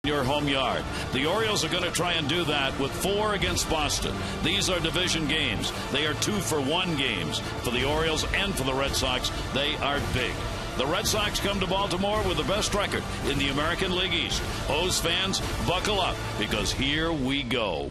Your home yard. The Orioles are going to try and do that with 4 against Boston. These are division games. They are 2-for-1 games for the Orioles and for the Red Sox. They are big. The Red Sox come to Baltimore with the best record in the American League East. O's fans, buckle up because here we go.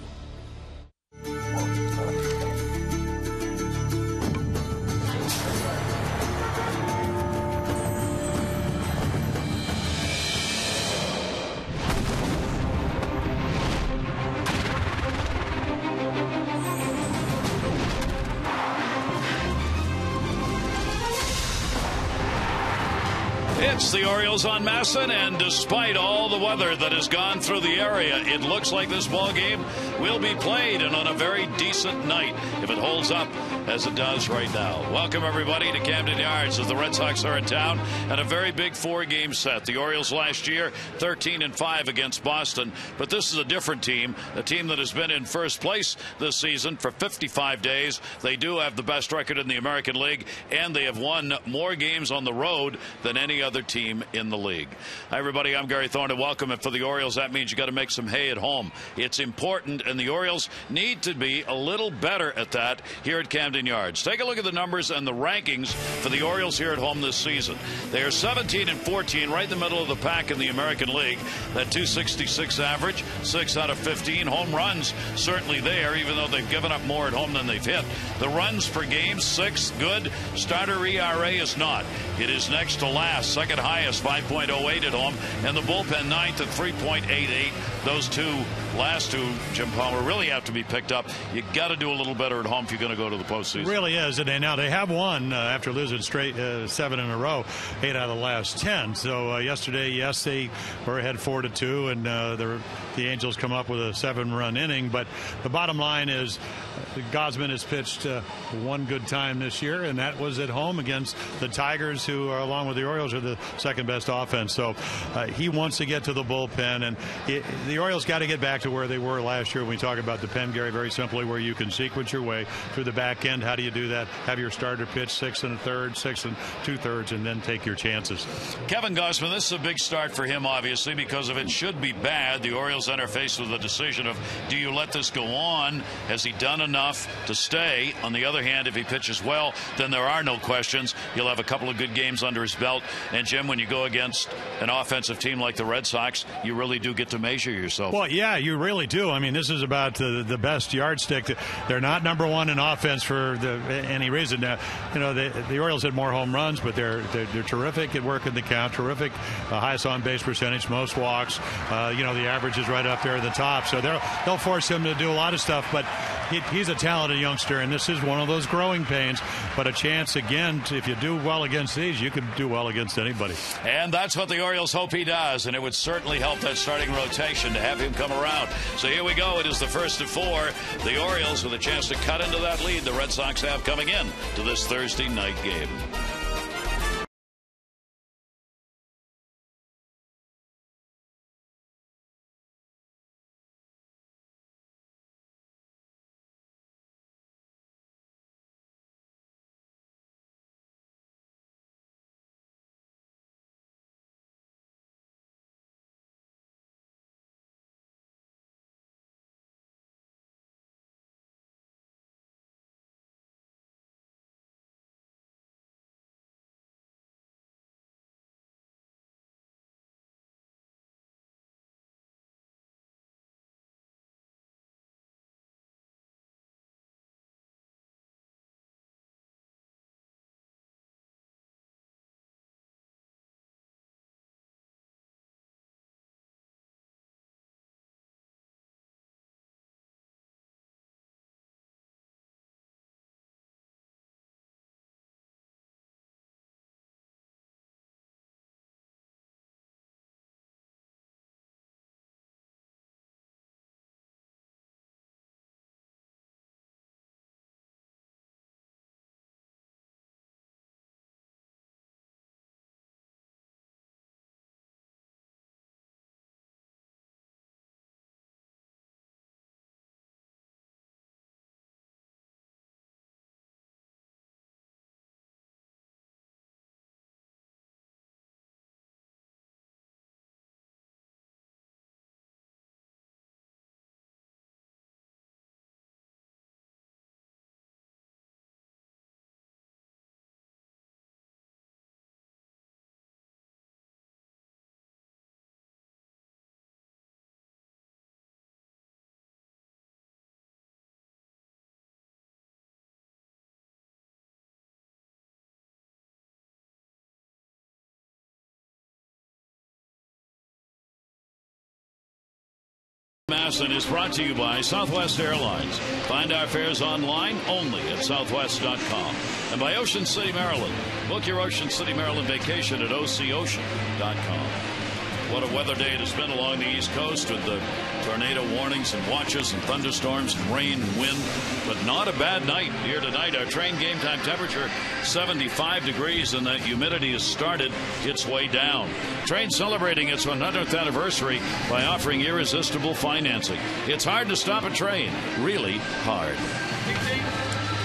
It's the Orioles on Masson, and despite all the weather that has gone through the area, it looks like this ball game will be played, and on a very decent night if it holds up as it does right now. Welcome everybody to Camden Yards as the Red Sox are in town and a very big 4-game set. The Orioles last year 13-5 against Boston, but this is a different team, a team that has been in first place this season for 55 days. They do have the best record in the American League, and they have won more games on the road than any other team in the league. Hi everybody, I'm Gary Thorne, and welcome. And for the Orioles, that means you got to make some hay at home. It's important, and the Orioles need to be a little better at that here at Camden Yards. Take a look at the numbers and the rankings for the Orioles here at home this season. They are 17-14, right in the middle of the pack in the American League. That 266 average, 6 out of 15 home runs, certainly there, even though they've given up more at home than they've hit. The runs per game, 6, good. Starter ERA is not. It is next to last, second highest, 5.08 at home, and the bullpen ninth at 3.88. Those last two, Jim Palmer, really have to be picked up. You got to do a little better at home if you're going to go to the postseason. It really is, and now they have won after losing straight 7 in a row, 8 out of the last 10. So yesterday, yes, they were ahead 4-2, and the Angels come up with a 7-run inning. But the bottom line is, Gausman has pitched one good time this year, and that was at home against the Tigers, who are, along with the Orioles, are the second best offense. So he wants to get to the bullpen, and the Orioles got to get back to where they were last year. When we talk about the pen, Gary, very simply, where you can sequence your way through the back end. How do you do that? Have your starter pitch 6 1/3, 6 2/3, and then take your chances. Kevin Gausman, this is a big start for him, obviously, because if it should be bad, the Orioles then are faced with the decision of, do you let this go on? Has he done enough to stay? On the other hand, if he pitches well, then there are no questions. He'll have a couple of good games under his belt. And Jim, when you go against an offensive team like the Red Sox, you really do get to measure yourself. Well, yeah, you really do. I mean, this is about the best yardstick. They're not number one in offense for any reason. Now, you know, the Orioles had more home runs, but they're terrific at working the count, terrific highest on base percentage, most walks. You know, the average is right up there at the top, so they'll force him to do a lot of stuff. But he's a talented youngster, and this is one of those growing pains. But a chance again, if you do well against these, you can do well against anybody. And that's what the Orioles hope he does, and it would certainly help that starting rotation to have him come around. So here we go. It is the first of 4. The Orioles with a chance to cut into that lead the Red Sox have coming in to this Thursday night game. Masson is brought to you by Southwest Airlines. Find our fares online only at southwest.com. And by Ocean City, Maryland. Book your Ocean City, Maryland vacation at ococean.com. What a weather day it has been along the East Coast with the tornado warnings and watches and thunderstorms and rain and wind. But not a bad night here tonight. Our train game time temperature 75 degrees, and that humidity has started its way down. Train celebrating its 100th anniversary by offering irresistible financing. It's hard to stop a train. Really hard.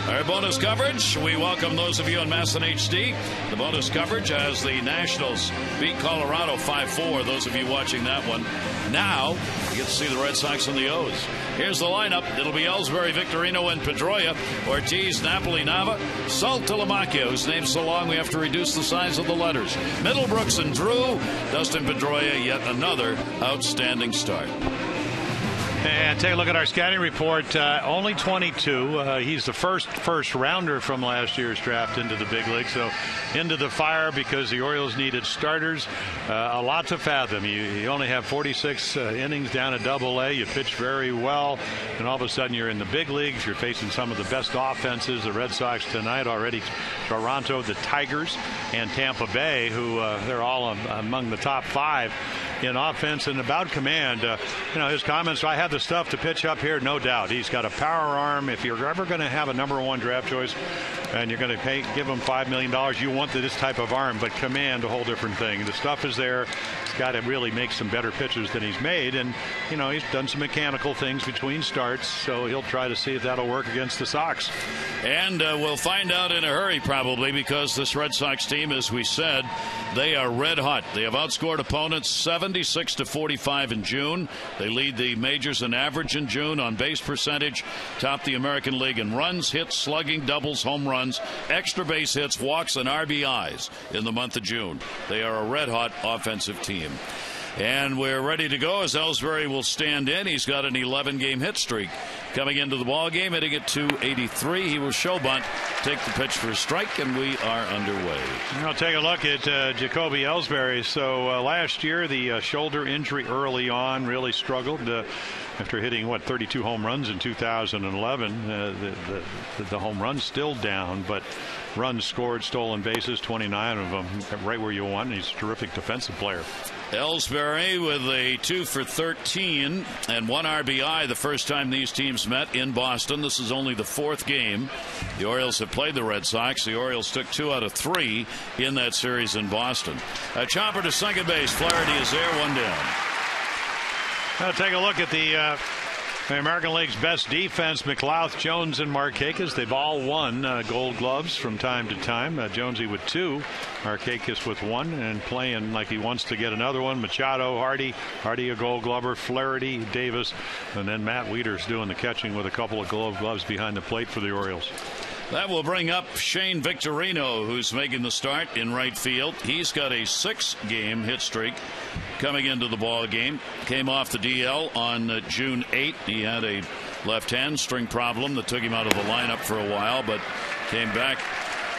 Our bonus coverage, we welcome those of you on Masson HD. The bonus coverage as the Nationals beat Colorado 5-4. Those of you watching that one. Now, you get to see the Red Sox and the O's. Here's the lineup. It'll be Ellsbury, Victorino, and Pedroia. Ortiz, Napoli, Nava, Salt, Telemaco, whose name's so long we have to reduce the size of the letters. Middlebrooks and Drew. Dustin Pedroia, yet another outstanding start. And take a look at our scouting report. Only 22. He's the first rounder from last year's draft into the big league. So into the fire because the Orioles needed starters. A lot to fathom. You only have 46 innings down at Double-A. You pitch very well, and all of a sudden you're in the big leagues. You're facing some of the best offenses. The Red Sox tonight already. Toronto, the Tigers, and Tampa Bay, who they're all among the top 5 in offense and about command. His comments, I have the stuff to pitch up here, no doubt. He's got a power arm. If you're ever going to have a #1 draft choice and you're going to give him $5 million, you want this type of arm, but command, a whole different thing. The stuff is there. He's got to really make some better pitches than he's made, and he's done some mechanical things between starts, so he'll try to see if that'll work against the Sox. And we'll find out in a hurry probably, because this Red Sox team, as we said, they are red hot. They have outscored opponents 76-45 in June. They lead the majors in average in June on base percentage, top the American League in runs, hits, slugging, doubles, home runs, extra base hits, walks, and RBIs in the month of June. They are a red hot offensive team. And we're ready to go as Ellsbury will stand in. He's got an 11-game hit streak coming into the ball game, hitting at .283. He will show bunt, take the pitch for a strike, and we are underway. I'll take a look at Jacoby Ellsbury. So last year, the shoulder injury early on really struggled. After hitting 32 home runs in 2011, the home runs still down, but runs scored, stolen bases, 29 of them, right where you want. He's a terrific defensive player. Ellsbury with a 2 for 13 and 1 RBI the first time these teams met in Boston. This is only the 4th game the Orioles have played the Red Sox. The Orioles took 2 out of 3 in that series in Boston. A chopper to second base. Flaherty is there, 1 down. I'll take a look at the American League's best defense. McLouth, Jones, and Markakis. They've all won Gold Gloves from time to time. Jonesy with 2, Markakis with 1, and playing like he wants to get another one. Machado, Hardy a Gold Glover, Flaherty, Davis, and then Matt Wieters doing the catching with a couple of Gold Gloves behind the plate for the Orioles. That will bring up Shane Victorino, who's making the start in right field. He's got a 6-game hit streak coming into the ball game. Came off the DL on June 8th. He had a left hamstring problem that took him out of the lineup for a while, but came back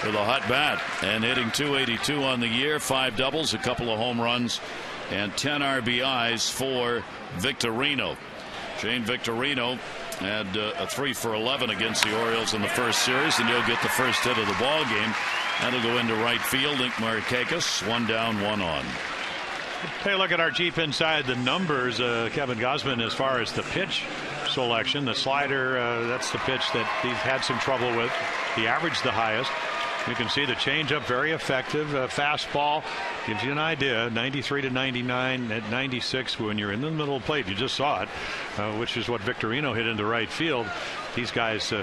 with a hot bat and hitting .282 on the year, 5 doubles, a couple of home runs, and 10 RBIs for Victorino. Shane Victorino had a 3 for 11 against the Orioles in the first series, and he'll get the first hit of the ball game. That'll go into right field. Nick Markakis, 1 down, 1 on. Take a look at our Jeep inside the numbers. Kevin Gausman, as far as the pitch selection, the slider, that's the pitch that he's had some trouble with. He averaged the highest. You can see the changeup, very effective. Fastball gives you an idea. 93 to 99 at 96 when you're in the middle of the plate. You just saw it, which is what Victorino hit into right field. These guys,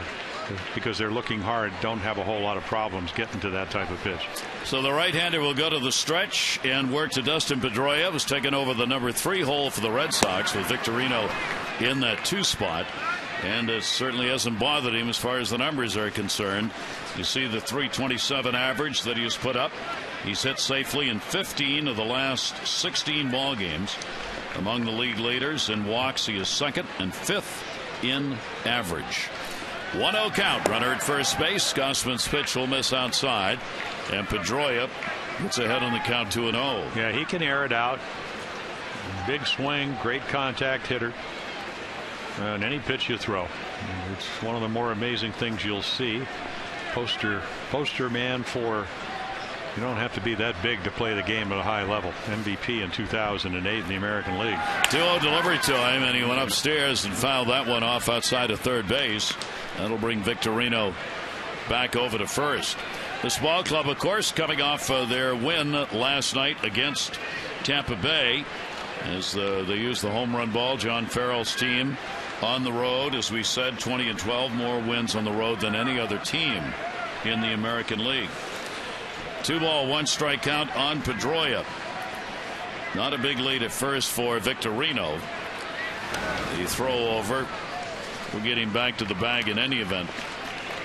because they're looking hard, don't have a whole lot of problems getting to that type of pitch. So the right-hander will go to the stretch and work to Dustin Pedroia, who's taken over the number 3 hole for the Red Sox with Victorino in that 2 spot. And it certainly hasn't bothered him as far as the numbers are concerned. You see the .327 average that he has put up. He's hit safely in 15 of the last 16 ball games. Among the league leaders in walks, he is 2nd and 5th in average. 1-0 count. Runner at first base. Gausman's pitch will miss outside. And Pedroia gets ahead on the count 2-0. Yeah, he can air it out. Big swing, great contact hitter. on any pitch you throw. It's one of the more amazing things you'll see. Poster man for, you don't have to be that big to play the game at a high level. MVP in 2008 in the American League. 2-0 delivery to him, and he went upstairs and fouled that one off outside of third base. That'll bring Victorino back over to first. This ball club, of course, coming off their win last night against Tampa Bay, as they use the home run ball. John Farrell's team on the road, as we said, 20-12, more wins on the road than any other team in the American League. 2-1 strikeout on Pedroia. Not a big lead at first for Victorino. The throw over will get him back to the bag in any event.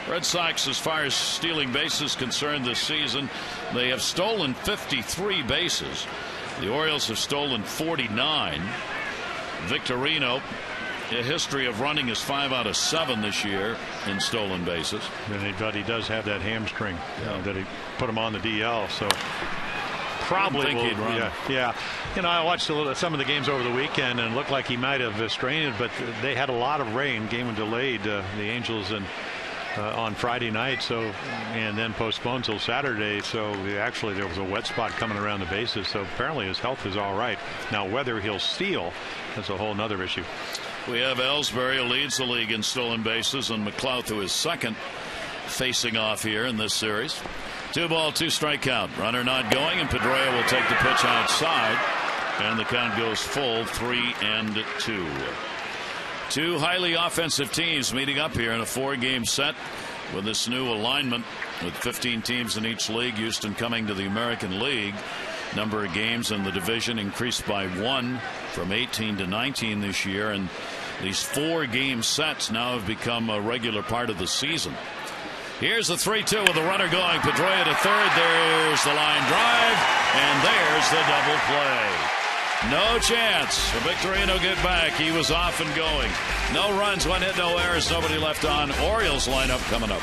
Red Sox, as far as stealing bases concerned this season, they have stolen 53 bases. The Orioles have stolen 49. Victorino, a history of running, is 5 out of 7 this year in stolen bases. But he does have that hamstring that he put him on the DL, so probably will, he'd run. Yeah. You know, I watched some of the games over the weekend, and it looked like he might have strained it, but they had a lot of rain. Game was delayed, the Angels, and on Friday night, so, and then postponed till Saturday. So actually there was a wet spot coming around the bases. So apparently his health is all right. Now whether he'll steal, that's a whole nother issue. We have Ellsbury, who leads the league in stolen bases, and McLouth, who is second, facing off here in this series. 2-2 strikeout. Runner not going, and Pedroia will take the pitch outside, and the count goes full, 3-2. Two highly offensive teams meeting up here in a 4-game set with this new alignment with 15 teams in each league. Houston coming to the American League. Number of games in the division increased by 1 from 18 to 19 this year, and these 4-game sets now have become a regular part of the season. Here's the 3-2 with the runner going. Pedroia to third. There's the line drive, and there's the double play. No chance for Victorino to get back. He was off and going. No runs, 1 hit, no errors, nobody left on. Orioles lineup coming up.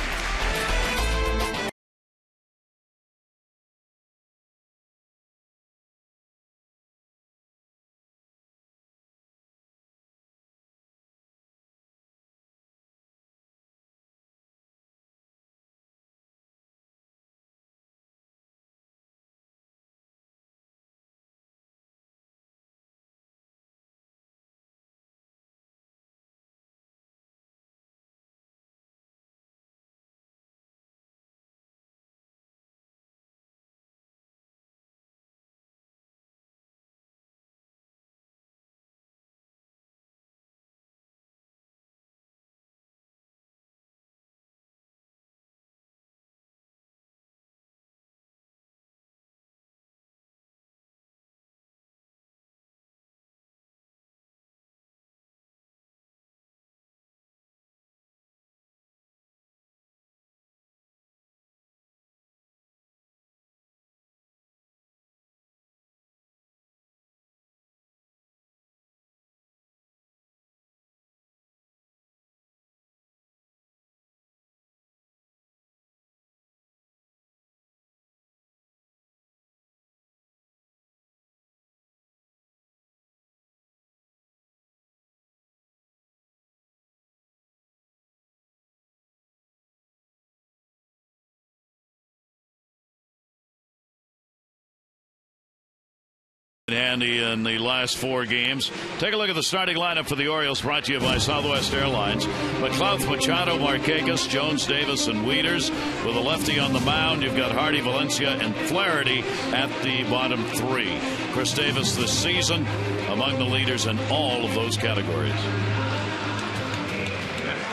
Handy in the last 4 games. Take a look at the starting lineup for the Orioles, brought to you by Southwest Airlines. McLouth, Machado, Markakis, Jones, Davis, and Wieters. With a lefty on the mound, you've got Hardy, Valencia, and Flaherty at the bottom 3. Chris Davis this season among the leaders in all of those categories.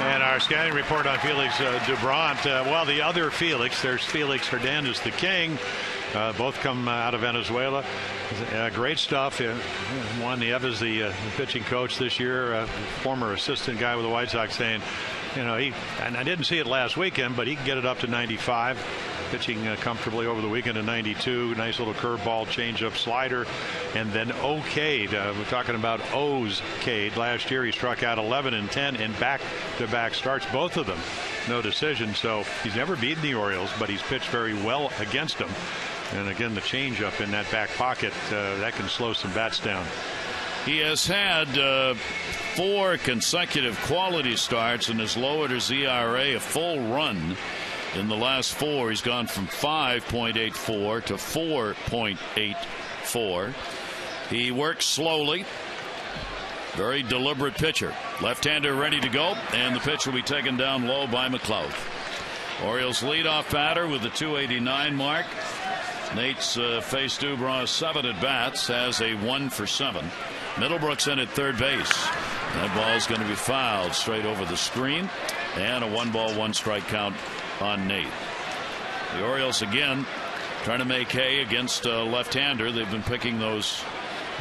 And our scouting report on Felix Dubront. Well, the other Felix, there's Felix Hernandez, the king. Both come out of Venezuela. Great stuff. Juan Nieves, the pitching coach this year, former assistant guy with the White Sox, saying, you know, and I didn't see it last weekend, but he can get it up to 95. Pitching comfortably over the weekend at 92. Nice little curveball, changeup, slider, and then okayed. We're talking about O's Cade. Last year he struck out 11 and 10 in back-to-back starts, both of them no decision. So he's never beaten the Orioles, but he's pitched very well against them. And again, the changeup in that back pocket that can slow some bats down. He has had 4 consecutive quality starts and has lowered his ERA a full run in the last 4. He's gone from 5.84 to 4.84. He works slowly. Very deliberate pitcher. Left-hander ready to go, and the pitch will be taken down low by McLeod. Orioles leadoff batter with the 289 mark. Nate's faced Dubras 7 at bats, has a 1 for 7. Middlebrooks in at third base. That ball's going to be fouled straight over the screen, and a 1-ball 1-strike count on Nate. The Orioles again trying to make hay against a left-hander. They've been picking those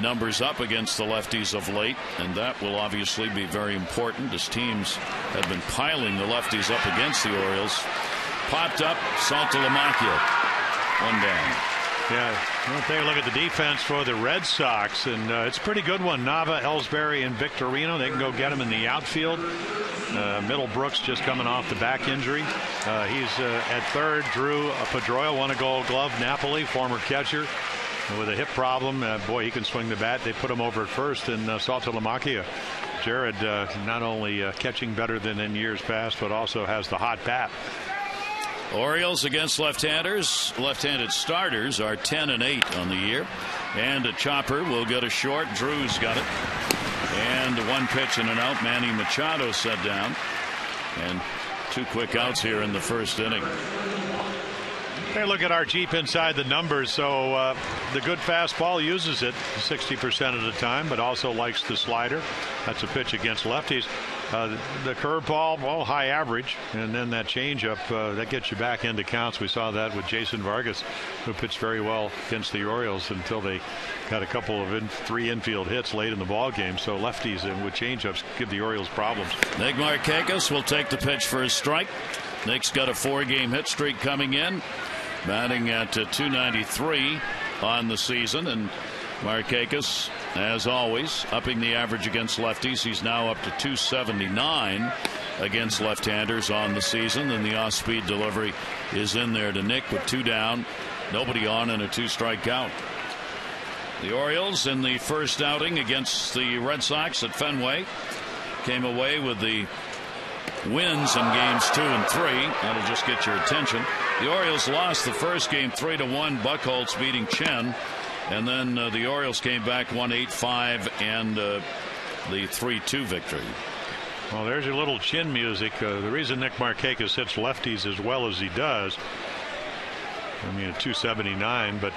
numbers up against the lefties of late, and that will obviously be very important as teams have been piling the lefties up against the Orioles. Popped up, Saltalamacchia, 1 down. Yeah, we'll take a look at the defense for the Red Sox, and it's a pretty good one. Nava, Ellsbury, and Victorino, they can go get him in the outfield. Middlebrooks just coming off the back injury. He's at third. Drew Pedroia won a Gold Glove. Napoli, former catcher, with a hip problem. Boy, he can swing the bat. They put him over at first. And Saltalamacchia, Jared, not only catching better than in years past, but also has the hot bat. Orioles against left-handers. Left-handed starters are 10-8 on the year. And a chopper will get a short. Drew's got it. And 1 pitch and an out. Manny Machado set down. And 2 quick outs here in the first inning. Hey, look at our Jeep inside the numbers. So the good fastball uses it 60% of the time, but also likes the slider. That's a pitch against lefties. The curveball, well, high average, and then that changeup that gets you back into counts. We saw that with Jason Vargas, who pitched very well against the Orioles until they got a couple of 3 infield hits late in the ball game. So lefties and with changeups give the Orioles problems. Nick Markakis will take the pitch for his strike. Nick's got a 4-game hit streak coming in, batting at 293 on the season, and Markakis, as always, upping the average against lefties. He's now up to 279 against left-handers on the season, and the off-speed delivery is in there to Nick with 2 down, nobody on, and a 2-strike count. The Orioles in the first outing against the Red Sox at Fenway came away with the wins in games 2 and 3. That'll just get your attention. The Orioles lost the first game 3-1. Buchholz beating Chen, and then the Orioles came back, won 8-5, and the 3-2 victory. Well, there's your little chin music. The reason Nick Markakis hits lefties as well as he does, I mean, a 279, but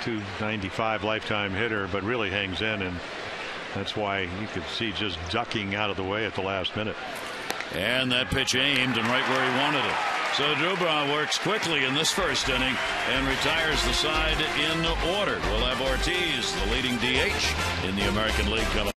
295 lifetime hitter, but really hangs in, and that's why you could see just ducking out of the way at the last minute. And that pitch aimed and right where he wanted it. So Dubras works quickly in this first inning and retires the side in order. We'll have Ortiz, the leading DH in the American League, coming.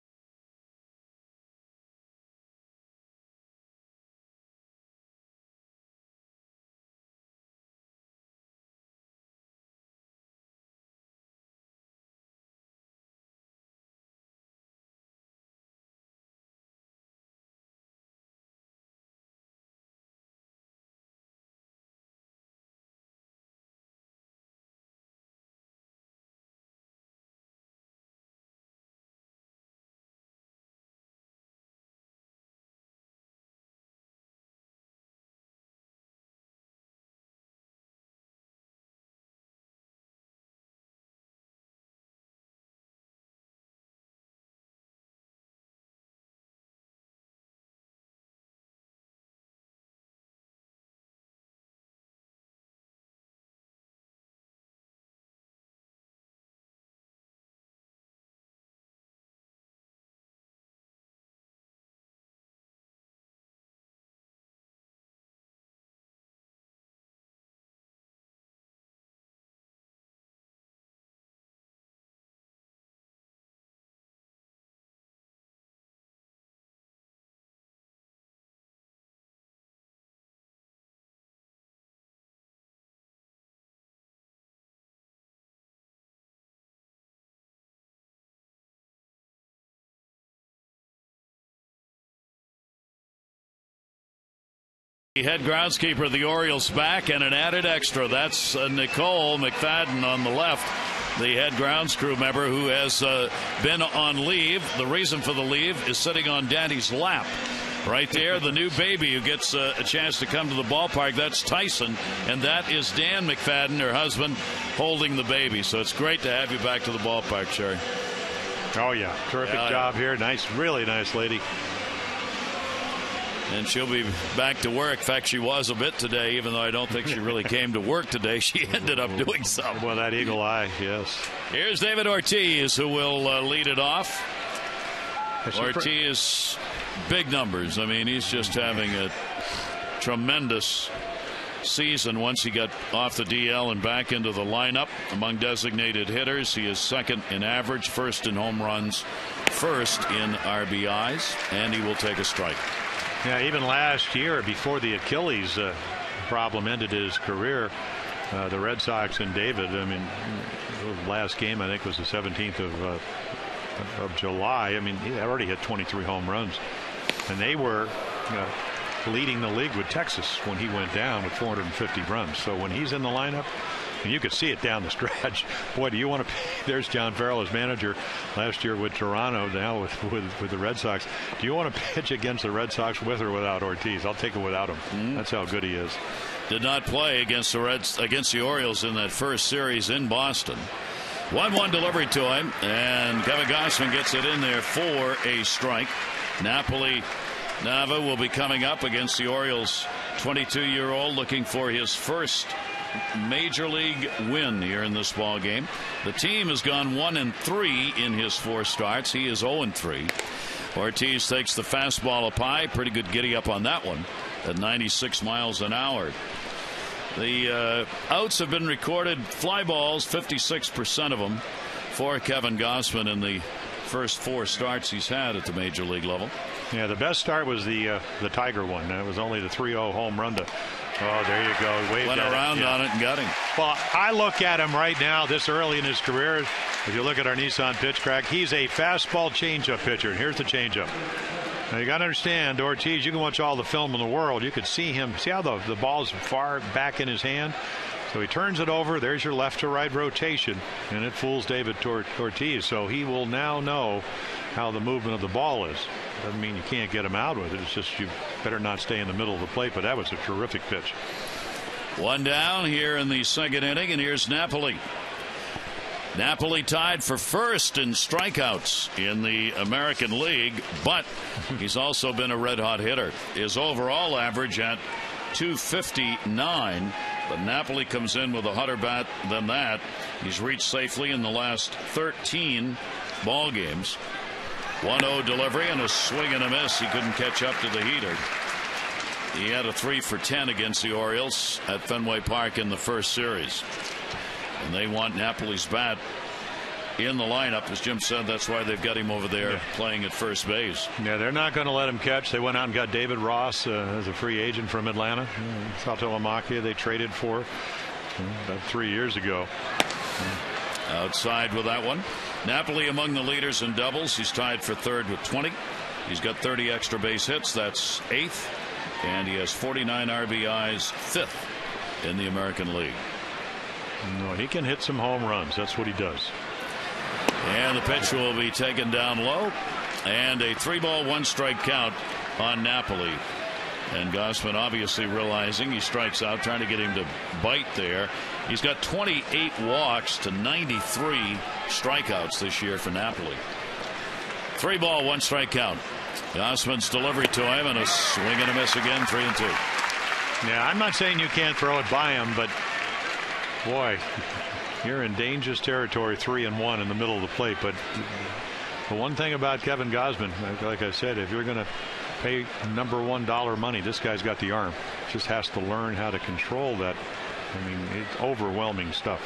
Head groundskeeper of the Orioles back, and an added extra. That's Nicole McFadden on the left. the head grounds crew member who has been on leave. The reason for the leave is sitting on Daddy's lap. Right there, the new baby who gets a chance to come to the ballpark. That's Tyson, and that is Dan McFadden, her husband, holding the baby. So it's great to have you back to the ballpark, Sherry. Oh, yeah. Terrific job here. Nice, really nice lady. And she'll be back to work. In fact, she was a bit today, even though I don't think she really came to work today. She ended up doing something. Well, that eagle eye, yes. Here's David Ortiz, who will lead it off. Ortiz, big numbers. I mean, he's just having a tremendous season once he got off the DL and back into the lineup. Among designated hitters, he is second in average, first in home runs, first in RBIs, and he will take a strike. Yeah, even last year, before the Achilles problem ended his career, the Red Sox and David, I mean, the last game, I think, was the 17th of July. I mean, he already hit 23 home runs, and they were leading the league with Texas when he went down with 450 runs. So when he's in the lineup, and you could see it down the stretch, boy, do you want to there's John Farrell as manager last year with Toronto, now with the Red Sox. Do you want to pitch against the Red Sox with or without Ortiz? I'll take it without him. That's how good he is. Did not play against the Orioles in that first series in Boston. 1-1 delivery to him, and Kevin Gausman gets it in there for a strike. Napoli Nava will be coming up against the Orioles. 22-year-old looking for his first major league win here in this ball game. The team has gone 1-3 in his 4 starts. He is 0-3. Ortiz takes the fastball up high. Pretty good giddy up on that one at 96 miles an hour. The outs have been recorded, fly balls, 56% of them for Kevin Gausman in the first 4 starts he's had at the major league level. Yeah, the best start was the Tiger one. It was only the 3-0 home run to. Oh, there you go. Went around on it and got him. Well, I look at him right now, this early in his career. If you look at our Nissan pitch track, he's a fastball changeup pitcher. And here's the changeup. Now, you got to understand, Ortiz, you can watch all the film in the world. You could see him. See how the ball's far back in his hand? So he turns it over. There's your left to right rotation, and it fools David Ortiz. So he will now know how the movement of the ball is. Doesn't mean you can't get him out with it. It's just you better not stay in the middle of the plate. But that was a terrific pitch. 1 down here in the second inning, and here's Napoli. Napoli tied for first in strikeouts in the American League, but he's also been a red-hot hitter. His overall average at .259, but Napoli comes in with a hotter bat than that. He's reached safely in the last 13 ball games. 1-0 delivery and a swing and a miss. He couldn't catch up to the heater. He had a 3 for 10 against the Orioles at Fenway Park in the first series. And they want Napoli's bat in the lineup. As Jim said, that's why they've got him over there playing at first base. Yeah, they're not going to let him catch. They went out and got David Ross as a free agent from Atlanta. Saltalamacchia they traded for about 3 years ago. Outside with that one. Napoli among the leaders in doubles. He's tied for third with 20. He's got 30 extra base hits. That's 8th. And he has 49 RBIs, 5th in the American League. No, he can hit some home runs. That's what he does. And the pitch will be taken down low. And a 3-ball, 1-strike count on Napoli. And Gausman obviously realizing he strikes out, trying to get him to bite there. He's got 28 walks to 93 strikeouts this year for Napoli. 3-ball, 1-strike count. Gausman's delivery to him, and a swing and a miss again, 3-2. Yeah, I'm not saying you can't throw it by him, but boy, you're in dangerous territory, 3-1 in the middle of the plate. But the one thing about Kevin Gausman, like I said, if you're going to pay number $1 money, this guy's got the arm. Just has to learn how to control that. I mean, it's overwhelming stuff.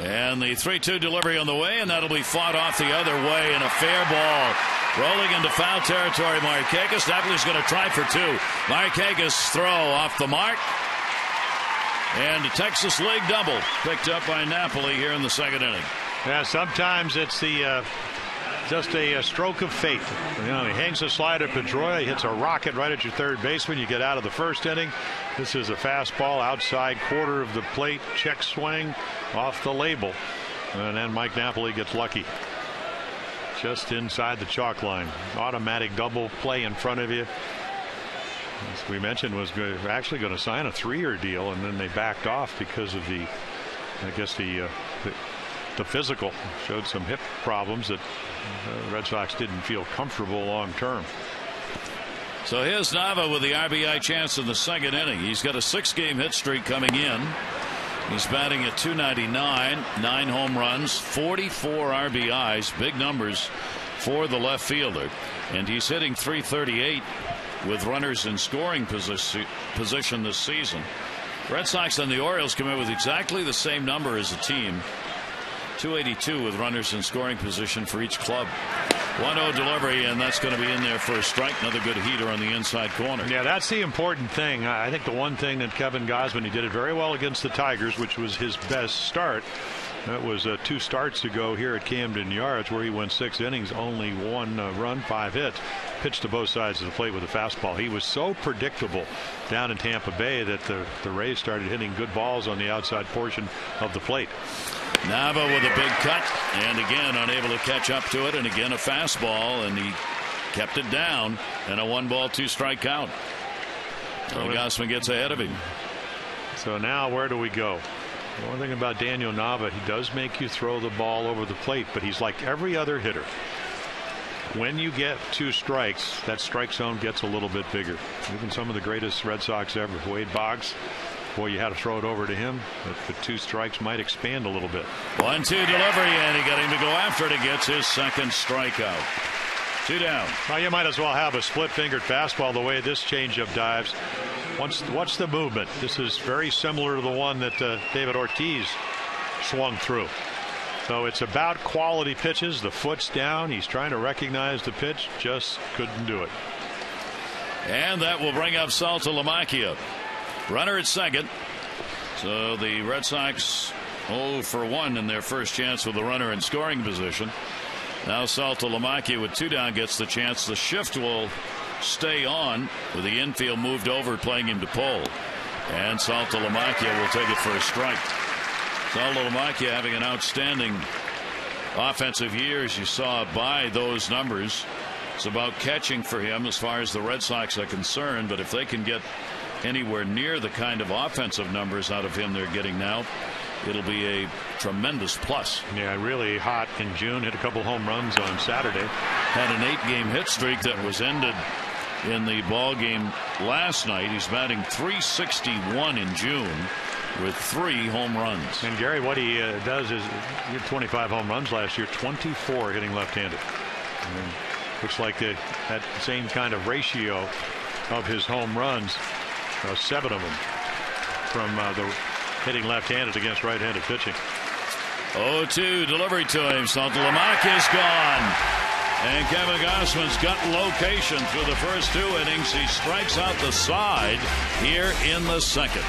And the 3-2 delivery on the way, and that'll be fought off the other way, and a fair ball rolling into foul territory. Markakis. Napoli's going to try for 2. Markakis throw off the mark. And a Texas League double picked up by Napoli here in the second inning. Yeah, sometimes it's just a stroke of fate. You know, he hangs a slide at Pedroia, he hits a rocket right at your third baseman. You get out of the first inning. This is a fastball outside quarter of the plate, check swing off the label. And then Mike Napoli gets lucky. Just inside the chalk line. Automatic double play in front of you. As we mentioned, was actually going to sign a 3-year deal, and then they backed off because of the physical. Showed some hip problems that the Red Sox didn't feel comfortable long term. So here's Nava with the RBI chance in the second inning. He's got a 6-game hit streak coming in. He's batting at .299, 9 home runs, 44 RBIs, big numbers for the left fielder, and he's hitting .338 with runners in scoring position this season. Red Sox and the Orioles come in with exactly the same number as a team. .282 with runners in scoring position for each club. 1-0 delivery, and that's going to be in there for a strike. Another good heater on the inside corner. Yeah, that's the important thing. I think the one thing that Kevin Gausman, he did it very well against the Tigers, which was his best start. That was 2 starts ago here at Camden Yards, where he went 6 innings, only 1 run, 5 hits. Pitched to both sides of the plate with a fastball. He was so predictable down in Tampa Bay that the Rays started hitting good balls on the outside portion of the plate. Nava with a big cut, and again unable to catch up to it, and again a fastball, and he kept it down, and a 1-ball 2-strike count. So Gausman gets ahead of him. So now where do we go? The one thing about Daniel Nava, he does make you throw the ball over the plate, but he's like every other hitter. When you get 2 strikes, that strike zone gets a little bit bigger. Even some of the greatest Red Sox ever, Wade Boggs, boy, you had to throw it over to him. But 2 strikes might expand a little bit. 1-2 delivery, and he got him to go after it. He gets his second strikeout. 2 down. Well, you might as well have a split-fingered fastball the way this changeup dives. What's the movement? This is very similar to the one that David Ortiz swung through. So it's about quality pitches. The foot's down. He's trying to recognize the pitch. Just couldn't do it. And that will bring up Saltalamacchia. Runner at second. So the Red Sox 0 for 1 in their first chance with the runner in scoring position. Now Saltalamacchia with 2 down gets the chance. The shift will stay on with the infield moved over, playing him to pull. And Saltalamacchia will take it for a strike. Saltalamacchia having an outstanding offensive year, as you saw by those numbers. It's about catching for him as far as the Red Sox are concerned, but if they can get anywhere near the kind of offensive numbers out of him they're getting now, it'll be a tremendous plus. Yeah, really hot in June. Hit a couple home runs on Saturday. Had an 8-game hit streak that was ended in the ball game last night. He's batting .361 in June with 3 home runs. And Gary, what he does is he had 25 home runs last year, 24 hitting left-handed. Looks like that same kind of ratio of his home runs, 7 of them from the hitting left-handed against right-handed pitching. 0-2 delivery to him. Saltalamacchia is gone. And Kevin Gausman's got location through the first 2 innings. He strikes out the side here in the second.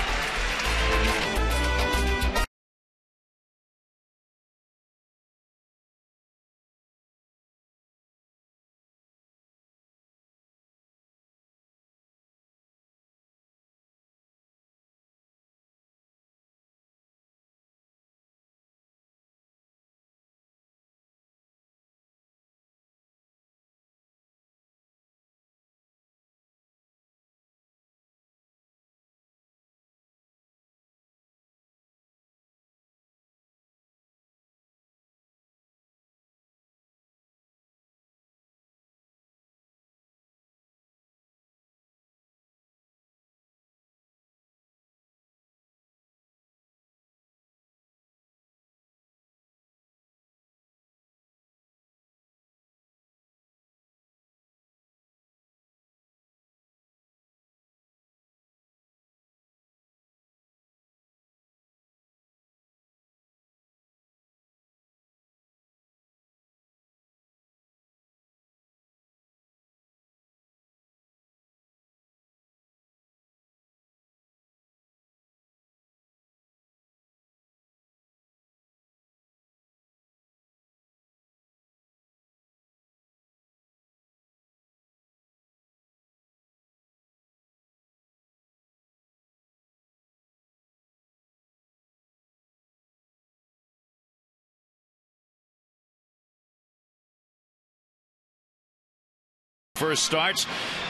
First starts,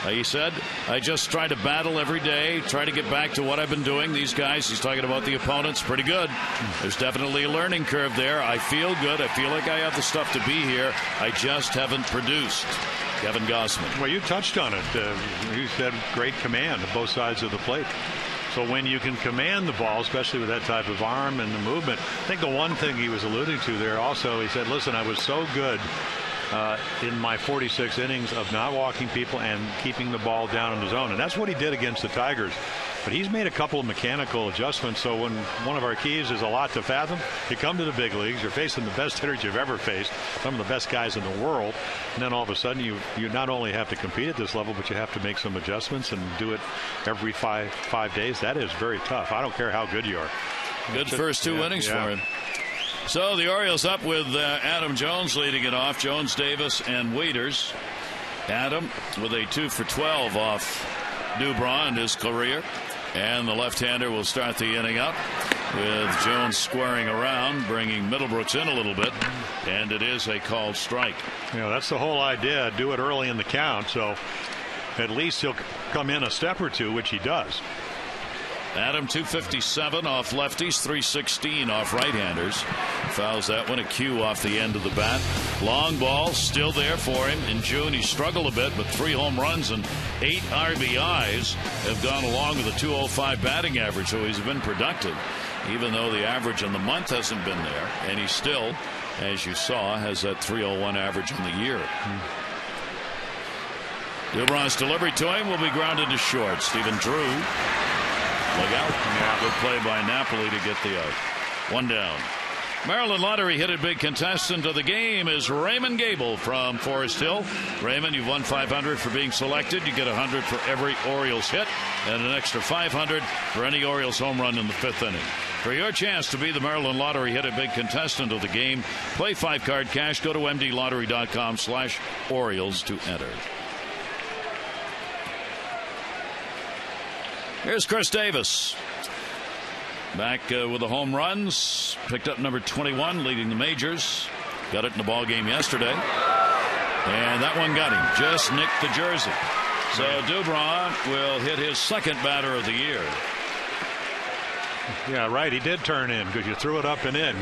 he said, I just try to battle every day, try to get back to what I've been doing. These guys, he's talking about the opponents, pretty good. There's definitely a learning curve there. I feel good. I feel like I have the stuff to be here. I just haven't produced. Kevin Gausman. Well, you touched on it. You said great command of both sides of the plate. So when you can command the ball, especially with that type of arm and the movement, I think the one thing he was alluding to there also, he said, listen, I was so good in my 46 innings of not walking people and keeping the ball down in the zone. And that's what he did against the Tigers. But he's made a couple of mechanical adjustments. So when one of our keys is a lot to fathom, you come to the big leagues, you're facing the best hitters you've ever faced, some of the best guys in the world. And then all of a sudden you not only have to compete at this level, but you have to make some adjustments and do it every five days. That is very tough. I don't care how good you are. Good first two innings for him. So the Orioles up with Adam Jones leading it off. Jones, Davis, and Waiters. Adam with a 2 for 12 off Dubron in his career. And the left-hander will start the inning up with Jones squaring around, bringing Middlebrooks in a little bit. And it is a called strike. That's the whole idea. Do it early in the count. So at least he'll come in a step or two, which he does. Adam 257 off lefties, 316 off right-handers. Fouls that one, a cue off the end of the bat. Long ball still there for him. In June he struggled a bit, but 3 home runs and 8 RBIs have gone along with a 205 batting average, so he's been productive, even though the average in the month hasn't been there. And he still, as you saw, has that 301 average in the year. Dubron's delivery to him will be grounded to short. Stephen Drew. Look out. Good play by Napoli to get the out. 1 down. Maryland Lottery hit a big contestant of the game is Raymond Gable from Forest Hill. Raymond, you've won $500 for being selected. You get $100 for every Orioles hit and an extra $500 for any Orioles home run in the 5th inning. For your chance to be the Maryland Lottery hit a big contestant of the game, play 5-card cash. Go to mdlottery.com/Orioles to enter. Here's Chris Davis. Back with the home runs. Picked up number 21, leading the majors. Got it in the ball game yesterday. And that one got him. Just nicked the jersey. So Dubron will hit his 2nd batter of the year. Yeah, right. He did turn in because you threw it up and in.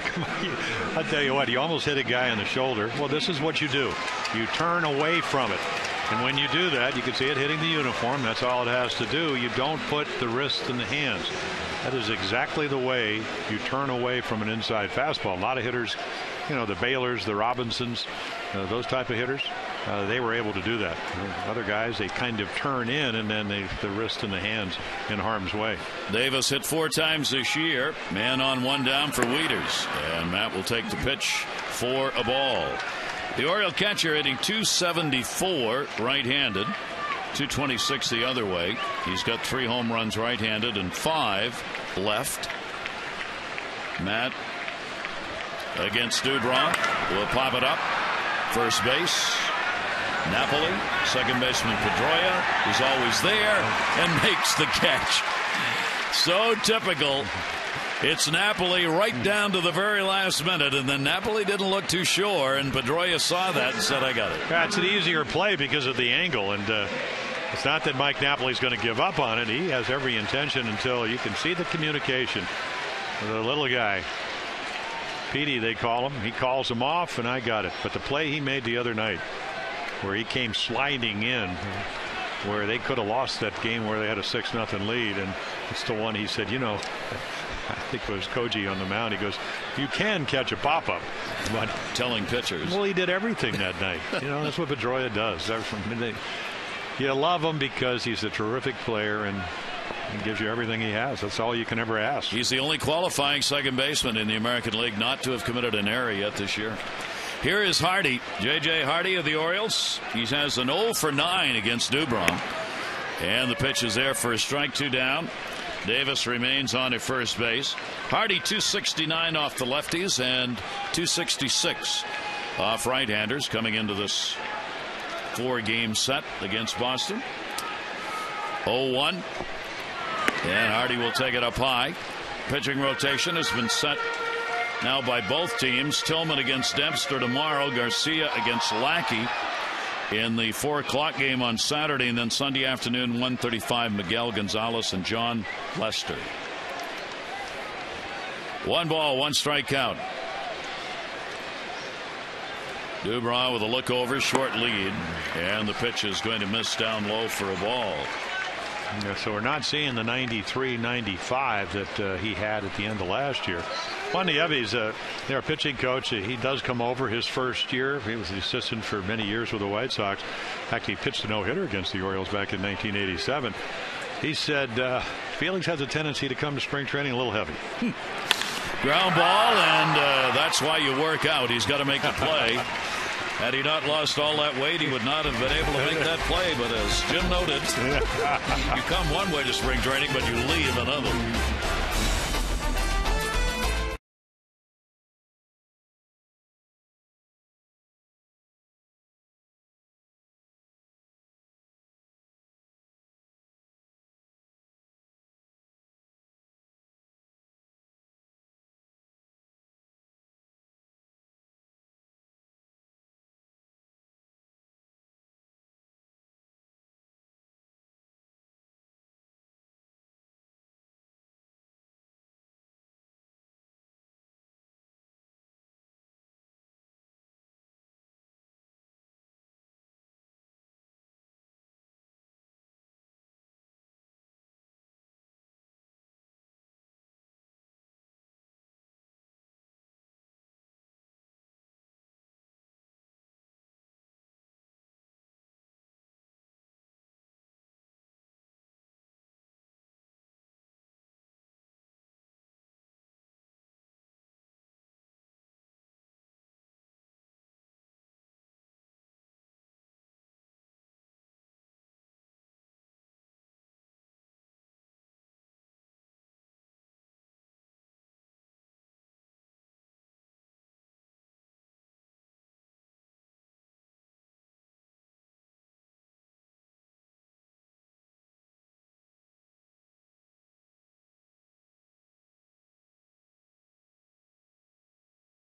I'll tell you what, you almost hit a guy in the shoulder. Well, this is what you do. You turn away from it. And when you do that, you can see it hitting the uniform. That's all it has to do. You don't put the wrist in the hands. That is exactly the way you turn away from an inside fastball. A lot of hitters, the Baylors, the Robinsons, those type of hitters, they were able to do that. Other guys, they kind of turn in and then the wrist in the hands in harm's way. Davis hit 4 times this year. Man on 1 down for Wieters. And Matt will take the pitch for a ball. The Oriole catcher hitting 274 right-handed, 226 the other way. He's got 3 home runs right-handed and 5 left. Matt against Dubron will pop it up. First base, Napoli. Second baseman Pedroia is always there and makes the catch. So typical. It's Napoli right down to the very last minute, and then Napoli didn't look too sure, and Pedroia saw that and said, I got it. That's an easier play because of the angle, and it's not that Mike Napoli's going to give up on it. He has every intention until you can see the communication. The little guy, Petey, they call him. He calls him off, and I got it. But the play he made the other night, where he came sliding in, where they could have lost that game where they had a 6-0 lead, and it's the one he said, I think it was Koji on the mound. He goes, you can catch a pop-up. But telling pitchers. Well, he did everything that night. That's what Pedroia does. You love him because he's a terrific player and he gives you everything he has. That's all you can ever ask. He's the only qualifying second baseman in the American League not to have committed an error yet this year. Here is Hardy. J.J. Hardy of the Orioles. He has an 0 for 9 against Dubron. And the pitch is there for a strike, 2 down. Davis remains on at first base. Hardy 269 off the lefties and 266 off right-handers coming into this 4-game set against Boston. 0-1. And Hardy will take it up high. Pitching rotation has been set now by both teams. Tillman against Dempster tomorrow. Garcia against Lackey. in the 4 o'clock game on Saturday, and then Sunday afternoon 1:35 Miguel Gonzalez and John Lester. 1 ball, 1 strike count. Dubrow with a look over, short lead, and the pitch is going to miss down low for a ball. Yeah, so we're not seeing the 93-95 that he had at the end of last year. Funny, he's their pitching coach. He does come over his first year. He was the assistant for many years with the White Sox. In fact, he pitched a no-hitter against the Orioles back in 1987. He said Felix has a tendency to come to spring training a little heavy. Ground ball, and that's why you work out. He's got to make the play. Had he not lost all that weight, he would not have been able to make that play. But as Jim noted, you come one way to spring training, but you leave another.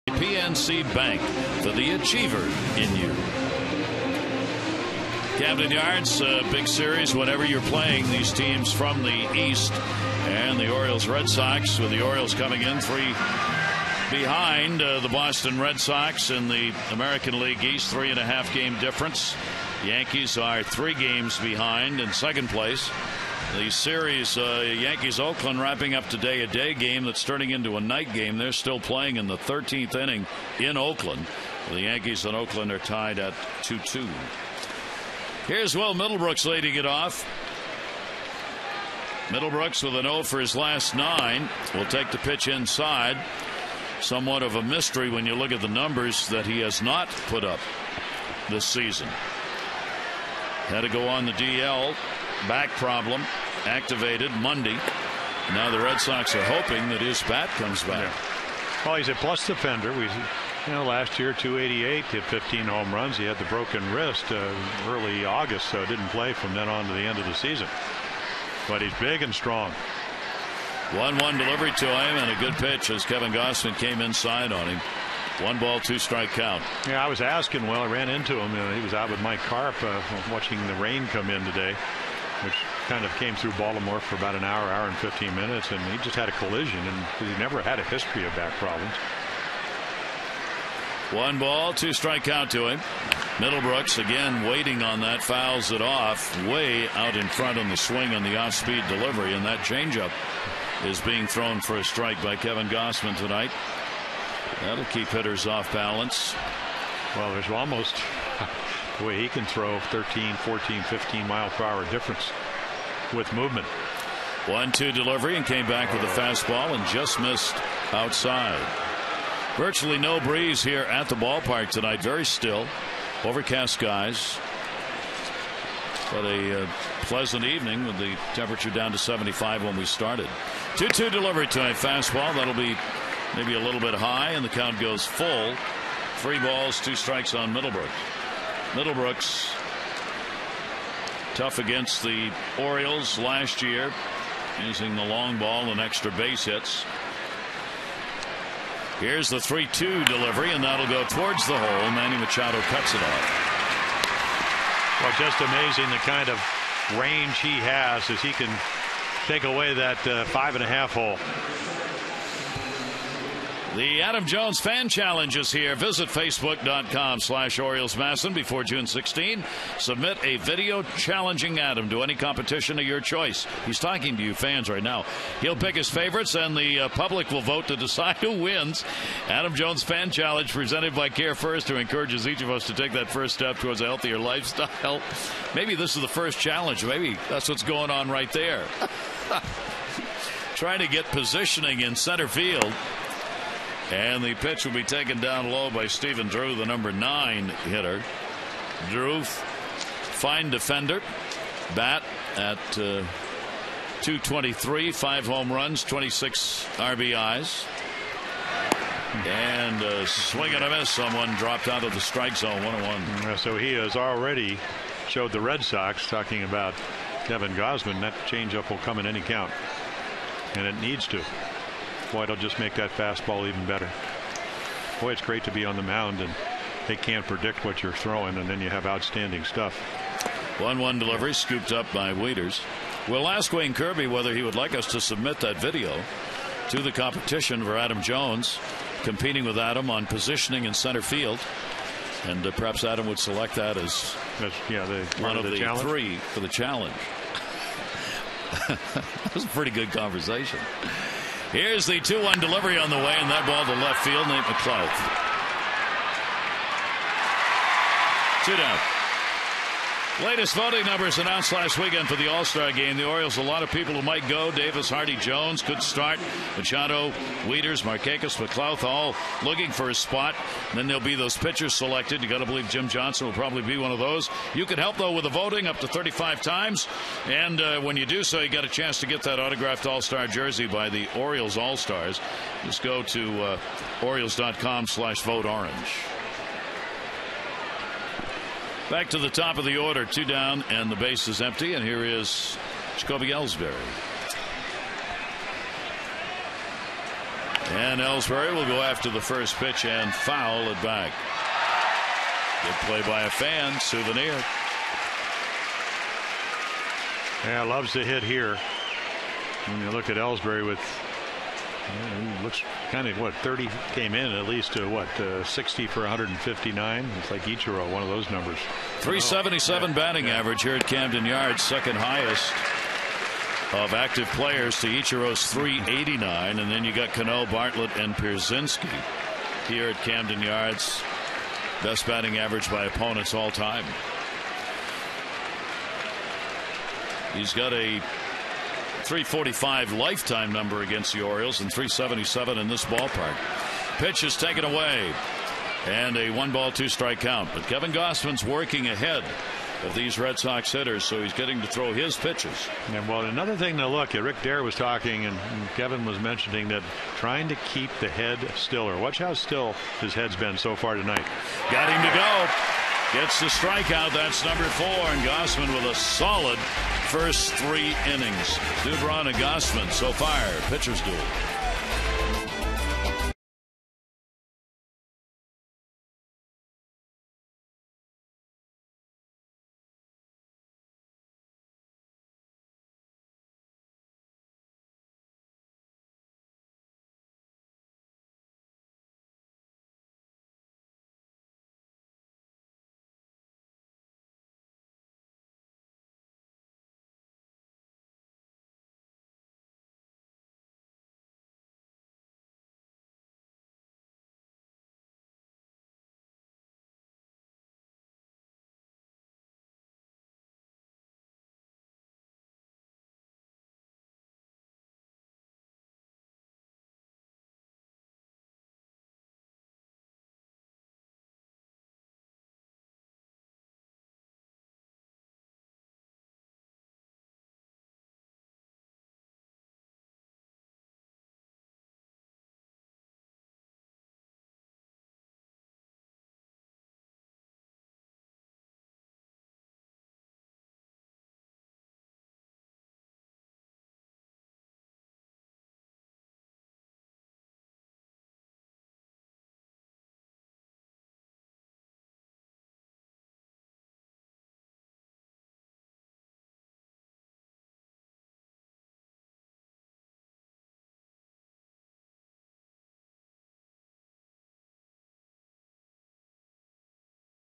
PNC Bank for the achiever in you. Camden Yards, big series whenever you're playing these teams from the East, and the Orioles Red Sox, with the Orioles coming in 3 behind the Boston Red Sox in the American League East, 3.5 game difference. Yankees are 3 games behind in second place. The series, Yankees Oakland wrapping up today, a day game that's turning into a night game. They're still playing in the 13th inning in Oakland. The Yankees and Oakland are tied at 2-2. Here's Will Middlebrooks leading it off. Middlebrooks with an 0 for his last 9 will take the pitch inside. Somewhat of a mystery when you look at the numbers that he has not put up this season. Had to go on the DL. Back problem activated Monday. Now the Red Sox are hoping that his bat comes back. Yeah. Well, he's a plus defender. Last year 288, hit 15 home runs. He had the broken wrist early August, so didn't play from then on to the end of the season. But he's big and strong. 1-1 delivery to him, and a good pitch as Kevin Gausman came inside on him. 1 ball, 2 strike count. Yeah, I was asking. Well, I ran into him. He was out with Mike Karp watching the rain come in today, which kind of came through Baltimore for about an hour and 15 minutes, and he just had a collision, and he never had a history of back problems. 1 ball, 2 strike count to him. Middlebrooks again waiting on that, fouls it off way out in front on the swing on the off-speed delivery, and that changeup is being thrown for a strike by Kevin Gausman tonight. That'll keep hitters off balance. Well, there's almost the way he can throw 13, 14, 15 mile per hour difference with movement. 1-2 delivery, and came back with a fastball and just missed outside. Virtually no breeze here at the ballpark tonight. Very still. Overcast skies. But a pleasant evening with the temperature down to 75 when we started. 2-2 delivery to a fastball. That'll be maybe a little bit high, and the count goes full. 3 balls, 2 strikes on Middlebrooks. Middlebrooks tough against the Orioles last year, using the long ball and extra base hits. Here's the 3-2 delivery, and that'll go towards the hole. Manny Machado cuts it off. Well, just amazing the kind of range he has as he can take away that 5.5 hole. The Adam Jones Fan Challenge is here. Visit Facebook.com/OriolesMasson before June 16. Submit a video challenging Adam to any competition of your choice. He's talking to you fans right now. He'll pick his favorites, and the public will vote to decide who wins. Adam Jones Fan Challenge presented by Care First, who encourages each of us to take that first step towards a healthier lifestyle. Maybe this is the first challenge. Maybe that's what's going on right there. Trying to get positioning in center field. And the pitch will be taken down low by Stephen Drew, the number 9 hitter. Drew, fine defender. Bat at 223, 5 home runs, 26 RBIs. And a swing and a miss. Someone dropped out of the strike zone, 1-1. So he has already showed the Red Sox, talking about Kevin Gausman, that changeup will come in any count. And it needs to. Boy, it'll just make that fastball even better. Boy, it's great to be on the mound and they can't predict what you're throwing, and then you have outstanding stuff. 1-1 delivery scooped up by Wieters. We'll ask Wayne Kirby whether he would like us to submit that video to the competition for Adam Jones, competing with Adam on positioning in center field. And perhaps Adam would select that as one of the challenge. 3 for the challenge. That was a pretty good conversation. Here's the 2-1 delivery on the way, and that ball to left field. Nate McLeod. 2 down. Latest voting numbers announced last weekend for the All-Star game. The Orioles, a lot of people who might go. Davis, Hardy, Jones could start. Machado, Wieters, Markakis, McLeod, all looking for a spot. And then there'll be those pitchers selected. You got to believe Jim Johnson will probably be one of those. You can help, though, with the voting up to 35 times. And when you do so, you got a chance to get that autographed All-Star jersey by the Orioles All-Stars. Just go to Orioles.com/vote-orange. Back to the top of the order, 2 down, and the base is empty. And here is Jacoby Ellsbury. And Ellsbury will go after the first pitch and foul it back. Good play by a fan. Souvenir. Yeah, loves the hit here. When you look at Ellsbury with, he looks kind of 30 came in at least to 60 for 159. It's like Ichiro, one of those numbers. 377 batting average here at Camden Yards, second highest of active players to Ichiro's 389. And then you got Cano, Bartlett, and Pierzynski here at Camden Yards. Best batting average by opponents all time. He's got a 345 lifetime number against the Orioles and 377 in this ballpark. Pitch is taken away, and a 1-ball 2-strike count. But Kevin Gausman's working ahead of these Red Sox hitters, so he's getting to throw his pitches. And well, another thing to look at, Rick Dare was talking, and Kevin was mentioning that trying to keep the head stiller. Watch how still his head's been so far tonight. Got him to go. Gets the strikeout. That's number 4, and Gausman with a solid first 3 innings. Dubron and Gausman so far, pitchers duel.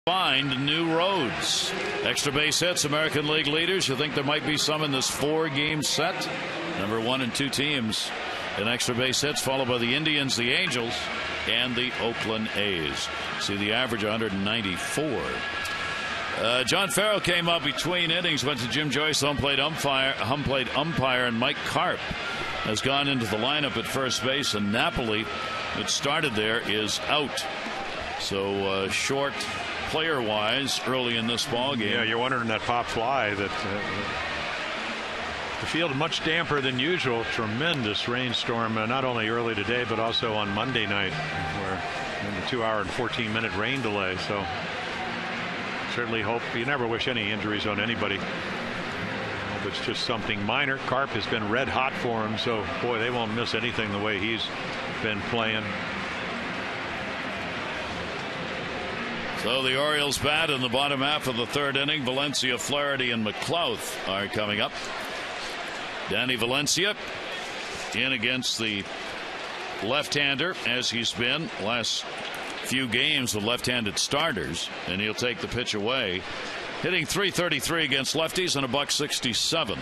find new roads. Extra base hits, American League leaders. You think there might be some in this 4-game set? Number 1 and 2 teams in extra base hits, followed by the Indians, the Angels, and the Oakland A's. See the average 194. John Farrell came up between innings, went to Jim Joyce, home plate umpire, and Mike Karp has gone into the lineup at first base, and Napoli, that started there, is out. So short player-wise early in this ball game. Yeah, you're wondering that pop fly that the field much damper than usual. Tremendous rainstorm, not only early today but also on Monday night, where in the 2-hour and 14-minute rain delay. So certainly hope, you never wish any injuries on anybody. Hope it's just something minor. Karp has been red hot for him, so boy, they won't miss anything the way he's been playing. So the Orioles bat in the bottom half of the 3rd inning. Valencia, Flaherty, and McLouth are coming up. Danny Valencia in against the left-hander, as he's been last few games with left-handed starters, and he'll take the pitch away. Hitting .333 against lefties and $1.67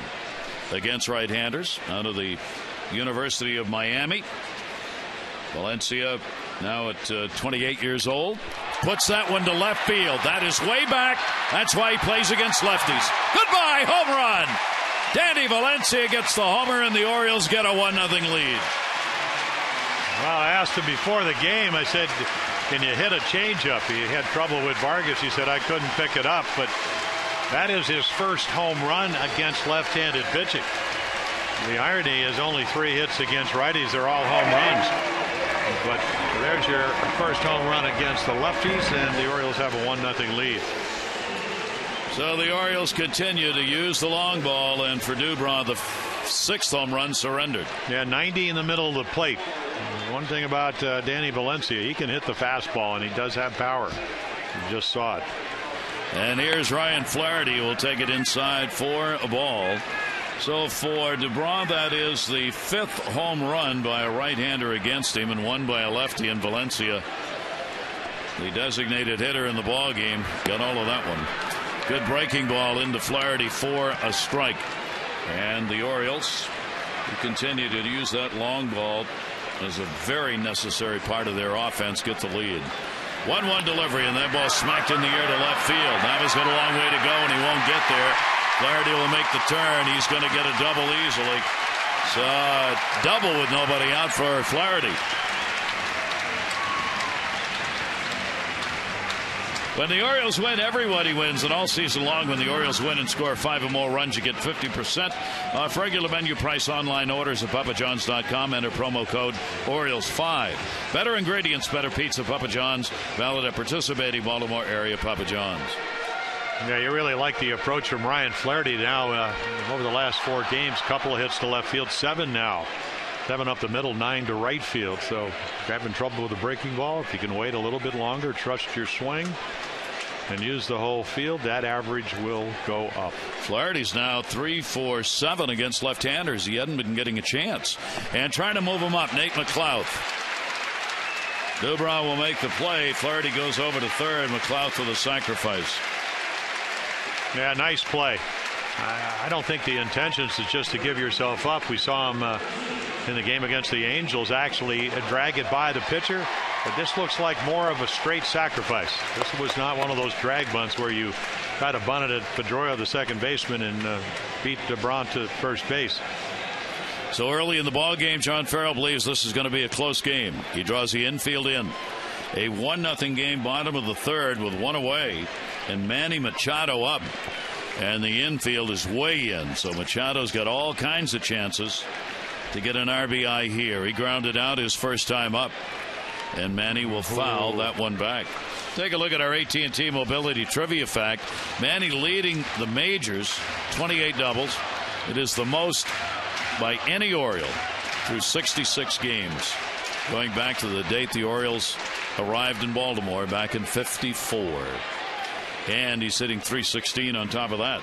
against right-handers out of the University of Miami. Valencia now at 28 years old. Puts that one to left field. That is way back. That's why he plays against lefties. Goodbye, home run. Danny Valencia gets the homer, and the Orioles get a 1-0 lead. Well, I asked him before the game, I said, can you hit a changeup? He had trouble with Vargas. He said, I couldn't pick it up, but that is his first home run against left-handed pitching. The irony is only 3 hits against righties. They're all home runs. But there's your first home run against the lefties, and the Orioles have a 1-0 lead. So the Orioles continue to use the long ball, and for Dubrow, the 6th home run surrendered. Yeah, 90 in the middle of the plate. One thing about Danny Valencia, he can hit the fastball, and he does have power. You just saw it. And here's Ryan Flaherty, who will take it inside for a ball. So for Dubrow, that is the 5th home run by a right-hander against him, and 1 by a lefty in Valencia. The designated hitter in the ball game got all of that one. Good breaking ball into Flaherty for a strike. And the Orioles continue to use that long ball as a very necessary part of their offense, get the lead. 1-1 delivery, and that ball smacked in the air to left field. Now he's got a long way to go, and he won't get there. Flaherty will make the turn. He's going to get a double easily. So double with nobody out for Flaherty. When the Orioles win, everybody wins, and all season long when the Orioles win and score 5 or more runs, you get 50% off regular menu price online orders at papajohns.com. Enter promo code Orioles5. Better ingredients, better pizza, Papa John's. Valid at participating Baltimore area Papa John's. Yeah, you really like the approach from Ryan Flaherty now. Over the last 4 games, couple of hits to left field, 7 now. 7 up the middle, 9 to right field. So if you're having trouble with the breaking ball, if you can wait a little bit longer, trust your swing, and use the whole field, that average will go up. Flaherty's now 3 for 7 against left-handers. He hadn't been getting a chance. And trying to move him up, Nate McLouth. Dubrow will make the play. Flaherty goes over to third. McLouth for the sacrifice. Yeah, nice play. I don't think the intention is just to give yourself up. We saw him in the game against the Angels actually drag it by the pitcher. But this looks like more of a straight sacrifice. This was not one of those drag bunts where you try to bunt it at Pedroia, the second baseman, and beat Dubrow to first base. So early in the ball game, John Farrell believes this is going to be a close game. He draws the infield in. A 1-0 game, bottom of the 3rd with 1 away, and Manny Machado up. And the infield is way in. So Machado's got all kinds of chances to get an RBI here. He grounded out his first time up, and Manny will foul that one back. Take a look at our AT&T Mobility Trivia fact. Manny leading the majors, 28 doubles. It is the most by any Oriole through 66 games, going back to the date the Orioles arrived in Baltimore back in '54. And he's hitting .316 on top of that.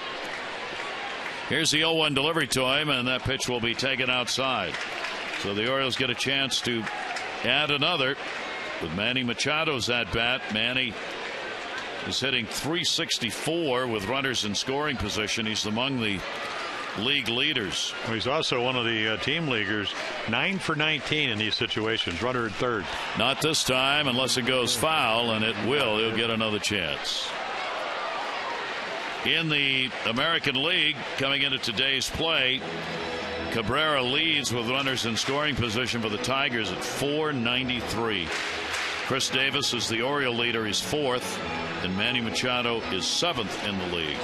Here's the 0-1 delivery to him, and that pitch will be taken outside. So the Orioles get a chance to add another with Manny Machado's at bat. Manny is hitting .364 with runners in scoring position. He's among the league leaders. Well, he's also one of the team leaguers. 9 for 19 in these situations. Runner at third. Not this time unless it goes foul, and it will. He'll get another chance. In the American League, coming into today's play, Cabrera leads with runners in scoring position for the Tigers at .493. Chris Davis is the Oriole leader. He's fourth, and Manny Machado is seventh in the league.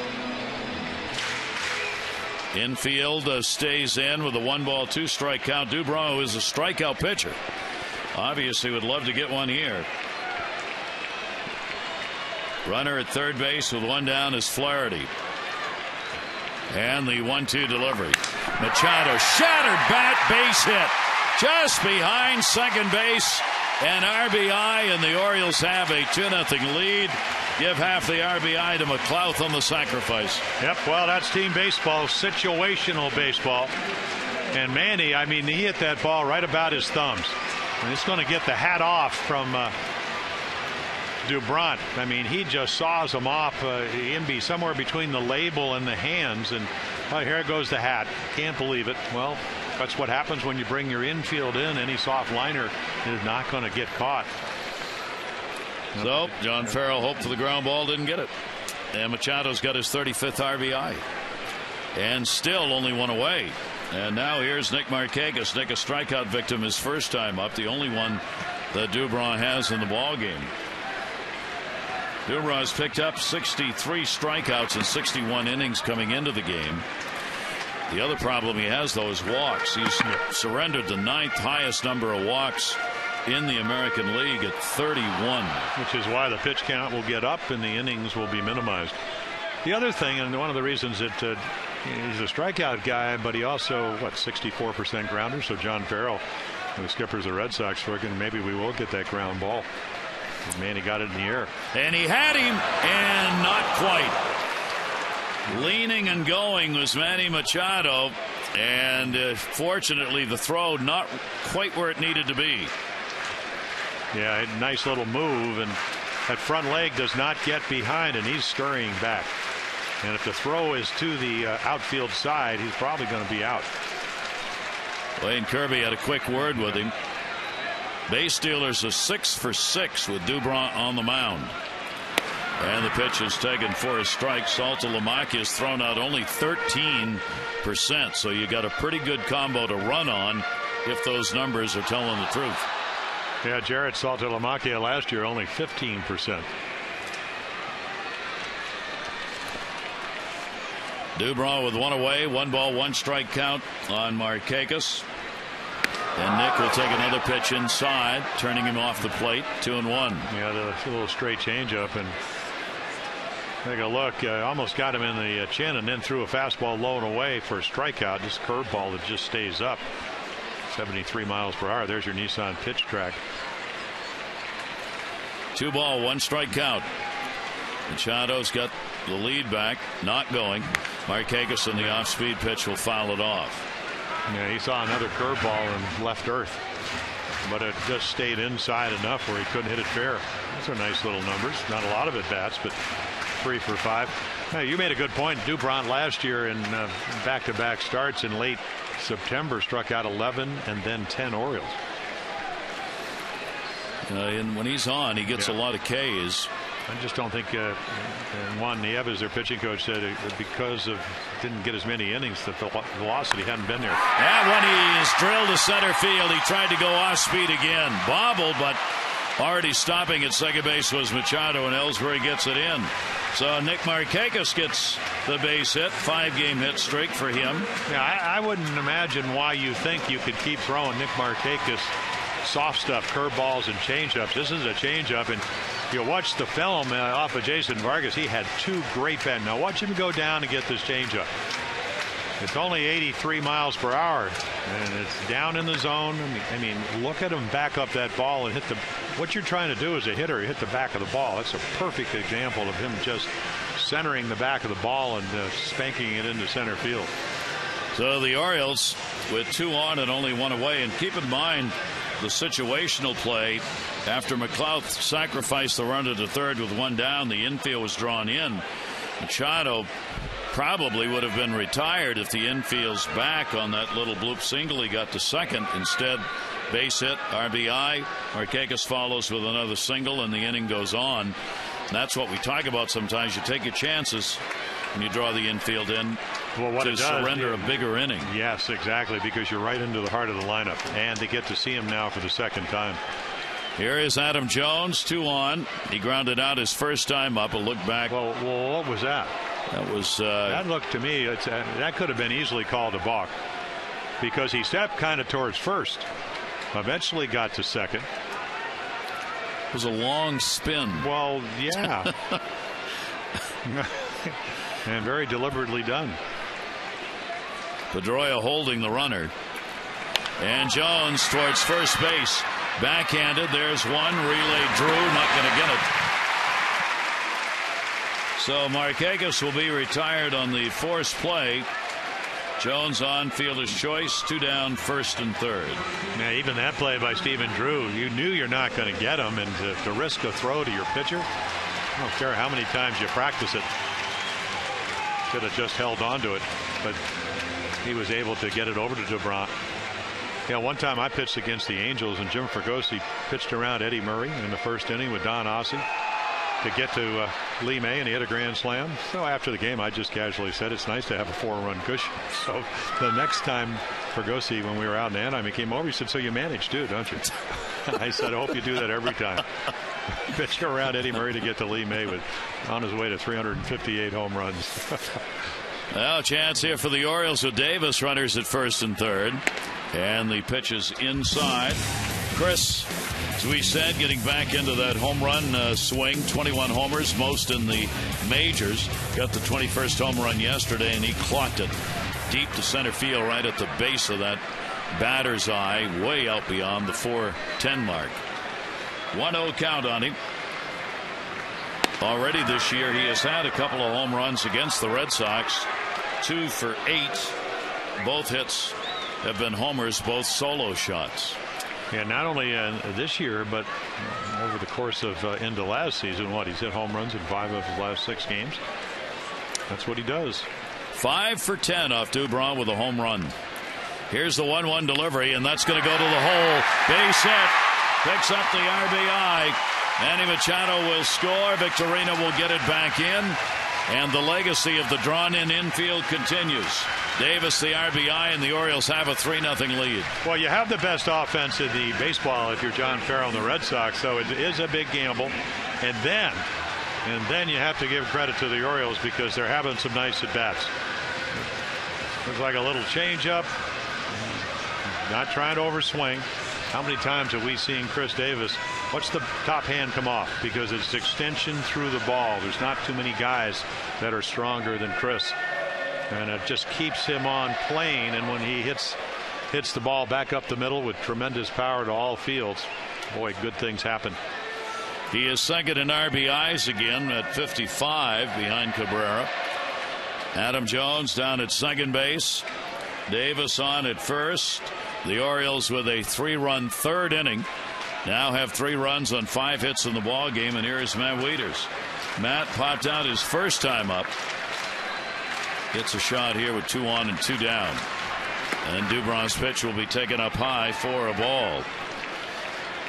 Infield stays in with a 1-ball 2-strike count. Dubron, who is a strikeout pitcher, obviously would love to get one here. Runner at third base with one down is Flaherty. And the 1-2 delivery. Machado, shattered bat, base hit just behind second base. An RBI, and the Orioles have a 2-0 lead. Give half the RBI to McLouth on the sacrifice. Yep, well, that's team baseball, situational baseball. And Manny, I mean, he hit that ball right about his thumbs. And it's going to get the hat off from Dubron. I mean, he just saws him off somewhere between the label and the hands. And here goes the hat. Can't believe it. Well, that's what happens when you bring your infield in. Any soft liner is not going to get caught. So John Farrell hoped for the ground ball, didn't get it. And Machado's got his 35th RBI. And still only one away. And now here's Nick Markakis. Nick, a strikeout victim his first time up. The only one that Dubron has in the ballgame. Dubron has picked up 63 strikeouts in 61 innings coming into the game. The other problem he has, though, is walks. He's surrendered the 9th highest number of walks in the American League at 31. Which is why the pitch count will get up and the innings will be minimized. The other thing, and one of the reasons that he's a strikeout guy, but he also, 64% grounder. So John Farrell, the skipper's the Red Sox, thinking maybe we will get that ground ball. Man, he got it in the air. And he had him, and not quite. Leaning and going was Manny Machado, and fortunately the throw not quite where it needed to be. Yeah, a nice little move, and that front leg does not get behind, and he's scurrying back. And if the throw is to the outfield side, he's probably going to be out. Wayne Kirby had a quick word with him. Base stealers are 6 for 6 with Dubron on the mound. And the pitch is taken for a strike. Saltalamacchia has thrown out only 13%. So you got a pretty good combo to run on if those numbers are telling the truth. Yeah, Jarrett Saltalamacchia last year only 15%. Dubron with one away, 1-ball 1-strike count on Markakis. And Nick will take another pitch inside, turning him off the plate. 2-1. Yeah, the little straight changeup, and take a look. Almost got him in the chin, and then threw a fastball low and away for a strikeout. This curveball that just stays up. 73 miles per hour. There's your Nissan pitch track. 2-ball 1-strike count. Machado's got the lead back, not going. Markakis in the off-speed pitch will foul it off. Yeah, he saw another curveball in left earth, but it just stayed inside enough where he couldn't hit it fair. Those are nice little numbers. Not a lot of at bats, but 3 for 5. Now, you made a good point. Dubron last year in back-to-back starts in late September struck out 11 and then 10 Orioles. And when he's on, he gets a lot of Ks. I just don't think Juan Nieves, their pitching coach, said it because of didn't get as many innings that the velocity hadn't been there. And when he is drilled to center field, he tried to go off speed again, bobbled, but already stopping at second base was Machado, and Ellsbury gets it in. So Nick Markakis gets the base hit, 5-game hit streak for him. Yeah, I wouldn't imagine why you think you could keep throwing Nick Markakis soft stuff, curveballs and changeups. This is a changeup, and you watch the film off of Jason Vargas. He had 2 great bats. Now watch him go down and get this changeup. It's only 83 miles per hour, and it's down in the zone. I mean, look at him back up that ball and hit the. What you're trying to do as a hitter, hit the back of the ball. That's a perfect example of him just centering the back of the ball and spanking it into center field. So the Orioles with 2 on and only 1 away, and keep in mind the situational play. After McLeod sacrificed the runner to third with one down, the infield was drawn in. Machado probably would have been retired if the infield's back on that little bloop single. He got to second. Instead, base hit, RBI. Markakis follows with another single, and the inning goes on. That's what we talk about sometimes. You take your chances when you draw the infield in to surrender a bigger inning. Yes, exactly, because you're right into the heart of the lineup, and they get to see him now for the second time. Here is Adam Jones, 2 on. He grounded out his first time up. A look back. Well, what was that? That was that looked to me, that could have been easily called a balk, because he stepped kind of towards first, eventually got to second. It was a long spin. Well, yeah. And very deliberately done. Pedroia holding the runner. And Jones towards first base. Backhanded. There's one. Relay Drew. Not going to get it. So Markakis will be retired on the forced play. Jones on, fielder's choice. 2 down, first and third. Now, even that play by Stephen Drew, you knew you're not going to get him, and to risk a throw to your pitcher, I don't care how many times you practice it. Could have just held on to it, but he was able to get it over to DeBron. One time I pitched against the Angels, and Jim Fregosi pitched around Eddie Murray in the first inning with Don Ossie to get to Lee May, and he hit a grand slam. So after the game, I just casually said it's nice to have a 4-run cushion. So the next time Fregosi, when we were out in Anaheim, he came over, he said, "So you manage too, don't you?" I said, "I hope you do that every time." Pitching around Eddie Murray to get to Lee May with on his way to 358 home runs. Well, chance here for the Orioles with Davis, runners at first and third. And the pitch is inside. Chris, as we said, getting back into that home run swing. 21 homers, most in the majors. Got the 21st home run yesterday, and he clocked it deep to center field right at the base of that batter's eye, way out beyond the 410 mark. 1-0 count on him. Already this year, he has had a couple of home runs against the Red Sox. 2 for 8. Both hits have been homers, both solo shots. Yeah, not only this year, but over the course of into last season. He's hit home runs in 5 of his last 6 games. That's what he does. 5 for 10 off Dubron with a home run. Here's the 1-1 delivery, and that's going to go to the hole. Base hit. Picks up the RBI. Manny Machado will score. Victorino will get it back in. And the legacy of the drawn-in infield continues. Davis the RBI, and the Orioles have a 3-0 lead. Well, you have the best offense in the baseball if you're John Farrell and the Red Sox, so it is a big gamble. And then you have to give credit to the Orioles because they're having some nice at-bats. Looks like a little changeup. Not trying to overswing. How many times have we seen Chris Davis? What's the top hand come off? Because it's extension through the ball. There's not too many guys that are stronger than Chris. And it just keeps him on plane. And when he hits the ball back up the middle with tremendous power to all fields, boy, good things happen. He is second in RBIs again at 55 behind Cabrera. Adam Jones down at second base. Davis on at first. The Orioles with a 3-run third inning. Now have 3 runs on 5 hits in the ball game. And here is Matt Wieters. Matt popped out his first time up. Gets a shot here with 2 on and 2 down. And Dubron's pitch will be taken up high for a ball.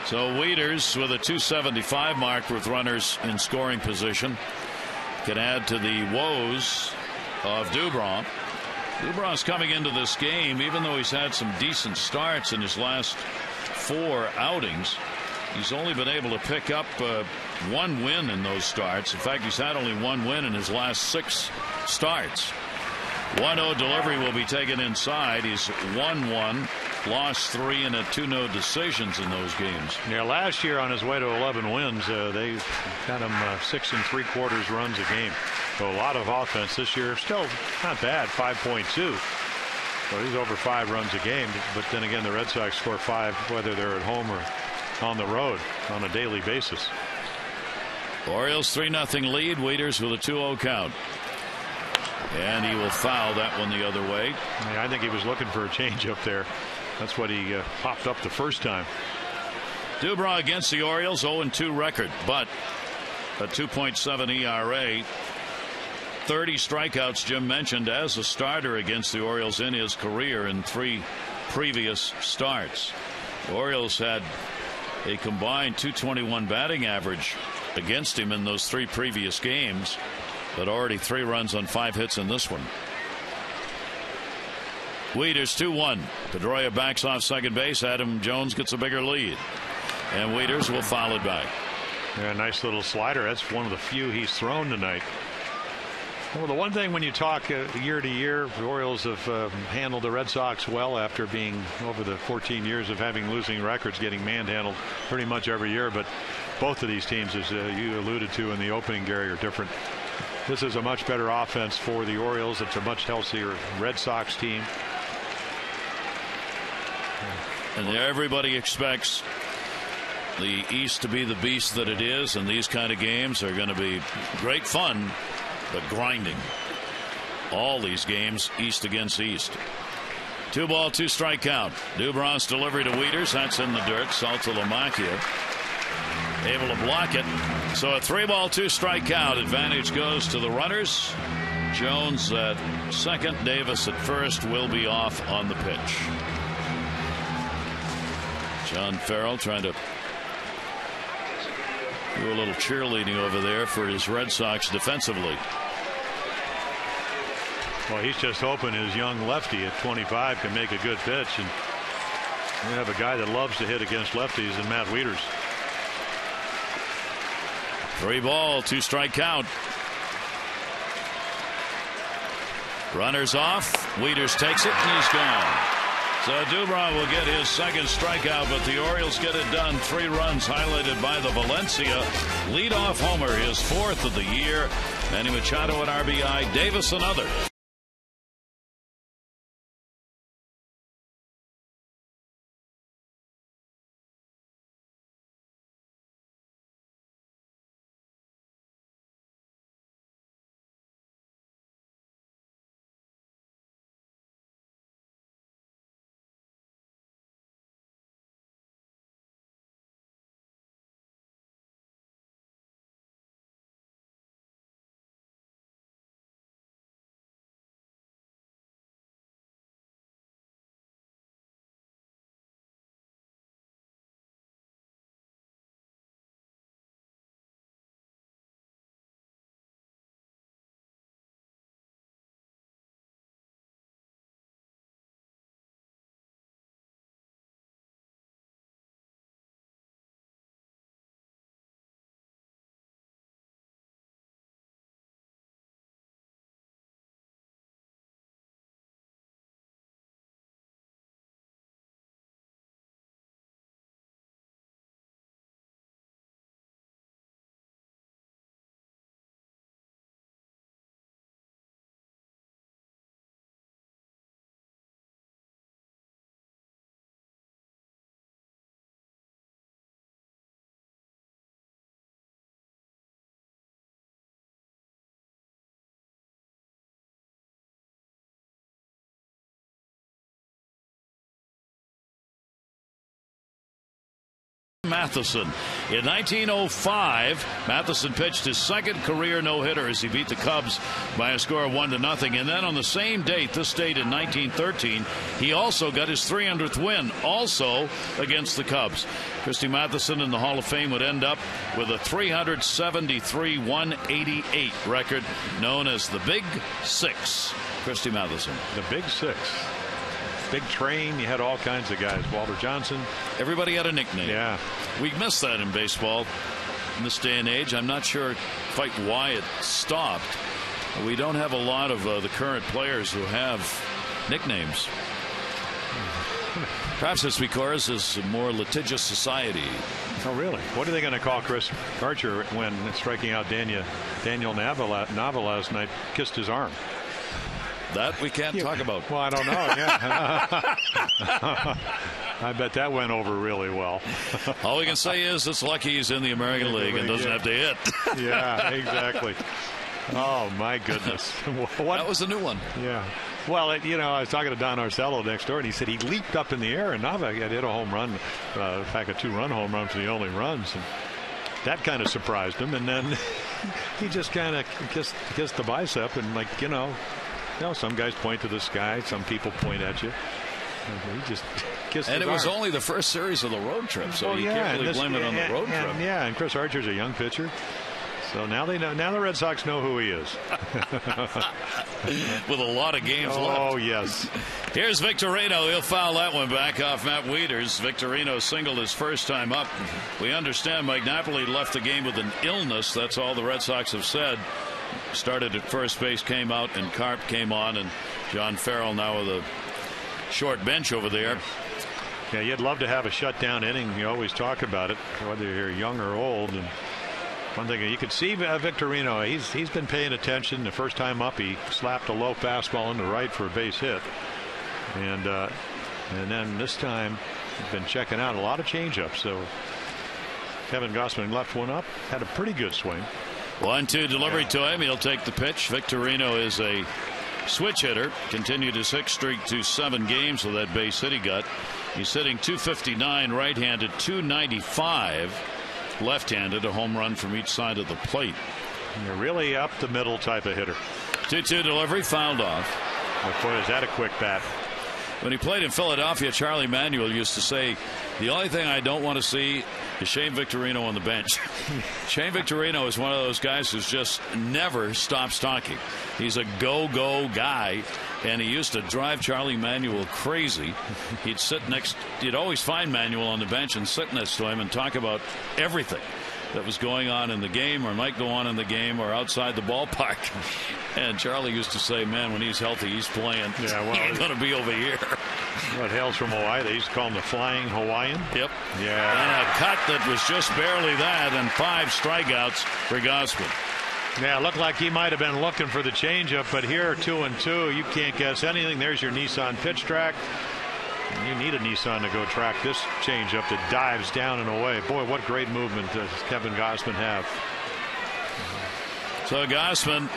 So Wieters with a 275 mark with runners in scoring position can add to the woes of Dubron. Dubron's coming into this game, even though he's had some decent starts in his last 4 outings, he's only been able to pick up 1 win in those starts. In fact, he's had only 1 win in his last 6 starts. 1-0 delivery will be taken inside. He's 1-1, lost 3, and had 2 no decisions in those games. Yeah, last year on his way to 11 wins, they got him 6 3/4 runs a game. So a lot of offense this year. Still not bad, 5.2. So he's over 5 runs a game. But then again, the Red Sox score 5 whether they're at home or on the road on a daily basis. Orioles 3-0 lead. Wieters with a 2-0 count. And he will foul that one the other way. Yeah, I think he was looking for a change up there. That's what he popped up the first time. Dubrow against the Orioles, 0-2 record, but a 2.7 ERA. 30 strikeouts, Jim mentioned, as a starter against the Orioles in his career in 3 previous starts. The Orioles had a combined .221 batting average against him in those 3 previous games, but already 3 runs on 5 hits in this one. Wieters 2-1. Pedroia backs off second base. Adam Jones gets a bigger lead, and Wieters will foul it back. Yeah, nice little slider. That's one of the few he's thrown tonight. Well, the one thing when you talk year to year, the Orioles have handled the Red Sox well after being, over the 14 years of having losing records, getting manhandled pretty much every year. But both of these teams, as you alluded to in the opening, Gary, are different. This is a much better offense for the Orioles. It's a much healthier Red Sox team. And everybody expects the East to be the beast that it is, and these kind of games are going to be great fun, but grinding. All these games, East against East. 2-ball, 2-strike count. Dubrow's delivery to Wieters. That's in the dirt. Saltalamacchia able to block it. So a 3-ball, 2-strike count. Advantage goes to the runners. Jones at second. Davis at first. Will be off on the pitch. John Farrell trying to do a little cheerleading over there for his Red Sox defensively. Well, he's just hoping his young lefty at 25 can make a good pitch, and we have a guy that loves to hit against lefties in Matt Wieters. 3-ball, 2-strike count. Runners off. Wieters takes it, and he's gone. So Dubrow will get his second strikeout, but the Orioles get it done. 3 runs highlighted by the Valencia leadoff homer, his 4th of the year. Manny Machado at RBI. Davis another. Matheson. In 1905, Matheson pitched his second career no-hitter as he beat the Cubs by a score of 1-0. And then on the same date, this date in 1913, he also got his 300th win, also against the Cubs. Christy Matheson in the Hall of Fame would end up with a 373-188 record known as the Big Six. Christy Matheson. The Big Six. Big Train. You had all kinds of guys. Walter Johnson. Everybody had a nickname. Yeah. We miss that in baseball in this day and age. I'm not sure quite why it stopped. We don't have a lot of the current players who have nicknames. Perhaps it's because it's a more litigious society. Oh, really? What are they going to call Chris Archer when striking out Daniel Nava last night kissed his arm? That we can't talk about. Well, I don't know. Yeah. I bet that went over really well. All we can say is it's lucky he's in the American League and doesn't have to hit. Yeah, exactly. Oh, my goodness. That was a new one. Yeah. Well, I was talking to Don Arcello next door, and he said he leaped up in the air, and Nava had hit a home run. In fact, a 2-run home run for the only runs. And that kind of surprised him. And then he just kind of kissed the bicep, and some guys point to the sky. Some people point at you. And he just kissed And his it was arm. only the first series of the road trip, so you can't really blame it on the road trip. Yeah, and Chris Archer's a young pitcher. So now they know. Now the Red Sox know who he is. With a lot of games left. Oh, yes. Here's Victorino. He'll foul that one back off Matt Wieters. Victorino singled his first time up. We understand Mike Napoli left the game with an illness. That's all the Red Sox have said. Started at first base, came out, and Carp came on, and John Farrell now with a short bench over there. Yeah, you'd love to have a shutdown inning. You always talk about it, whether you're young or old. And one thing you could see Victorino, he's been paying attention. The first time up, he slapped a low fastball into right for a base hit, and then this time he's been checking out a lot of changeups. So Kevin Gausman left one up, had a pretty good swing. 1-2 delivery to him. He'll take the pitch. Victorino is a switch hitter. Continued his hit streak to 7 games with that base hit he got. He's hitting .259 right-handed, .295 left-handed. A home run from each side of the plate. You're really up the middle type of hitter. 2-2 delivery, fouled off. But boy, is that a quick bat. When he played in Philadelphia, Charlie Manuel used to say, the only thing I don't want to see is Shane Victorino on the bench. Shane Victorino is one of those guys who's just never stops talking. He's a go-go guy, and he used to drive Charlie Manuel crazy. You'd always find Manuel on the bench and sit next to him and talk about everything that was going on in the game or might go on in the game or outside the ballpark. And Charlie used to say, man, when he's healthy, he's playing. Yeah, well, he's going to be over here. What hails from Hawaii? They used to call him the Flying Hawaiian. Yep. Yeah. And a cut that was just barely that, and 5 strikeouts for Gausman. Yeah, it looked like he might have been looking for the changeup, but here 2-2, you can't guess anything. There's your Nissan pitch track. You need a Nissan to go track this changeup that dives down and away. Boy, what great movement does Kevin Gausman have. So Gausman,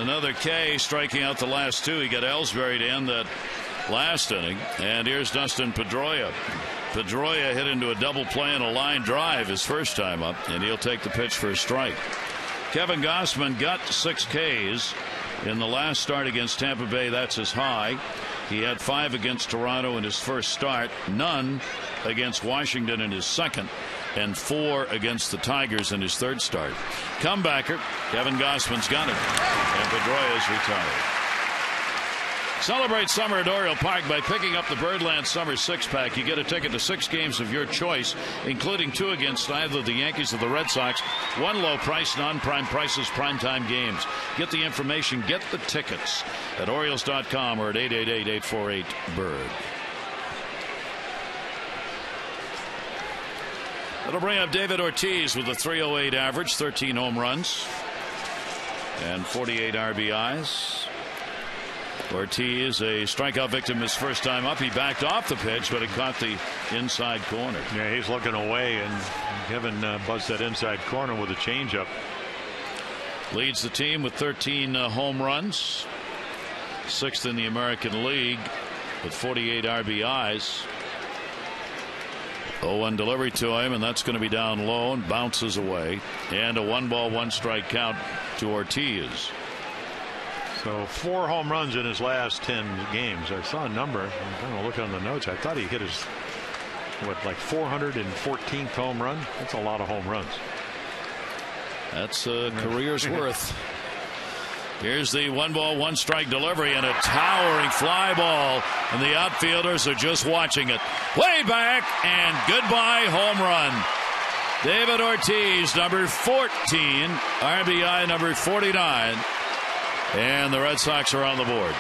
another K, striking out the last 2. He got Ellsbury to end that last inning. And here's Dustin Pedroia. Pedroia hit into a double play and a line drive his first time up, and he'll take the pitch for a strike. Kevin Gausman got 6 Ks in the last start against Tampa Bay. That's his high. He had 5 against Toronto in his first start, none against Washington in his second, and 4 against the Tigers in his third start. Comebacker, Kevin Gausman's got it, and Pedroia's retired. Celebrate summer at Oriole Park by picking up the Birdland Summer 6-pack. You get a ticket to 6 games of your choice, including 2 against either the Yankees or the Red Sox. 1 low price, non-prime prices, primetime games. Get the information, get the tickets at Orioles.com or at 888-848-BIRD. That'll bring up David Ortiz with a .308 average, 13 home runs, and 48 RBIs. Ortiz, a strikeout victim his first time up. He backed off the pitch, but it caught the inside corner. Yeah, he's looking away, and Kevin buzzed that inside corner with a changeup. Leads the team with 13 home runs. 6th in the American League with 48 RBIs. 0-1 delivery to him, and that's going to be down low and bounces away. And a 1-ball, 1-strike count to Ortiz. So 4 home runs in his last 10 games. I saw a number. I'm going to look on the notes. I thought he hit his, like 414th home run. That's a lot of home runs. That's a career's worth. Here's the 1-ball, 1-strike delivery and a towering fly ball. And the outfielders are just watching it. Way back and goodbye home run. David Ortiz, number 14, RBI number 49. And the Red Sox are on the board.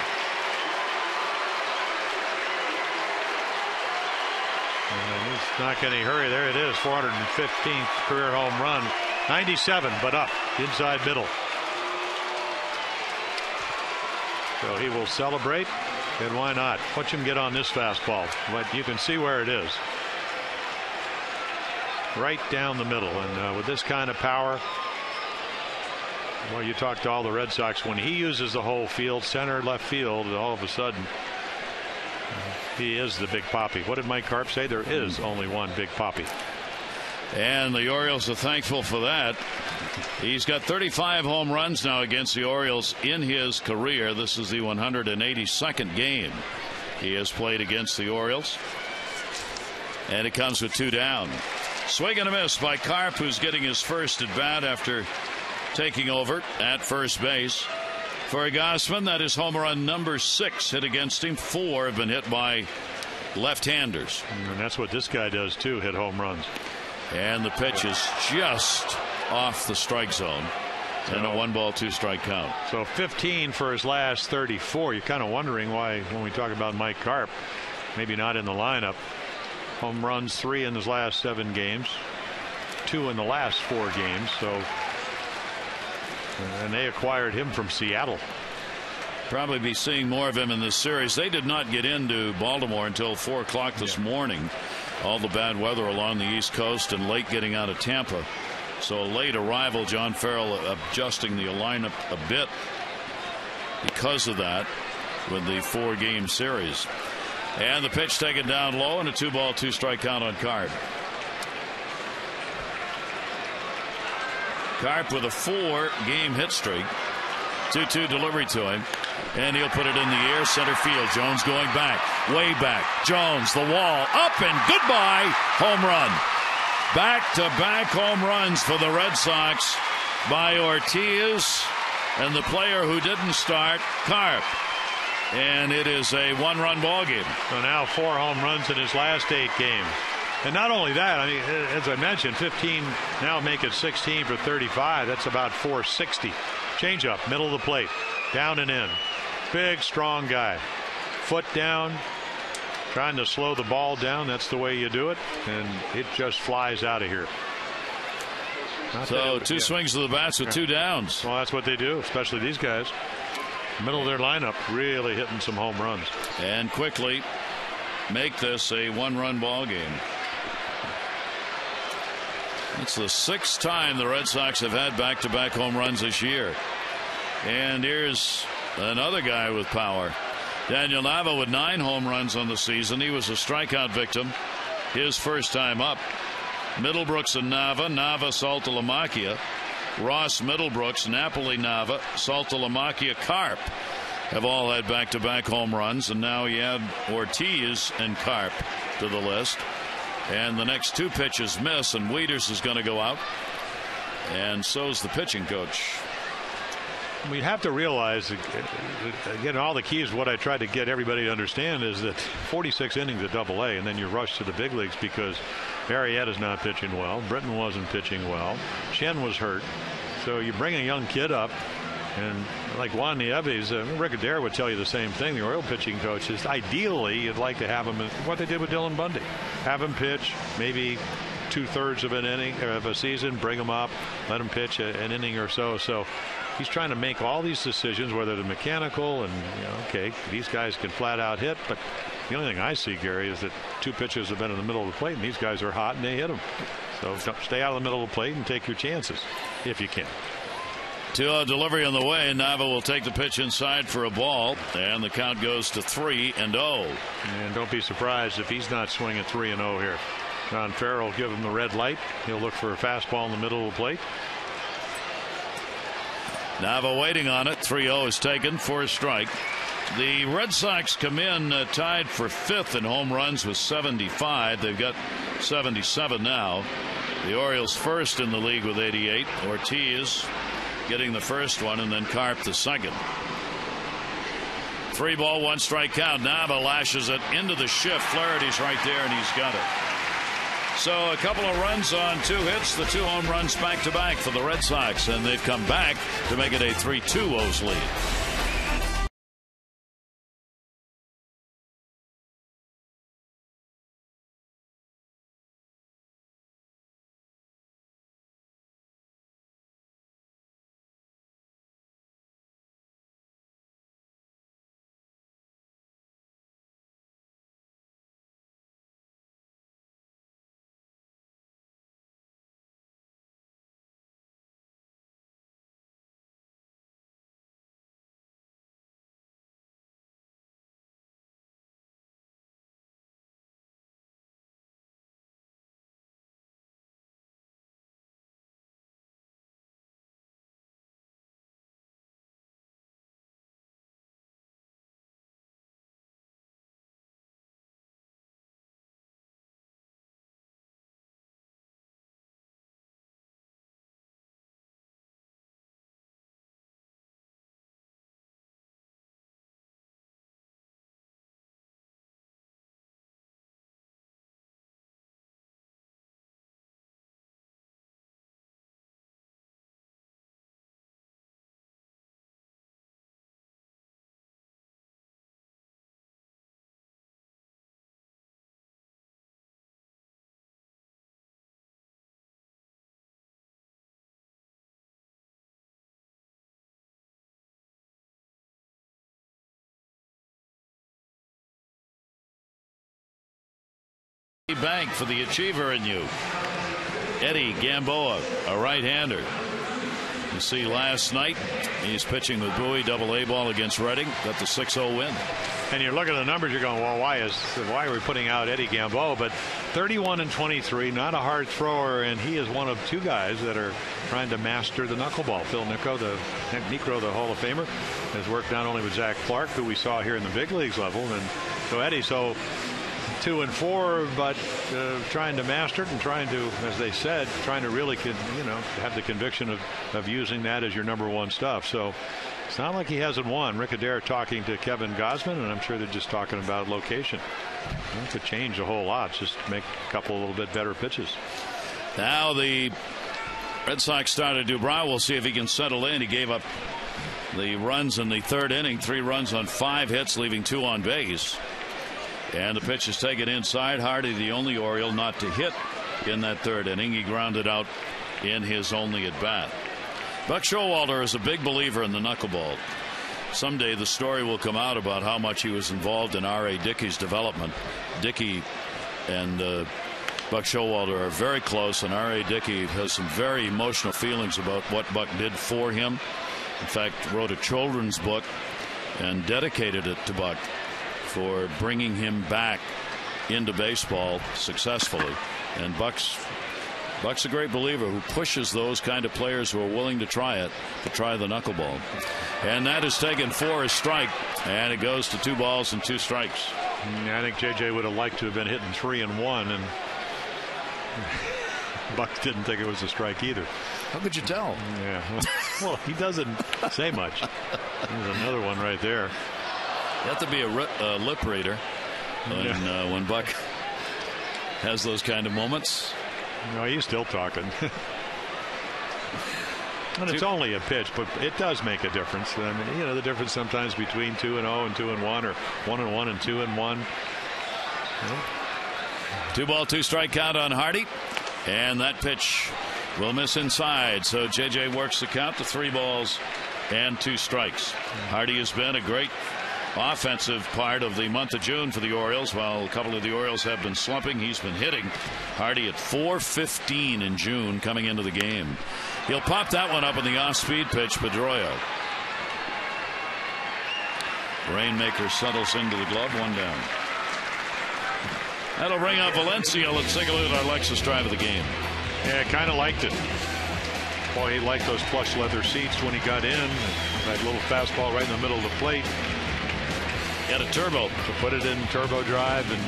And he's not getting any hurry. There it is, 415th career home run. 97, but up inside middle. So he will celebrate, and why not? Watch him get on this fastball. But you can see where it is. Right down the middle, and with this kind of power, Well, you talk to all the Red Sox, when he uses the whole field, center, left field, all of a sudden he is the big poppy. What did Mike Carp say? There is only one big poppy. And the Orioles are thankful for that. He's got 35 home runs now against the Orioles in his career. This is the 182nd game he has played against the Orioles. And it comes with 2 down. Swing and a miss by Carp, who's getting his first at bat after taking over at first base. For Gausman, that is home run number 6 hit against him. 4 have been hit by left-handers. And that's what this guy does too, hit home runs. And the pitch is just off the strike zone. And a 1-ball 2-strike count. So 15 for his last 34. You're kind of wondering why, when we talk about Mike Carp, maybe not in the lineup. Home runs 3 in his last 7 games, 2 in the last 4 games. So, and they acquired him from Seattle. Probably be seeing more of him in this series. They did not get into Baltimore until 4 o'clock this morning. All the bad weather along the East Coast and late getting out of Tampa. So a late arrival. John Farrell adjusting the lineup a bit because of that with the 4-game series. And the pitch taken down low and a 2-ball 2-strike count on Carp. Carp with a 4-game hit streak. 2-2 delivery to him. And he'll put it in the air, center field. Jones going back, way back. Jones, the wall, up and goodbye. Home run. Back-to-back home runs for the Red Sox by Ortiz and the player who didn't start, Carp. And it is a 1-run ball game. So now 4 home runs in his last 8 games. And not only that, I mean, as I mentioned, 15, now make it 16 for 35. That's about 460. Change up, middle of the plate, down and in. Big, strong guy. Foot down, trying to slow the ball down. That's the way you do it. And it just flies out of here. So 2 swings of the bats with 2 downs. Well, that's what they do, especially these guys. Middle of their lineup, really hitting some home runs. And quickly make this a 1-run ball game. It's the 6th time the Red Sox have had back-to-back home runs this year. And here's another guy with power. Daniel Nava with 9 home runs on the season. He was a strikeout victim his first time up. Middlebrooks and Nava, Saltalamacchia, Ross, Middlebrooks, Napoli, Nava, Saltalamacchia, Carp have all had back-to-back home runs. And now you add Ortiz and Carp to the list. And the next 2 pitches miss, and Wieters is going to go out. And so's the pitching coach. We have to realize, again, all the keys, what I tried to get everybody to understand is that 46 innings at Double-A, and then you rush to the big leagues because Arrieta's not pitching well. Britton wasn't pitching well. Chen was hurt. So you bring a young kid up, and like Juan Nieves, Rick Adair would tell you the same thing. The Oriole pitching coaches, ideally, you'd like to have him, what they did with Dylan Bundy. Have him pitch maybe 2/3 of an inning of a season, bring him up, let him pitch an inning or so. So he's trying to make all these decisions, whether they're mechanical and, okay, these guys can flat out hit. But the only thing I see, Gary, is that 2 pitchers have been in the middle of the plate, and these guys are hot and they hit them. So stay out of the middle of the plate and take your chances if you can. 2-0 delivery on the way. Nava will take the pitch inside for a ball, and the count goes to 3-0. And don't be surprised if he's not swinging 3-0 here. John Farrell will give him the red light. He'll look for a fastball in the middle of the plate. Nava waiting on it. 3-0 is taken for a strike. The Red Sox come in tied for 5th in home runs with 75. They've got 77 now. The Orioles first in the league with 88. Ortiz getting the first one, and then Carp the second. 3-ball 1-strike count. Nava lashes it into the shift. Flaherty's right there, and he's got it. So a couple of runs on 2 hits, the 2 home runs back-to-back for the Red Sox, and they've come back to make it a 3-2 O's lead. Bank for the achiever in you. Eddie Gamboa, a right-hander. You see last night he's pitching with Bowie, double-A ball against Reading, got the 6-0 win. And you're looking at the numbers, you're going, well, why are we putting out Eddie Gamboa? But 31 and 23, not a hard thrower, and he is one of two guys that are trying to master the knuckleball. Phil Necro, the Hall of Famer, has worked not only with Zach Clark, who we saw here in the big leagues level, and so Eddie, 2 and 4, but trying to master it and trying to, as they said, trying to really have the conviction of using that as your number one stuff. So it's not like he hasn't won. Rick Adair talking to Kevin Gausman, and I'm sure they're just talking about location. It could change a whole lot, just make a couple a little bit better pitches. Now the Red Sox started Dubrow. We'll see if he can settle in. He gave up the runs in the third inning, 3 runs on 5 hits, leaving 2 on base. And the pitch is taken inside. Hardy, the only Oriole not to hit in that third inning. He grounded out in his only at bat. Buck Showalter is a big believer in the knuckleball. Someday the story will come out about how much he was involved in R.A. Dickey's development. Dickey and Buck Showalter are very close, and R.A. Dickey has some very emotional feelings about what Buck did for him. In fact, wrote a children's book and dedicated it to Buck for bringing him back into baseball successfully. And Buck's a great believer who pushes those kind of players who are willing to try the knuckleball. And that is taken for a strike, and it goes to 2 balls and 2 strikes. I think JJ would have liked to have been hitting 3 and 1, and Buck didn't think it was a strike either. How could you tell? Yeah, well, he doesn't say much. There's another one right there. You have to be a lip reader when Buck has those kind of moments. No, he's still talking. And it's only a pitch, but it does make a difference. I mean, the difference sometimes between 2 and 0 and 2 and 1, or 1 and 1 and 2 and 1. 2 ball, 2 strike count on Hardy, and that pitch will miss inside. So JJ works the count to 3 balls and 2 strikes. Hardy has been a great offensive part of the month of June for the Orioles. While a couple of the Orioles have been slumping, he's been hitting. Hardy at .415 in June coming into the game. He'll pop that one up in the off-speed pitch. Pedroia. Rainmaker settles into the glove, 1 down. That'll bring up Valencia. Let's take a look at our Lexus drive of the game. Yeah, kind of liked it. Boy, he liked those plush leather seats when he got in. That little fastball right in the middle of the plate. He had a turbo. So put it in turbo drive and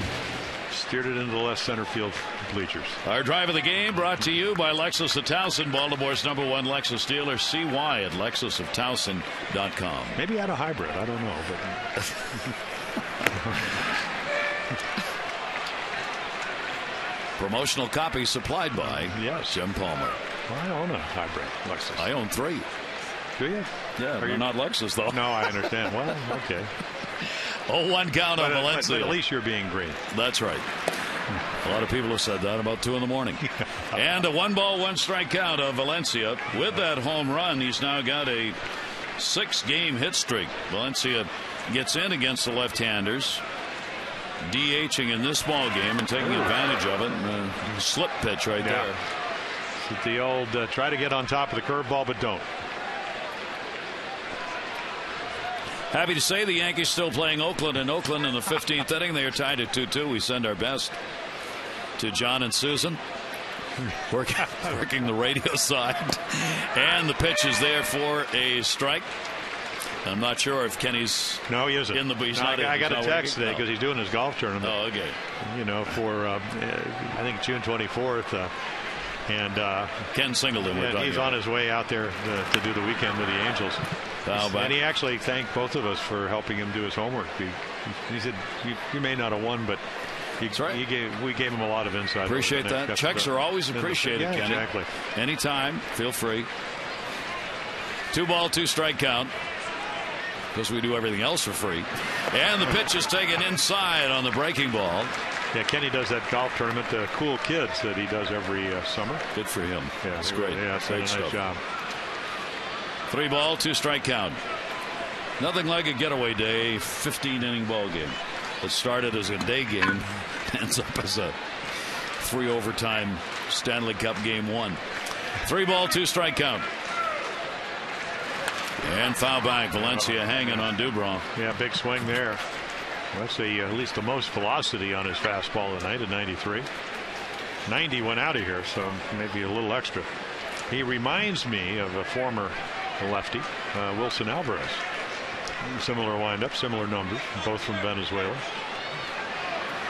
steered it into the left center field bleachers. Our drive of the game brought to you by Lexus of Towson, Baltimore's #1 Lexus dealer. See why at lexusoftowson.com. Maybe he had a hybrid. I don't know. But promotional copy supplied by Jim Palmer. Well, I own a hybrid Lexus. I own 3. Do you? Yeah, they're not Lexus though. No, I understand. Well, okay. 0-1 count on Valencia. But at least you're being green. That's right. A lot of people have said that about 2 in the morning. And a 1 ball, 1 strike count of Valencia. With that home run, he's now got a 6-game hit streak. Valencia gets in against the left-handers, DHing in this ball game and taking advantage of it. Slip pitch right there. It's the old try to get on top of the curveball, but don't. Happy to say the Yankees still playing Oakland in the 15th inning. They are tied at 2-2. We send our best to John and Susan, working the radio side. And the pitch is there for a strike. I'm not sure if Kenny's he isn't. In the he's no, not I got a text today because because he's doing his golf tournament. Oh, okay. For I think June 24th. And Ken Singleton. He's on his way out there to do the weekend with the Angels. And he actually thanked both of us for helping him do his homework. He said, you may not have won, but we gave him a lot of insight. Appreciate that. Checks are always appreciated, yeah, Kenny. Exactly. Anytime, feel free. 2 ball, 2 strike count. Because we do everything else for free. And the pitch is taken inside on the breaking ball. Yeah, Kenny does that golf tournament, Cool Kids, that he does every summer. Good for him. Yeah, that's great. Yeah, it's a nice job. 3 ball, 2 strike count. Nothing like a getaway day 15-inning ball game. It started as a day game, ends up as a 3 overtime Stanley Cup Game 1. 3-2 count. And foul back. Valencia hanging on Dubron. Yeah, big swing there. That's at least the most velocity on his fastball tonight at 93. 90 went out of here, so maybe a little extra. He reminds me of a former lefty, Wilson Alvarez. Similar windup, similar numbers, both from Venezuela.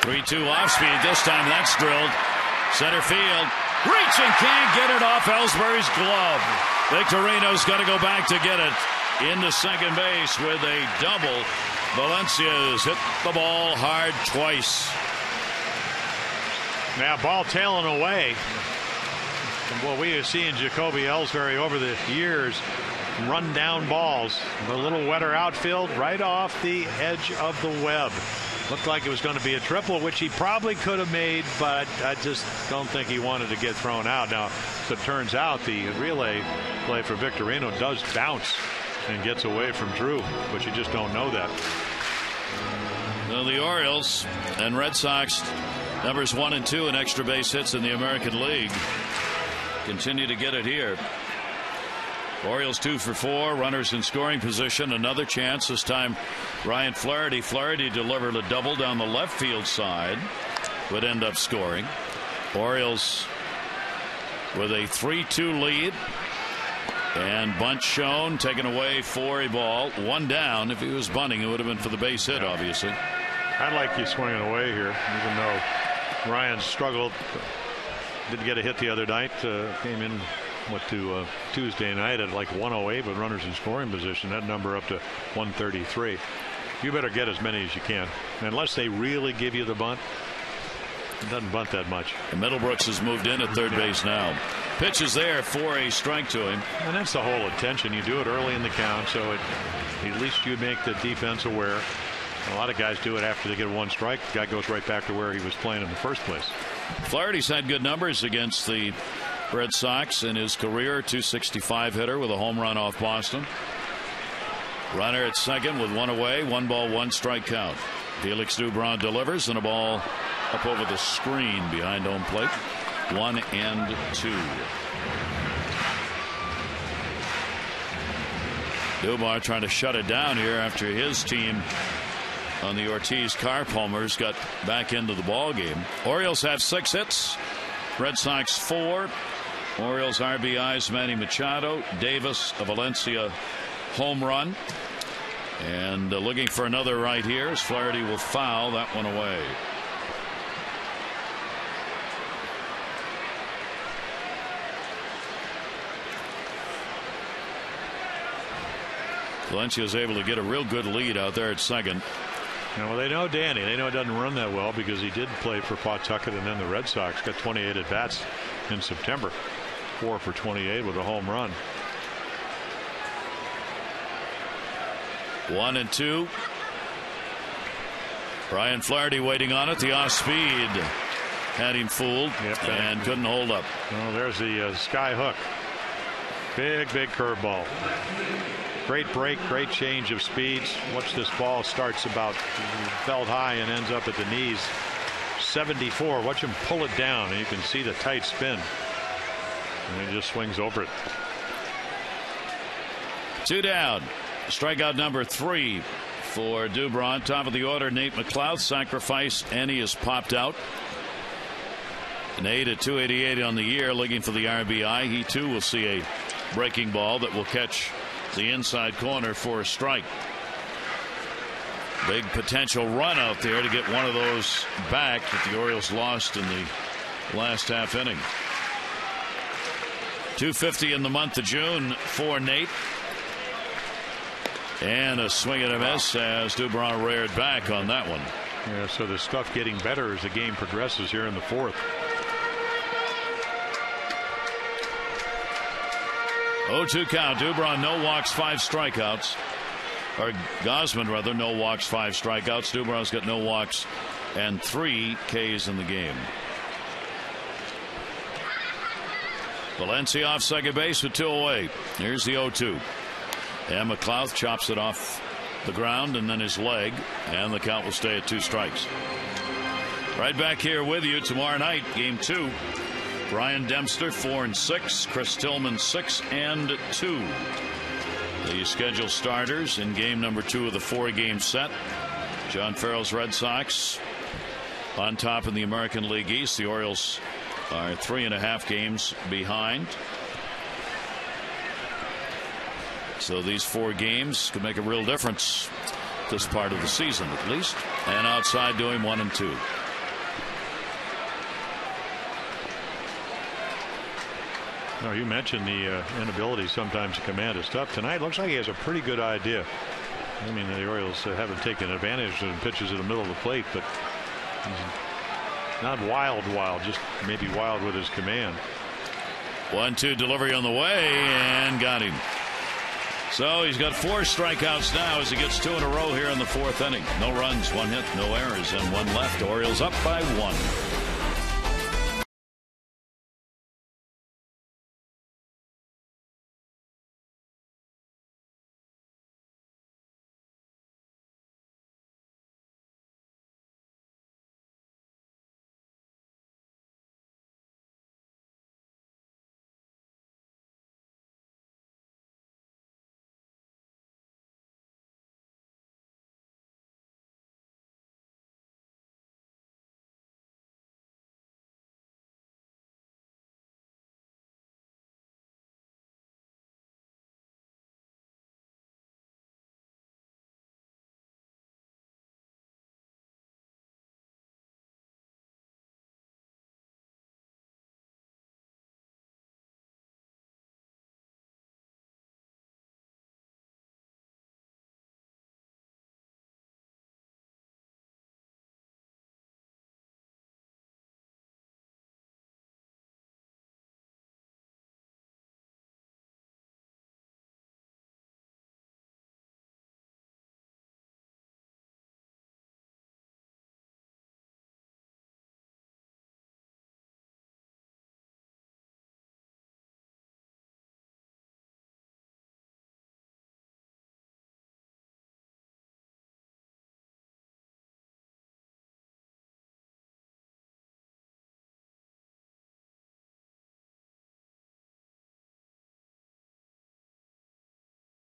3-2 off speed. This time that's drilled. Center field. Reaching, can't get it off Ellsbury's glove. Victorino's got to go back to get it into second base with a double. Valencia's hit the ball hard twice. Now ball tailing away. And what we have seen Jacoby Ellsbury over the years, run down balls. The little wetter outfield right off the edge of the web. Looked like it was going to be a triple, which he probably could have made, but I just don't think he wanted to get thrown out. Now, as it turns out, the relay play for Victorino does bounce and gets away from Drew, but you just don't know that. Well, the Orioles and Red Sox, numbers 1 and 2 in extra base hits in the American League, continue to get it here. Orioles 2 for 4, runners in scoring position. Another chance, this time Ryan Flaherty. Flaherty delivered a double down the left field side, would end up scoring. Orioles with a 3-2 lead, and bunt shown, taken away for a ball. 1 down. If he was bunting, it would have been for the base hit, obviously. I like you swinging away here, even though Ryan struggled, didn't get a hit the other night. Came in to Tuesday night at like 108 with runners in scoring position. That number up to 133. You better get as many as you can, unless they really give you the bunt. It doesn't bunt that much. And Middlebrooks has moved in at third base now. Pitch is there for a strike to him. And that's the whole intention. You do it early in the count, so at least you make the defense aware. A lot of guys do it after they get 1 strike. The guy goes right back to where he was playing in the first place. Flaherty's had good numbers against the Red Sox in his career. 265 hitter with a home run off Boston. Runner at second with 1 away. 1-1 strike count. Felix Dubron delivers, and a ball up over the screen behind home plate. 1-2. Dubron trying to shut it down here after his team on the Ortiz Carpalmers got back into the ball game. Orioles have 6 hits. Red Sox 4. Orioles RBIs Manny Machado, Davis, a Valencia home run, and looking for another right here as Flaherty will foul that one away. Valencia is able to get a real good lead out there at second. Well, they know Danny. They know it doesn't run that well because he did play for Pawtucket and then the Red Sox. Got 28 at bats in September. 4 for 28 with a home run. 1-2. Brian Flaherty waiting on it. The off speed had him fooled, and couldn't hold up. Well, there's the sky hook. Big curveball. Great break, great change of speeds. Watch this ball, starts about belt high and ends up at the knees. 74. Watch him pull it down, and you can see the tight spin. And he just swings over it. 2 down. Strikeout number 3 for Dubron. Top of the order, Nate McLeod. Sacrifice, and he has popped out. Nate at 288 on the year, looking for the RBI. He too will see a breaking ball that will catch the inside corner for a strike. Big potential run out there to get one of those back that the Orioles lost in the last half inning. 250 in the month of June for Nate. And a swing and a miss as Dubron reared back on that one. Yeah, so the stuff getting better as the game progresses here in the 4th. 0-2 count. Dubron, no walks, 5 strikeouts. Or Gausman, rather, no walks, 5 strikeouts. Dubron's got no walks and 3 Ks in the game. Valencia off second base with 2 away. Here's the 0-2. And McLeod chops it off the ground and then his leg, and the count will stay at 2 strikes. Right back here with you tomorrow night, Game 2. Brian Dempster 4-6, Chris Tillman 6-2. The scheduled starters in game number 2 of the 4-game set. John Farrell's Red Sox on top in the American League East. The Orioles are 3.5 games behind. So these 4 games could make a real difference this part of the season, at least. And outside doing 1 and 2. No, you mentioned the inability sometimes to command his stuff. Tonight looks like he has a pretty good idea. I mean, the Orioles haven't taken advantage of pitches in the middle of the plate, but he's not wild, just maybe wild with his command. 1-2 delivery on the way, and got him. So he's got 4 strikeouts now as he gets 2 in a row here in the 4th inning. No runs, 1 hit, no errors, and 1 left. Orioles up by 1.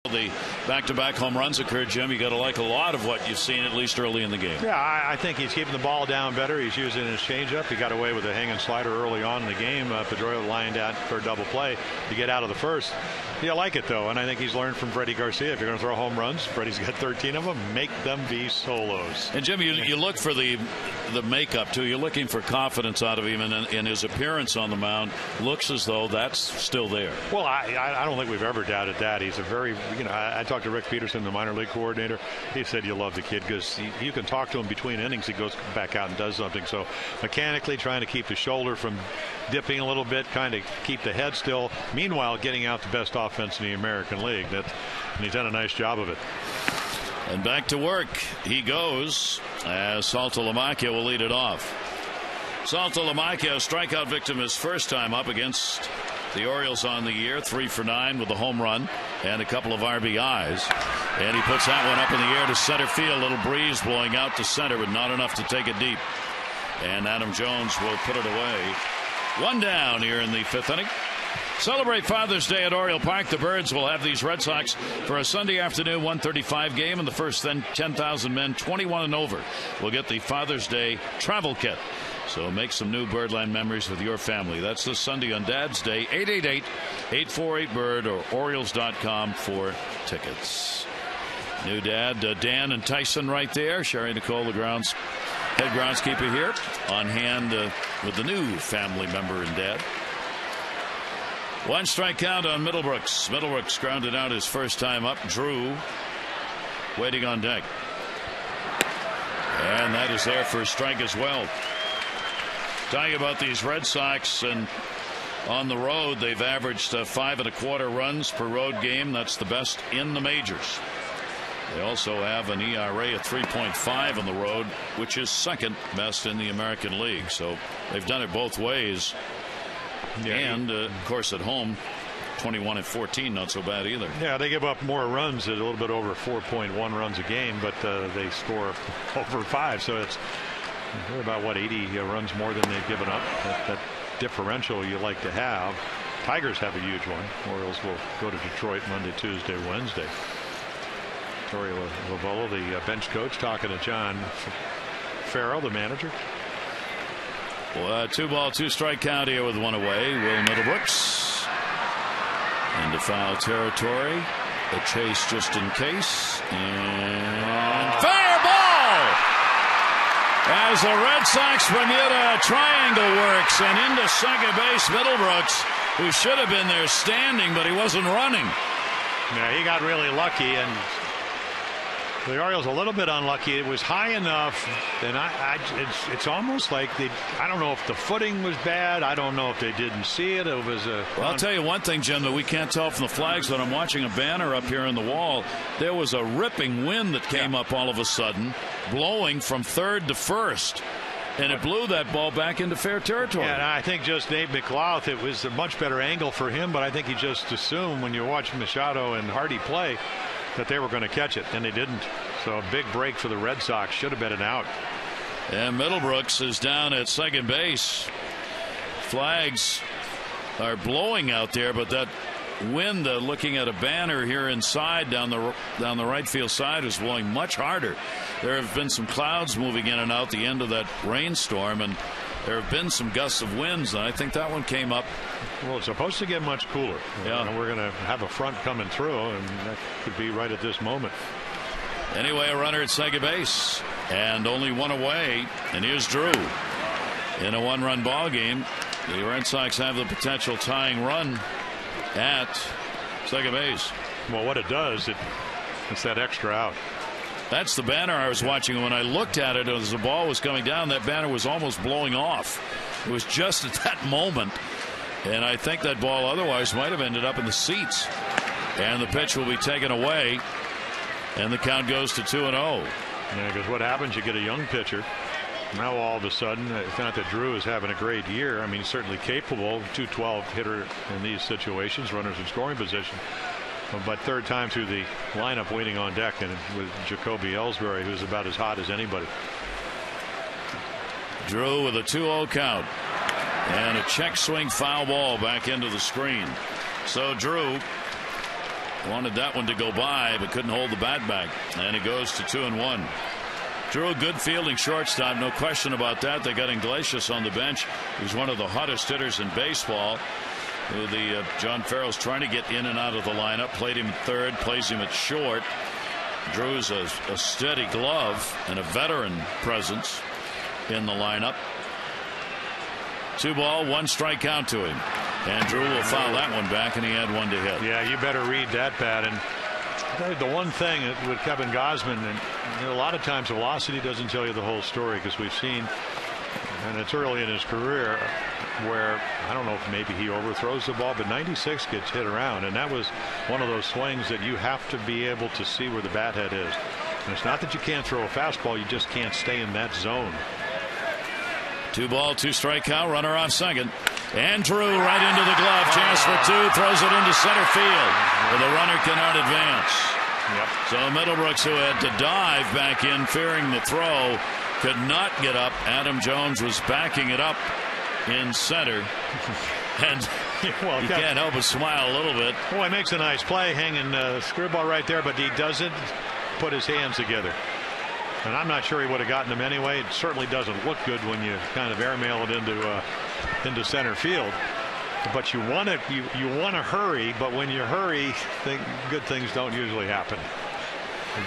The back-to-back home runs occurred, Jim. You got to like a lot of what you've seen, at least early in the game. Yeah, I think he's keeping the ball down better. He's using his changeup. He got away with a hanging slider early on in the game. Pedroia lined out for a double play to get out of the first. Yeah, I like it, though, and I think he's learned from Freddie Garcia. If you're going to throw home runs, Freddie's got 13 of them. Make them be solos. And, Jim, you look for the makeup, too. You're looking for confidence out of him, and his appearance on the mound looks as though that's still there. Well, I don't think we've ever doubted that. He's a very, I talked to Rick Peterson, the minor league coordinator. He said you love the kid because you can talk to him between innings. He goes back out and does something. So mechanically trying to keep the shoulder from dipping a little bit, kind of keep the head still. Meanwhile, getting out the best offense in the American League. And he's done a nice job of it. And back to work he goes as Saltalamacchia will lead it off. Saltalamacchia, a strikeout victim his first time up against the Orioles on the year. 3 for 9 with a home run and a couple of RBIs. And he puts that one up in the air to center field. Little breeze blowing out to center, but not enough to take it deep. And Adam Jones will put it away. 1 down here in the 5th inning. Celebrate Father's Day at Oriole Park. The Birds will have these Red Sox for a Sunday afternoon 1:35 game, and the first 10,000 men 21 and over will get the Father's Day travel kit. So make some new Birdland memories with your family. That's this Sunday on Dad's Day. 888-848-BIRD or Orioles.com for tickets. New dad Dan and Tyson right there. Sherry Nicole, the head groundskeeper here, on hand with the new family member and dad. 1 strike count on Middlebrooks. Middlebrooks grounded out his first time up. Drew waiting on deck. And that is there for a strike as well. Talking about these Red Sox, and on the road they've averaged 5 1/4 runs per road game. That's the best in the majors. They also have an ERA of 3.5 on the road, which is second best in the American League. So they've done it both ways. Yeah. And of course at home 21 and 14, not so bad either. Yeah, they give up more runs at a little bit over 4.1 runs a game, but they score over 5, so it's They're about, what, 80 runs more than they've given up. That differential you like to have. Tigers have a huge one. Orioles will go to Detroit Monday, Tuesday, Wednesday. Torey Lovullo, the bench coach, talking to John Farrell, the manager. Well, 2-ball, 2-strike count here with one away. Will Middlebrooks into foul territory. A chase just in case. And fair ball! As the Red Sox Bermuda triangle works, and into second base, Middlebrooks, who should have been there standing, but he wasn't running. Yeah, he got really lucky, and the Orioles a little bit unlucky. It was high enough, and it's almost like I don't know if the footing was bad. I don't know if they didn't see it. It was a. Well, I'll tell you one thing, Jim, that we can't tell from the flags, but I'm watching a banner up here on the wall. There was a ripping wind that came up all of a sudden, blowing from third to first. And it blew that ball back into fair territory. Yeah, and I think just Nate McLouth, it was a much better angle for him, but I think he just assumed when you watch Machado and Hardy play that they were going to catch it, and they didn't. So a big break for the Red Sox. Should have been an out. And Middlebrooks is down at second base. Flags are blowing out there, but that wind, looking at a banner here inside down the right field side, is blowing much harder. There have been some clouds moving in and out the end of that rainstorm, and there have been some gusts of winds, and I think that one came up. Well, it's supposed to get much cooler. Yeah. And we're going to have a front coming through, and that could be right at this moment. Anyway, a runner at second base, and only one away, and here's Drew. In a one-run ball game, the Red Sox have the potential tying run at second base. Well, what it does, it's that extra out. That's the banner I was watching, and when I looked at it as the ball was coming down, that banner was almost blowing off. It was just at that moment, and I think that ball otherwise might have ended up in the seats. And the pitch will be taken away, and the count goes to 2-0. Yeah, because what happens, you get a young pitcher. Now all of a sudden, it's not that Drew is having a great year. I mean, he's certainly capable, 212 hitter in these situations, runners in scoring position. But third time through the lineup waiting on deck, and with Jacoby Ellsbury, who's about as hot as anybody. Drew with a 2-0 count, and a check swing foul ball back into the screen. So Drew wanted that one to go by, but couldn't hold the bat back, and it goes to 2-1. Drew, good fielding shortstop, no question about that. They got Iglesias on the bench, who's one of the hottest hitters in baseball. John Farrell's trying to get in and out of the lineup. Played him at third, plays him at short. Drew's a steady glove and a veteran presence in the lineup. 2-ball, 1-strike count to him. And Drew will foul that one back, and he had one to hit. Yeah, you better read that, Pat. And the one thing with Kevin Gausman, and a lot of times velocity doesn't tell you the whole story, because we've seen, and it's early in his career, where I don't know if maybe he overthrows the ball, but 96 gets hit around, and that was one of those swings that you have to be able to see where the bat head is. And it's not that you can't throw a fastball, you just can't stay in that zone. 2-ball, 2-strike count, runner on second. And Drew right into the glove, chance for two, throws it into center field, but the runner cannot advance. Yep. So Middlebrooks, who had to dive back in fearing the throw, could not get up. Adam Jones was backing it up in center, and well, you can't help but smile a little bit. Boy, he makes a nice play, hanging screwball right there, but he doesn't put his hands together. And I'm not sure he would have gotten him anyway. It certainly doesn't look good when you kind of airmail it into center field. But you want to hurry, but when you hurry, good things don't usually happen.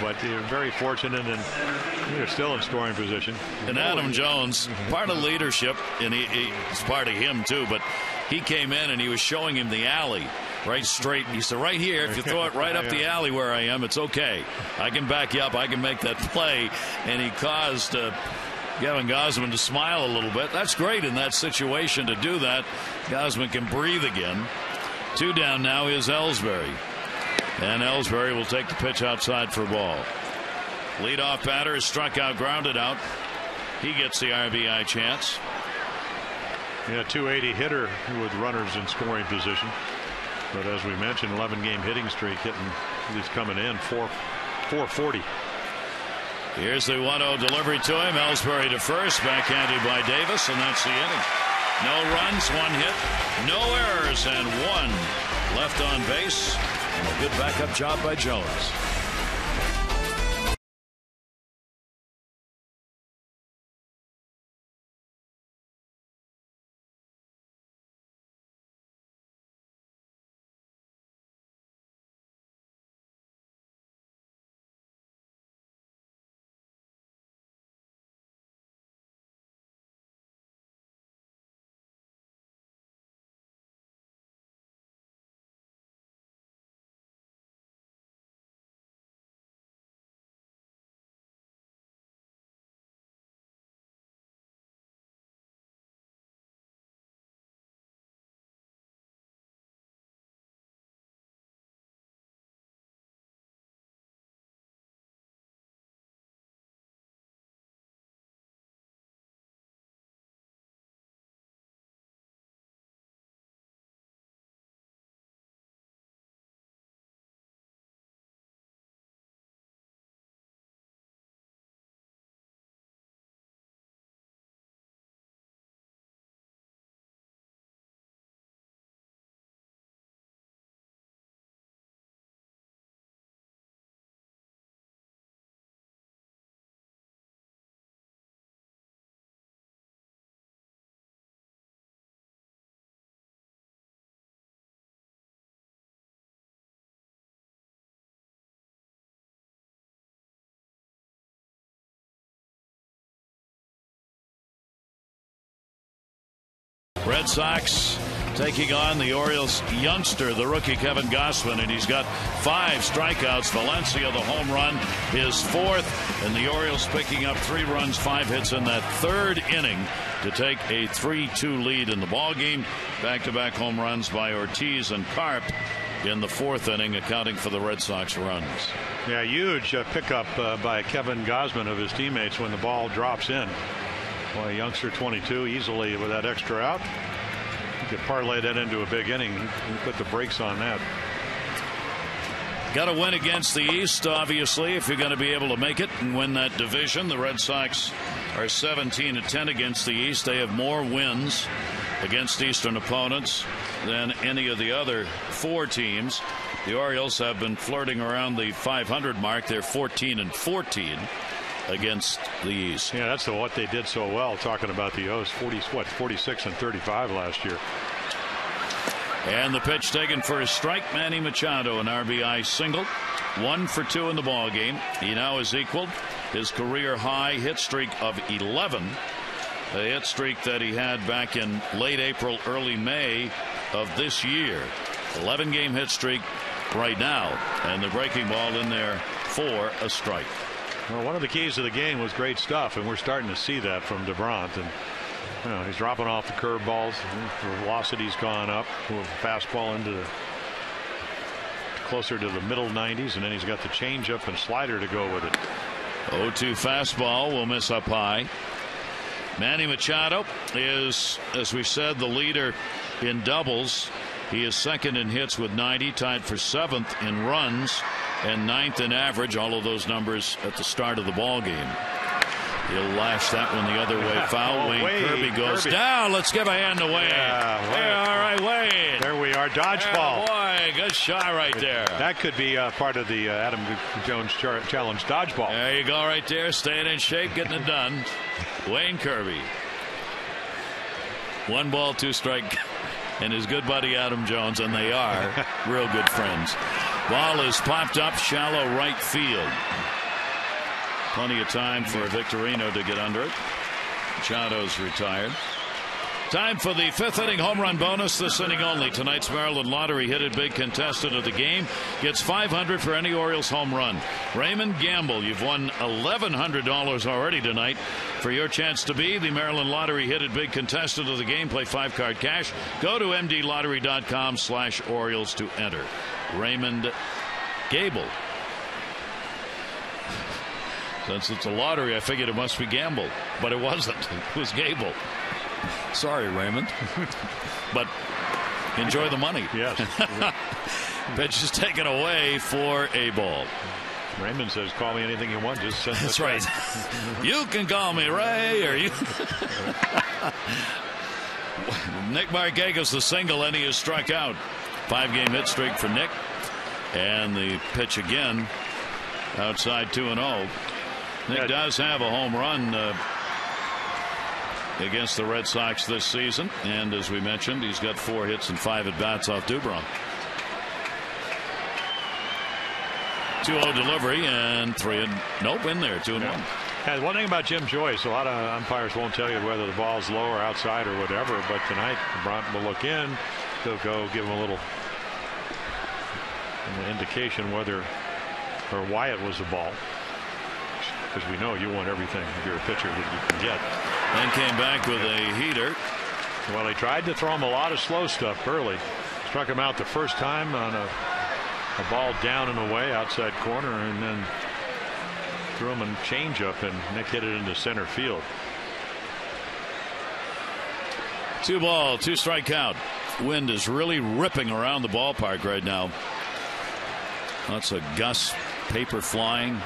But you're very fortunate, and you're still in scoring position. And Adam Jones, part of leadership, and it's part of him too, but he came in and he was showing him the alley right straight. He said, right here, if you throw it right up the alley where I am, it's okay. I can back you up. I can make that play. And he caused Kevin Gausman to smile a little bit. That's great in that situation to do that. Gausman can breathe again. 2 down now is Ellsbury. And Ellsbury will take the pitch outside for ball. Leadoff batter is struck out, grounded out. He gets the RBI chance. Yeah, 280 hitter with runners in scoring position. But as we mentioned, 11-game hitting streak, he's coming in 440. Here's the 1-0 delivery to him. Ellsbury to first, backhanded by Davis, and that's the inning. No runs, 1 hit, no errors, and 1 left on base. And a good backup job by Jones. Red Sox taking on the Orioles youngster, the rookie Kevin Gausman, and he's got 5 strikeouts. Valencia, the home run, his 4th, and the Orioles picking up 3 runs, 5 hits in that 3rd inning to take a 3-2 lead in the ball game. Back-to-back home runs by Ortiz and Carp in the 4th inning, accounting for the Red Sox runs. Yeah, huge pickup by Kevin Gausman of his teammates when the ball drops in. Boy, youngster 22, easily with that extra out. You could parlay that into a big inning. You put the brakes on that. Got to win against the East, obviously, if you're going to be able to make it and win that division. The Red Sox are 17-10 against the East. They have more wins against Eastern opponents than any of the other 4 teams. The Orioles have been flirting around the 500 mark. They're 14-14 against the East. Yeah, that's what they did so well. Talking about the O's, 46-35 last year. And the pitch taken for a strike. Manny Machado, an RBI single, 1 for 2 in the ball game. He now has equaled his career high hit streak of 11, a hit streak that he had back in late April, early May of this year. 11-game hit streak right now, and the breaking ball in there for a strike. Well, one of the keys of the game was great stuff, and we're starting to see that from DeBrant. And you know, he's dropping off the curveballs. The velocity's gone up. With fastball into the closer to the middle 90s, and then he's got the changeup and slider to go with it. 0-2 fastball will miss up high. Manny Machado is, as we said, the leader in doubles. He is 2nd in hits with 90, tied for 7th in runs, and 9th in average. All of those numbers at the start of the ball game. He'll lash that one the other way. Foul. Wayne Kirby goes down. Let's give a hand to Wayne. Yeah, all right, Wayne. There we are. Dodgeball. Boy, good shot right there. That could be part of the Adam Jones challenge. Dodgeball. There you go, right there. Staying in shape, getting it done. Wayne Kirby. 1 ball, 2 strike. And his good buddy Adam Jones, and they are real good friends. Ball is popped up shallow right field. Plenty of time for Victorino to get under it. Machado's retired. Time for the 5th inning home run bonus. This inning only. Tonight's Maryland Lottery hit it big contestant of the game gets $500 for any Orioles home run. Raymond Gamble, you've won $1,100 already tonight. For your chance to be the Maryland Lottery hit it big contestant of the game, play 5-card cash. Go to mdlottery.com/Orioles to enter. Raymond Gable. Since it's a lottery, I figured it must be Gamble, but it wasn't. It was Gable. Sorry, Raymond. But enjoy the money. Yes. Pitch is taken away for a ball. Raymond says, call me anything you want. Just send That's right. You can call me Ray, or you. Nick Markakis, the single, and he is struck out. 5-game hit streak for Nick. And the pitch again outside 2-0. Nick does have a home run against the Red Sox this season. And as we mentioned, he's got 4 hits and 5 at-bats off Dubron. 2-0 delivery and 3 and nope in there 2-1. Yeah, one thing about Jim Joyce, a lot of umpires won't tell you whether the ball's low or outside or whatever, but tonight Bronson will look in, he'll go give him a little indication whether or why it was a ball, because we know you want everything if you're a pitcher that you can get. And came back with a heater. Well, he tried to throw him a lot of slow stuff early, struck him out the first time on a ball down and away outside corner, and then threw him a changeup, and Nick hit it into center field. 2 ball, 2 strike count. Wind is really ripping around the ballpark right now. Lots of gusts, paper flying.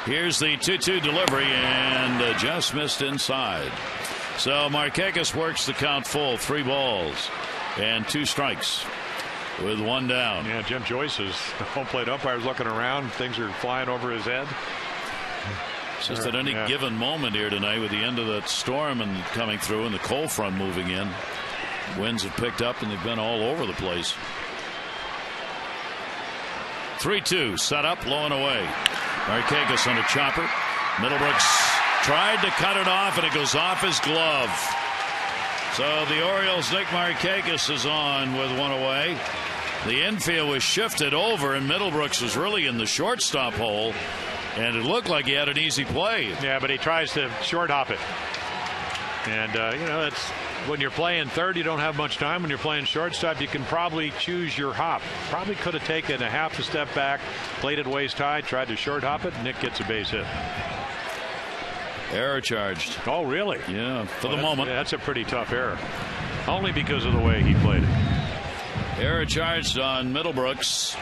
Here's the 2-2 delivery, and just missed inside. So Markakis works the count full. 3 balls and 2 strikes with 1 down. Yeah, Jim Joyce's home plate umpire's looking around. Things are flying over his head. It's just at any given moment here tonight, with the end of that storm and coming through and the cold front moving in, winds have picked up and they've been all over the place. 3-2 set up, low and away. Markakis on a chopper. Middlebrooks tried to cut it off, and it goes off his glove. So the Orioles, Nick Markakis is on with 1 away. The infield was shifted over, and Middlebrooks was really in the shortstop hole, and it looked like he had an easy play. Yeah, but he tries to short hop it. And, you know, that's when you're playing third, you don't have much time. When you're playing shortstop, you can probably choose your hop. Probably could have taken a half a step back, played it waist high, tried to short hop it. Nick gets a base hit. Error charged. Oh, really? Yeah, for the moment. That's a pretty tough error. Only because of the way he played it. Error charged on Middlebrooks.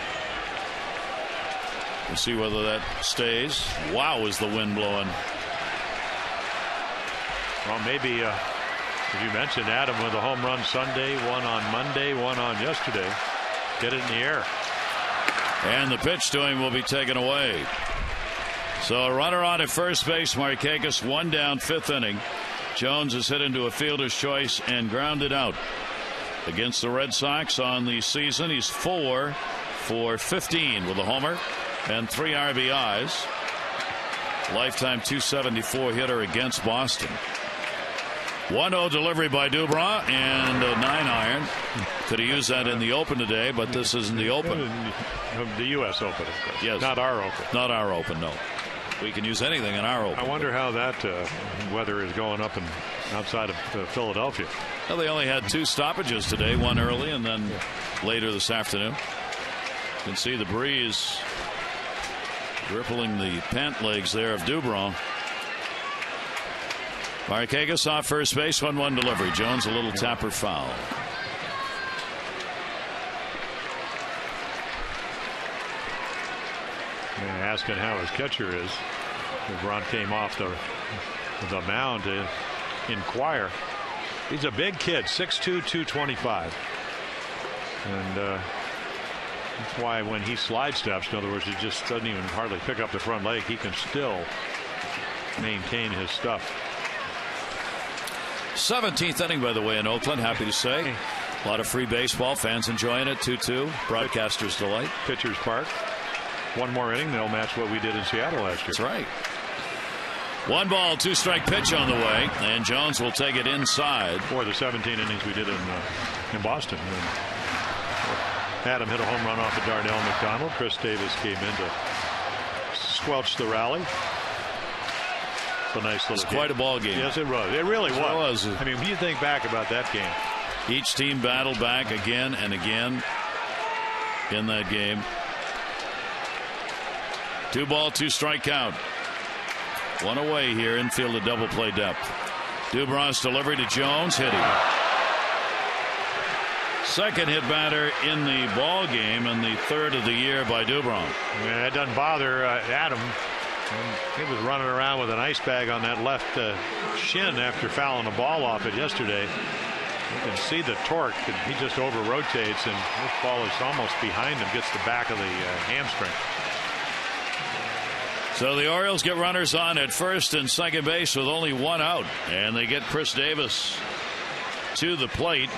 We'll see whether that stays. Wow, is the wind blowing. Well, maybe, as you mentioned, Adam with a home run Sunday, 1 on Monday, 1 on yesterday. Get it in the air. And the pitch to him will be taken away. So a runner on at first base. Markakis 1 down, 5th inning. Jones is hit into a fielder's choice and grounded out. Against the Red Sox on the season, he's 4 for 15 with a homer and 3 RBIs. Lifetime .274 hitter against Boston. 1-0 delivery by Dubron and a 9-iron. Could have used that in the Open today, but this isn't the Open. The U.S. Open, of course. Yes. Not our Open. Not our Open, no. We can use anything in our Open. I wonder how that weather is going up and outside of Philadelphia. Well, they only had 2 stoppages today, 1 early and then later this afternoon. You can see the breeze rippling the pant legs there of Dubron. Markakis off first base, 1-1 delivery. Jones a little tapper foul. Asking how his catcher is. LeBron came off the mound to inquire. He's a big kid, 6'2", 225. And that's why when he slide steps, in other words, he just doesn't even hardly pick up the front leg, he can still maintain his stuff. 17th inning, by the way, in Oakland. Happy to say. A lot of free baseball. Fans enjoying it. 2-2. Broadcasters' delight. Pitchers Park. 1 more inning, they'll match what we did in Seattle last year. That's right. 1 ball, 2 strike pitch on the way, and Jones will take it inside. Or the 17 innings we did in Boston. And Adam hit a home run off of Darnell McDonald. Chris Davis came in to squelch the rally. It's a nice little game. Quite a ball game. Yes, it was. It really was. I mean, when you think back about that game. Each team battled back again and again in that game. 2 ball, 2 strike count. 1 away here. Infield a double play depth. Dubron's delivery to Jones. Hit him. second hit batter in the ball game and the third of the year by Dubron. Yeah, that doesn't bother Adam. He was running around with an ice bag on that left shin after fouling a ball off it yesterday. You can see the torque. He just over rotates, and this ball is almost behind him, gets the back of the hamstring. So the Orioles get runners on at first and second base with only one out, and they get Chris Davis to the plate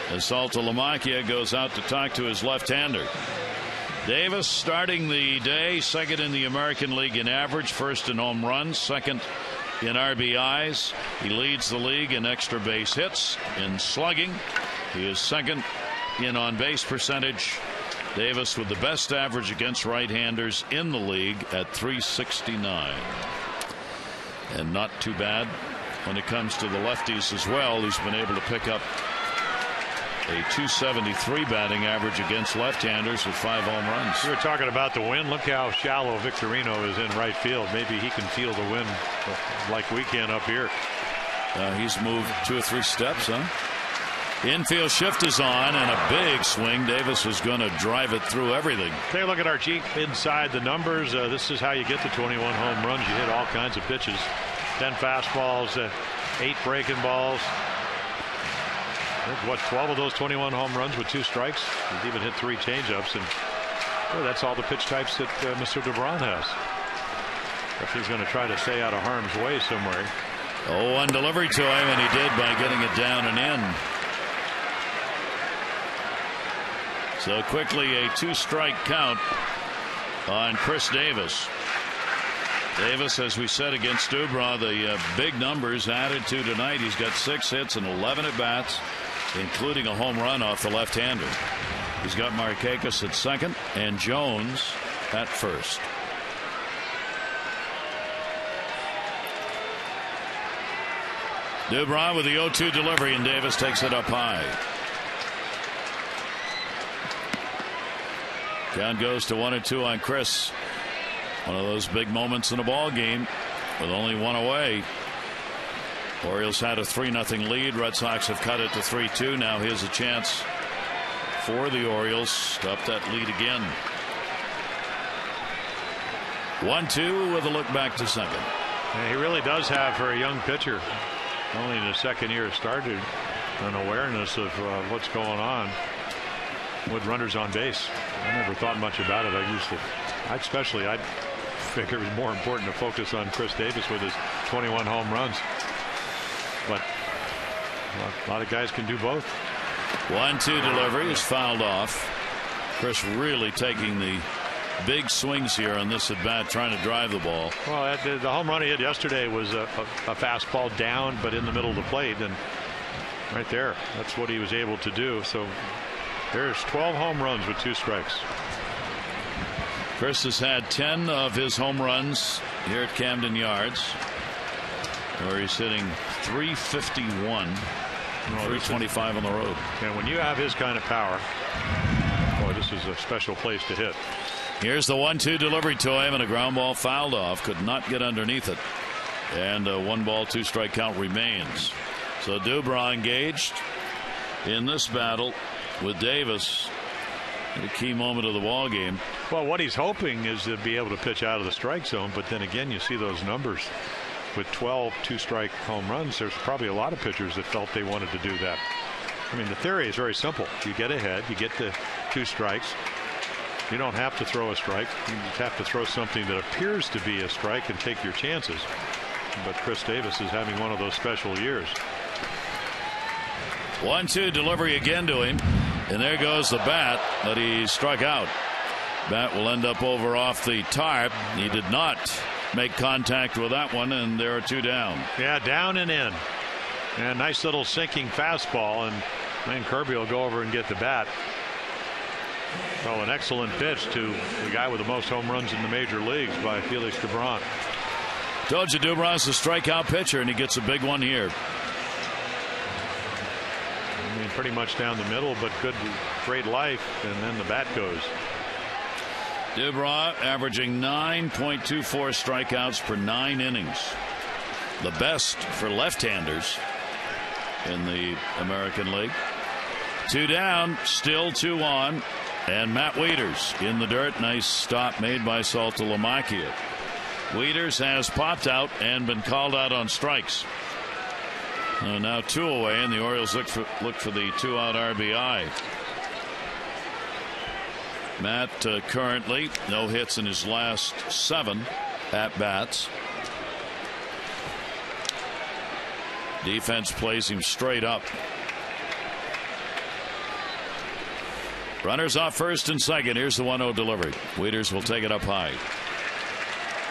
as Saltalamacchia goes out to talk to his left-hander. Davis starting the day second in the American League in average, first in home runs, second in RBIs. He leads the league in extra base hits, in slugging. He is second in on base percentage. Davis with the best average against right-handers in the league at .369, and not too bad when it comes to the lefties as well. He's been able to pick up a .273 batting average against left-handers with 5 home runs. We were talking about the wind. Look how shallow Victorino is in right field. Maybe he can feel the wind like we can up here. He's moved 2 or 3 steps, huh? Infield shift is on, and a big swing. Davis is going to drive it through everything. Take a look at our Jeep inside the numbers. This is how you get the 21 home runs. You hit all kinds of pitches. 10 fastballs, 8 breaking balls. What, 12 of those 21 home runs with 2 strikes? He's even hit 3 changeups, and that's all the pitch types that Mr. Dubron has. If he's going to try to stay out of harm's way somewhere. 0-1 delivery to him, and he did by getting it down and in. So quickly a 2-strike count on Chris Davis. Davis, as we said against Dubron, the big numbers added to tonight. He's got 6 hits and 11 at bats, including a home run off the left-hander. He's got Markakis at second and Jones at first. Dubron with the 0-2 delivery, and Davis takes it up high. Count goes to 1-2 on Chris. One of those big moments in a ball game with only one away. Orioles had a 3-0 lead. Red Sox have cut it to 3-2. Now here's a chance for the Orioles to up that lead again. 1-2 with a look back to second. Yeah, he really does have, for a young pitcher, only in his second year started, an awareness of what's going on with runners on base. I never thought much about it. I figure it was more important to focus on Chris Davis with his 21 home runs. But a lot of guys can do both. 1-2 delivery is fouled off. Chris really taking the big swings here on this at bat, trying to drive the ball. Well, the home run he hit yesterday was a fastball down, but in the middle of the plate, and right there, that's what he was able to do. So there's 12 home runs with 2 strikes. Chris has had 10 of his home runs here at Camden Yards, where he's hitting .351, 325 on the road. And when you have his kind of power, boy, this is a special place to hit. Here's the 1-2 delivery to him, and a ground ball fouled off. Could not get underneath it. And a 1-ball 2-strike count remains. So Dubron engaged in this battle with Davis at a key moment of the ball game. Well, what he's hoping is to be able to pitch out of the strike zone, but then again, you see those numbers with 12 2-strike home runs. There's probably a lot of pitchers that felt they wanted to do that. I mean, the theory is very simple. You get ahead, you get the 2 strikes. You don't have to throw a strike. You just have to throw something that appears to be a strike and take your chances. But Chris Davis is having one of those special years. 1-2 delivery again to him, and there goes the bat that he struck out. Bat will end up over off the tarp. He did not make contact with that one, and there are 2 down. Yeah, down and in. And nice little sinking fastball, and then Kirby will go over and get the bat. So an excellent pitch to the guy with the most home runs in the major leagues by Felix Dubron. Told you Dubron's a strikeout pitcher, and he gets a big one here. I mean, pretty much down the middle, but great life, and then the bat goes. Dubron averaging 9.24 strikeouts per 9 innings. The best for left-handers in the American League. Two down, still 2 on, and Matt Wieters in the dirt. Nice stop made by Saltalamacchia. Wieters has popped out and been called out on strikes. Now 2 away, and the Orioles look for the 2-out RBI. Matt currently no hits in his last 7 at bats. Defense plays him straight up. Runners off first and second. Here's the 1-0 delivery. Wieters will take it up high.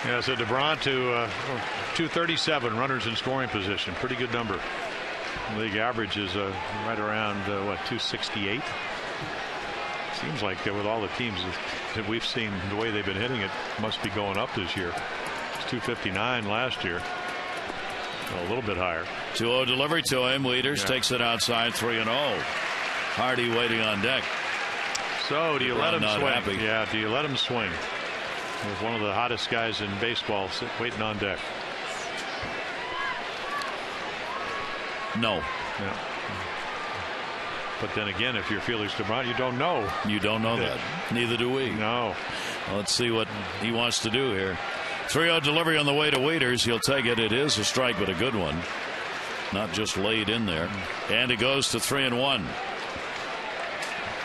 Yeah, so DeBron to 237 runners in scoring position. Pretty good number. League average is right around 268. Seems like with all the teams that we've seen, the way they've been hitting it must be going up this year. It's 259 last year. A little bit higher. 2-0 delivery to him. Wieters takes it outside. 3-0. Hardy waiting on deck. So do you let him swing? Happy. Yeah, do you let him swing? With one of the hottest guys in baseball waiting on deck. No. Yeah. But then again, if you're Felix DeBron, you don't know. You don't know that. Neither do we. No. Well, let's see what he wants to do here. 3-0 delivery on the way to Wieters. He'll take it. It is a strike, but a good one. Not just laid in there. And it goes to 3-1.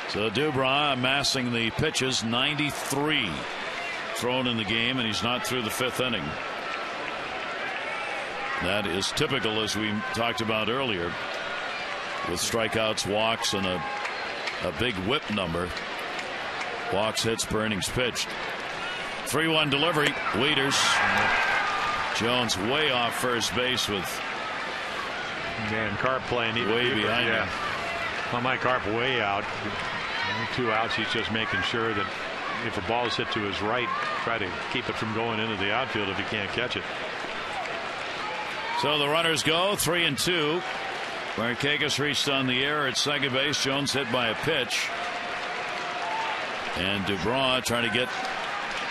So Dubron amassing the pitches, 93 thrown in the game, and he's not through the 5th inning. That is typical, as we talked about earlier, with strikeouts, walks, and a big whip number. Walks, hits per innings pitched. 3-1 delivery. Wieters. Jones way off first base with Dan Carp playing way behind him. Well, Mike Carp way out. 2 outs. He's just making sure that if a ball is hit to his right, try to keep it from going into the outfield if he can't catch it. So the runners go 3-2. Markakis reached on the air at second base. Jones hit by a pitch. And Dubron trying to get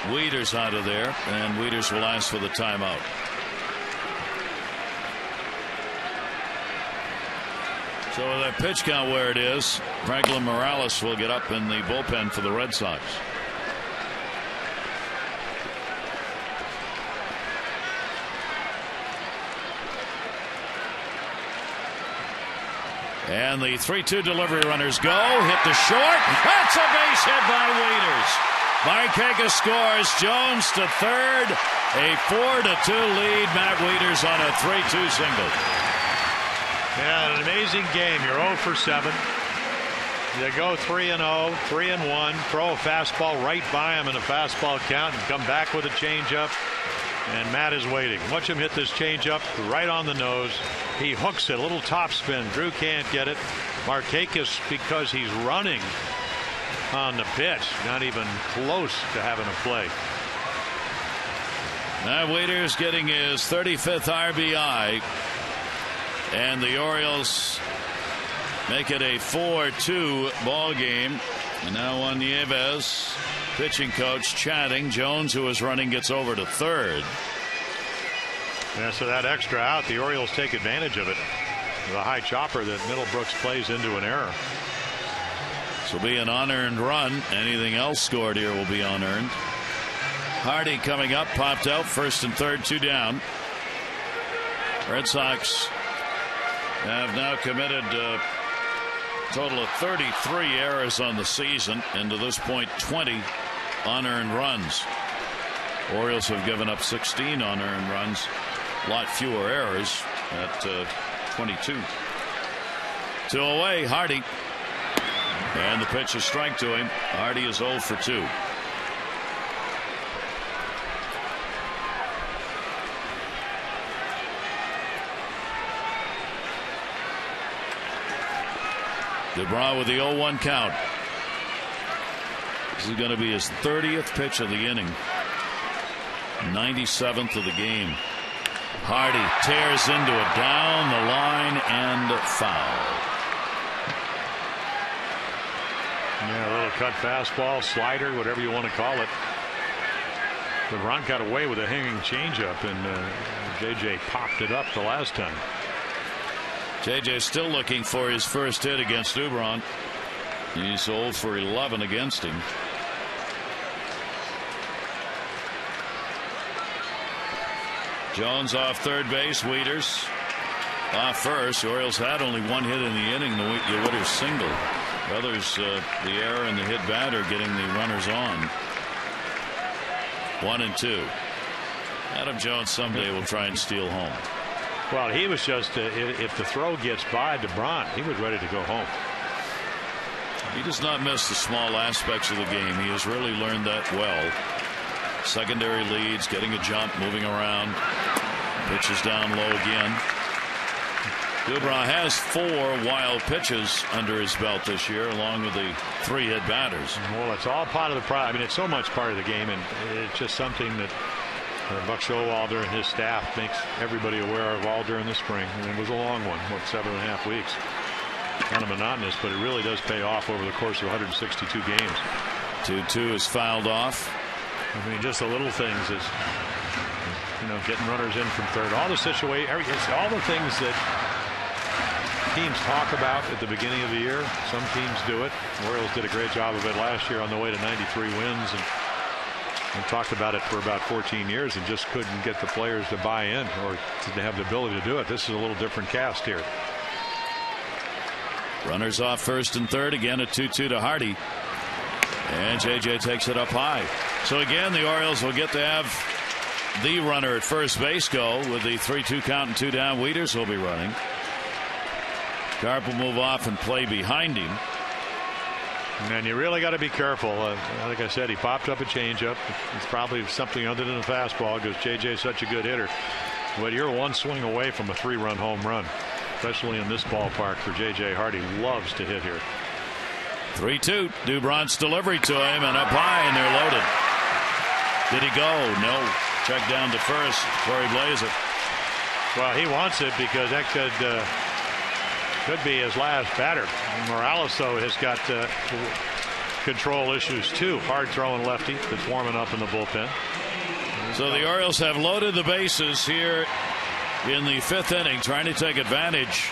Wieters out of there. And Wieters will ask for the timeout. So with that pitch count where it is, Franklin Morales will get up in the bullpen for the Red Sox. And the 3-2 delivery. Runners go. Hit to short. That's a base hit by Wieters. Markakis scores. Jones to third. A 4-2 lead. Matt Wieters on a 3-2 single. Yeah, an amazing game. You're 0 for 7. You go 3-0, 3-1. Throw a fastball right by him in a fastball count and come back with a changeup. And Matt is waiting. Watch him hit this changeup right on the nose. He hooks it, a little top spin. Drew can't get it. Markakis, because he's running on the pitch, not even close to having a play. Matt Wieters getting his 35th RBI. And the Orioles make it a 4-2 ball game. And now Juan Nieves, pitching coach, chatting. Jones, who is running, gets over to third. Yeah, so that extra out, the Orioles take advantage of it. The high chopper that Middlebrooks plays into an error. This will be an unearned run. Anything else scored here will be unearned. Hardy coming up, popped out, first and third, 2 down. Red Sox have now committed a total of 33 errors on the season, and to this point 20 unearned runs. Orioles have given up 16 unearned runs, a lot fewer errors at 22. 2 away. Hardy, and the pitch is strike to him. Hardy is 0 for 2. DeBron with the 0-1 count. This is going to be his 30th pitch of the inning. 97th of the game. Hardy tears into it down the line and foul. Yeah, a little cut fastball, slider, whatever you want to call it. LeBron got away with a hanging changeup, and JJ popped it up the last time. JJ still looking for his first hit against Dubron. He's 0 for 11 against him. Jones off third base. Wieters off first. The Orioles had only one hit in the inning. The Wieters single. The others, the error and the hit batter getting the runners on. 1 and 2. Adam Jones someday will try and steal home. Well, he was just if the throw gets by DeBron, he was ready to go home. He does not miss the small aspects of the game. He has really learned that well. Secondary leads, getting a jump, moving around. Pitches down low again. Dubron has 4 wild pitches under his belt this year, along with the 3 hit batters. Well, it's all part of the I mean, it's so much part of the game, and it's just something that Buck Showalter and his staff makes everybody aware of all during the spring. And it was a long one, 7.5 weeks. Kind of monotonous, but it really does pay off over the course of 162 games. 2-2 is fouled off. I mean, just the little things is, getting runners in from third. All the all the things that teams talk about at the beginning of the year. Some teams do it. The Orioles did a great job of it last year on the way to 93 wins, and talked about it for about 14 years and just couldn't get the players to buy in or to have the ability to do it. This is a little different cast here. Runners off first and third. Again, a 2-2 to Hardy. And JJ takes it up high. So again, the Orioles will get to have the runner at first base go with the 3-2 count and 2 down. Wieters will be running. Carp will move off and play behind him. And you really got to be careful. Like I said, he popped up a changeup. It's probably something other than a fastball because JJ's such a good hitter. But you're one swing away from a 3-run home run, especially in this ballpark for JJ Hardy. Loves to hit here. 3-2. Dubron's delivery to him and up high, and they're loaded. Did he go? No. Check down to first. Corey Blazer. Well, he wants it because that could be his last batter. Morales, though, has got control issues too. Hard throwing lefty that's warming up in the bullpen. So the Orioles have loaded the bases here in the 5th inning, trying to take advantage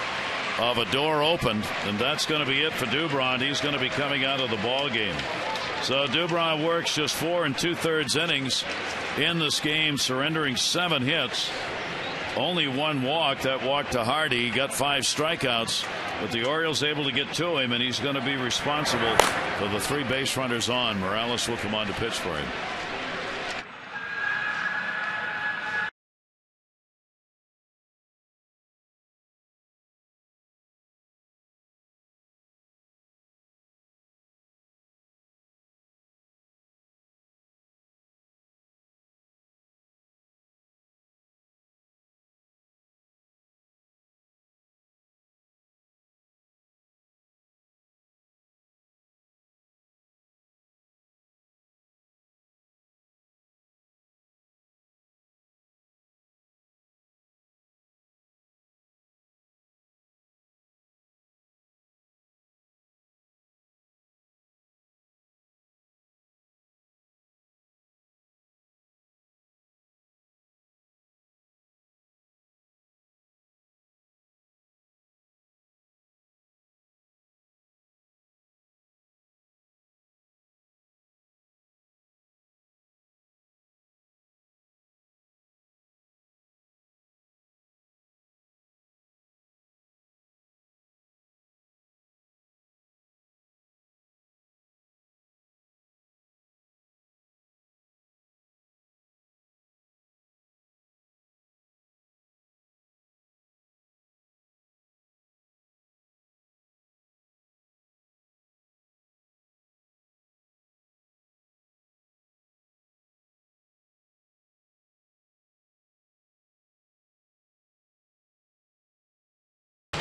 of a door opened, and that's going to be it for Dubron. He's going to be coming out of the ball game. So Dubron works just 4 2/3 innings in this game, surrendering 7 hits. Only 1 walk. That walk to Hardy. He got 5 strikeouts, but the Orioles able to get to him, and he's going to be responsible for the 3 base runners on. Morales will come on to pitch for him.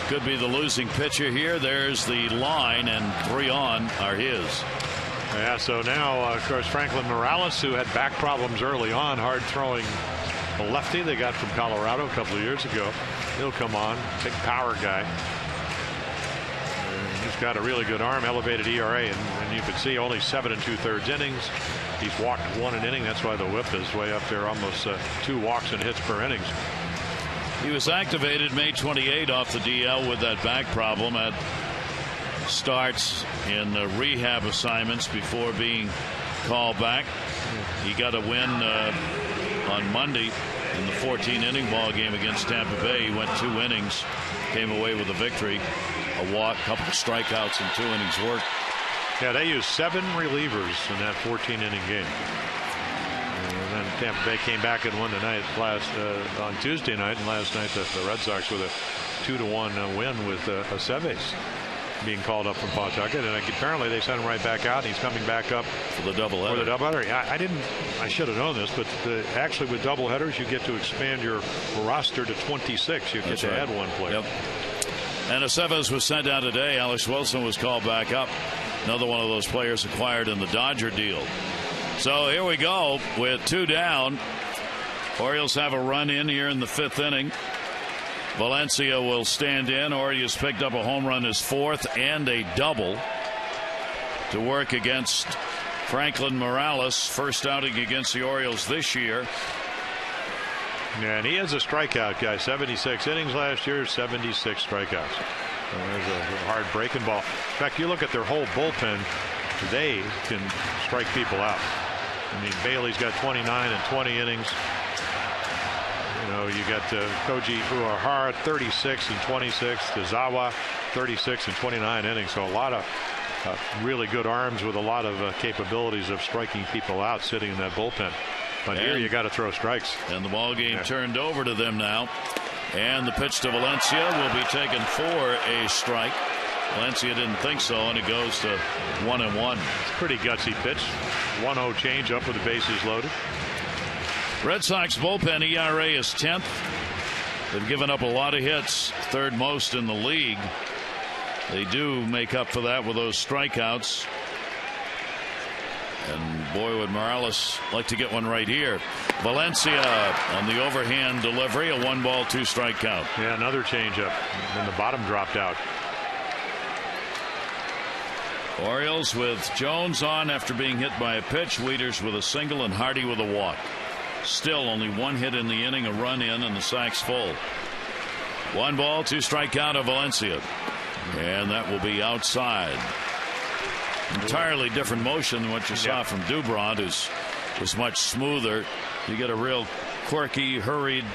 Could be the losing pitcher here. There's the line, and 3 on are his. Yeah, so now, of course, Franklin Morales, who had back problems early on, hard throwing a lefty they got from Colorado a couple of years ago. He'll come on, big power guy. And he's got a really good arm, elevated ERA, and you can see only 7 2/3 innings. He's walked 1 an inning. That's why the whip is way up there, almost 2 walks and hits per innings. He was activated May 28 off the DL with that back problem. Had starts in rehab assignments before being called back. He got a win on Monday in the 14-inning ball game against Tampa Bay. He went 2 innings, came away with a victory, a walk, a couple of strikeouts, and 2 innings work. Yeah, they used 7 relievers in that 14-inning game. And then Tampa Bay came back and won tonight on Tuesday night, and last night the Red Sox with a 2-1 win with Aceves being called up from Pawtucket, and apparently they sent him right back out. And he's coming back up for the doubleheader. I should have known this, but actually with doubleheaders you get to expand your roster to 26. You get to add 1 player. Yep. And Aceves was sent down today. Alex Wilson was called back up. Another one of those players acquired in the Dodger deal. So here we go with 2 down. Orioles have a run in here in the 5th inning. Valencia will stand in. Orioles picked up a home run, his 4th, and a double to work against Franklin Morales. First outing against the Orioles this year. Yeah, and he is a strikeout guy. 76 innings last year, 76 strikeouts. There's a hard breaking ball. In fact, you look at their whole bullpen, they can strike people out. I mean, Bailey's got 29 and 20 innings. You know, you got Koji Uehara 36 and 26, Tazawa 36 and 29 innings. So a lot of really good arms with a lot of capabilities of striking people out sitting in that bullpen. But here you got to throw strikes. And the ball game turned over to them now. And the pitch to Valencia will be taken for a strike. Valencia didn't think so, and it goes to 1-1. It's a pretty gutsy pitch. 1-0 change up with the bases loaded. Red Sox bullpen ERA is 10th. They've given up a lot of hits, 3rd most in the league. They do make up for that with those strikeouts. And boy, would Morales like to get one right here. Valencia on the overhand delivery, a 1-ball, 2-strike count. Yeah, another changeup. And the bottom dropped out. Orioles with Jones on after being hit by a pitch. Wieters with a single and Hardy with a walk. Still only 1 hit in the inning, a run in, and the sack's full. 1-ball, 2-strike count of Valencia. And that will be outside. Entirely different motion than what you saw from Dubront, who's was much smoother. You get a real quirky, hurried,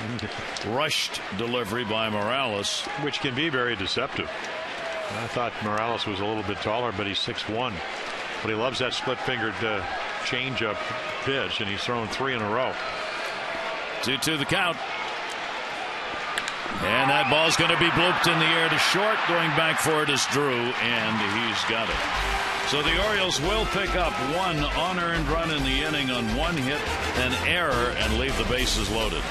rushed delivery by Morales, which can be very deceptive. I thought Morales was a little bit taller, but he's 6'1". But he loves that split-fingered change-up pitch, and he's thrown 3 in a row. 2-2 the count. And that ball's going to be blooped in the air to short. Going back for it is Drew, and he's got it. So the Orioles will pick up 1 unearned run in the inning on 1 hit, an error, and leave the bases loaded.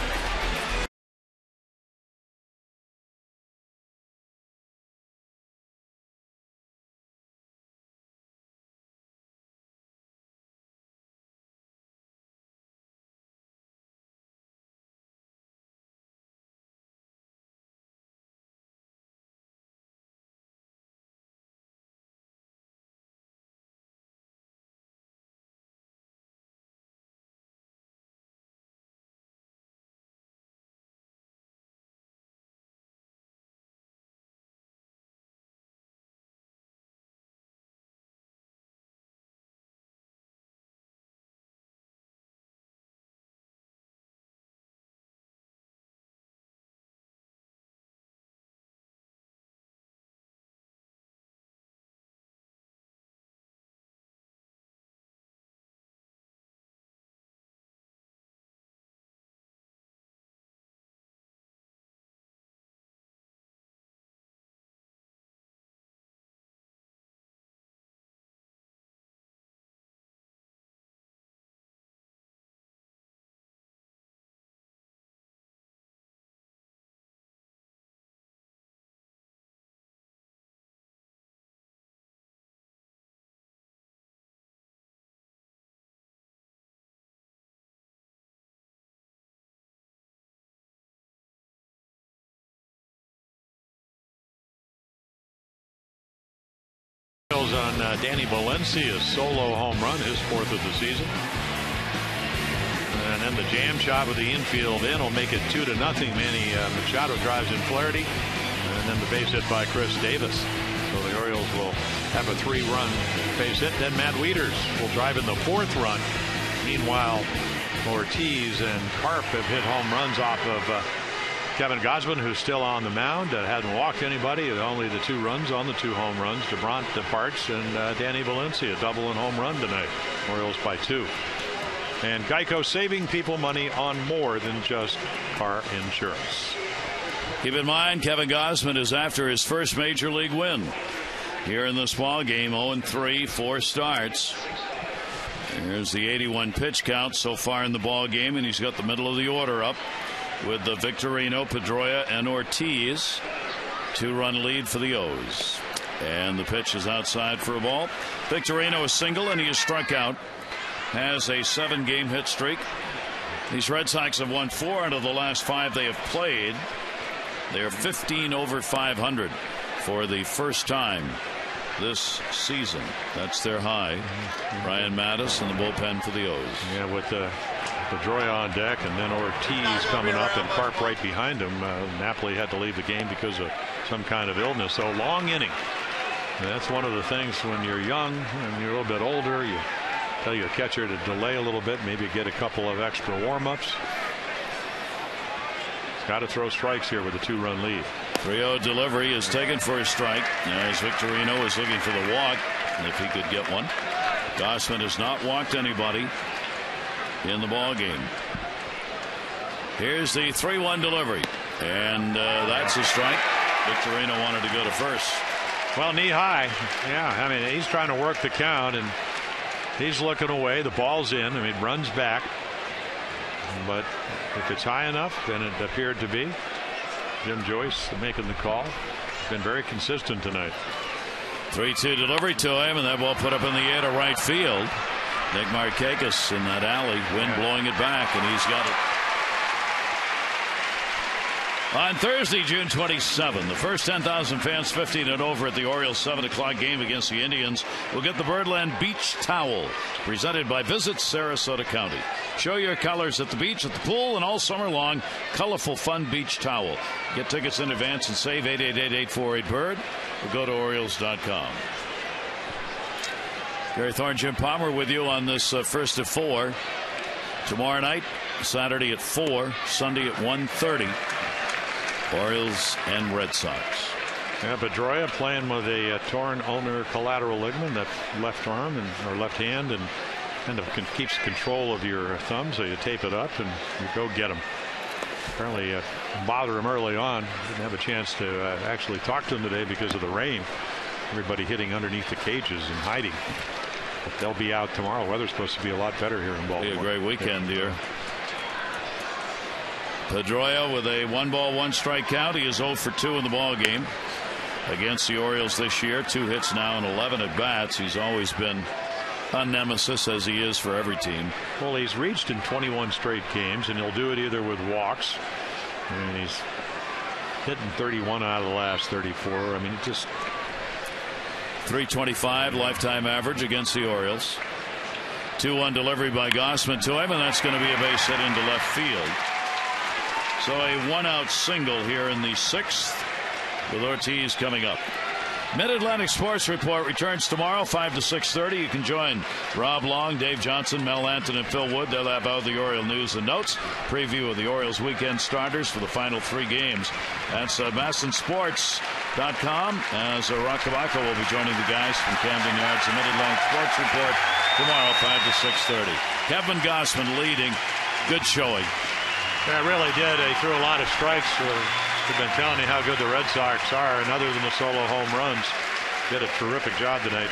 On Danny Valencia's solo home run, his 4th of the season. And then the jam shot with the infield in will make it 2-0. Manny Machado drives in Flaherty, and then the base hit by Chris Davis. So the Orioles will have a 3-run base hit. Then Matt Wieters will drive in the 4th run. Meanwhile, Ortiz and Karp have hit home runs off of Kevin Gausman, who's still on the mound. Hadn't walked anybody. Only the 2 runs on the 2 home runs. DeBrant departs, and Danny Valencia double and home run tonight. Orioles by 2. And Geico saving people money on more than just car insurance. Keep in mind, Kevin Gausman is after his first major league win here in this ball game. 0-3, 4 starts. Here's the 81 pitch count so far in the ball game, and he's got the middle of the order up with the Victorino, Pedroia, and Ortiz. 2-run lead for the O's. And the pitch is outside for a ball. Victorino is single, and he is struck out. Has a 7-game hit streak. These Red Sox have won 4 out of the last 5 they have played. They are 15 over 500 for the first time this season. That's their high. Ryan Mattis in the bullpen for the O's. Yeah, with Pedroia on deck, and then Ortiz coming up, and Karp right behind him. Napoli had to leave the game because of some kind of illness. So long inning. And that's one of the things when you're young and you're a little bit older. You tell your catcher to delay a little bit, maybe get a couple of extra warm-ups. He's got to throw strikes here with a 2-run lead. 3-0 delivery is taken for a strike as Victorino is looking for the walk if he could get one. Gausman has not walked anybody in the ball game. Here's the 3-1 delivery, and that's a strike. Victorino wanted to go to first. Well, knee high. Yeah, I mean, he's trying to work the count, and he's looking away. The ball's in. I mean, runs back. But if it's high enough, then it appeared to be. Jim Joyce making the call. Been very consistent tonight. 3-2 delivery to him, and that ball put up in the air to right field. Nick Markakis in that alley, wind blowing it back, and he's got it. On Thursday, June 27, the first 10,000 fans 15 and over at the Orioles 7 o'clock game against the Indians will get the Birdland Beach Towel, presented by Visit Sarasota County. Show your colors at the beach, at the pool, and all summer long. Colorful, fun beach towel. Get tickets in advance and save 888-848-BIRD or go to Orioles.com. Gary Thorne, Jim Palmer with you on this first of 4. Tomorrow night, Saturday at 4, Sunday at 1:30. Orioles and Red Sox. Yeah, Pedroia playing with a torn ulnar collateral ligament, that left arm or left hand, and kind of keeps control of your thumb, so you tape it up and you go get him. Apparently bothered him early on. Didn't have a chance to actually talk to him today because of the rain. Everybody hitting underneath the cages and hiding. But they'll be out tomorrow. Weather's supposed to be a lot better here in Baltimore. Be a great weekend, dear. Pedroia with a 1-ball, 1-strike count. He is 0 for 2 in the ball game against the Orioles this year. 2 hits now and 11 at bats. He's always been a nemesis, as he is for every team. Well, he's reached in 21 straight games, and he'll do it either with walks. I mean, he's hitting 31 out of the last 34. I mean, just .325 lifetime average against the Orioles. 2-1 delivery by Gausman to him, and that's going to be a base hit into left field. So a 1-out single here in the 6th with Ortiz coming up. Mid-Atlantic Sports Report returns tomorrow 5 to 6:30. You can join Rob Long, Dave Johnson, Mel Anton, and Phil Wood. They'll have out the Oriole news and notes. Preview of the Orioles weekend starters for the final 3 games. That's MASSonSports.com as Rock Kabaka will be joining the guys from Camden Yards. The Mid-Atlantic Sports Report tomorrow 5 to 6:30. Kevin Gausman leading. Good showing. Yeah, really did. They threw a lot of strikes. We've been telling you how good the Red Sox are, and other than the solo home runs, did a terrific job tonight.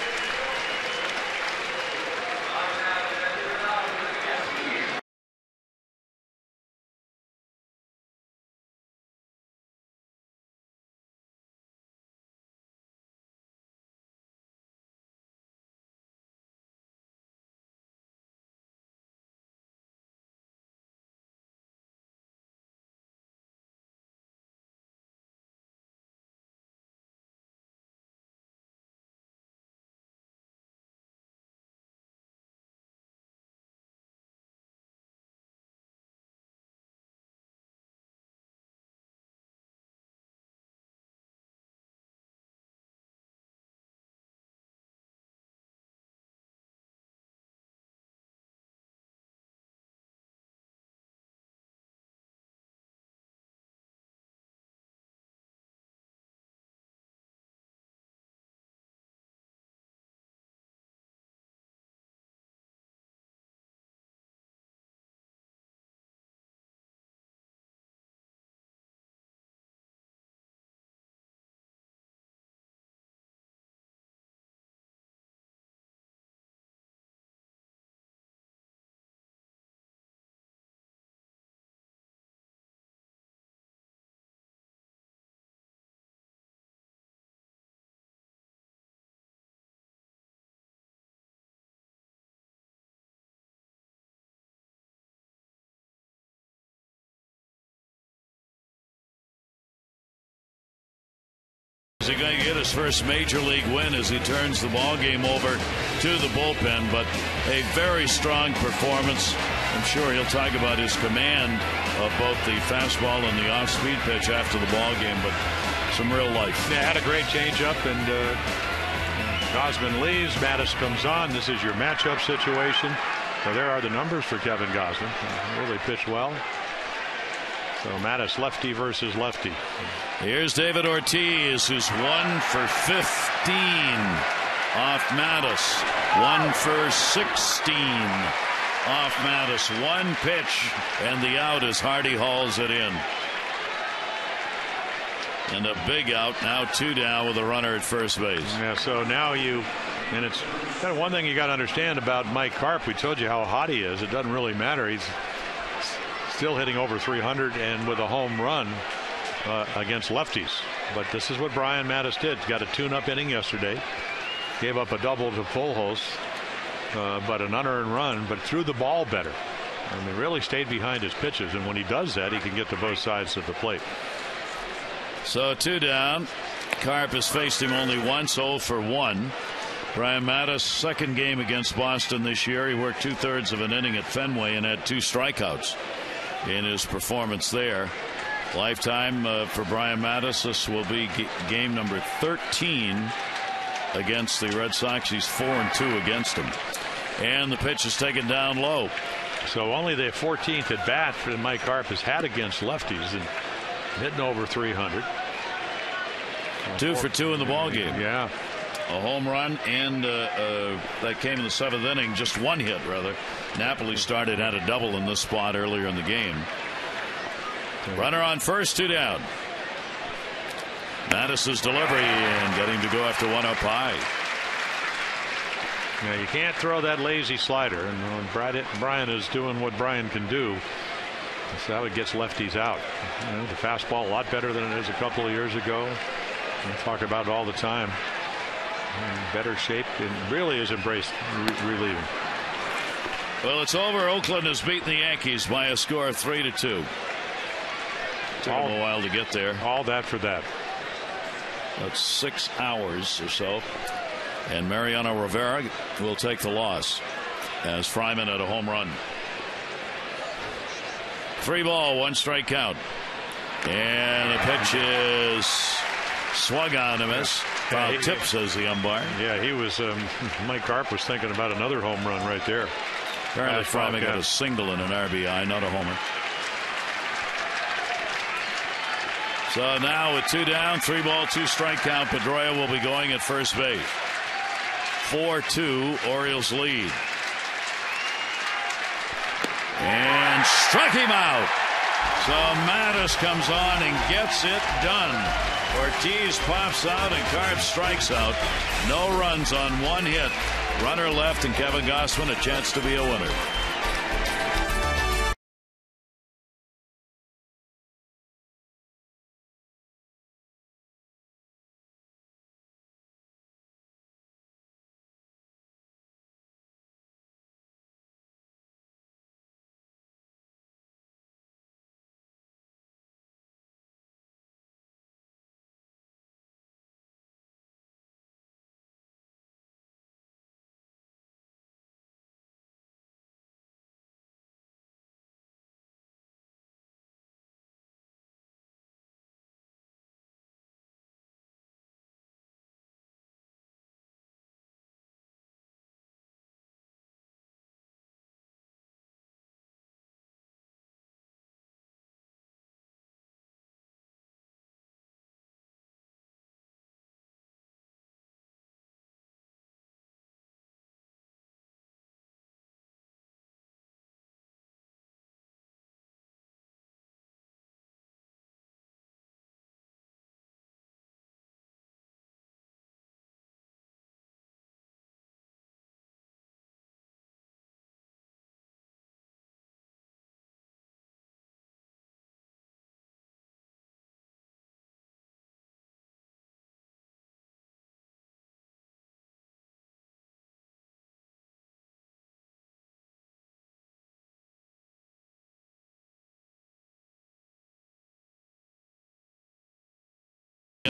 he going to get his first major league win as he turns the ball game over to the bullpen? But a very strong performance. I'm sure he'll talk about his command of both the fastball and the off-speed pitch after the ball game, but some real life. Yeah, had a great changeup, and Gausman leaves. Mattis comes on. This is your matchup situation. So there are the numbers for Kevin Gausman. Really pitched well. So Mattis, lefty versus lefty. Here's David Ortiz, who's 1 for 15 off Mattis. 1 for 16 off Mattis. One pitch and the out as Hardy hauls it in. And a big out, now 2 down with a runner at first base. Yeah, so now and it's kind of one thing you got to understand about Mike Karp. We told you how hot he is. It doesn't really matter. He's still hitting over 300 and with a home run against lefties. But this is what Brian Mattis did. Got a tune-up inning yesterday. Gave up a double to Pujols, but an unearned run, but threw the ball better. And he really stayed behind his pitches. And when he does that, he can get to both sides of the plate. So 2 down. Karp has faced him only once, 0 for 1. Brian Mattis, second game against Boston this year. He worked 2/3 of an inning at Fenway and had 2 strikeouts in his performance there. Lifetime for Brian Mattis. This will be game number 13 against the Red Sox. He's 4-2 against them. And the pitch is taken down low. So only the 14th at bat that Mike Karp has had against lefties, and hitting over 300. 2 for 2 in the ball game. Yeah. A home run, and that came in the 7th inning. Just 1 hit, rather. Napoli had a double in this spot earlier in the game. Runner on first, 2 down. Mattis's delivery and getting to go after 1 up high. Yeah, you can't throw that lazy slider, and when Brian is doing what Brian can do, that's how he gets lefties out. You know, the fastball a lot better than it is a couple of years ago. We talk about it all the time. In better shape, and really has embraced relieving. Well, it's over. Oakland has beaten the Yankees by a score of 3-2. Took them a while to get there. All that for that. That's 6 hours or so. And Mariano Rivera will take the loss as Fryman had a home run. 3 ball, 1 strike count. And the pitch is swung on and miss. Foul tip, says the umpire. Yeah, he was. Mike Karp was thinking about another home run right there. Apparently, Fryman got a single and an RBI, not a homer. So now with 2 down, 3 ball, 2 strike count, Pedroia will be going at first base. 4-2, Orioles lead. And struck him out. So Mattis comes on and gets it done. Ortiz pops out and Karp strikes out. No runs on 1 hit. Runner left, and Kevin Gausman a chance to be a winner.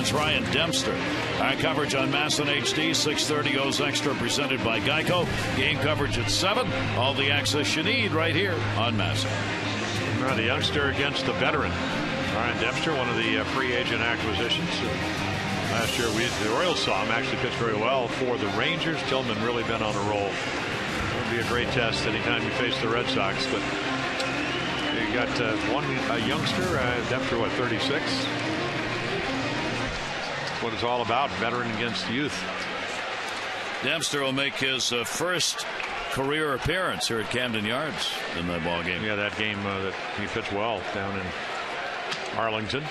That's Ryan Dempster. Our coverage on MASN HD, 6:30 goes extra, presented by Geico. Game coverage at 7. All the access you need right here on MASN. The youngster against the veteran. Ryan Dempster, one of the free agent acquisitions. Last year, the Orioles saw him actually pitch very well for the Rangers. Tillman really been on a roll. It would be a great test anytime you face the Red Sox. But you got a youngster, Dempster, 36? What it's all about, veteran against youth. Dempster will make his first career appearance here at Camden Yards in that ball game. Yeah, that game that he pitched well down in Arlington.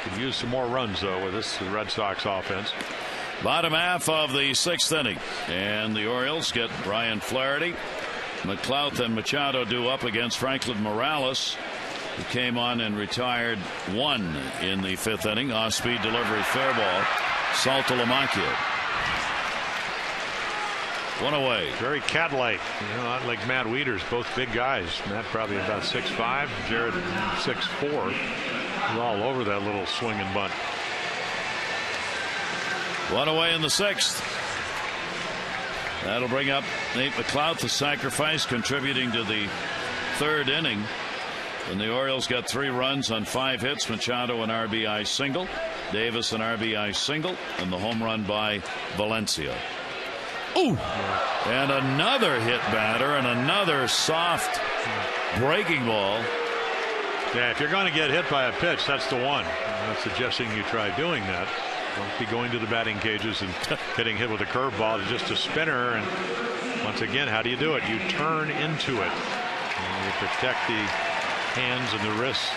Could use some more runs, though, with this Red Sox offense. Bottom half of the 6th inning, and the Orioles get Brian Flaherty. McLouth and Machado due up against Franklin Morales, who came on and retired 1 in the 5th inning. Off-speed delivery, fair ball. Saltalamacchia. 1 away. Very cat-like, not like Matt Wieters, both big guys. Matt probably about 6'5", Jared 6'4". He's all over that little swing and bunt. 1 away in the 6th. That'll bring up Nate McLouth, the sacrifice, contributing to the 3rd inning. And the Orioles got 3 runs on 5 hits. Machado an RBI single, Davis an RBI single, and the home run by Valencia. Ooh! And another hit batter and another soft breaking ball. Yeah, if you're going to get hit by a pitch, that's the one. I'm not suggesting you try doing that. Don't be going to the batting cages and getting hit with a curveball. It's just a spinner. And once again, how do you do it? You turn into it. And you protect the hands and the wrists.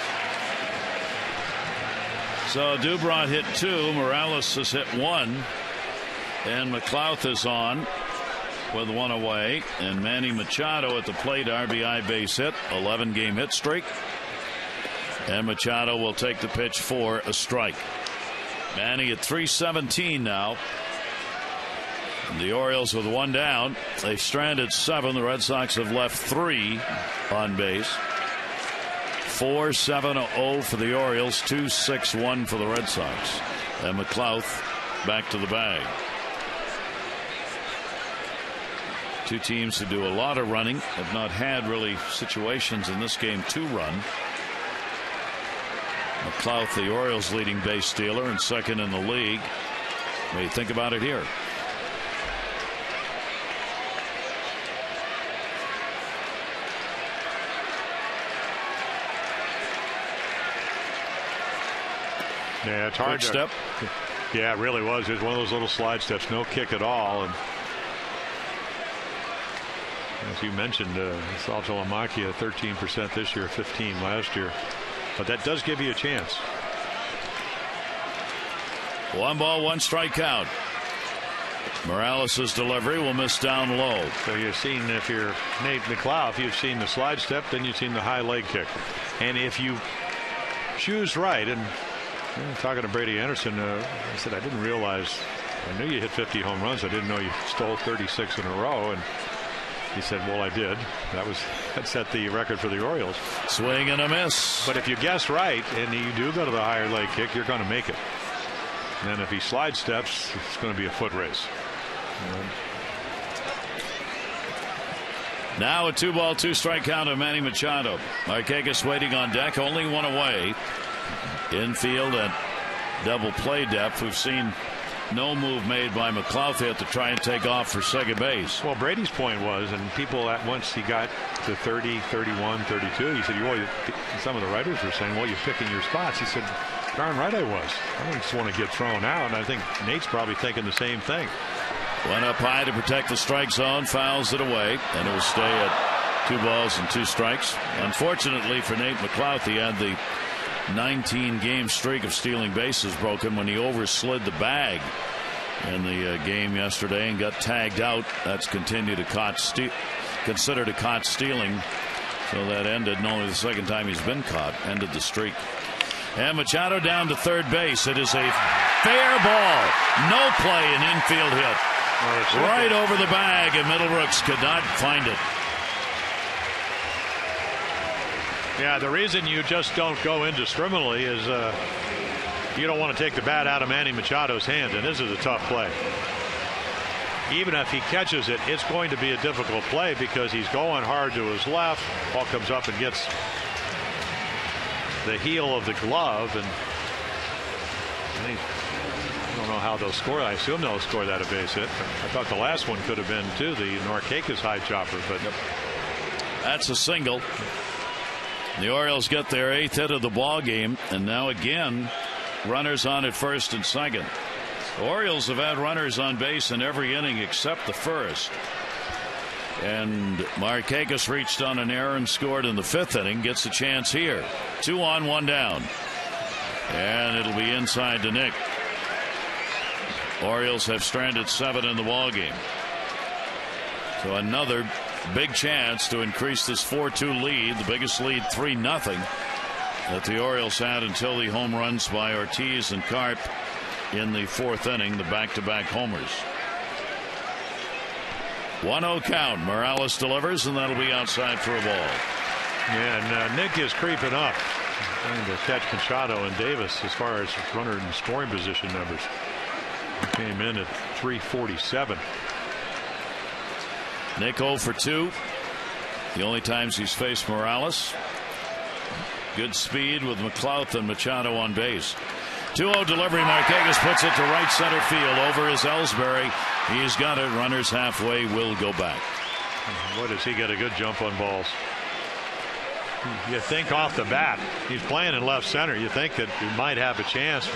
So Dubron hit 2. Morales has hit 1. And McLouth is on with 1 away. And Manny Machado at the plate, RBI base hit, 11-game hit streak. And Machado will take the pitch for a strike. Manny at 317 now. And the Orioles with 1 down. They've stranded 7. The Red Sox have left 3 on base. 4-7-0 for the Orioles, 2-6-1 for the Red Sox. And McLouth back to the bag. 2 teams who do a lot of running have not had really situations in this game to run. McLouth, the Orioles' leading base stealer and 2nd in the league. What do you think about it here? Yeah, it's hard. Quick step. Yeah, it really was. It was one of those little slide steps, no kick at all. And as you mentioned, Saltalamacchia 13% this year, 15 last year. But that does give you a chance. 1 ball, 1 strike count. Morales' delivery will miss down low. So you've seen, if you're Nate McLouth, you've seen the slide step, then you've seen the high leg kick. And if you choose right, and talking to Brady Anderson, I said, I didn't realize, I knew you hit 50 home runs. I didn't know you stole 36 in a row. And he said, well, I did. That set the record for the Orioles. Swing and a miss. But if you guess right and you do go to the higher leg kick, you're going to make it. And then if he slide steps, it's going to be a foot race. Now a 2 ball, 2 strike count of Manny Machado. Markakis waiting on deck, only 1 away. Infield at double play depth. We've seen no move made by McLouth yet to try and take off for second base. Well, Brady's point was, and people at once he got to 30, 31, 32, he said, some of the writers were saying, well, you're picking your spots. He said, darn right I was. I don't just want to get thrown out. And I think Nate's probably thinking the same thing. Went up high to protect the strike zone, fouls it away, and it will stay at 2 balls and 2 strikes. Unfortunately for Nate McLouth, he had the 19-game streak of stealing bases broken when he overslid the bag in the game yesterday and got tagged out. That's considered a caught stealing. So that ended, and only the 2nd time he's been caught, ended the streak. And Machado down to 3rd base. It is a fair ball. No play, an infield hit. Right over the bag, and Middlebrooks could not find it. Yeah, the reason you just don't go indiscriminately is you don't want to take the bat out of Manny Machado's hands, and this is a tough play. Even if he catches it, it's going to be a difficult play because he's going hard to his left. Ball comes up and gets the heel of the glove, and I don't know how they'll score. I assume they'll score that a base hit. I thought the last one could have been too, the Norqueca's high chopper, but that's a single. The Orioles get their 8th hit of the ball game, and now again runners on at first and second. The Orioles have had runners on base in every inning except the first. And Markakis reached on an error and scored in the 5th inning. Gets a chance here. 2 on, 1 down. And it'll be inside to Nick. Orioles have stranded 7 in the ball game. So another big chance to increase this 4-2 lead. The biggest lead, 3-0, that the Orioles had until the home runs by Ortiz and Carp in the 4th inning, the back-to-back homers. 1-0 count. Morales delivers, and that'll be outside for a ball. Yeah, and Nick is creeping up, trying to catch Machado and Davis as far as runner and scoring position numbers. He came in at 347. Nick 0 for 2. The only times he's faced Morales. Good speed with McLouth and Machado on base. 2-0 delivery. Markakis puts it to right center field. Over is Ellsbury. He's got it. Runners halfway. Will go back. What does he get a good jump on balls? You think off the bat, he's playing in left center. You think that he might have a chance.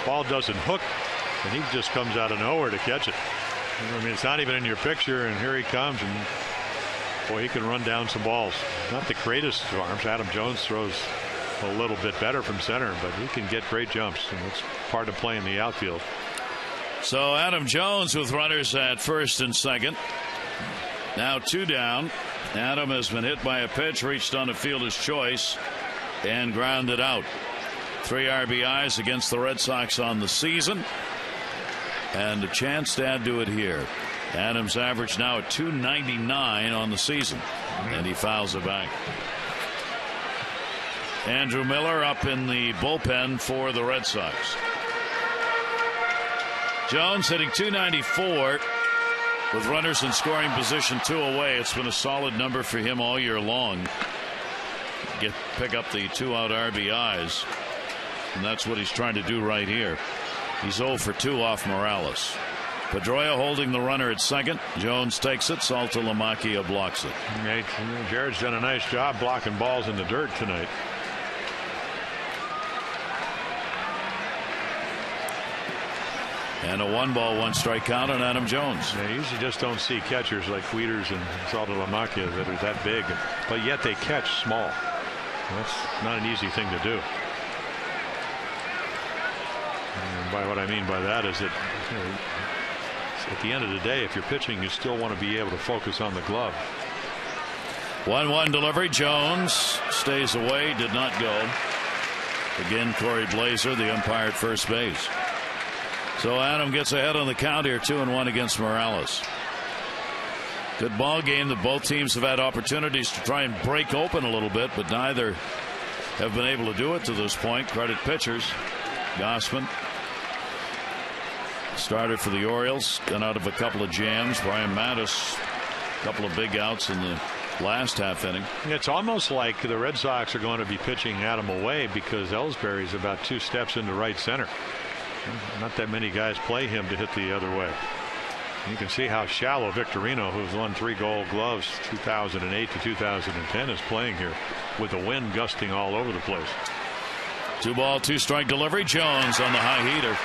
Ball doesn't hook, and he just comes out of nowhere to catch it. I mean, it's not even in your picture, and here he comes, and boy, he can run down some balls. Not the greatest of arms. Adam Jones throws a little bit better from center, but he can get great jumps, and it's part of playing the outfield. So Adam Jones with runners at first and second. Now 2 down. Adam has been hit by a pitch, reached on a fielder's choice, and grounded out. 3 RBIs against the Red Sox on the season, and a chance to add to it here. Adams average now at 299 on the season, and he fouls it back. Andrew Miller up in the bullpen for the Red Sox. Jones hitting 294 with runners in scoring position, 2 away. It's been a solid number for him all year long. Pick up the 2-out RBIs, and that's what he's trying to do right here. He's 0 for 2 off Morales. Pedroia holding the runner at second. Jones takes it. Saltalamacchia blocks it. Jared's done a nice job blocking balls in the dirt tonight. And a 1-ball, 1-strike count on Adam Jones. You usually just don't see catchers like Wieters and Saltalamacchia that are that big, but yet they catch small. That's not an easy thing to do. And by what I mean by that is that at the end of the day, if you're pitching, you still want to be able to focus on the glove. 1-1 delivery. Jones stays away, did not go. Again, Corey Blazer, the umpire at first base. So Adam gets ahead on the count here, 2-1 against Morales. Good ball game that both teams have had opportunities to try and break open a little bit, but neither have been able to do it to this point. Credit pitchers. Gausman, starter for the Orioles, got out of a couple of jams. Brian Mattis, a couple of big outs in the last half inning. It's almost like the Red Sox are going to be pitching Adam away because Ellsbury's about 2 steps into right center. Not that many guys play him to hit the other way. You can see how shallow Victorino, who's won 3 Gold Gloves 2008 to 2010, is playing here with the wind gusting all over the place. 2-ball, 2-strike delivery. Jones on the high heater.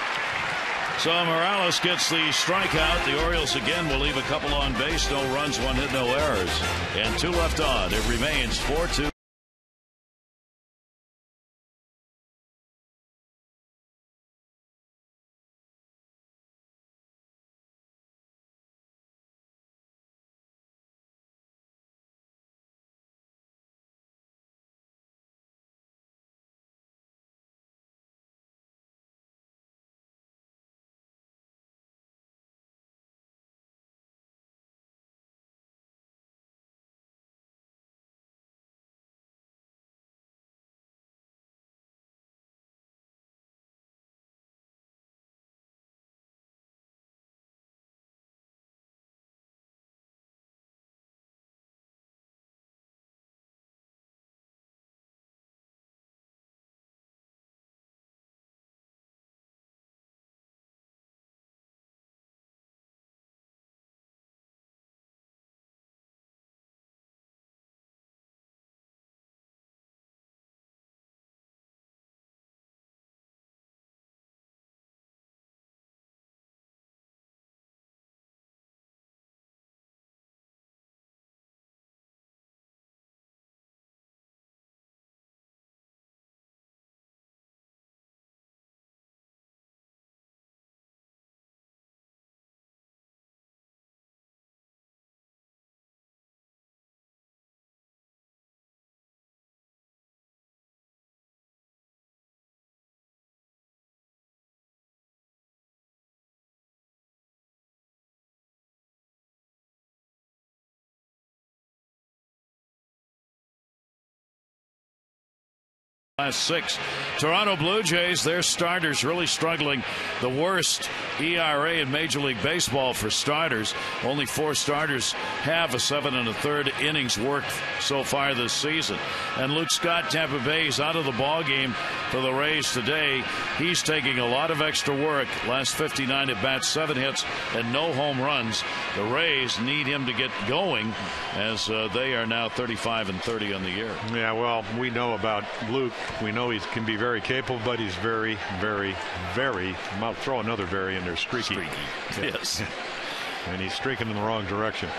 So Morales gets the strikeout. The Orioles again will leave a couple on base. No runs, 1 hit, no errors, and 2 left on. It remains 4-2. Last 6. Toronto Blue Jays, their starters really struggling. The worst ERA in Major League Baseball for starters. Only 4 starters have a 7 1/3 innings worked so far this season. And Luke Scott, Tampa Bay, is out of the ball game for the Rays today. He's taking a lot of extra work. Last 59 at bats, 7 hits and no home runs. The Rays need him to get going as they are now 35-30 on the year. Yeah, well, we know about Luke. We know he can be very capable, but he's very, very, very, I'll throw another very in there, streaky. Yeah. Yes. And he's streaking in the wrong direction.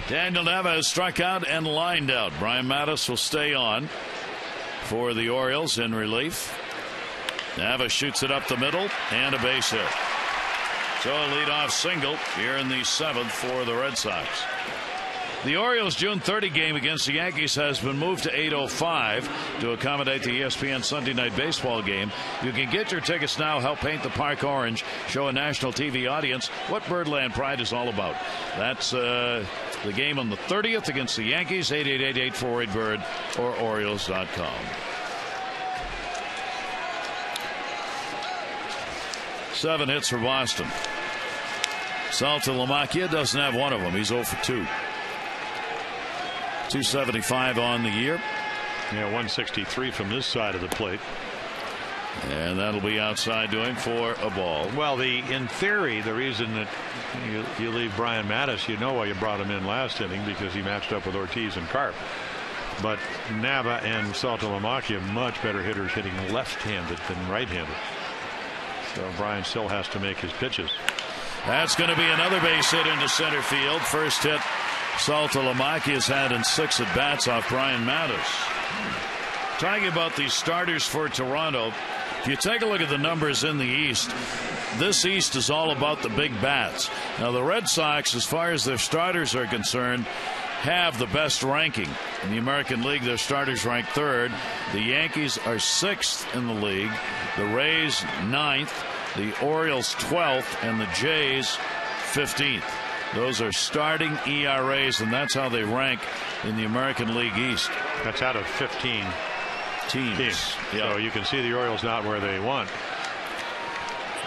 Daniel Nava has struck out and lined out. Brian Mattis will stay on for the Orioles in relief. Nava shoots it up the middle and a base hit. So a leadoff single here in the 7th for the Red Sox. The Orioles' June 30 game against the Yankees has been moved to 8:05 to accommodate the ESPN Sunday Night Baseball game. You can get your tickets now. Help paint the park orange. Show a national TV audience what Birdland Pride is all about. That's the game on the 30th against the Yankees. 888-848-BIRD or Orioles.com. Seven hits for Boston. Saltalamacchia doesn't have one of them. He's 0 for 2. 275 on the year. Yeah, 163 from this side of the plate. And that'll be outside to him for a ball. Well, in theory, the reason that you leave Brian Mattis, you know why you brought him in last inning, because he matched up with Ortiz and Carp. But Nava and Saltalamacchia, much better hitters hitting left-handed than right-handed. So Brian still has to make his pitches. That's going to be another base hit into center field. First hit Saltalamacchia has had in 6 at bats off Brian Mattis. Talking about these starters for Toronto, if you take a look at the numbers in the East, this East is all about the big bats. Now the Red Sox, as far as their starters are concerned, have the best ranking in the American League. Their starters rank 3rd. The Yankees are 6th in the league. The Rays 9th. The Orioles 12th, and the Jays 15th. Those are starting ERAs, and that's how they rank in the American League East. That's out of 15 teams. Yep. So you can see the Orioles not where they want.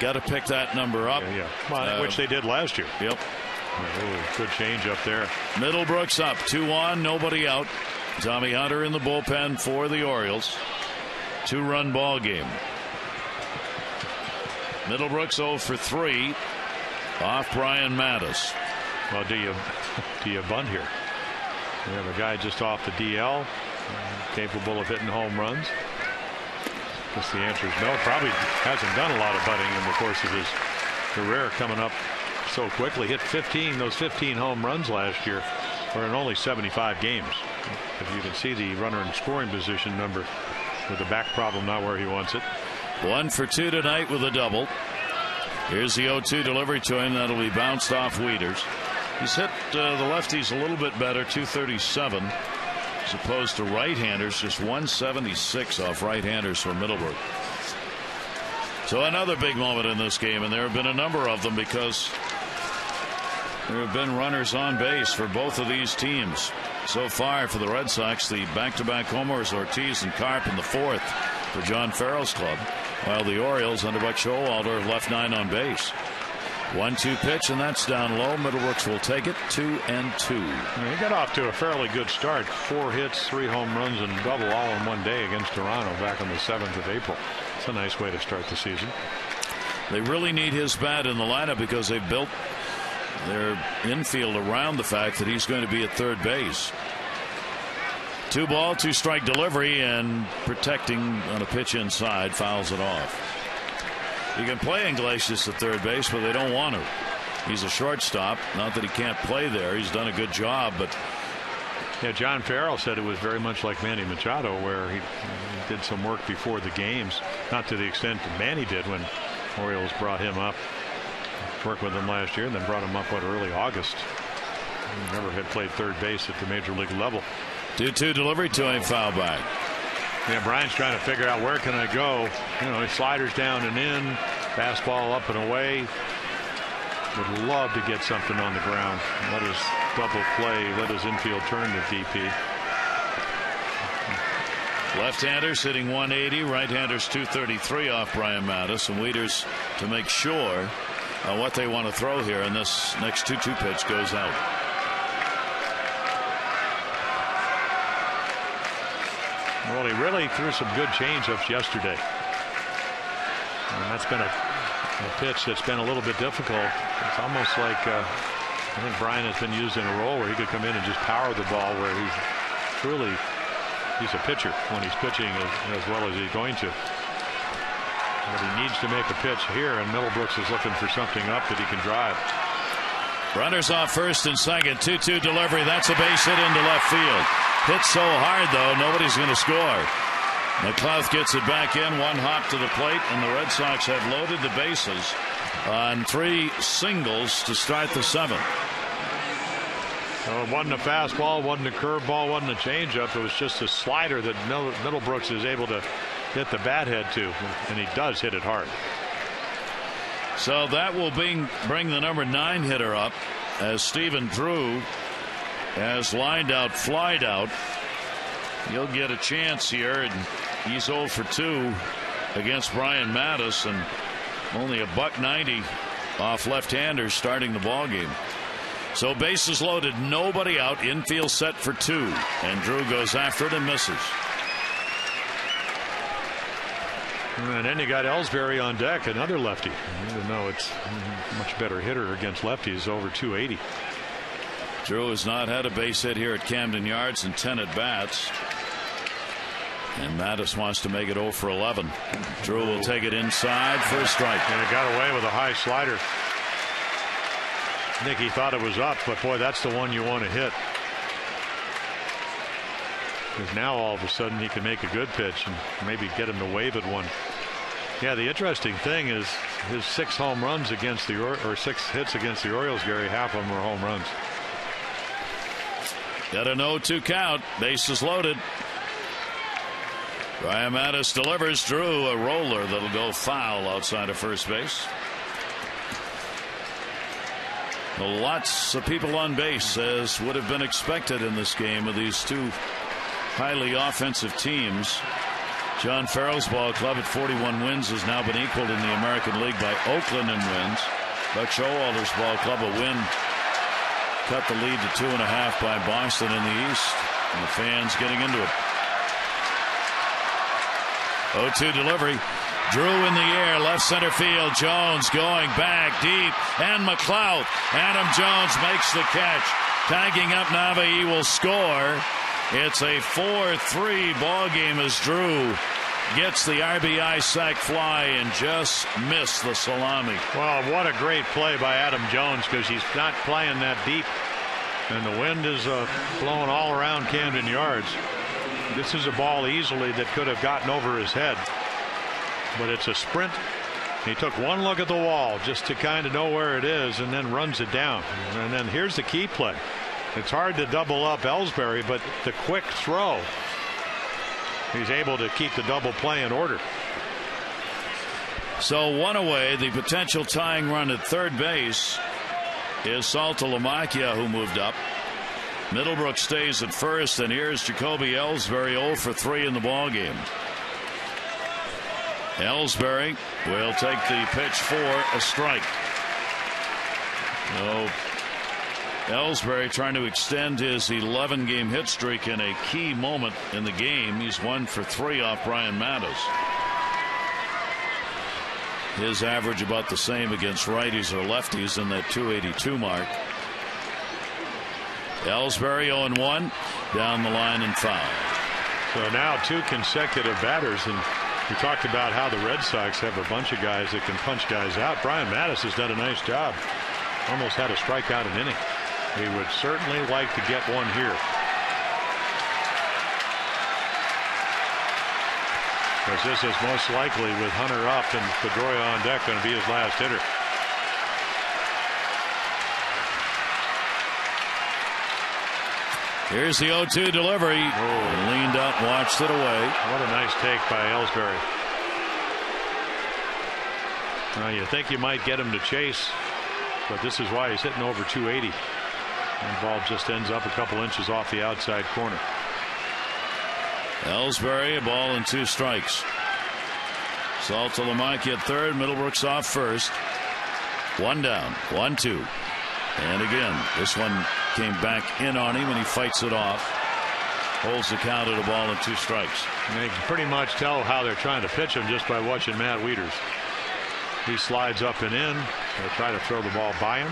Got to pick that number up. Yeah. Well, which they did last year. Yep. Good change up there. Middlebrooks up, 2 on, nobody out. Tommy Hunter in the bullpen for the Orioles. 2-run ball game. Middlebrooks 0 for 3 off Brian Mattis. Well, do you bunt here? We have a guy just off the DL, capable of hitting home runs. Guess the answer is no. Probably hasn't done a lot of bunting in the course of his career, coming up so quickly. Hit 15, those 15 home runs last year were in only 75 games. If you can see the runner in scoring position number with the back problem not where he wants it. 1 for 2 tonight with a double. Here's the 0-2 delivery to him. That'll be bounced off Wieters. He's hit the lefties a little bit better, 237, as opposed to right-handers, just 176 off right-handers for Middlebrook. So another big moment in this game, and there have been a number of them because there have been runners on base for both of these teams. So far for the Red Sox, the back-to-back homers, Ortiz and Carp in the 4th for John Farrell's club, while the Orioles under Buck Showalter have left 9 on base. 1-2 pitch, and that's down low. Middlebrooks will take it. 2-2. He got off to a fairly good start. 4 hits, 3 home runs, and a double all in one day against Toronto back on the 7th of April. It's a nice way to start the season. They really need his bat in the lineup because they've built their infield around the fact that he's going to be at third base. 2-ball, 2-strike delivery, and protecting on a pitch inside, fouls it off. You can play Iglesias at third base, but they don't want to. He's a shortstop. Not that he can't play there. He's done a good job, but yeah, John Farrell said it was very much like Manny Machado, where he did some work before the games, not to the extent that Manny did when Orioles brought him up. Worked with him last year, and then brought him up early August. He never had played third base at the major league level. 2-2 delivery to him, foul back. Yeah, Brian's trying to figure out where can I go. You know, sliders down and in, fastball up and away. Would love to get something on the ground. Let his double play, let his infield turn to DP. Left-handers hitting 180, right-handers 233 off Brian Mattis, and Wieters to make sure what they want to throw here, and this next 2-2 pitch goes out. Well, he really threw some good changeups yesterday, and that's been a pitch that's been a little bit difficult. It's almost like I think Brian has been used in a role where he could come in and just power the ball, where he's a pitcher when he's pitching as well as he's going to. But he needs to make a pitch here, and Middlebrooks is looking for something up that he can drive. Runners off first and second. 2-2 delivery. That's a base hit into left field. Hit so hard, though, nobody's going to score. McLeod gets it back in, one hop to the plate, and the Red Sox have loaded the bases on 3 singles to start the 7th. Well, it wasn't a fastball, wasn't a curveball, wasn't a changeup. It was just a slider that Middlebrooks is able to hit the bat head to, and he does hit it hard. So that will bring the number 9 hitter up, as Stephen Drew has lined out, flied out. He'll get a chance here, and he's 0 for 2 against Brian Mattis, and only a $190 off left-handers starting the ball game. So bases loaded, nobody out, infield set for 2, and Drew goes after it and misses. And then you got Ellsbury on deck, another lefty, even though it's a much better hitter against lefties, over 280. Drew has not had a base hit here at Camden Yards in 10 at bats. And Mattis wants to make it 0 for 11. Drew will take it inside for a strike. And it got away with a high slider. I think he thought it was up, but boy, that's the one you want to hit. Because now all of a sudden he can make a good pitch and maybe get him to wave at one. Yeah, the interesting thing is his 6 home runs against the or 6 hits against the Orioles, Gary, half of them were home runs. Got an 0-2 count. Bases loaded. Brian Mattis delivers. Drew a roller that'll go foul outside of first base. Lots of people on base, as would have been expected in this game of these 2 highly offensive teams. John Farrell's ball club at 41 wins has now been equaled in the American League by Oakland in wins. Buck Showalter's ball club, a win, cut the lead to 2.5 by Boston in the East, and the fans getting into it. 0-2 delivery. Drew in the air, left center field. Jones going back deep, and McLeod. Adam Jones makes the catch. Tagging up Nava, he will score. It's a 4-3 ball game as Drew gets the RBI sac fly and just missed the salami. Well, what a great play by Adam Jones, because he's not playing that deep, and the wind is blowing all around Camden Yards. This is a ball easily that could have gotten over his head, but it's a sprint. He took one look at the wall just to kind of know where it is, and then runs it down. And then here's the key play. It's hard to double up Ellsbury, but the quick throw, he's able to keep the double play in order. So one away. The potential tying run at third base is Saltalamacchia, who moved up. Middlebrook stays at first, and here's Jacoby Ellsbury, 0 for 3 in the ballgame. Ellsbury will take the pitch for a strike. So Ellsbury trying to extend his 11-game hit streak in a key moment in the game. He's 1 for 3 off Brian Mattis. His average about the same against righties or lefties in that 282 mark. Ellsbury 0-1, down the line and foul. So now 2 consecutive batters, and we talked about how the Red Sox have a bunch of guys that can punch guys out. Brian Mattis has done a nice job. Almost had a strikeout an inning. He would certainly like to get one here, because this is most likely, with Hunter up and Pedroia on deck, going to be his last hitter. Here's the 0-2 delivery. Leaned out and watched it away. What a nice take by Ellsbury. Now you think you might get him to chase, but this is why he's hitting over 280. And the ball just ends up a couple inches off the outside corner. Ellsbury, a ball and 2 strikes. Saltalamacchia at third. Middlebrooks off first. 1 down, 1-2. And again, this one came back in on him, and he fights it off. Holds the count at a ball and 2 strikes. And you can pretty much tell how they're trying to pitch him just by watching Matt Wieters. He slides up and in. They'll try to throw the ball by him.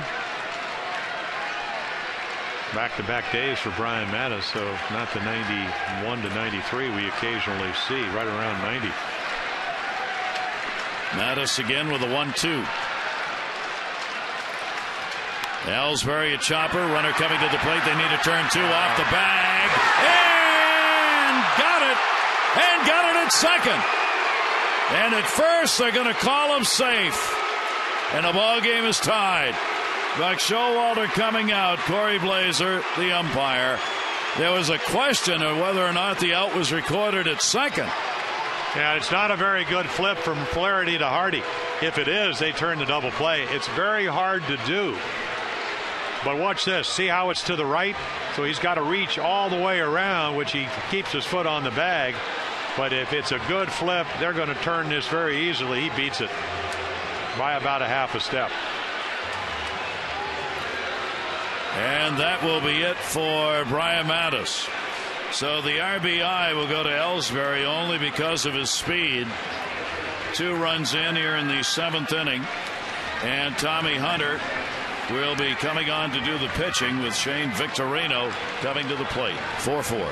Back-to-back days for Brian Mattis, so not the 91 to 93 we occasionally see, right around 90. Mattis again with a 1-2. Ellsbury, a chopper, runner coming to the plate. They need a turn 2 off the bag, and got it at second. And at first they're going to call him safe, and the ball game is tied. Buck Showalter coming out, Corey Blazer, the umpire. There was a question of whether or not the out was recorded at second. Yeah, it's not a very good flip from Flaherty to Hardy. If it is, they turn the double play. It's very hard to do. But watch this. See how it's to the right? So he's got to reach all the way around, which he keeps his foot on the bag. But if it's a good flip, they're going to turn this very easily. He beats it by about a half a step. And that will be it for Brian Mattis. So the RBI will go to Ellsbury only because of his speed. 2 runs in here in the 7th inning. And Tommy Hunter will be coming on to do the pitching with Shane Victorino coming to the plate. 4-4.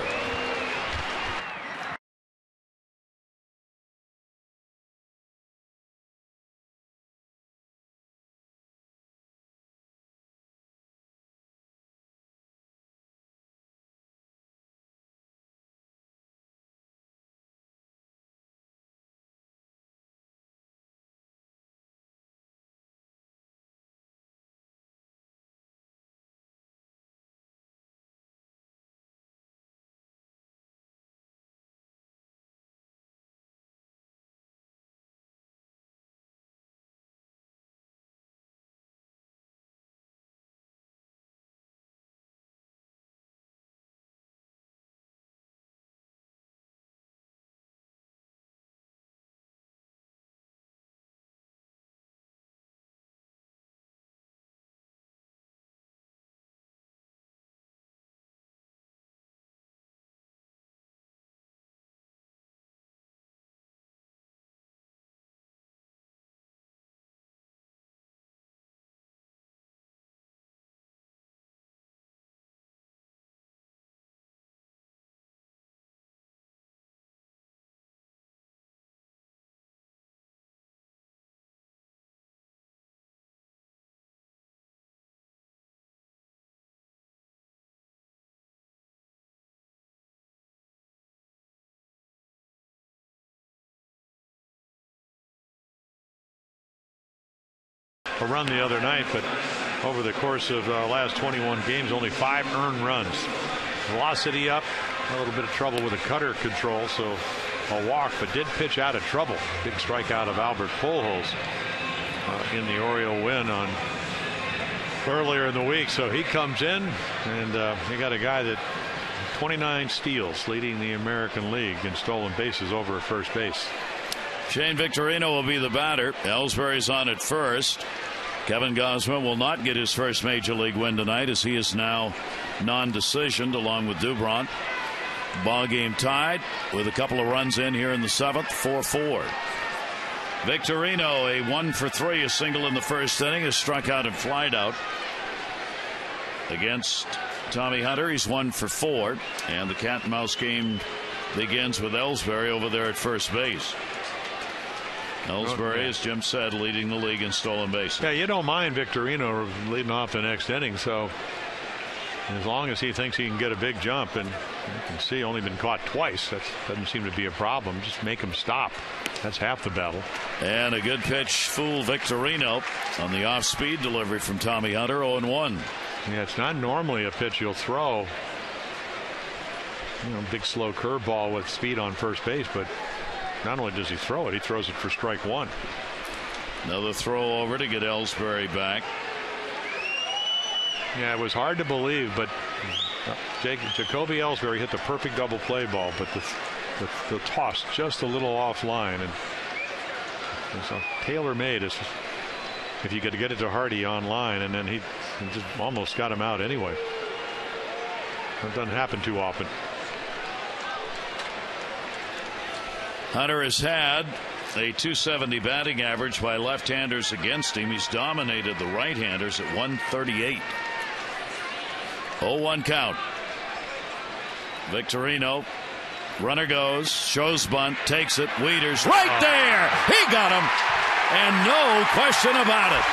A run the other night, but over the course of last 21 games, only 5 earned runs. Velocity up, a little bit of trouble with the cutter control, so a walk, but did pitch out of trouble. Big strikeout of Albert Pujols in the Oriole win on earlier in the week. So he comes in, and you got a guy that 29 steals, leading the American League in stolen bases over at first base. Shane Victorino will be the batter. Ellsbury's on at first. Kevin Gausman will not get his first major league win tonight, as he is now non-decisioned along with Dubron. Ball game tied with a couple of runs in here in the 7th. 4-4. Victorino, a 1-for-3, a single in the first inning, is struck out and flied out. Against Tommy Hunter, he's 1-for-4, and the cat and mouse game begins with Ellsbury over there at first base. Ellsbury, as Jim said, leading the league in stolen bases. Yeah, you don't mind Victorino leading off the next inning, so as long as he thinks he can get a big jump, and you can see only been caught twice, that doesn't seem to be a problem. Just make him stop. That's half the battle. And a good pitch fooled Victorino on the off-speed delivery from Tommy Hunter. 0-1. Yeah, it's not normally a pitch you'll throw. You know, big slow curveball with speed on first base, but not only does he throw it, he throws it for strike 1. Another throw over to get Ellsbury back. Yeah, it was hard to believe, but Jacoby Ellsbury hit the perfect double play ball, but the the toss just a little offline, and so tailor-made. If you could get it to Hardy on line, and then he just almost got him out anyway. That doesn't happen too often. Hunter has had a .270 batting average by left-handers against him. He's dominated the right-handers at 138. 0-1 count. Victorino, runner goes, shows bunt, takes it. Wieters right there. He got him, and no question about it.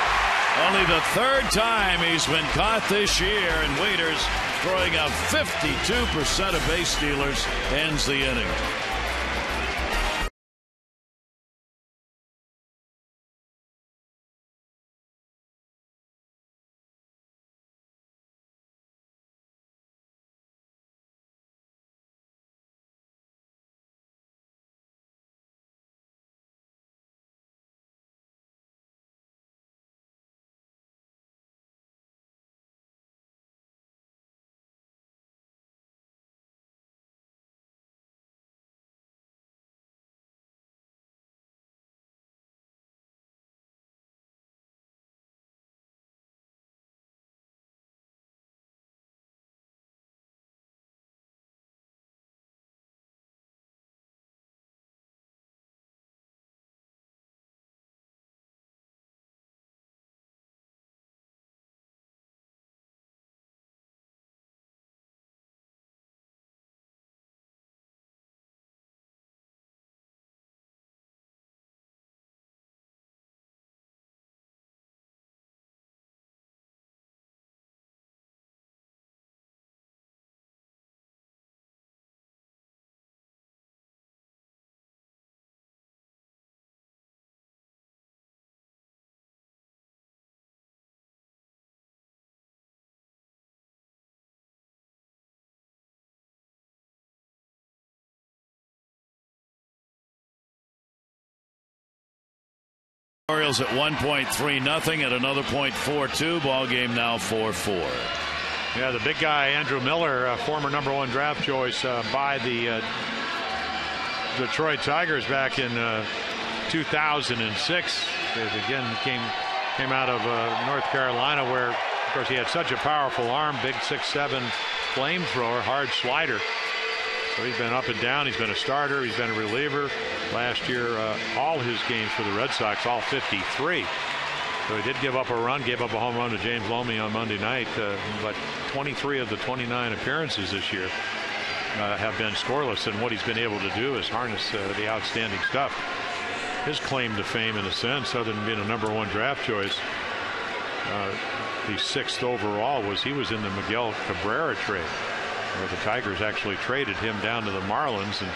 Only the third time he's been caught this year, and Wieters, throwing out 52% of base stealers, ends the inning. Orioles at 1.30 at another 0.42. Ball game now 4-4. Yeah, the big guy Andrew Miller, former #1 draft choice by the Detroit Tigers back in 2006. Again, came out of North Carolina, where, of course, he had such a powerful arm, big 6'7" flamethrower, hard slider. So he's been up and down. He's been a starter. He's been a reliever. Last year, all his games for the Red Sox, all 53. So he did give up a run, gave up a home run to James Lomy on Monday night. But 23 of the 29 appearances this year have been scoreless. And what he's been able to do is harness the outstanding stuff. His claim to fame, in a sense, other than being a #1 draft choice, the 6th overall, he was in the Miguel Cabrera trade, where the Tigers actually traded him down to the Marlins, and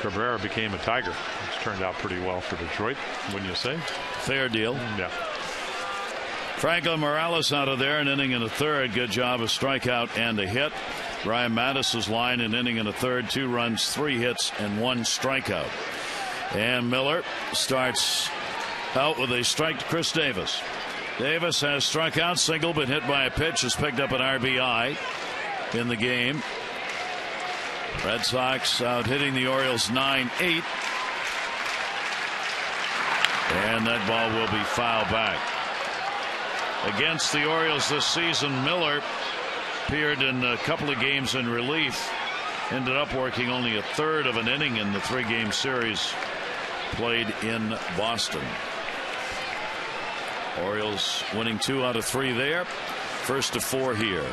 Cabrera became a Tiger. It's turned out pretty well for Detroit, wouldn't you say? Fair deal. Yeah. Franklin Morales out of there, an inning and a third. Good job, a strikeout and a hit. Ryan Mattis's line, an inning and a third, 2 runs, 3 hits, and 1 strikeout. And Miller starts out with a strike to Chris Davis. Davis has struck out, single, been hit by a pitch, has picked up an RBI in the game. Red Sox out hitting the Orioles 9-8. And that ball will be fouled back. Against the Orioles this season, Miller appeared in a couple of games in relief. Ended up working only a third of an inning in the 3-game series played in Boston. Orioles winning 2 out of 3 there. First to 4 here.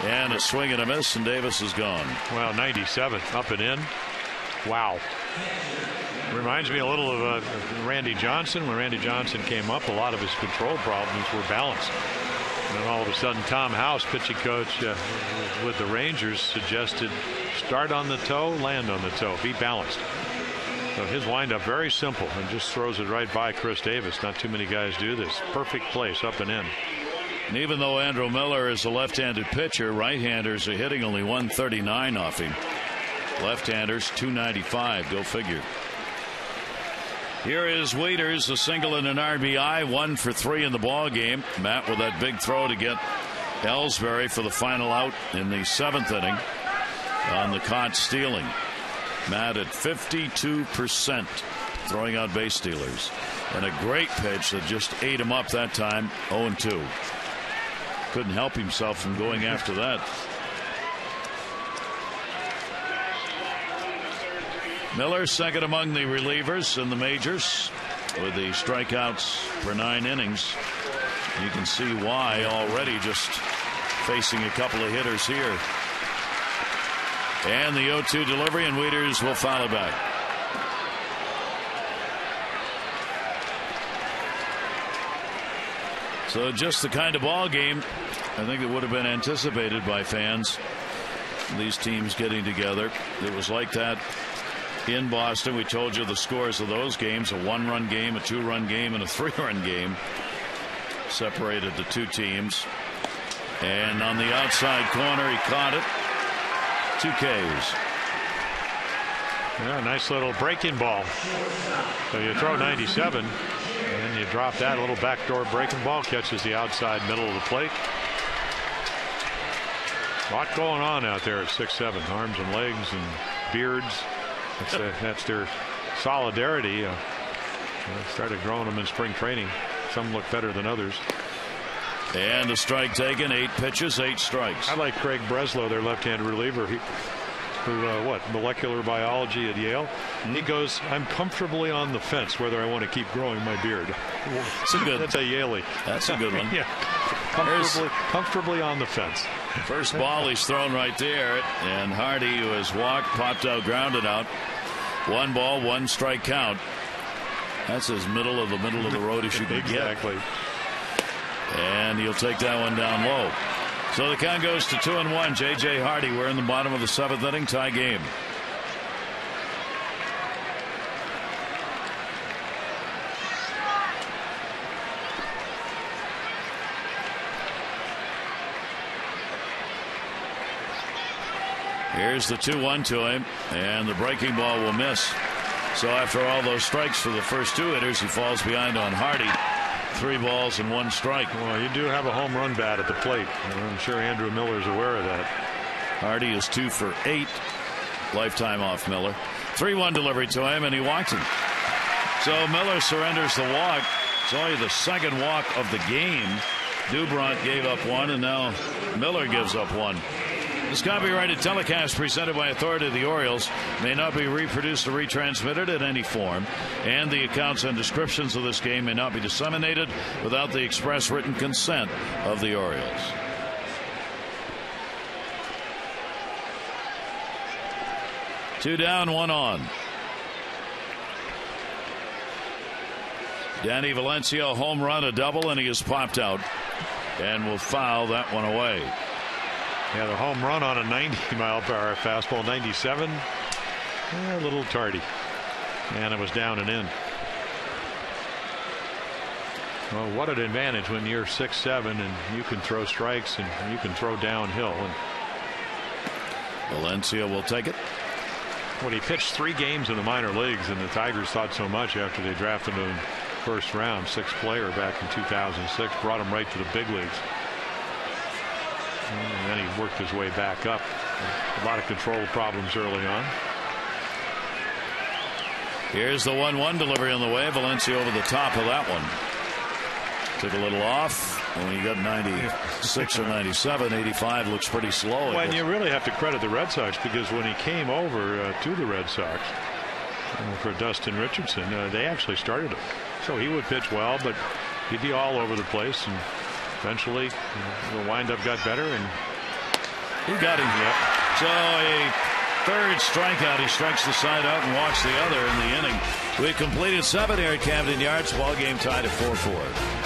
And a swing and a miss, and Davis is gone. Well, 97 up and in. Wow. Reminds me a little of Randy Johnson. When Randy Johnson came up, a lot of his control problems were balanced. And then all of a sudden, Tom House, pitching coach with the Rangers, suggested start on the toe, land on the toe, be balanced. So his windup very simple, and just throws it right by Chris Davis. Not too many guys do this. Perfect place, up and in. And even though Andrew Miller is a left-handed pitcher, right-handers are hitting only 139 off him. Left-handers 295. Go figure. Here is Wieters, a single and an RBI, 1 for 3 in the ball game. Matt with that big throw to get Ellsbury for the final out in the 7th inning on the caught stealing. Matt at 52% throwing out base stealers. And a great pitch that just ate him up that time. 0-2. Couldn't help himself from going after that. Miller second among the relievers in the majors with the strikeouts per 9 innings. You can see why already, just facing a couple of hitters here. And the 0-2 delivery, and Wieters will foul it back. So just the kind of ball game I think it would have been anticipated by fans. These teams getting together. It was like that in Boston. We told you the scores of those games: a 1-run game, a 2-run game, and a 3-run game. Separated the two teams. And on the outside corner, he caught it. 2 Ks. Yeah, nice little breaking ball. So you throw 97 and you drop that. A little backdoor breaking ball, catches the outside middle of the plate. A lot going on out there at 6'7", arms and legs and beards. That's their solidarity. Started growing them in spring training. Some look better than others. And a strike taken. 8 pitches, 8 strikes. I like Craig Breslow, their left-handed reliever. Molecular biology at Yale. He goes, I'm comfortably on the fence whether I want to keep growing my beard. That's a Yaley. That's a good one. Yeah. Comfortably on the fence. First ball he's thrown right there, and Hardy, who has walked, popped out, grounded out. 1 ball, 1 strike count. That's as middle of the road as you can exactly. get. And he'll take that one down low. So the count goes to 2-1. J.J. Hardy. We're in the bottom of the 7th inning. Tie game. Here's the 2-1 to him, and the breaking ball will miss. So after all those strikes for the first 2 hitters, he falls behind on Hardy. 3 balls and 1 strike. Well, you do have a home run bat at the plate. I'm sure Andrew Miller's aware of that. Hardy is 2 for 8. Lifetime off Miller. 3-1 delivery to him, and he walks him. So Miller surrenders the walk. It's only the 2nd walk of the game. Dubront gave up 1, and now Miller gives up 1. This copyrighted telecast presented by authority of the Orioles may not be reproduced or retransmitted in any form, and the accounts and descriptions of this game may not be disseminated without the express written consent of the Orioles. Two down, 1 on. Danny Valencia, a home run, a double, and he is popped out and will foul that one away. Yeah, the home run on a 90-mile-per-hour fastball, 97, a little tardy, and it was down and in. Well, what an advantage when you're 6'7" and you can throw strikes and you can throw downhill. And Valencia will take it. When he pitched 3 games in the minor leagues, and the Tigers thought so much after they drafted him first round, 6th player back in 2006, brought him right to the big leagues. And then he worked his way back up. A lot of control problems early on. Here's the 1-1 delivery on the way. Valencia over the top of that one. Took a little off. When he got 96 or 97, 85 looks pretty slow. Well, and you really have to credit the Red Sox, because when he came over to the Red Sox for Dustin Richardson, they actually started him. So he would pitch well, but he'd be all over the place, and eventually the windup got better, and he got him. Yep. So a 3rd strikeout. He strikes the side out and walks the other in the inning. We completed 7 here at Camden Yards. Ball game tied at 4-4.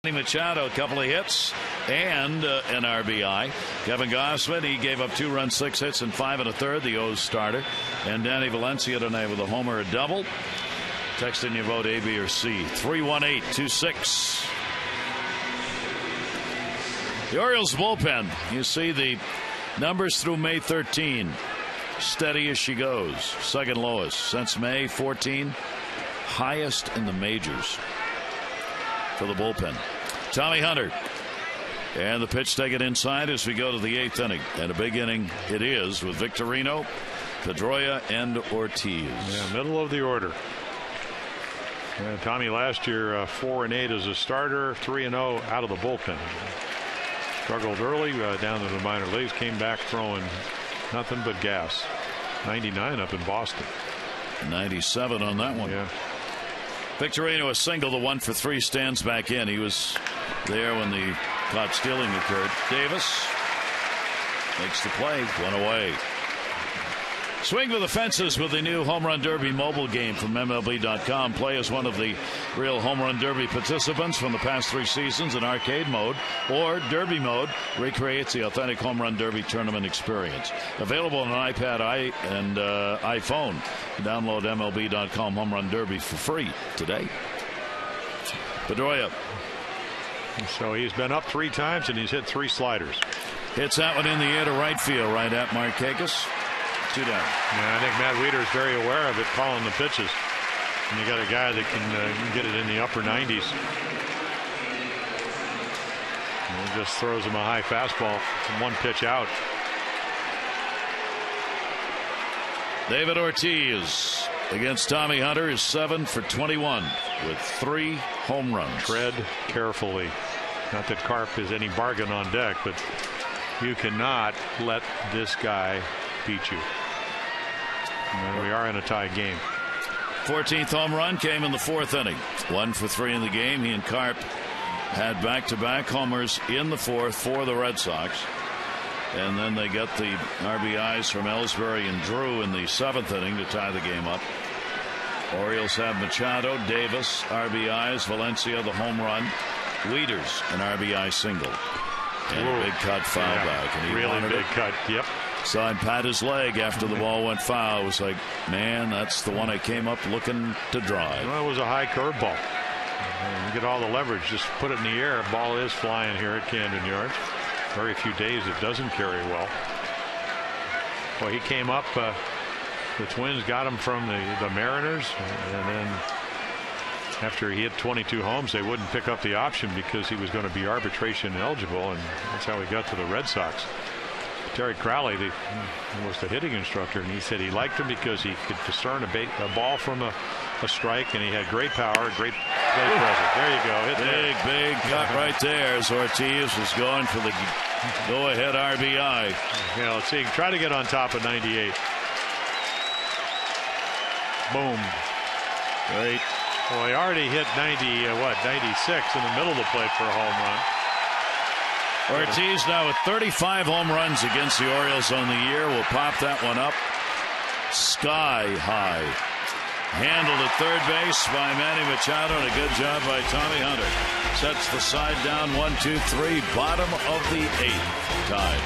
Machado, a couple of hits and an RBI. Kevin Gausman, he gave up 2 runs, 6 hits, and 5 1/3. The O's starter. And Danny Valencia tonight with a homer, a double. Text in your vote A, B, or C. 318-26. The Orioles bullpen. You see the numbers through May 13. Steady as she goes. Second lowest since May 14. Highest in the majors for the bullpen. Tommy Hunter. And the pitch taken inside as we go to the 8th inning. And a big inning it is with Victorino, Pedroia, and Ortiz. Yeah, middle of the order. Tommy last year 4-8 as a starter, 3-0 out of the bullpen. Struggled early down to the minor leagues, came back throwing nothing but gas. 99 up in Boston. 97 on that one. Yeah. Victorino a single. The 1 for 3 stands back in. He was there when the caught stealing occurred. Davis makes the play. 1 away. Swing for the fences with the new Home Run Derby mobile game from MLB.com. Play as one of the real Home Run Derby participants from the past 3 seasons in arcade mode or Derby mode. Recreates the authentic Home Run Derby tournament experience. Available on an iPad and iPhone. Download MLB.com Home Run Derby for free today. Pedroia. So he's been up 3 times and he's hit 3 sliders. Hits that one in the air to right field, right at Markakis. 2 down. Yeah, I think Matt Wieters is very aware of it, calling the pitches. And you got a guy that can get it in the upper 90s. And he just throws him a high fastball from 1 pitch out. David Ortiz against Tommy Hunter is 7 for 21 with 3 home runs. Tread carefully. Not that Carp is any bargain on deck, but you cannot let this guy beat you. And we are in a tie game. 14th home run came in the 4th inning. 1 for 3 in the game. He and Carp had back-to-back homers in the 4th for the Red Sox. And then they got the RBIs from Ellsbury and Drew in the 7th inning to tie the game up. Orioles have Machado, Davis, RBIs, Valencia, the home run, Wieters, an RBI single. And a big cut foul back. And he really big cut. Yep. Saw him pat his leg after the ball went foul. It was like, man, that's the one I came up looking to drive. Well, it was a high curveball. You get all the leverage. Just put it in the air. Ball is flying here at Camden Yards. Very few days it doesn't carry well. Well, he came up. The Twins got him from the Mariners. And then after he hit 22 homes, they wouldn't pick up the option because he was going to be arbitration eligible. And that's how he got to the Red Sox. Terry Crowley was the hitting instructor, and he said he liked him because he could discern a ball from a strike, and he had great power, great play presence. There you go. Big cut right there as Ortiz was going for the go-ahead RBI. Yeah, let's see. Try to get on top of 98. Boom. Great. Well, he already hit 96 in the middle of the plate for a home run. Ortiz now with 35 home runs against the Orioles on the year. Will pop that one up sky high. Handled at third base by Manny Machado, and a good job by Tommy Hunter. Sets the side down 1-2-3, bottom of the 8th. Tied.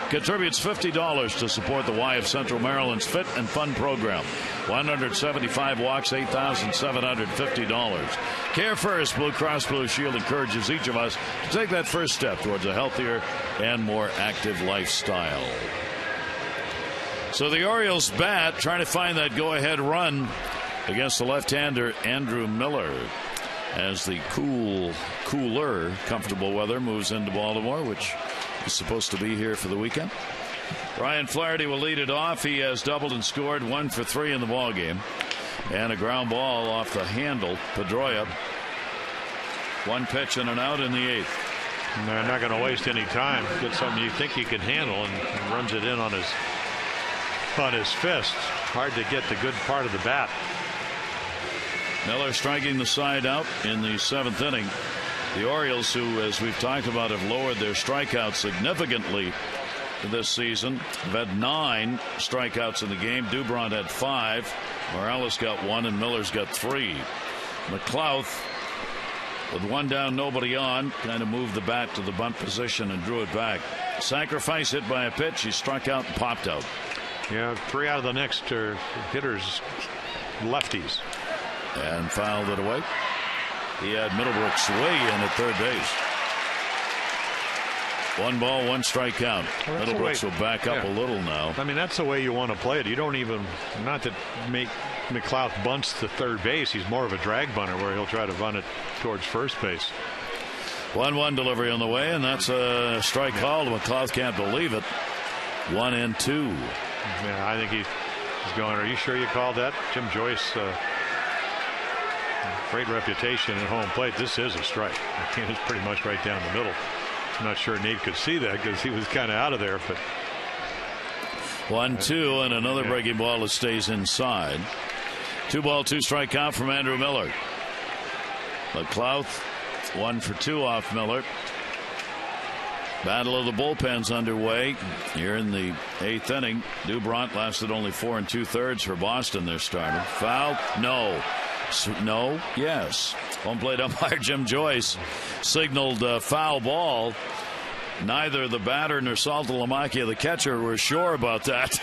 contributes $50 to support the Y of Central Maryland's Fit and Fun program. 175 walks, $8,750. Care First Blue Cross Blue Shield encourages each of us to take that first step towards a healthier and more active lifestyle. So the Orioles bat trying to find that go-ahead run against the left-hander Andrew Miller as the cooler, comfortable weather moves into Baltimore, which is supposed to be here for the weekend. Ryan Flaherty will lead it off. He has doubled and scored 1 for 3 in the ball game, and a ground ball off the handle. Pedroia, 1 pitch and an out in the 8th. And they're not going to waste any time. Get something you think he can handle and runs it in on his fist. Hard to get the good part of the bat. Miller striking the side out in the 7th inning. The Orioles, who, as we've talked about, have lowered their strikeouts significantly this season, have had 9 strikeouts in the game. Dubront had 5. Morales got 1, and Miller's got 3. McLouth, with 1 down, nobody on, kind of moved the bat to the bunt position and drew it back. Sacrifice hit by a pitch. He struck out and popped out. Yeah, 3 out of the next hitters lefties. And fouled it away. He had Middlebrooks way in at third base. 1 ball, 1 strike count. Well, Middlebrooks will back up a little now. I mean, that's the way you want to play it. You don't even, not that make McLouth bunts to third base. He's more of a drag bunter where he'll try to bunt it towards first base. 1-1 delivery on the way, and that's a strike called. McLouth can't believe it. 1-2. Yeah, I think he's going, are you sure you called that? Jim Joyce, great reputation at home plate. This is a strike. It's pretty much right down the middle. I'm not sure Nate could see that because he was kind of out of there. But 1-2 and another breaking ball that stays inside. 2 ball, 2 strike count from Andrew Miller. McLouth 1 for 2 off Miller. Battle of the bullpens underway here in the 8th inning. Dubront lasted only 4 2/3 for Boston. Their starter. Foul? No. No. Yes. Home plate umpire Jim Joyce signaled foul ball. Neither the batter nor Saltalamacchia, the catcher, were sure about that.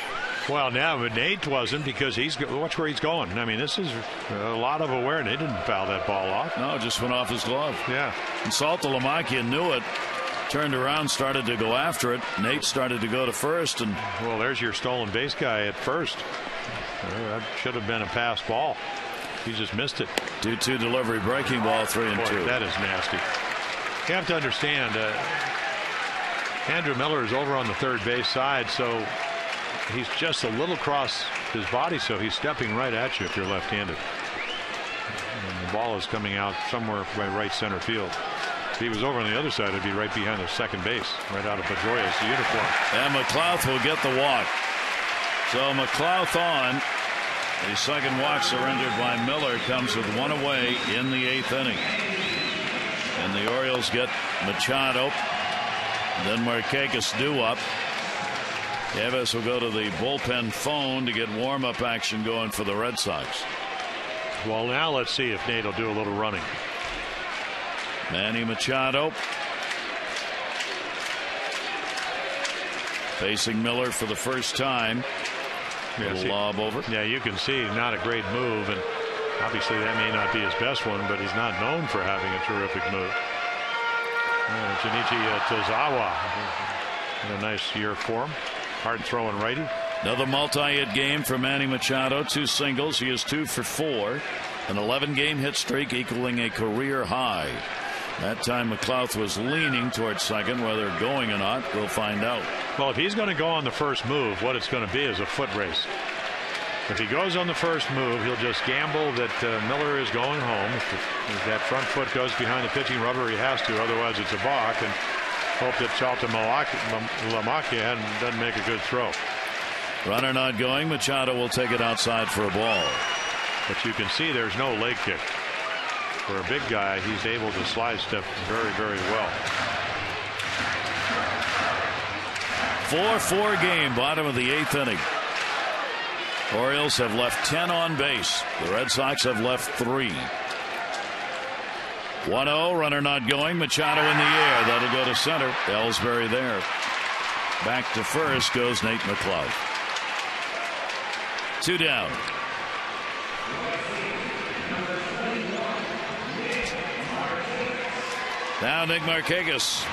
Well, now, but Nate wasn't because watch where he's going. I mean, this is a lot of awareness. He didn't foul that ball off. No, it just went off his glove. Yeah. And Saltalamacchia knew it. Turned around, started to go after it. Nate started to go to first, and well, there's your stolen base guy at first. That should have been a pass ball. He just missed it. 2-2 delivery, breaking ball, 3-2. That is nasty. You have to understand, Andrew Miller is over on the third base side, so he's just a little across his body, so he's stepping right at you if you're left-handed. And the ball is coming out somewhere by right center field. If he was over on the other side, it'd be right behind the second base, right out of Pedroia's uniform. And McLouth will get the walk. So McLouth on. The second walk surrendered by Miller comes with 1 away in the 8th inning. And the Orioles get Machado. Then Markakis due up. Davis will go to the bullpen phone to get warm-up action going for the Red Sox. Well, now let's see if Nate will do a little running. Manny Machado facing Miller for the first time. Lob over. Yeah, you can see not a great move, and obviously that may not be his best one, but he's not known for having a terrific move. Junichi Tozawa, a nice year for him. Hard throwing righty. Another multi-hit game for Manny Machado. 2 singles. He is 2 for 4. An 11-game hit streak equaling a career high. That time McLouth was leaning towards second. Whether going or not, we'll find out. Well, if he's going to go on the first move, what it's going to be is a foot race. If he goes on the first move, he'll just gamble that Miller is going home. If that front foot goes behind the pitching rubber, he has to. Otherwise, it's a balk. And hope that Saltalamacchia doesn't make a good throw. Runner not going. Machado will take it outside for a ball. But you can see there's no leg kick. For a big guy, he's able to slide step very, very well. 4-4 game, bottom of the 8th inning. Orioles have left 10 on base. The Red Sox have left 3. 1-0, runner not going. Machado in the air. That'll go to center. Ellsbury there. Back to first goes Nate McLeod. 2 down. Now Nick Markakis.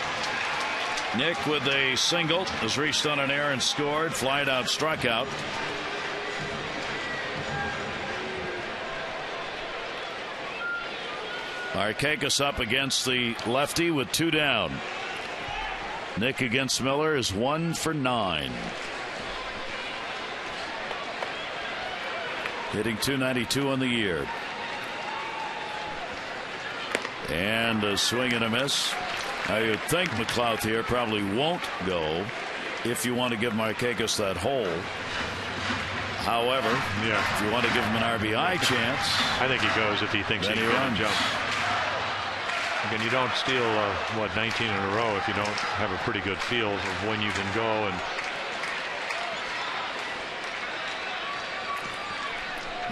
Nick with a single has reached on an air and scored. Flied out, struck out. Markakis up against the lefty with 2 down. Nick against Miller is 1 for 9. Hitting .292 on the year. And a swing and a miss. Now you'd think McLeod here probably won't go if you want to give Markakis that hole. However, if you want to give him an RBI chance, I think he goes if he thinks he can jump. Again, you don't steal 19 in a row if you don't have a pretty good feel of when you can go. And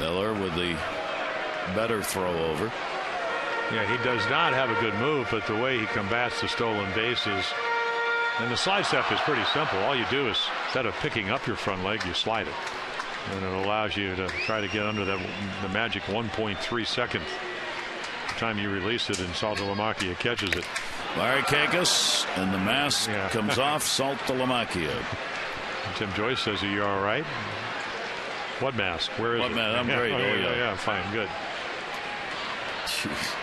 Miller with the better throw over. Yeah, he does not have a good move, but the way he combats the stolen bases, and the slide step is pretty simple. All you do is, instead of picking up your front leg, you slide it, and it allows you to try to get under the magic 1.3 seconds. Time you release it and Saltalamacchia catches it. Markakis and the mask comes off Saltalamacchia. Tim Joyce says, "Are you all right?" What mask? Where is it? I'm great. Yeah, fine, good. Jeez.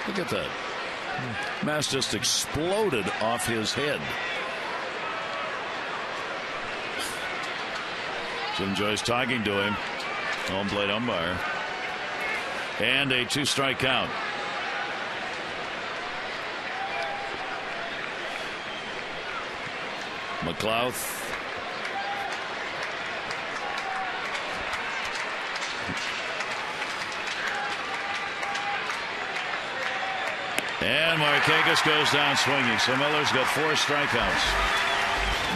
Look at that. Mask just exploded off his head. Jim Joyce talking to him. Home plate umpire. And a 2-strike count. McLeod. And Markakis goes down swinging. So Miller's got 4 strikeouts.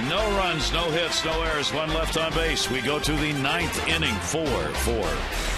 No runs, no hits, no errors, 1 left on base. We go to the 9th inning. 4-4.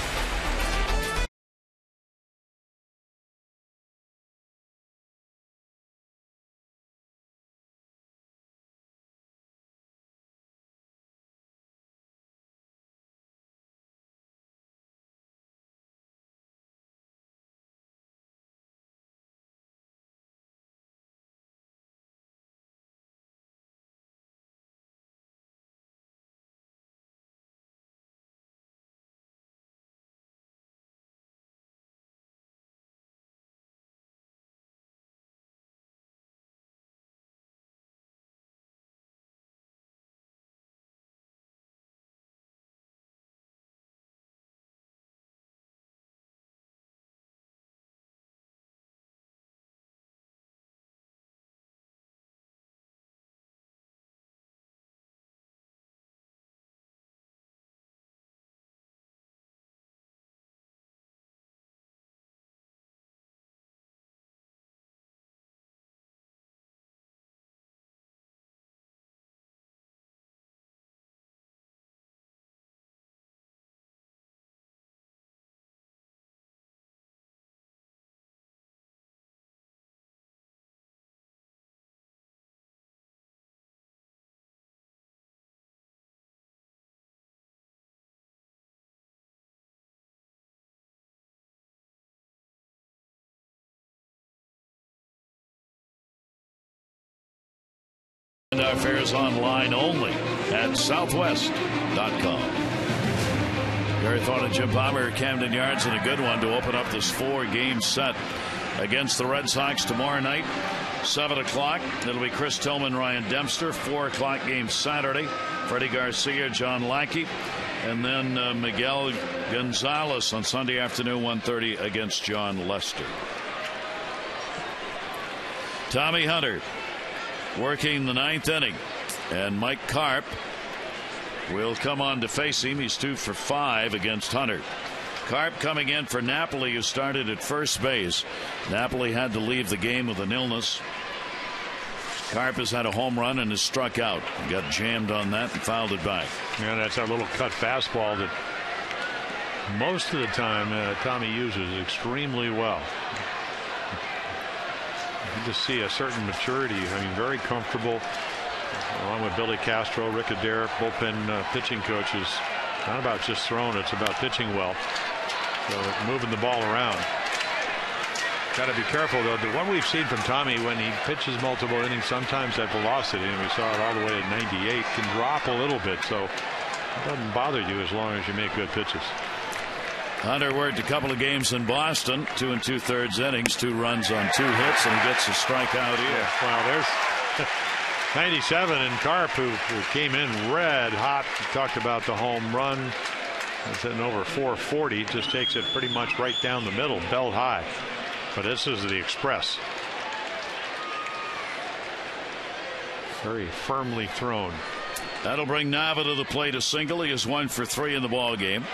And our fares online only at southwest.com. Gary Thorne and Jim Palmer, Camden Yards, and a good one to open up this 4-game set against the Red Sox tomorrow night. 7 o'clock. It'll be Chris Tillman, Ryan Dempster. 4 o'clock game Saturday. Freddie Garcia, John Lackey. And then Miguel Gonzalez on Sunday afternoon, 1:30 against John Lester. Tommy Hunter working the 9th inning, and Mike Karp will come on to face him. He's 2 for 5 against Hunter. Karp coming in for Napoli, who started at first base. Napoli had to leave the game with an illness. Karp has had a home run and has struck out. Got jammed on that and fouled it back. Yeah, that's that little cut fastball that most of the time Tommy uses extremely well. You just see a certain maturity. I mean, very comfortable. Along with Billy Castro, Rick Adair, bullpen pitching coaches. Not about just throwing, it's about pitching well. So moving the ball around. Got to be careful though. The one we've seen from Tommy when he pitches multiple innings, sometimes that velocity, and we saw it all the way at 98, can drop a little bit. So it doesn't bother you as long as you make good pitches. Hunter worked a couple of games in Boston, 2 2/3 innings, 2 runs on 2 hits, and he gets a strikeout here. Yeah, well, there's 97 and Carp, who came in red hot. We talked about the home run. It's hitting over 440. Just takes it pretty much right down the middle, belt high. But this is the Express. Very firmly thrown. That'll bring Nava to the plate. A single. He is 1 for 3 in the ball game.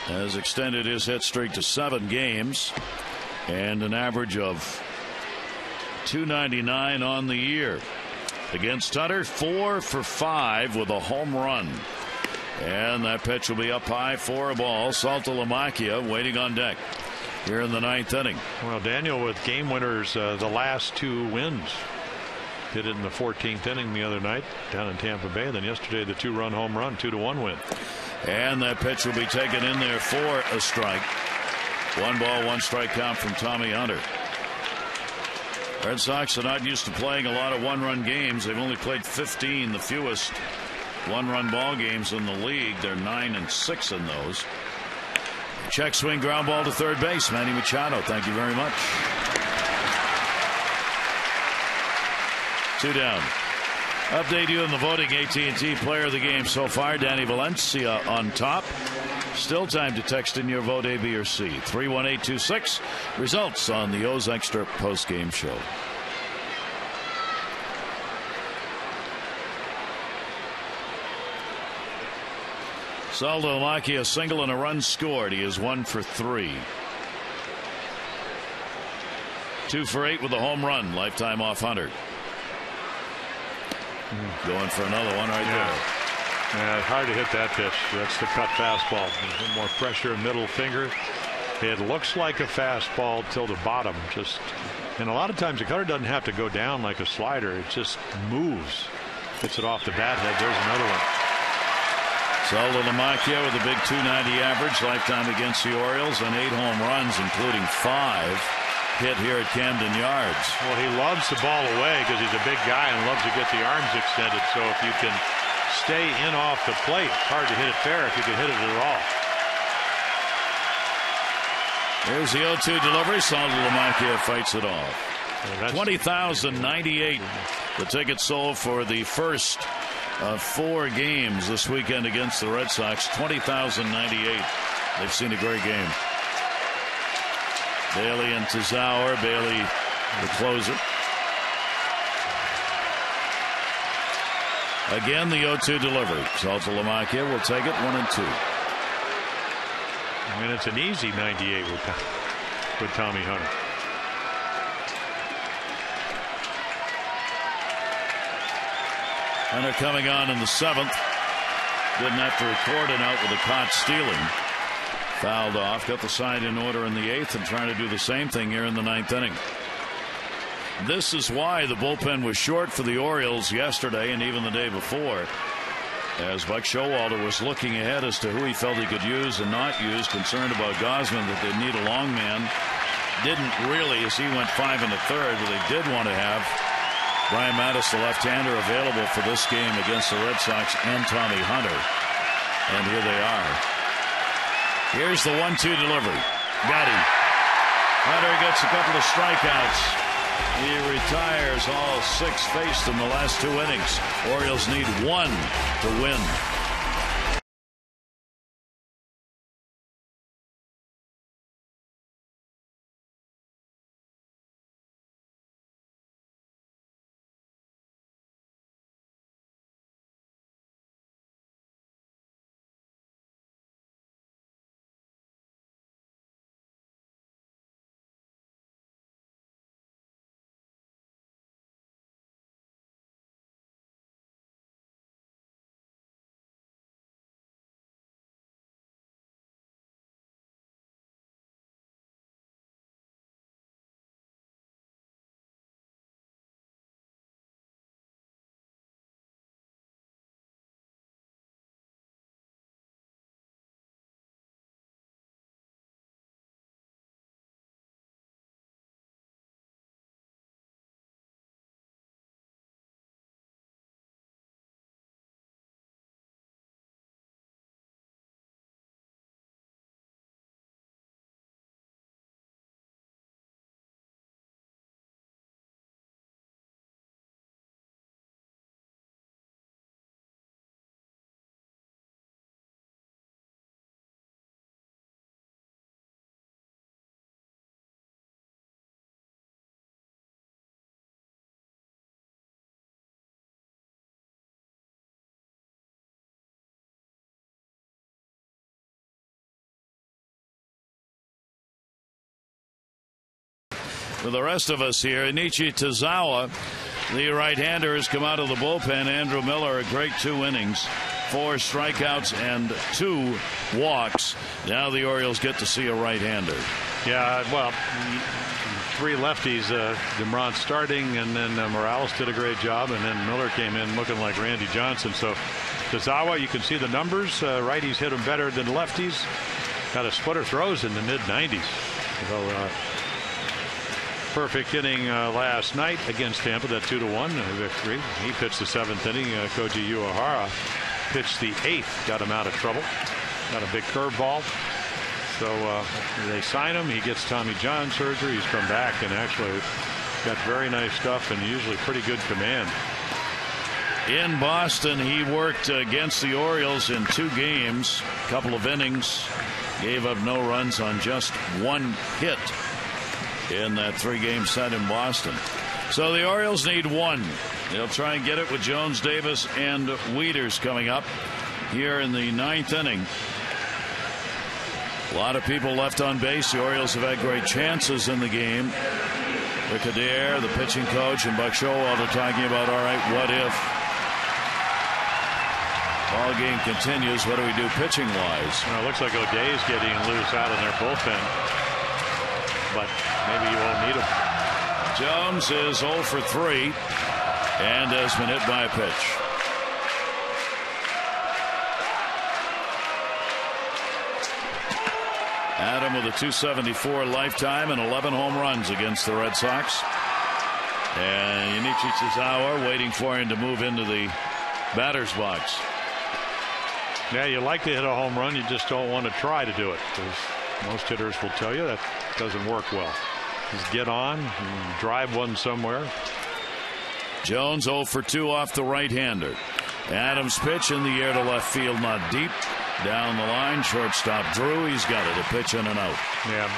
Has extended his hit streak to 7 games and an average of .299 on the year. Against Hunter, 4 for 5 with a home run. And that pitch will be up high for a ball. Saltalamacchia waiting on deck here in the 9th inning. Well, Daniel with game winners the last 2 wins. Did it in the 14th inning the other night down in Tampa Bay. Then yesterday the 2-run home run, 2-1 win. And that pitch will be taken in there for a strike. 1 ball, 1 strike count from Tommy Hunter. Red Sox are not used to playing a lot of 1-run games. They've only played 15, the fewest 1-run ball games in the league. They're 9-6 in those. Check swing ground ball to third base. Manny Machado, thank you very much. 2 down. Update you on the voting. AT&T player of the game so far, Danny Valencia on top. Still time to text in your vote, A, B, or C. 31826. Results on the O's Extra post-game show. Saltalamacchia, a single and a run scored. He is 1 for 3. 2 for 8 with a home run. Lifetime off Hunter. Going for another one right there. Yeah, hard to hit that pitch. That's the cut fastball. A little more pressure, middle finger. It looks like a fastball till the bottom. And a lot of times the cutter doesn't have to go down like a slider. It just moves. Hits it off the bat head. There's another one. Saltalamacchia with a big .290 average lifetime against the Orioles and 8 home runs, including 5 hit here at Camden Yards. Well, he loves the ball away because he's a big guy and loves to get the arms extended. So if you can stay in off the plate, it's hard to hit it fair if you can hit it at all. Here's the 0-2 delivery. Saltalamacchia fights it off. Well, 20,098. The ticket sold for the first 4 games this weekend against the Red Sox. 20,098. They've seen a great game. Bailey and Tazauer. Bailey the closer. Again the 0-2 delivery. Saltalamacchia will take it 1-2. I mean, it's an easy 98 with Tommy Hunter. Hunter coming on in the 7th. Didn't have to record an out with a caught stealing. Fouled off. Got the side in order in the 8th and trying to do the same thing here in the 9th inning. This is why the bullpen was short for the Orioles yesterday and even the day before, as Buck Showalter was looking ahead as to who he felt he could use and not use, concerned about Gausman that they need a long man. Didn't really, as he went 5 1/3, but they did want to have Brian Mattis, the left-hander, available for this game against the Red Sox and Tommy Hunter. And here they are. Here's the 1-2 delivery. Got him. Hunter gets a couple of strikeouts. He retires all 6 faced in the last 2 innings. Orioles need 1 to win. for the rest of us here. Inichi Tozawa, the right-hander, has come out of the bullpen. Andrew Miller, a great 2 innings, 4 strikeouts and 2 walks. Now the Orioles get to see a right-hander. Yeah, well, 3 lefties. Demrant starting, and then Morales did a great job, and then Miller came in looking like Randy Johnson. So Tozawa, you can see the numbers. Righties hit him better than lefties. Got a splitter throws in the mid-90s. So, perfect inning last night against Tampa, that 2-1 victory. He pitched the 7th inning. Koji Uehara pitched the 8th, got him out of trouble. Got a big curveball. So they sign him. He gets Tommy John surgery. He's come back and actually got very nice stuff and usually pretty good command. In Boston, he worked against the Orioles in 2 games, a couple of innings, gave up no runs on just 1 hit in that 3-game set in Boston. So the Orioles need 1. They'll try and get it with Jones, Davis, and Wieters coming up here in the 9th inning. A lot of people left on base. The Orioles have had great chances in the game. Rick Adair, the pitching coach, and Buck Showalter talking about, all right, what if? Ball game continues. What do we do pitching wise? Well, it looks like O'Day's getting loose out in their bullpen, but maybe you won't need him. Jones is 0 for 3 and has been hit by a pitch. Adam with a .274 lifetime and 11 home runs against the Red Sox. And Inichi Tozawa waiting for him to move into the batter's box. Yeah, you like to hit a home run. You just don't want to try to do it, because most hitters will tell you that doesn't work well. Just get on and drive one somewhere. Jones 0 for 2 off the right-hander. Adams' pitch in the air to left field, not deep. Down the line, shortstop Drew. He's got it. A pitch and an out. Yeah.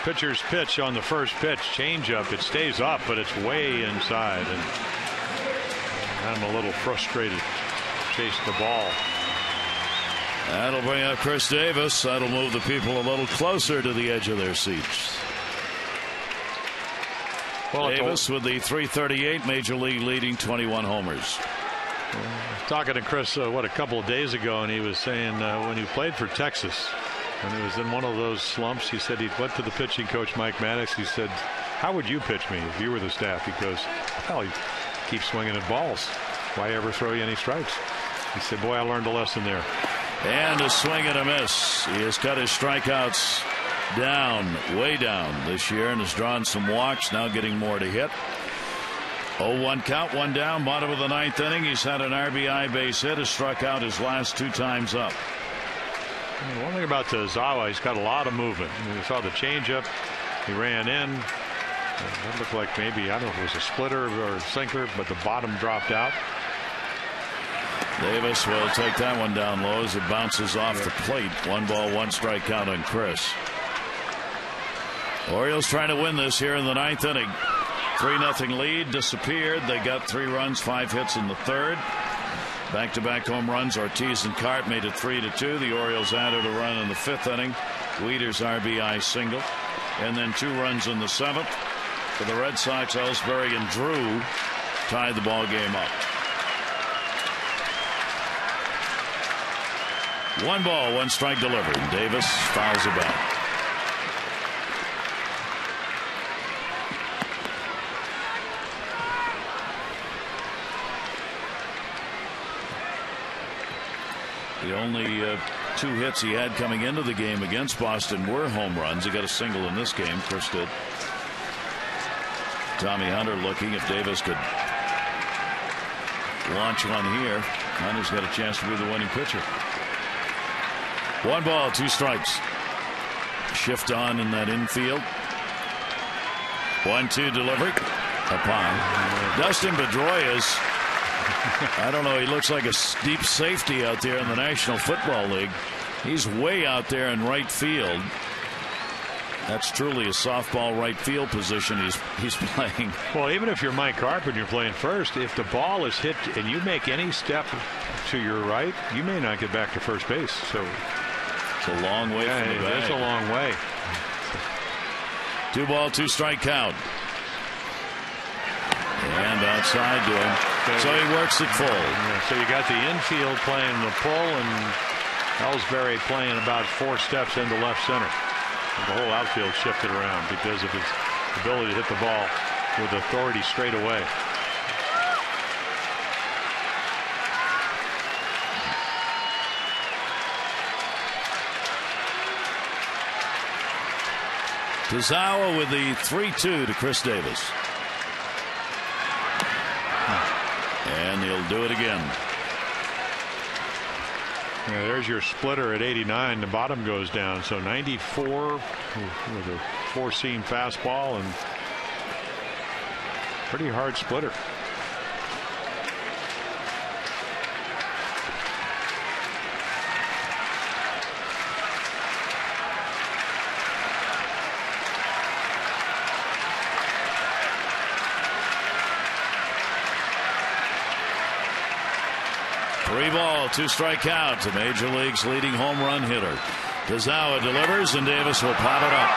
Pitcher's pitch on the first pitch, changeup. It stays up, but it's way inside, and I'm a little frustrated chasing the ball. That'll bring up Chris Davis. That'll move the people a little closer to the edge of their seats. Well, Davis with the .338 major league leading, 21 homers. Talking to Chris a couple of days ago, and he was saying when he played for Texas, when he was in one of those slumps, he said he went to the pitching coach Mike Maddox. He said, how would you pitch me if you were the staff? He goes, well, he keeps swinging at balls. Why ever throw you any strikes? He said, boy, I learned a lesson there. And a swing and a miss. He has cut his strikeouts down, way down this year, and has drawn some walks, now getting more to hit. 0-1 count, 1 down, bottom of the 9th inning. He's had an RBI base hit, has struck out his last 2 times up. One thing about Tozawa, he's got a lot of movement. We saw the changeup. He ran in. That looked like maybe, I don't know if it was a splitter or a sinker, but the bottom dropped out. Davis will take that one down low as it bounces off the plate. 1 ball, 1 strike count on Chris. Orioles trying to win this here in the 9th inning. 3-0 lead disappeared. They got 3 runs, 5 hits in the 3rd. Back-to-back home runs. Ortiz and Cart made it 3-2. The Orioles added a run in the 5th inning. Wieters' RBI single. And then 2 runs in the 7th. For the Red Sox, Ellsbury and Drew tied the ball game up. 1 ball, 1 strike delivered. Davis fouls it back. The only 2 hits he had coming into the game against Boston were home runs. He got a single in this game. Chris did. Tommy Hunter looking if Davis could launch one here. Hunter's got a chance to be the winning pitcher. 1 ball, 2 strikes. Shift on in that infield. 1-2 delivery. Upon Dustin Pedroia's. I don't know. He looks like a deep safety out there in the National Football League. He's way out there in right field. That's truly a softball right field position he's playing. Well, even if you're Mike Harper and you're playing first, if the ball is hit and you make any step to your right, you may not get back to first base. So It's a long way from the bag. It's a long way. 2-ball, 2-strike count. And outside to him. So he works it full. Yeah, so you got the infield playing the pull and Ellsbury playing about 4 steps into left center. And the whole outfield shifted around because of his ability to hit the ball with authority straight away. Tazawa with the 3-2 to Chris Davis. And he'll do it again. Yeah, there's your splitter at 89. The bottom goes down. So 94 with a 4-seam fastball and pretty hard splitter. Three-ball, 2-strike count to Major League's leading home run hitter. Tazawa delivers, and Davis will pop it up.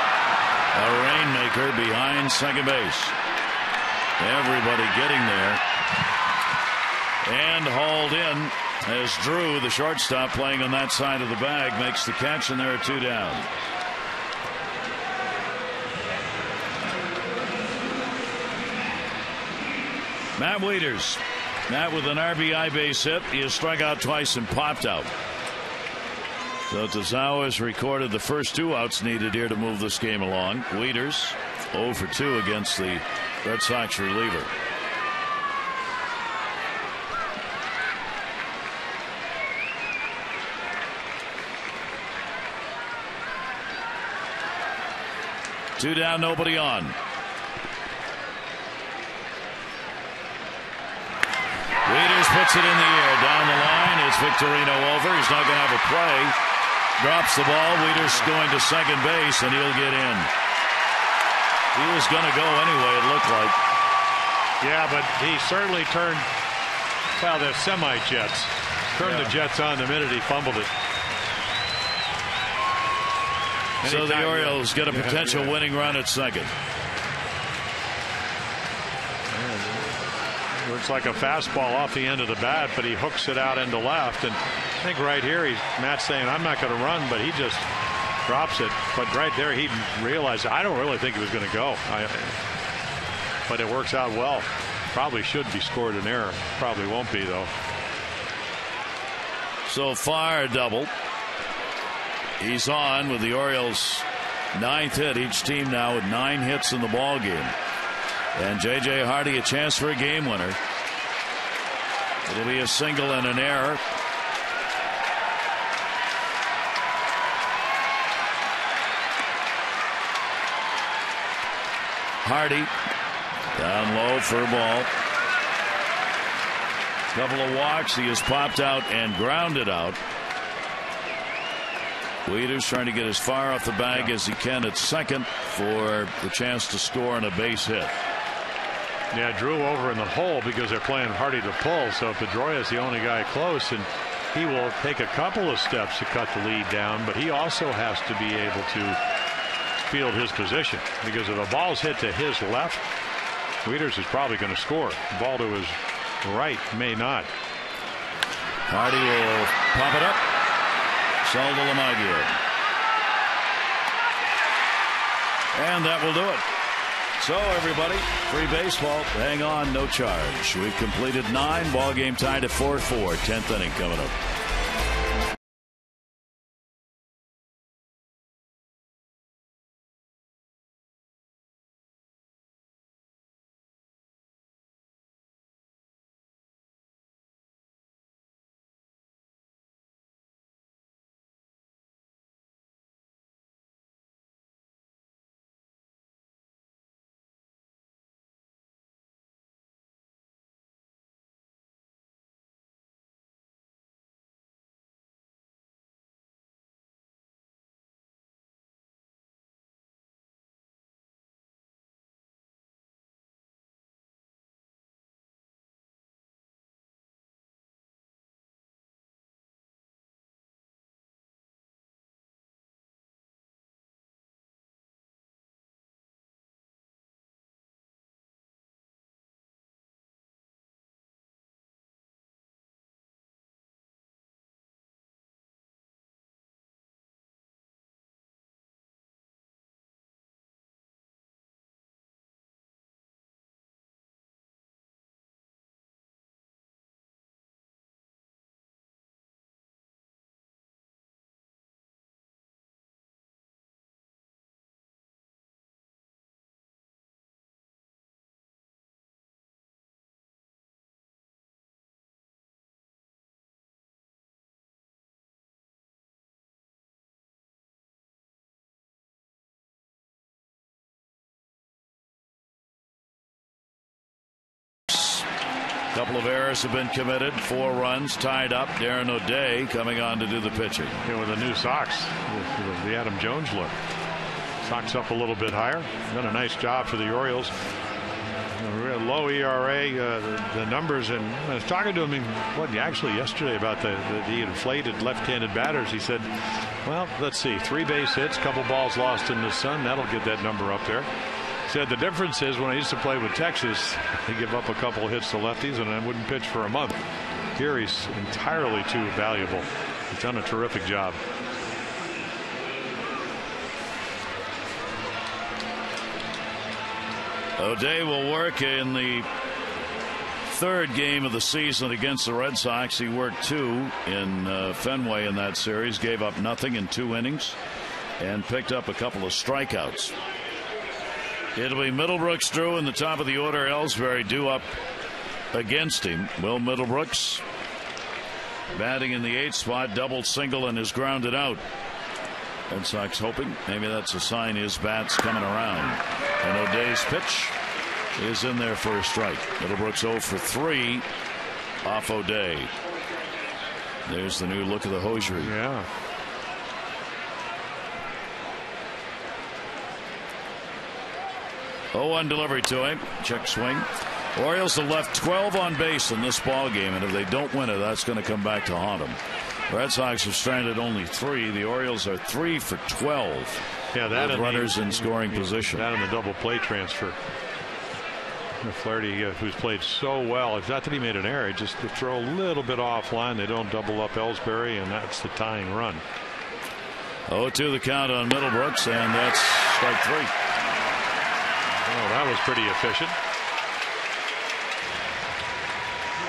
A rainmaker behind second base. Everybody getting there. And hauled in as Drew, the shortstop, playing on that side of the bag, makes the catch, and there are 2 down. Matt Wieters. Matt with an RBI base hit. He has struck out twice and popped out. So Tazawa has recorded the first 2 outs needed here to move this game along. Wieters 0 for 2 against the Red Sox reliever. Two down, nobody on. Wieters puts it in the air down the line. It's Victorino over. He's not going to have a play. Drops the ball. Wieters going to second base, and he'll get in. He was going to go anyway, it looked like. Yeah, but he certainly turned, well, the semi-Jets. Turned the Jets on the minute he fumbled it. So the Orioles get a potential winning run at second. Looks like a fastball off the end of the bat, but he hooks it out into left. And I think right here, Matt's saying, I'm not going to run, but he just drops it. But right there, he realized, I don't really think he was going to go. But it works out well. Probably should be scored an error. Probably won't be, though. So far, a double. He's on with the Orioles' 9th hit. Each team now with 9 hits in the ball game. And J.J. Hardy a chance for a game winner. It'll be a single and an error. Hardy down low for a ball. Couple of walks. He has popped out and grounded out. Wieters trying to get as far off the bag as he can at second for the chance to score on a base hit. Yeah, Drew over in the hole because they're playing Hardy to pull. So Pedroia is the only guy close, and he will take a couple of steps to cut the lead down, but he also has to be able to field his position, because if a ball's hit to his left, Wieters is probably going to score. The ball to his right may not. Hardy will pop it up. Sell to LeMahieu. And that will do it. So everybody, free baseball. Hang on, no charge. We've completed 9. Ball game tied at 4-4. 10th inning coming up. Couple of errors have been committed. 4 runs tied up. Darren O'Day coming on to do the pitching. With the new Sox, the Adam Jones look. Sox up a little bit higher. Done a nice job for the Orioles. Low ERA, the numbers, and I was talking to him actually yesterday about the inflated left-handed batters. He said, well, let's see, 3 base hits, couple balls lost in the sun, that'll get that number up there. He said the difference is when I used to play with Texas, they give up a couple of hits to lefties and I wouldn't pitch for a month. Here he's entirely too valuable. He's done a terrific job. O'Day will work in the 3rd game of the season against the Red Sox. He worked 2 in Fenway in that series, gave up nothing in 2 innings, and picked up a couple of strikeouts. It'll be Middlebrooks, Drew, in the top of the order. Ellsbury due up against him. Will Middlebrooks batting in the 8th spot, double, single, and is grounded out. Red Sox hoping maybe that's a sign his bat's coming around. And O'Day's pitch is in there for a strike. Middlebrooks 0 for 3 off O'Day. There's the new look of the hosiery. Yeah. On delivery to him. Check swing. Orioles have left 12 on base in this ball game, and if they don't win it, that's going to come back to haunt them. Red Sox have stranded only 3. The Orioles are 3 for 12. Yeah, that with runners in scoring position. That and the double play transfer. Flaherty, who's played so well, it's not that he made an error, just to throw a little bit offline. They don't double up Ellsbury, and that's the tying run. 0-2 the count on Middlebrooks, and that's strike 3. Oh, that was pretty efficient.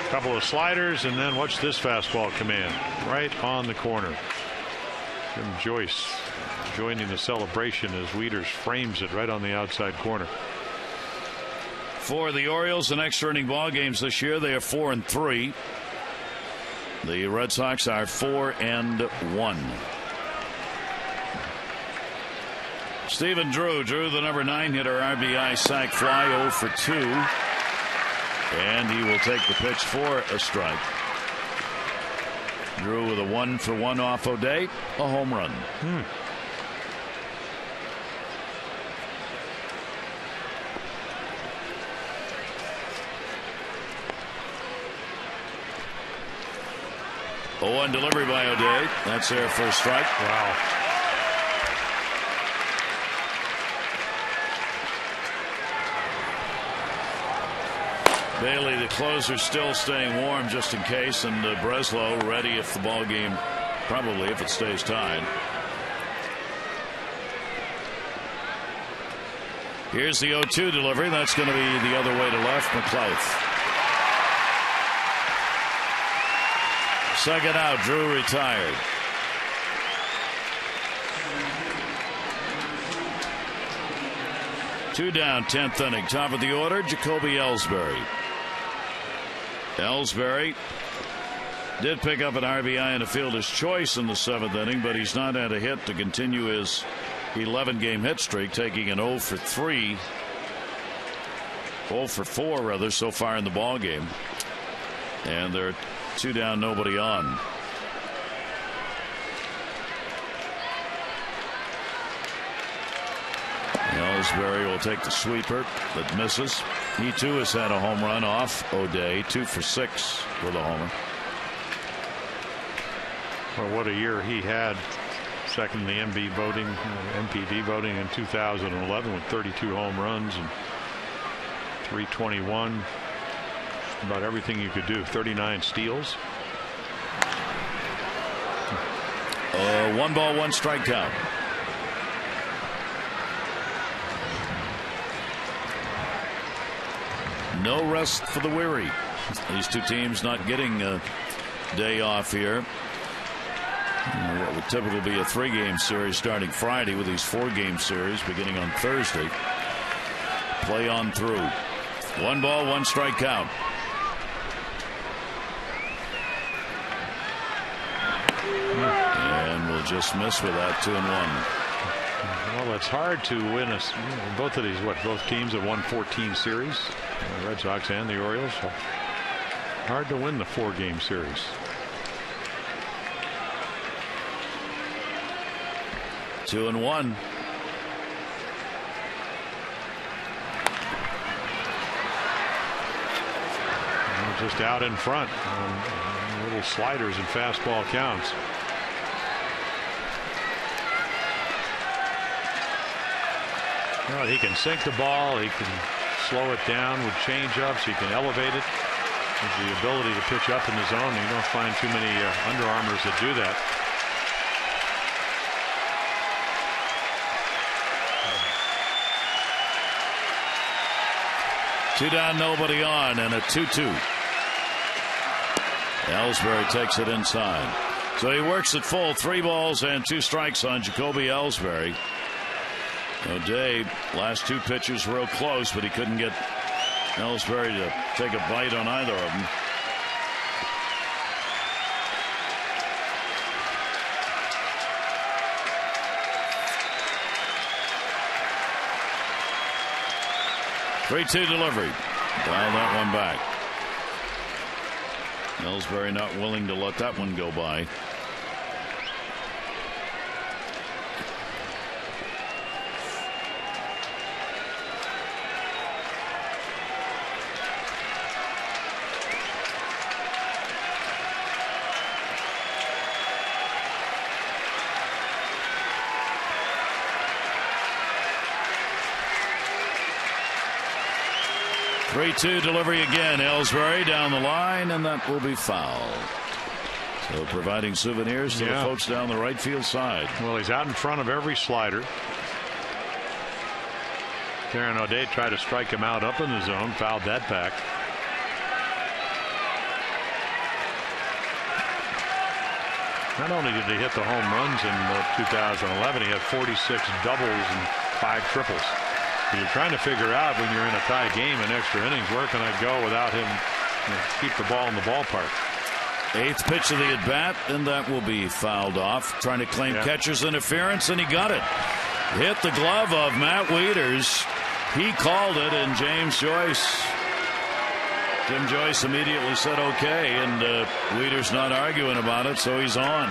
Couple of sliders, and then watch this fastball command right on the corner. Jim Joyce joining the celebration as Wieters frames it right on the outside corner. For the Orioles, the extra inning ball games this year, they are 4 and 3. The Red Sox are 4 and 1. Stephen Drew, the number 9 hitter, RBI sac fly, 0 for 2. And he will take the pitch for a strike. Drew with a 1 for 1 off O'Day, a home run. 0-1 delivery by O'Day. That's there for a strike. Wow. Bailey, the closer, still staying warm just in case, and Breslow ready if the ball game, probably if it stays tied. Here's the 0-2 delivery. That's going to be the other way to left. McLeod. Second out, Drew retired. Two down, 10th inning. Top of the order, Jacoby Ellsbury. Ellsbury did pick up an RBI and a fielder's choice in the 7th inning, but he's not had a hit to continue his 11-game hit streak, taking an 0 for 3. 0 for 4 rather so far in the ball game. And they're 2 down, nobody on. Ellsbury will take the sweeper that misses. He too has had a home run off O'Day, 2 for 6 with a homer. Well, what a year he had. Second in the MPV voting in 2011 with 32 home runs and 321. About everything you could do. 39 steals. 1 ball, 1 strike count. No rest for the weary. These two teams not getting a day off here. What would typically be a 3-game series starting Friday, with these 4-game series beginning on Thursday. Play on through. 1 ball, 1 strike count. And we'll just miss with that. 2-1. Well, it's hard to win both of these. Both teams have won 14 series, the Red Sox and the Orioles. So hard to win the 4-game series. Two and one. Just out in front on little sliders and fastball counts. Well, he can sink the ball. He can slow it down with change-ups. He can elevate it. Has the ability to pitch up in the zone. You don't find too many under-armers that do that. Two down, nobody on, and a 2-2. Ellsbury takes it inside. So he works it full. 3 balls and 2 strikes on Jacoby Ellsbury. O'Day, last 2 pitches real close, but he couldn't get Ellsbury to take a bite on either of them. Three-two delivery. Dial that one back. Ellsbury not willing to let that one go by. Three-two delivery again. Ellsbury down the line, and that will be foul. So providing souvenirs to the folks down the right field side. Well, he's out in front of every slider. Karen O'Day tried to strike him out up in the zone, fouled that back. Not only did he hit the home runs in 2011, he had 46 doubles and 5 triples. You're trying to figure out when you're in a tie game in extra innings, where can I go without him keep the ball in the ballpark? 8th pitch of the at bat, and that will be fouled off. Trying to claim catcher's interference, and he got it. Hit the glove of Matt Wieters. He called it, and Jim Joyce immediately said okay, and Wieters not arguing about it, so he's on.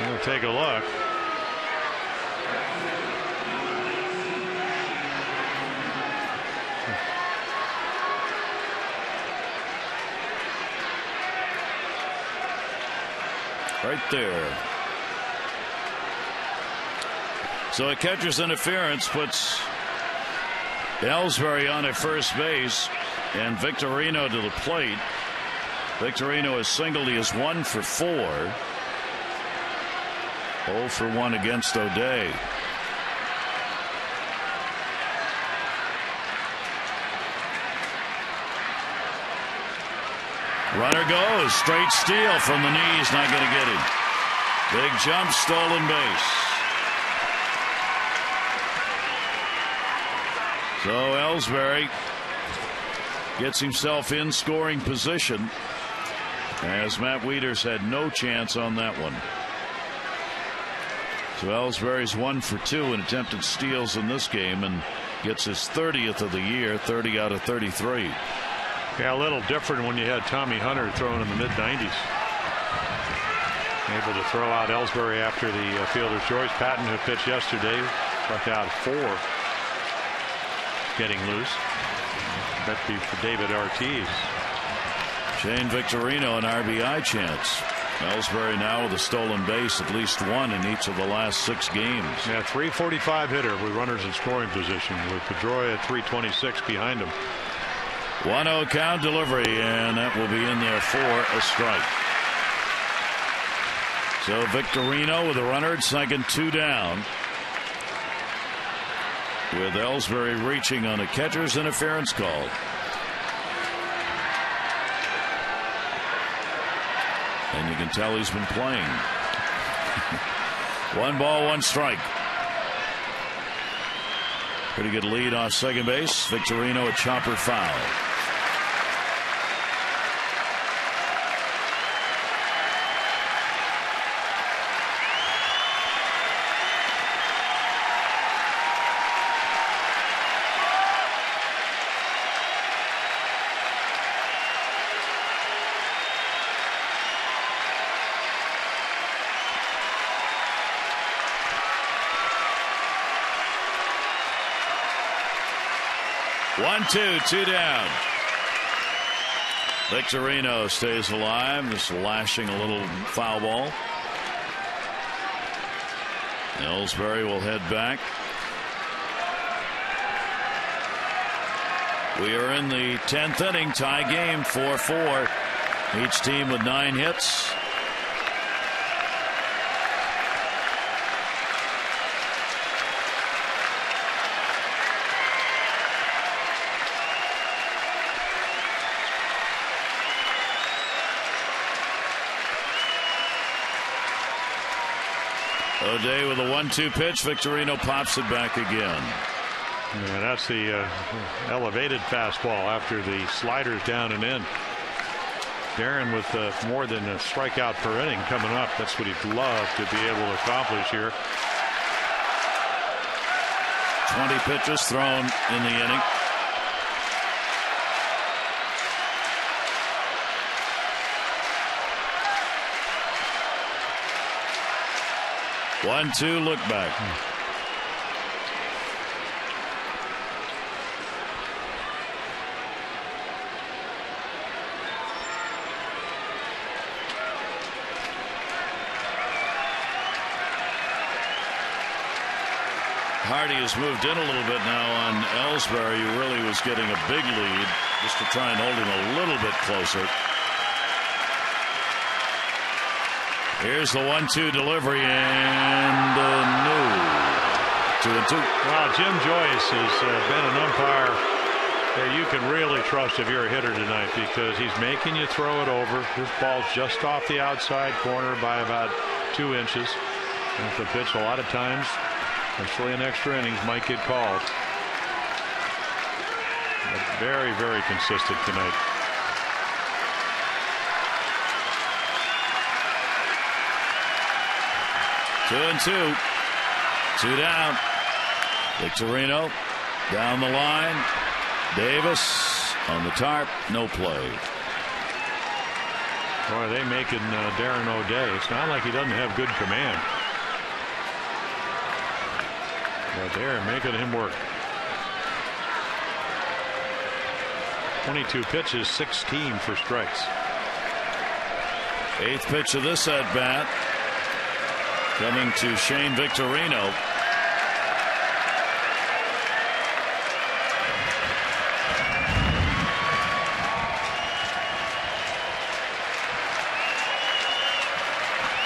We'll take a look. Right there. So a catcher's interference puts Ellsbury on at first base and Victorino to the plate. Victorino is singled. He is 1 for 4. 0 for 1 against O'Day. Runner goes. Straight steal from the knees. Not going to get him. Big jump. Stolen base. So Ellsbury gets himself in scoring position, as Matt Wieters had no chance on that one. So Ellsbury's 1 for 2 in attempted steals in this game and gets his 30th of the year, 30 out of 33. Yeah, a little different when you had Tommy Hunter throwing in the mid-90s. Able to throw out Ellsbury after the fielder's choice. Patton, who pitched yesterday, struck out 4. Getting loose. That'd be for David Ortiz. Shane Victorino an RBI chance. Ellsbury now with a stolen base, at least 1 in each of the last 6 games. Yeah, 345 hitter with runners in scoring position, with Pedroia at 326 behind him. 1-0 count, delivery, and that will be in there for a strike. So Victorino with a runner at second, 2 down. With Ellsbury reaching on a catcher's interference call. And you can tell he's been playing. 1 ball, 1 strike. Pretty good lead off second base. Victorino a chopper foul. 1-2, 2 down. Victorino stays alive, just lashing a little foul ball. Ellsbury will head back. We are in the 10th inning, tie game, 4-4. Each team with 9 hits. O'Day with a 1-2 pitch. Victorino pops it back again. Yeah, that's the elevated fastball after the sliders down and in. Darren with more than a strikeout per inning coming up. That's what he'd love to be able to accomplish here. 20 pitches thrown in the inning. One-two, look back. Hardy has moved in a little bit now on Ellsbury, who really was getting a big lead, just to try and hold him a little bit closer. Here's the 1-2 delivery, and no. 2-2. Wow, Jim Joyce has been an umpire that you can really trust if you're a hitter tonight, because he's making you throw it over. This ball's just off the outside corner by about 2 inches. And the pitch a lot of times, especially in extra innings, might get called. But very, very consistent tonight. Two and two. 2 down. Victorino down the line. Davis on the tarp. No play. Boy, they making Darren O'Day. It's not like he doesn't have good command. But they're making him work. 22 pitches, 16 for strikes. 8th pitch of this at bat. Coming to Shane Victorino.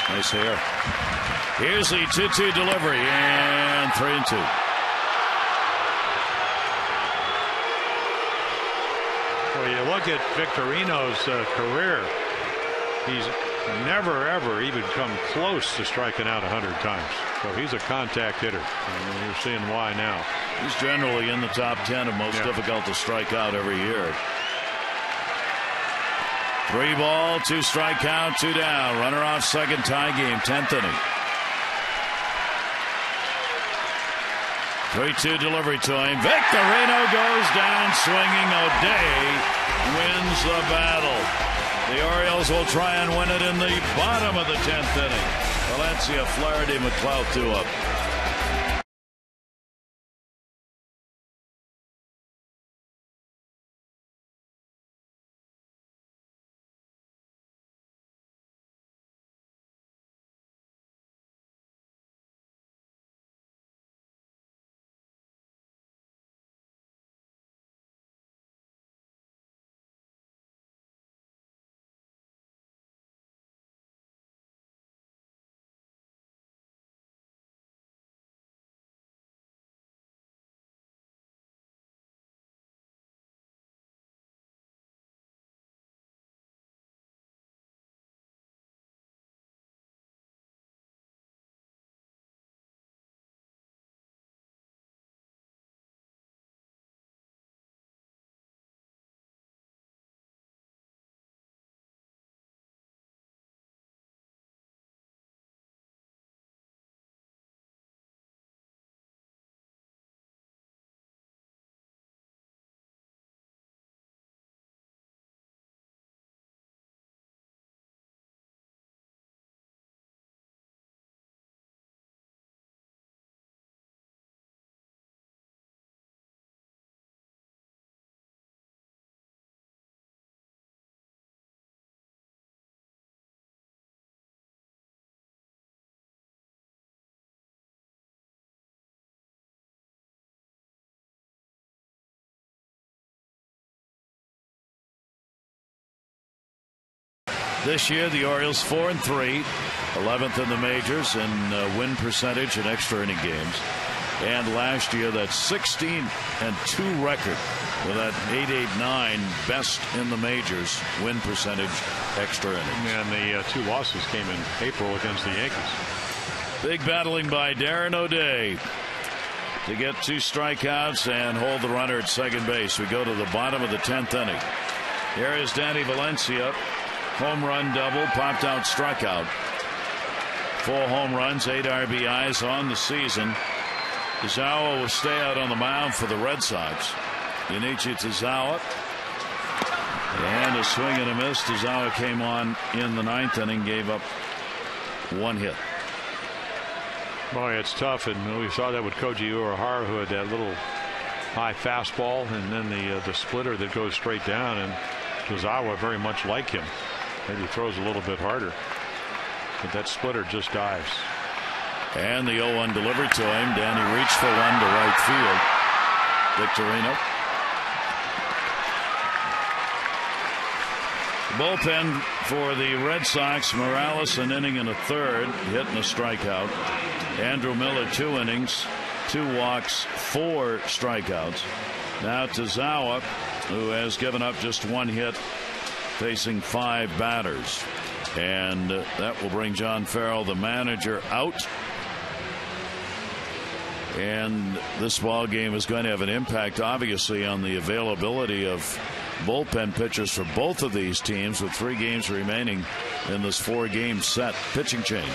Nice hair. Here's the 2-2 delivery, and 3-2. Well, you look at Victorino's career, he's never ever even come close to striking out 100 times. So he's a contact hitter, and you're seeing why now. He's generally in the top 10 of most difficult to strike out every year. 3 ball, 2 strike count, 2 down. Runner off second, tie game, 10th inning. 3-2 delivery to him. Victorino goes down swinging. O'Day wins the battle. The Orioles will try and win it in the bottom of the 10th inning. Valencia, Flaherty, McLeod 2 up. This year, the Orioles 4-3, 11th in the majors in win percentage and extra inning games. And last year, that 16-2 record with that 8.89 best in the majors win percentage extra innings. And the 2 losses came in April against the Yankees. Big battling by Darren O'Day to get 2 strikeouts and hold the runner at second base. We go to the bottom of the 10th inning. Here is Danny Valencia. Home run double, popped out, struck out. 4 home runs, 8 RBIs on the season. Tazawa will stay out on the mound for the Red Sox. Junichi Tazawa. And a swing and a miss. Tazawa came on in the 9th inning, gave up 1 hit. Boy, it's tough, and we saw that with Koji Uehara, who had that little high fastball and then the splitter that goes straight down, and Tazawa very much like him. Maybe throws a little bit harder, but that splitter just dives. And the 0-1 delivered to him. Danny reached for one to right field. Victorino. The bullpen for the Red Sox: Morales an inning and a third, hitting a strikeout. Andrew Miller 2 innings, 2 walks, 4 strikeouts. Now Tazawa, who has given up just 1 hit, facing 5 batters. And that will bring John Farrell, the manager, out. And this ball game is going to have an impact, obviously, on the availability of bullpen pitchers for both of these teams, with 3 games remaining in this 4-game set. Pitching change.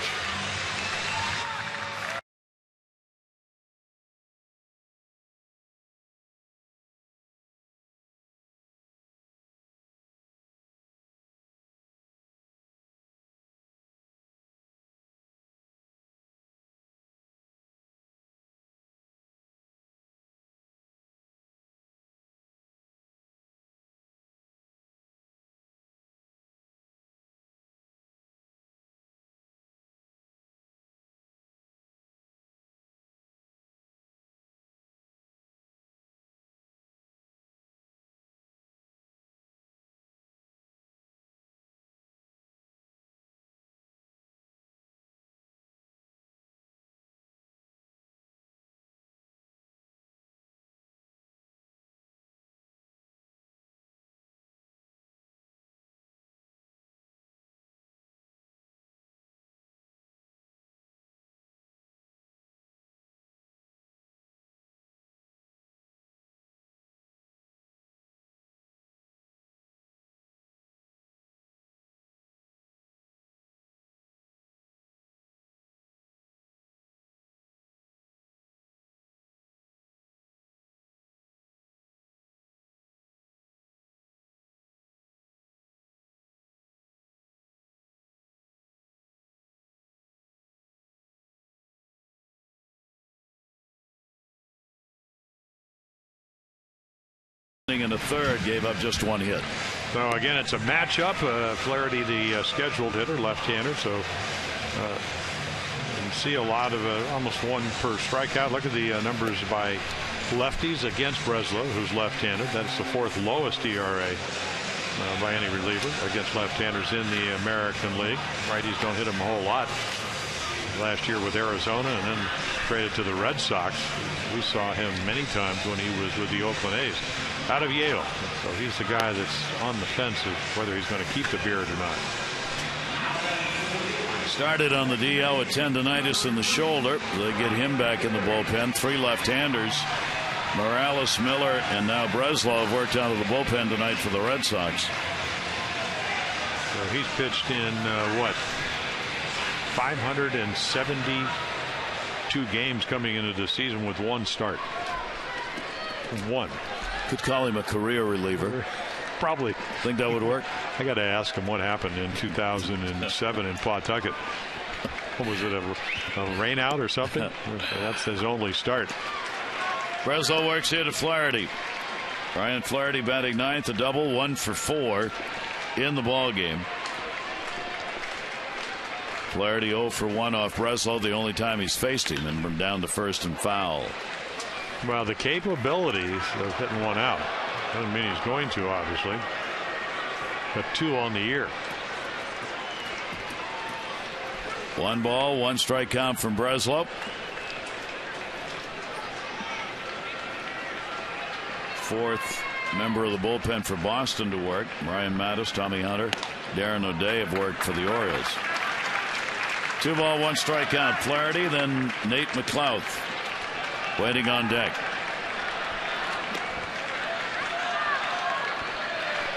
And a third, gave up just 1 hit. So again, it's a matchup. Flaherty, the scheduled hitter, left-hander, so you see a lot of almost 1 per strikeout. Look at the numbers by lefties against Breslow, who's left-handed. That's the 4th lowest ERA by any reliever against left-handers in the American League. Righties don't hit him a whole lot. Last year with Arizona, and then traded to the Red Sox. We saw him many times when he was with the Oakland A's out of Yale. So he's the guy that's on the fence of whether he's going to keep the beard or not. Started on the DL with tendonitis in the shoulder. They get him back in the bullpen. 3 left-handers, Morales, Miller, and now Breslow, have worked out of the bullpen tonight for the Red Sox. So he's pitched in what, 572 games coming into the season with 1 start. 1. Could call him a career reliever. Probably. Think that would work? I got to ask him what happened in 2007 in Pawtucket. What was it, a rain out or something? That's his only start. Breslow works here to Flaherty. Ryan Flaherty batting 9th, a double, 1 for 4 in the ball game. Flaherty 0 for 1 off Breslow, the only time he's faced him, and from down to first and foul. Well, the capabilities of hitting 1 out doesn't mean he's going to, obviously, but 2 on the year. 1 ball, 1 strike count from Breslow. Fourth member of the bullpen for Boston to work. Ryan Mattis, Tommy Hunter, Darren O'Day have worked for the Orioles. 2 ball, 1 strike count. Flaherty, then Nate McLouth waiting on deck.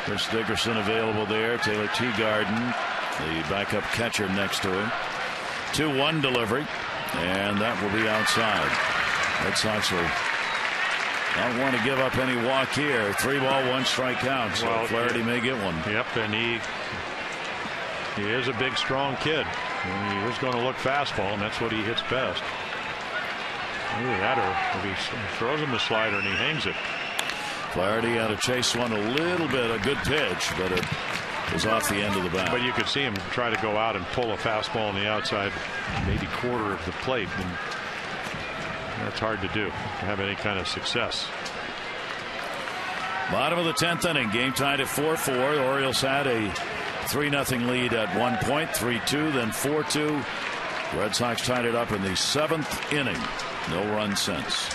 Chris Dickerson available there. Taylor Teagarden, the backup catcher, next to him. 2-1 delivery, and that will be outside. Red Sox will not want to give up any walk here. 3 ball, 1 strike count. So well, Flaherty may get one. Yep, and he is a big, strong kid. And he is going to look fastball, and that's what he hits best. Either that, or if he throws him a slider and he hangs it. Flaherty had to chase one a little bit, a good pitch, but it was off the end of the bat. But you could see him try to go out and pull a fastball on the outside, maybe quarter of the plate, and that's hard to do, to have any kind of success. Bottom of the 10th inning, game tied at 4-4. The Orioles had a 3-0 lead at one point, 3-2, then 4-2. Red Sox tied it up in the 7th inning. No run since.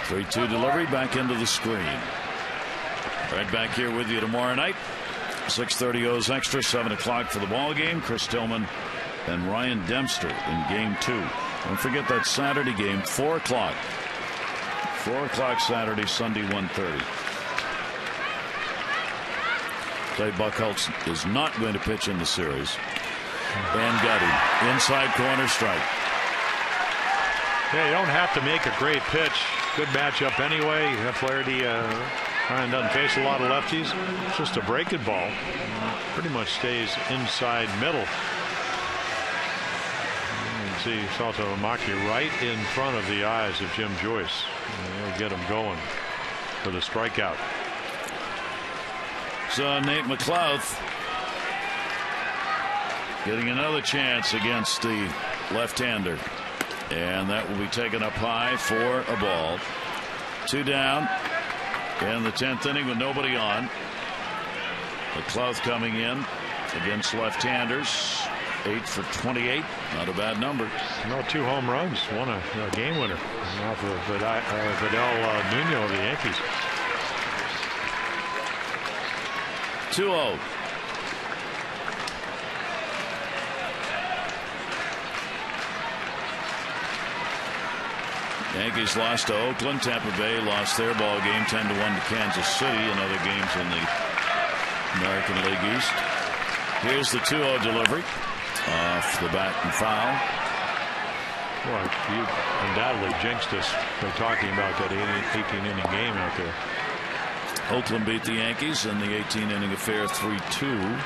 3-2 delivery back into the screen. Right back here with you tomorrow night. 6:30 O's extra, 7 o'clock for the ball game. Chris Tillman and Ryan Dempster in game 2. Don't forget that Saturday game, 4 o'clock. 4 o'clock Saturday, Sunday, 1:30. Clay Buchholz is not going to pitch in the series. And got him. Inside corner strike. Yeah, you don't have to make a great pitch. Good matchup anyway. Flaherty Ryan doesn't face a lot of lefties. It's just a breaking ball. Pretty much stays inside middle. You can see Saltalamacchia right in front of the eyes of Jim Joyce. And he'll get him going for the strikeout. So Nate McLouth getting another chance against the left-hander. And that will be taken up high for a ball. 2 down in the 10th inning with nobody on. McLouth coming in against left-handers. 8 for 28. Not a bad number. No, 2 home runs. One a game winner off of Vidal Nuno of the Yankees. 2-0. Yankees lost to Oakland. Tampa Bay lost their ball game 10-1 to Kansas City and other games in the American League East. Here's the 2-0 delivery off the bat and foul. Well, you undoubtedly jinxed us by talking about that 18-inning game out there. Oakland beat the Yankees in the 18-inning affair 3-2.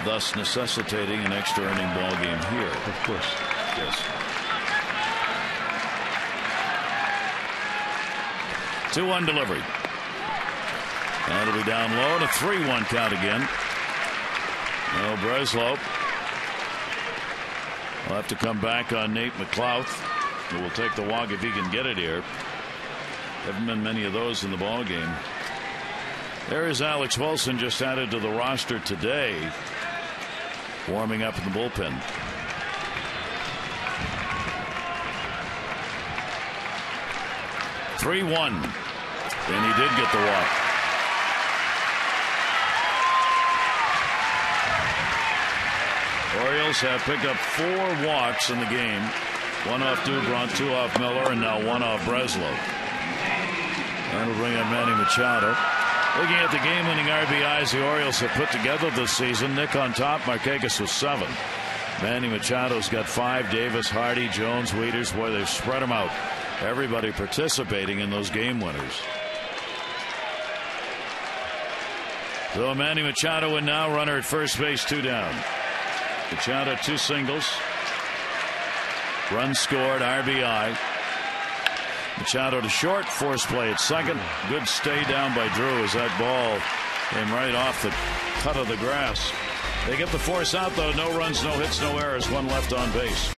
Thus necessitating an extra inning ball game here. Of course. Yes. 2-1 delivery. That'll be down low and a 3-1 count again. No, Breslow will have to come back on Nate McLouth, who will take the walk if he can get it here. Haven't been many of those in the ball game. There is Alex Wilson, just added to the roster today, warming up in the bullpen. (3-1), and he did get the walk. Orioles have picked up 4 walks in the game. 1 off Dubron, 2 off Miller, and now 1 off Breslow. That'll bring up Manny Machado. Looking at the game-winning RBIs the Orioles have put together this season, Nick on top, Markakis with 7. Manny Machado's got 5. Davis, Hardy, Jones, Wieters. Boy, they've spread them out. Everybody participating in those game winners. So Manny Machado and now runner at first base, 2 down. Machado 2 singles. Run scored, RBI. Machado to short, force play at second. Good stay down by Drew as that ball came right off the cut of the grass. They get the force out though. No runs, no hits, no errors. 1 left on base.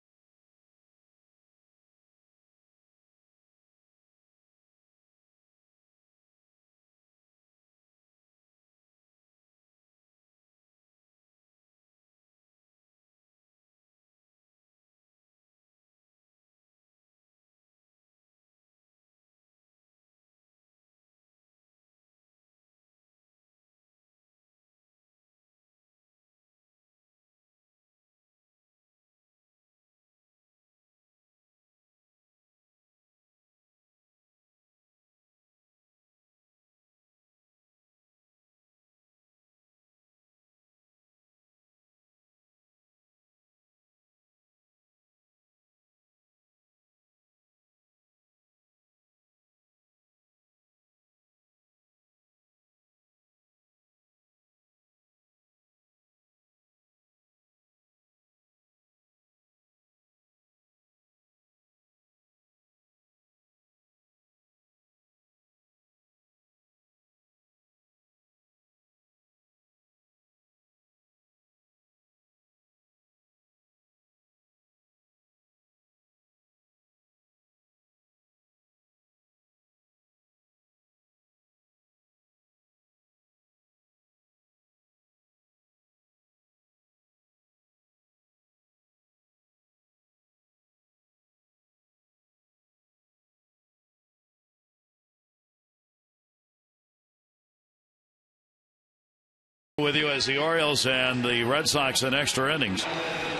With you as the Orioles and the Red Sox in extra innings.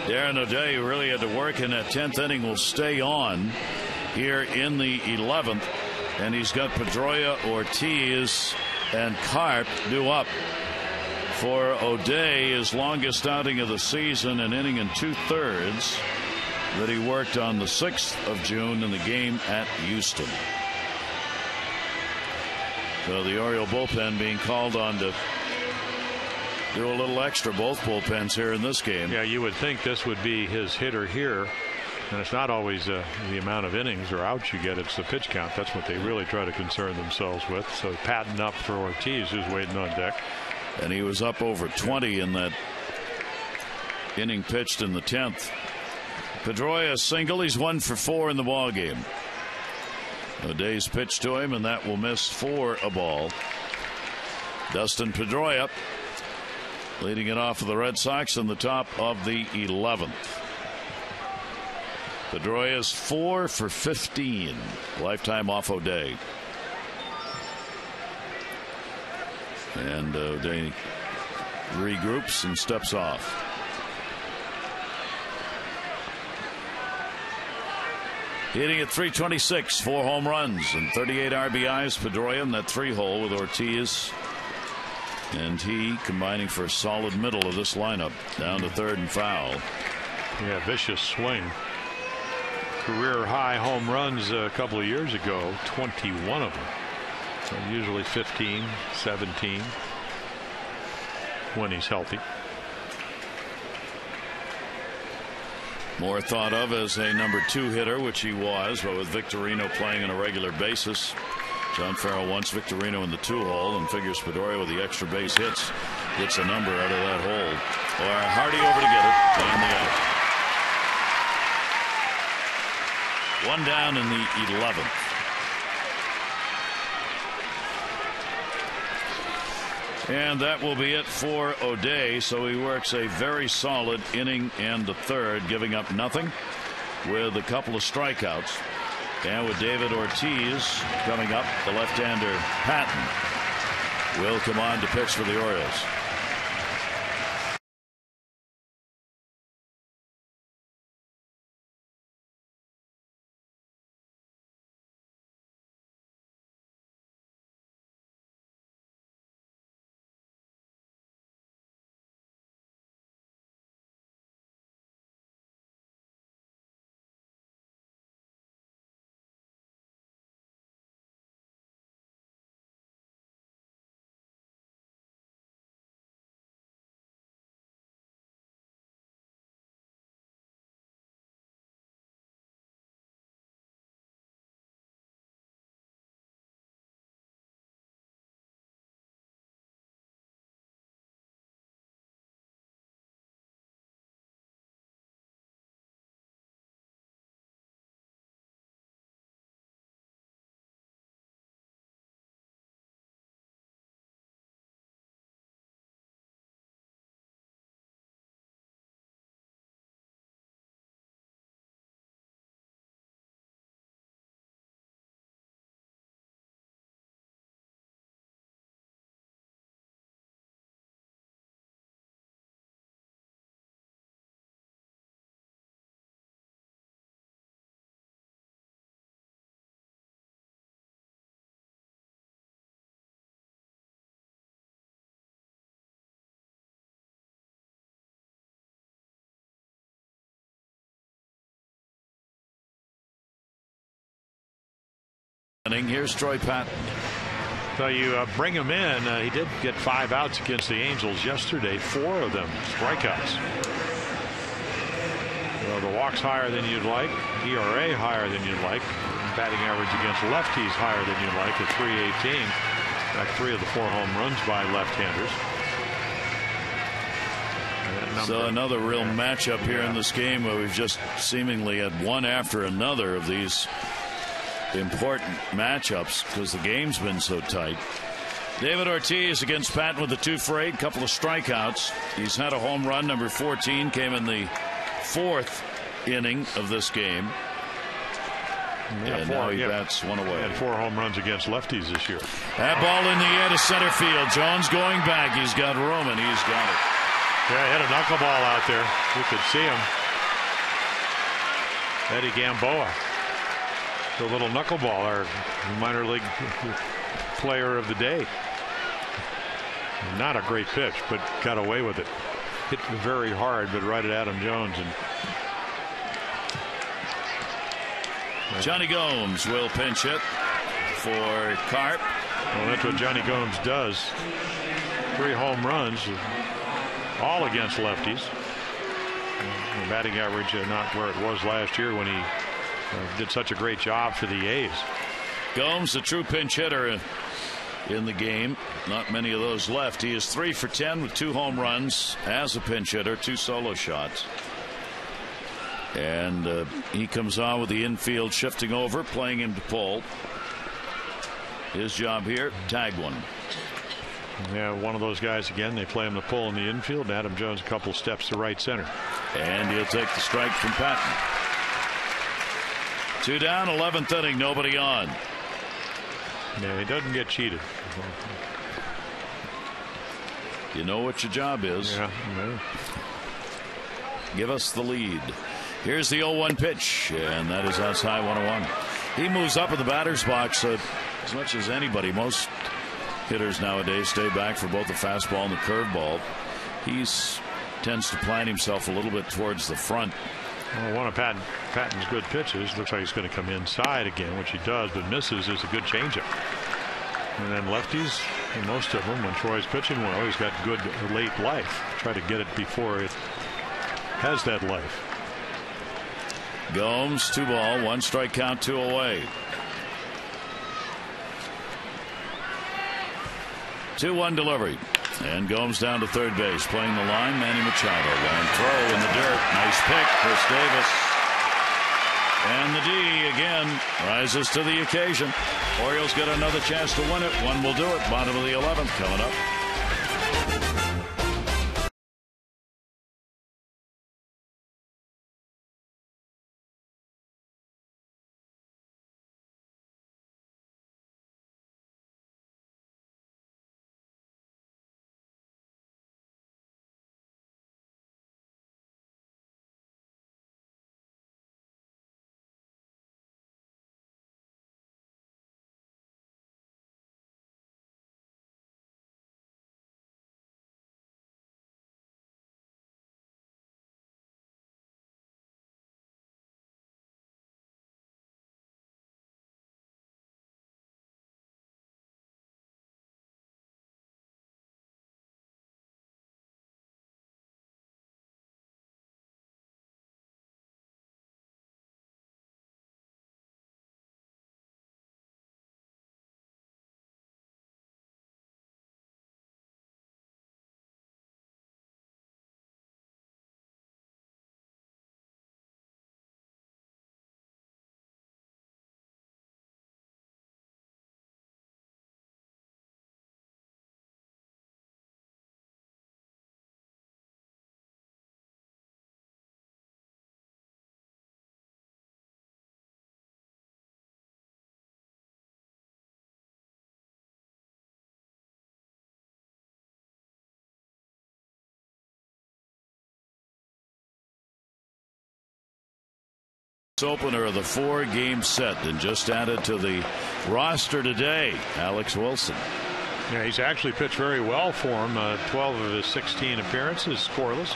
Darren O'Day really had to work in that 10th inning, will stay on here in the 11th, and he's got Pedroia, Ortiz, and Carp due up. For O'Day, his longest outing of the season, an inning and 2/3 that he worked on the 6th of June in the game at Houston. So the Oriole bullpen being called on to do a little extra, both bullpens here in this game. Yeah, you would think this would be his hitter here. And it's not always the amount of innings or outs you get, it's the pitch count. That's what they really try to concern themselves with. So patting up for Ortiz, who's waiting on deck. And he was up over 20 in that inning pitched in the 10th. Pedroia single. He's 1 for 4 in the ball game. O'Day's pitch to him, and that will miss for a ball. Dustin Pedroia leading it off for the Red Sox in the top of the 11th. Pedroia's 4 for 15. Lifetime off O'Day. And O'Day regroups and steps off. Hitting at .326, 4 home runs and 38 RBIs. Pedroia in that 3-hole with Ortiz and he combining for a solid middle of this lineup. Down to third and foul. Yeah, vicious swing. Career high home runs a couple of years ago, 21 of them. So usually 15, 17 when he's healthy. More thought of as a number 2 hitter, which he was, but with Victorino playing on a regular basis. John Farrell wants Victorino in the 2-hole and figures Pedroia with the extra base hits gets a number out of that hole. Or Hardy over to get it, and the out. One down in the 11th. And that will be it for O'Day. So he works a very solid inning and the 3rd, giving up nothing with a couple of strikeouts. And with David Ortiz coming up, the left-hander Patton will come on to pitch for the Orioles. Here's Troy Patton. So you bring him in. He did get 5 outs against the Angels yesterday. 4 of them strikeouts. Well, the walks higher than you'd like. ERA higher than you'd like. Batting average against lefties higher than you'd like at .318. In fact, 3 of the 4 home runs by left-handers. So another real matchup here in this game where we've just seemingly had one after another of these important matchups because the game's been so tight. David Ortiz against Patton with the 2 for 8, couple of strikeouts. He's had a home run, number 14, came in the 4th inning of this game. And now he bats one away. He had 4 home runs against lefties this year. That ball in the air to center field. Jones going back. He's got room, and he's got it. Yeah, he had a knuckleball out there. You could see him. Eddie Gamboa, the little knuckleball, our minor league player of the day. Not a great pitch, but got away with it. Hit very hard, but right at Adam Jones. And Johnny Gomes will pinch hit for Carp. Well, that's what Johnny Gomes does. 3 home runs, all against lefties. The batting average not where it was last year when he did such a great job for the A's. Gomes, the true pinch hitter in the game. Not many of those left. He is 3 for 10 with 2 home runs as a pinch hitter, 2 solo shots. And he comes on with the infield shifting over, playing him to pull. His job here, tag one. Yeah, one of those guys again. They play him to pull in the infield. Adam Jones a couple steps to right center. And he'll take the strike from Patton. 2 down, 11th inning, nobody on. Yeah, he doesn't get cheated. You know what your job is. Yeah. Give us the lead. Here's the 0-1 pitch, and that is outside 1-1. He moves up in the batter's box as much as anybody. Most hitters nowadays stay back for both the fastball and the curveball. He tends to plant himself a little bit towards the front. Well, one of Patton's good pitches looks like he's going to come inside again, which he does, but misses, is a good changeup. And then lefties, and most of them, when Troy's pitching well, he's got good late life. Try to get it before it has that life. Gomes, 2 ball, 1 strike count, 2 away. 2-1 delivery. And Gomes down to third base, playing the line. Manny Machado, long throw in the dirt. Nice pick, Chris Davis. And the D again rises to the occasion. Orioles get another chance to win it. One will do it. Bottom of the 11th coming up. Opener of the 4-game set, and just added to the roster today, Alex Wilson. Yeah, he's actually pitched very well for him. 12 of his 16 appearances scoreless.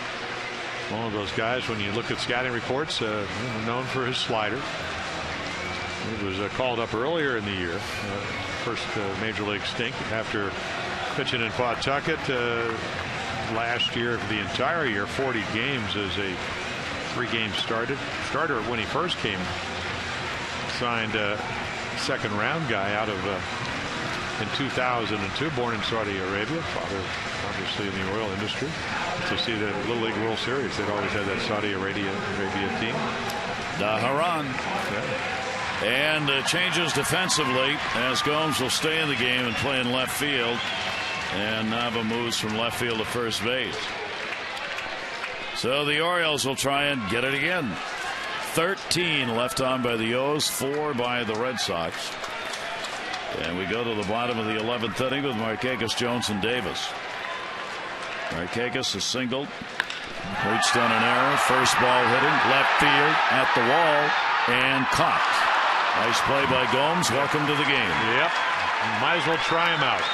One of those guys, when you look at scouting reports, known for his slider. He was called up earlier in the year, first major league stint after pitching in Pawtucket last year for the entire year, 40 games as a 3-game starter when he first came. Signed a second-round guy out of in 2002, born in Saudi Arabia. Father obviously in the oil industry. To see the Little League World Series, they'd always had that Saudi Arabia team. Daharan. Yeah. And changes defensively as Gomes will stay in the game and play in left field. And Nava moves from left field to first base. So the Orioles will try and get it again. 13 left on by the O's, 4 by the Red Sox. And we go to the bottom of the 11th inning with Markakis, Jones, and Davis. Markakis is singled. Reached on an error. First ball hitting. Left field at the wall. And caught. Nice play by Gomes. Welcome to the game. Yep. Might as well try him out.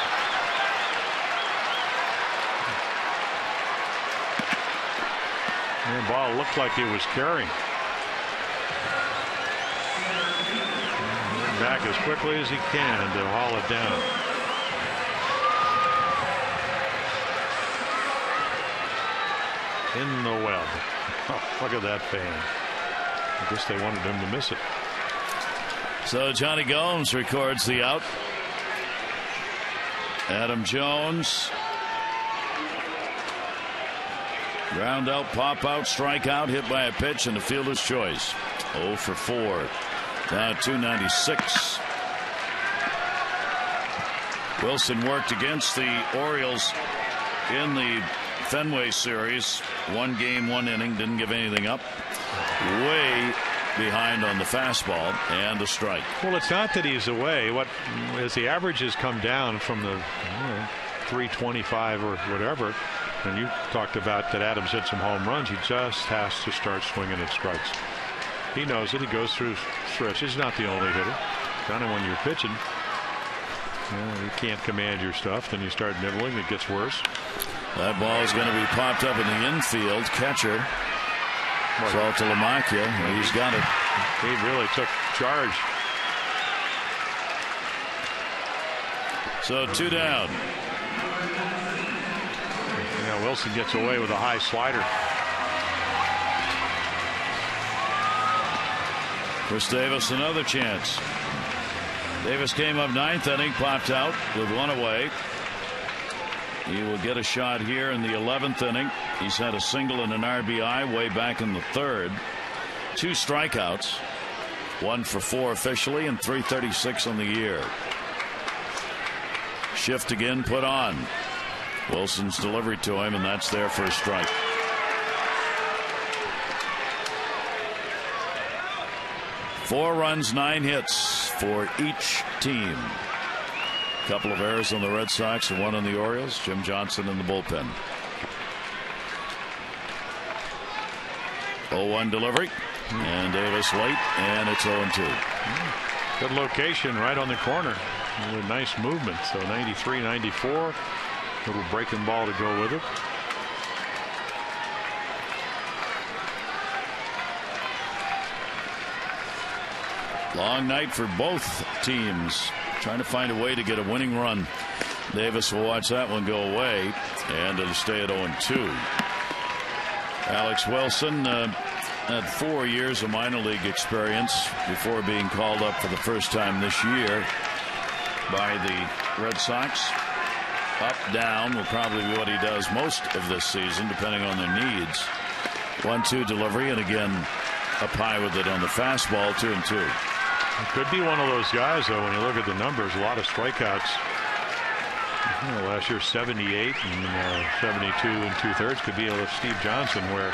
The ball looked like he was carrying. Back as quickly as he can to haul it down. In the web. Oh, look at that fan. I guess they wanted him to miss it. So Johnny Gomes records the out. Adam Jones. Ground out, pop out, strike out, hit by a pitch, and a fielder's choice. 0 for 4. Now 296. Wilson worked against the Orioles in the Fenway series. 1 game, 1 inning, didn't give anything up. Way behind on the fastball and a strike. Well, it's not that he's away. What as the averages come down from the 325 or whatever, and you talked about that Adams hit some home runs, he just has to start swinging at strikes. He knows it. He goes through stretches. He's not the only hitter. Kind of when you're pitching, you can't command your stuff. Then you start nibbling. It gets worse. That ball is going to be popped up in the infield. Catcher. It's all to Lamacchia. He's got it. He really took charge. So 2 down. Wilson gets away with a high slider. Chris Davis another chance. Davis came up 9th inning, popped out with 1 away. He will get a shot here in the 11th inning. He's had a single and an RBI way back in the 3rd. 2 strikeouts. 1 for 4 officially and 336 on the year. Shift again put on. Wilson's delivery to him, and that's there for a strike. Four runs, 9 hits for each team. A couple of errors on the Red Sox and 1 on the Orioles. Jim Johnson in the bullpen. 0-1 delivery, and Davis late, and it's 0-2. Good location right on the corner. Really nice movement. So 93, 94. Little breaking ball to go with it. Long night for both teams, trying to find a way to get a winning run. Davis will watch that one go away, and it'll stay at 0-2. Alex Wilson had 4 years of minor league experience before being called up for the first time this year by the Red Sox. Up, down will probably be what he does most of this season, depending on their needs. 1-2 delivery, and again up high with it on the fastball. 2-2. Could be one of those guys, though, when you look at the numbers. A lot of strikeouts. Last year 78 and 72 and 2/3. Could be a Steve Johnson, where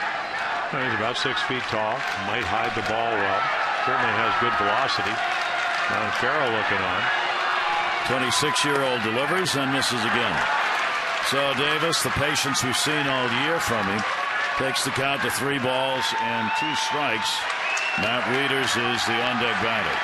he's about 6 feet tall, might hide the ball well, certainly has good velocity. Ron Farrell looking on. 26-year-old delivers and misses again. So Davis, the patience we've seen all year from him, takes the count to 3 balls and 2 strikes. Matt Wieters is the on-deck batter.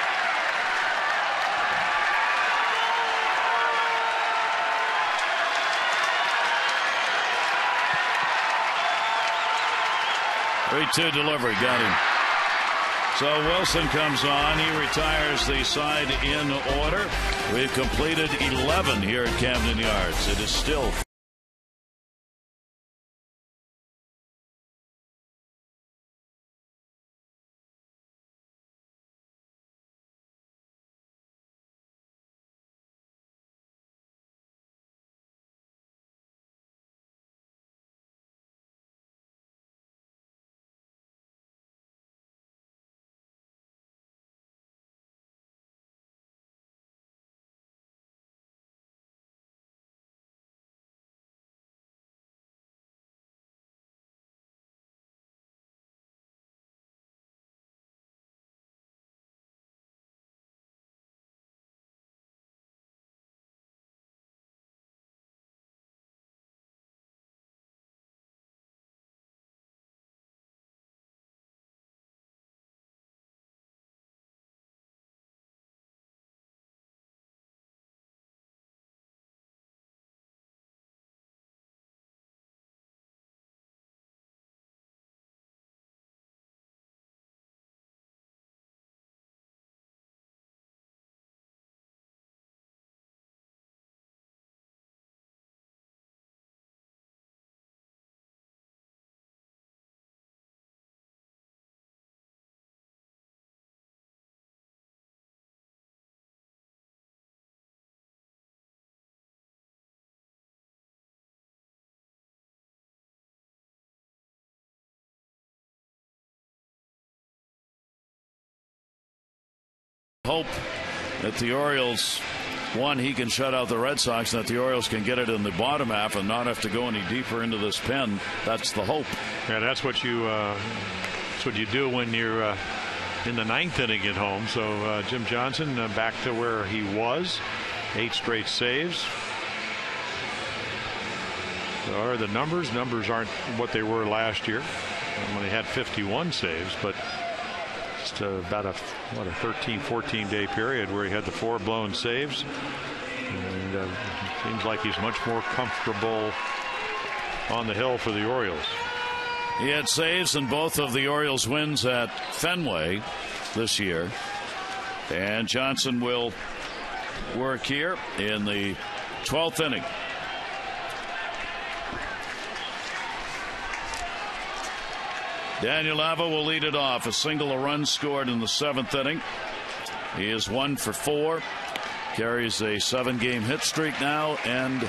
Three-two delivery, got him. So Wilson comes on. He retires the side in order. We've completed 11 here at Camden Yards. It is still Hope that the Orioles, one, he can shut out the Red Sox, and that the Orioles can get it in the bottom half and not have to go any deeper into this pen. That's the hope. Yeah, that's what you do when you're in the ninth inning at home. So Jim Johnson back to where he was, 8 straight saves. Are the numbers aren't what they were last year when they had 51 saves, but just about a 13-14 day period where he had the 4 blown saves, and seems like he's much more comfortable on the hill for the Orioles. He had saves in both of the Orioles wins at Fenway this year, and Johnson will work here in the 12th inning. Daniel Nava will lead it off. A single, a run scored in the 7th inning. He is 1 for 4. Carries a 7-game hit streak now and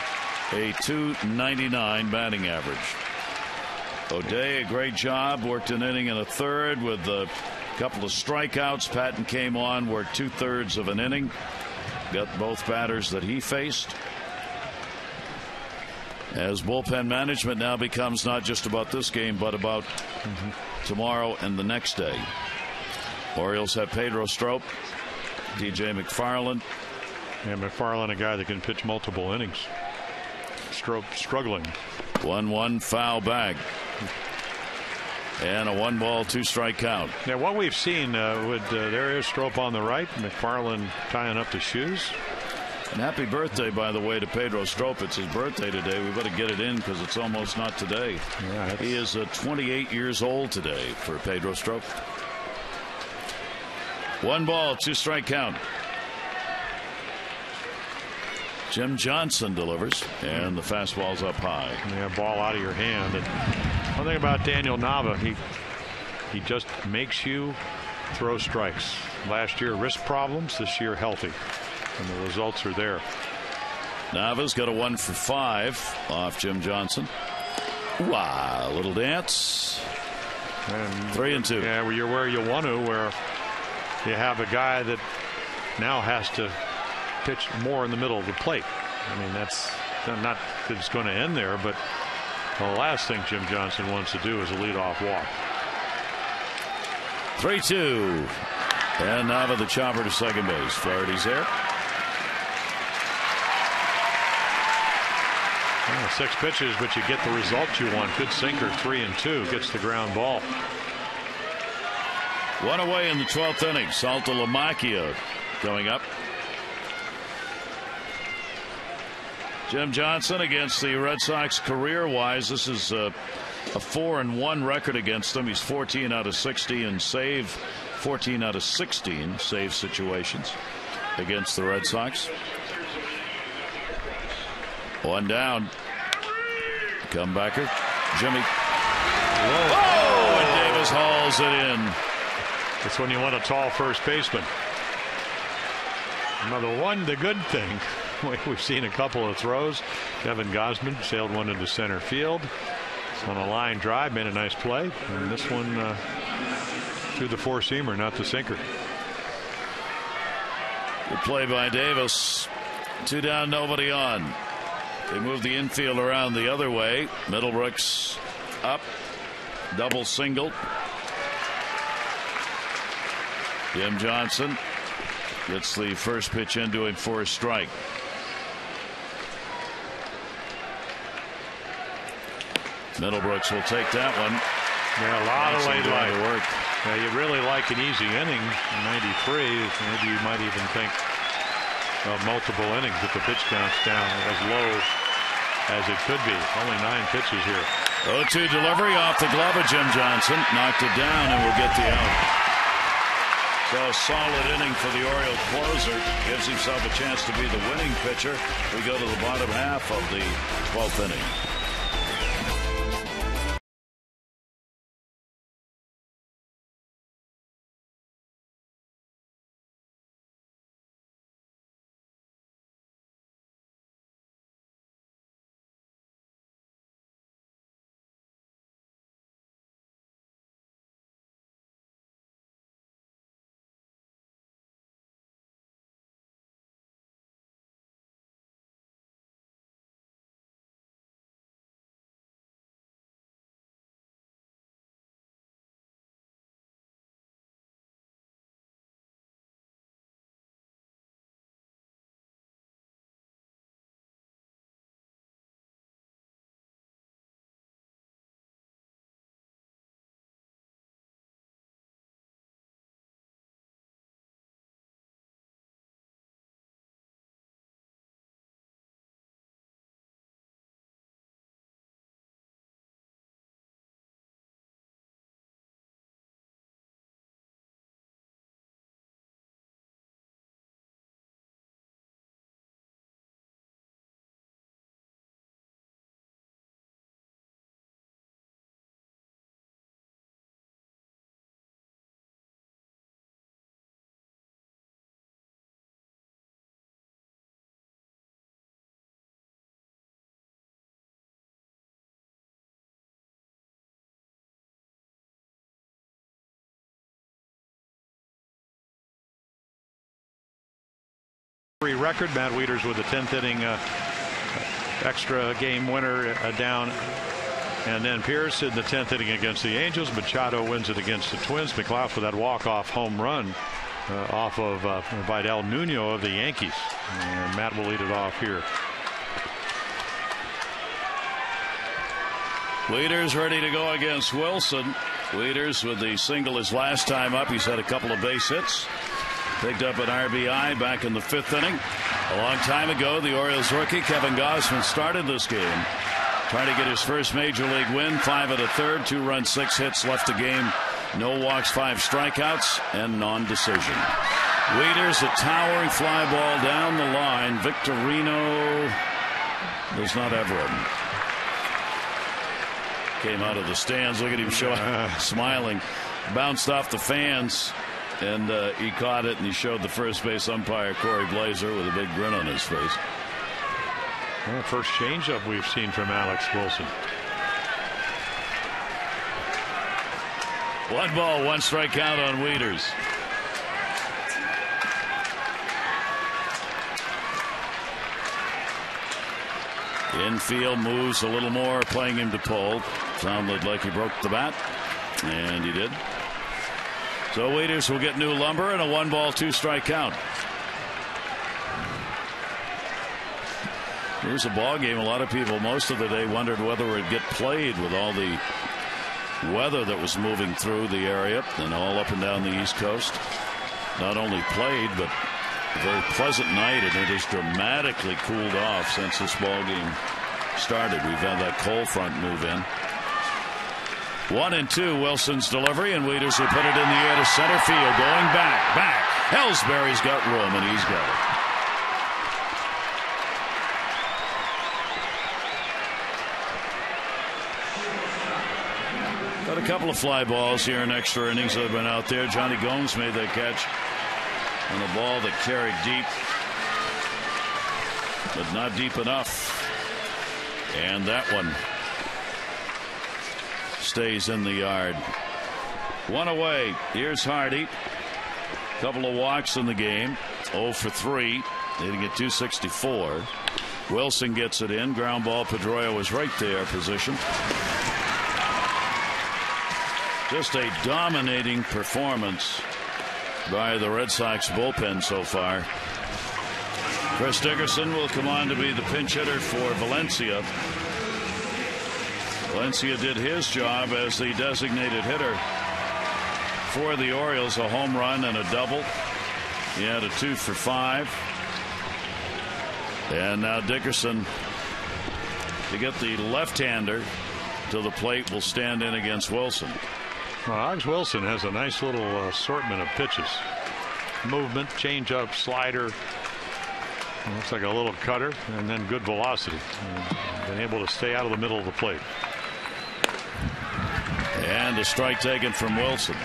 a .299 batting average. O'Day, a great job. Worked an inning and a third with a couple of strikeouts. Patton came on, worked 2/3 of an inning. Got both batters that he faced. As bullpen management now becomes not just about this game, but about tomorrow and the next day. Orioles have Pedro Strop, DJ McFarland. Yeah, McFarland, a guy that can pitch multiple innings. Strop struggling. 1-1 foul bag. And a 1-ball, 2-strike count. Now, what we've seen there is Strop on the right, McFarland tying up the shoes. And happy birthday, by the way, to Pedro Strop. It's his birthday today. We better get it in because it's almost not today. Yeah, he is 28 years old today for Pedro Strop. 1 ball, 2-strike count. Jim Johnson delivers, and the fastball's up high. Yeah, ball out of your hand. And one thing about Daniel Nava, he just makes you throw strikes. Last year, wrist problems. This year, healthy. And the results are there. Nava's got a 1 for 5 off Jim Johnson. Wow, little dance. And 3-2. Yeah, you're where you want to, where you have a guy that now has to pitch more in the middle of the plate. I mean, that's not that it's going to end there, but the last thing Jim Johnson wants to do is a leadoff walk. 3-2. And Nava the chopper to second base. Flaherty's there. 6 pitches, but you get the result you want. Good sinker, 3-2, gets the ground ball. 1 away in the 12th inning. Salta Lamacchia coming up. Jim Johnson against the Red Sox career-wise. This is a 4-1 record against them. He's 14 out of 60 and 14 out of 16 save situations against the Red Sox. 1 down. Comebacker. Jimmy. Whoa. Oh, and Davis hauls it in. That's when you want a tall first baseman. The good thing, we've seen a couple of throws. Kevin Gausman sailed one into center field. It's on a line drive, made a nice play. And this one through the four-seamer, not the sinker. Good play by Davis. 2 down, nobody on. They move the infield around the other way. Middlebrooks up. Double single. Jim Johnson gets the first pitch into him for a strike. Middlebrooks will take that one. Yeah, a lot of late line work. Yeah, you really like an easy inning. 93. Maybe you might even think multiple innings if the pitch count's down as low as it could be. Only 9 pitches here. 0-2 delivery off the glove of Jim Johnson. Knocked it down and will get the out. So a solid inning for the Oriole closer. Gives himself a chance to be the winning pitcher. We go to the bottom half of the 12th inning. record. Matt Wieters with a 10th inning extra game winner down. And then Pierce in the 10th inning against the Angels. Machado wins it against the Twins. McLeod with that walk-off home run off of Vidal Nuno of the Yankees. And Matt will lead it off here. Wieters ready to go against Wilson. Wieters with the single his last time up. He's had a couple of base hits. Picked up an RBI back in the 5th inning. A long time ago, the Orioles rookie Kevin Gausman started this game, trying to get his first major league win. 5 1/3, 2 runs, 6 hits left a game. No walks, 5 strikeouts, and non-decision. Wieters, a towering fly ball down the line. Victorino does not have room. Came out of the stands. Look at him smiling. Bounced off the fans, and he caught it, and he showed the first base umpire, Corey Blazer, with a big grin on his face. Well, first changeup we've seen from Alex Wilson. 1 ball, 1 strikeout on Wieters. Infield moves a little more, playing him to pull. Sounded like he broke the bat, and he did. So Wieters will get new lumber and a 1 ball, 2 strike count. It was a ball game. A lot of people most of the day wondered whether it would get played with all the weather that was moving through the area and all up and down the East Coast. Not only played, but a very pleasant night, and it has dramatically cooled off since this ball game started. We've had that cold front move in. 1-2, Wilson's delivery, and Wieters will put it in the air to center field. Going back. Ellsbury's got room, and he's got it. Got a couple of fly balls here in extra innings that have been out there. Johnny Gomes made that catch on a ball that carried deep, but not deep enough. And that one stays in the yard. 1 away. Here's Hardy. Couple of walks in the game. 0 for 3. Hitting at .264. Wilson gets it in. Ground ball. Pedroia was right there positioned. Just a dominating performance by the Red Sox bullpen so far. Chris Dickerson will come on to be the pinch hitter for Valencia. Valencia did his job as the designated hitter for the Orioles. A home run and a double. He had a 2 for 5. And now Dickerson, to get the left-hander to the plate, will stand in against Wilson. Well, Alex Wilson has a nice little assortment of pitches. Movement, changeup, slider. Looks like a little cutter, and then good velocity. Been able to stay out of the middle of the plate. And a strike taken from Wilson.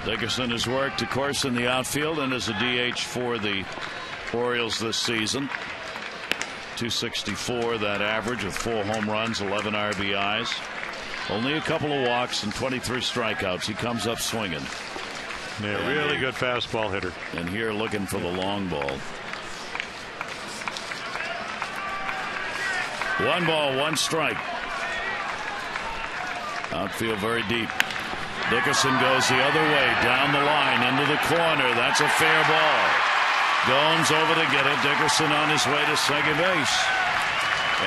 Dickerson has worked, of course, in the outfield and as a DH for the Orioles this season. .264 that average with 4 home runs, 11 RBIs. Only a couple of walks and 23 strikeouts. He comes up swinging. Yeah, really good fastball hitter. And here looking for the long ball. 1 ball, 1 strike. Outfield very deep. Dickerson goes the other way, down the line, into the corner. That's a fair ball. Gomes over to get it. Dickerson on his way to second base.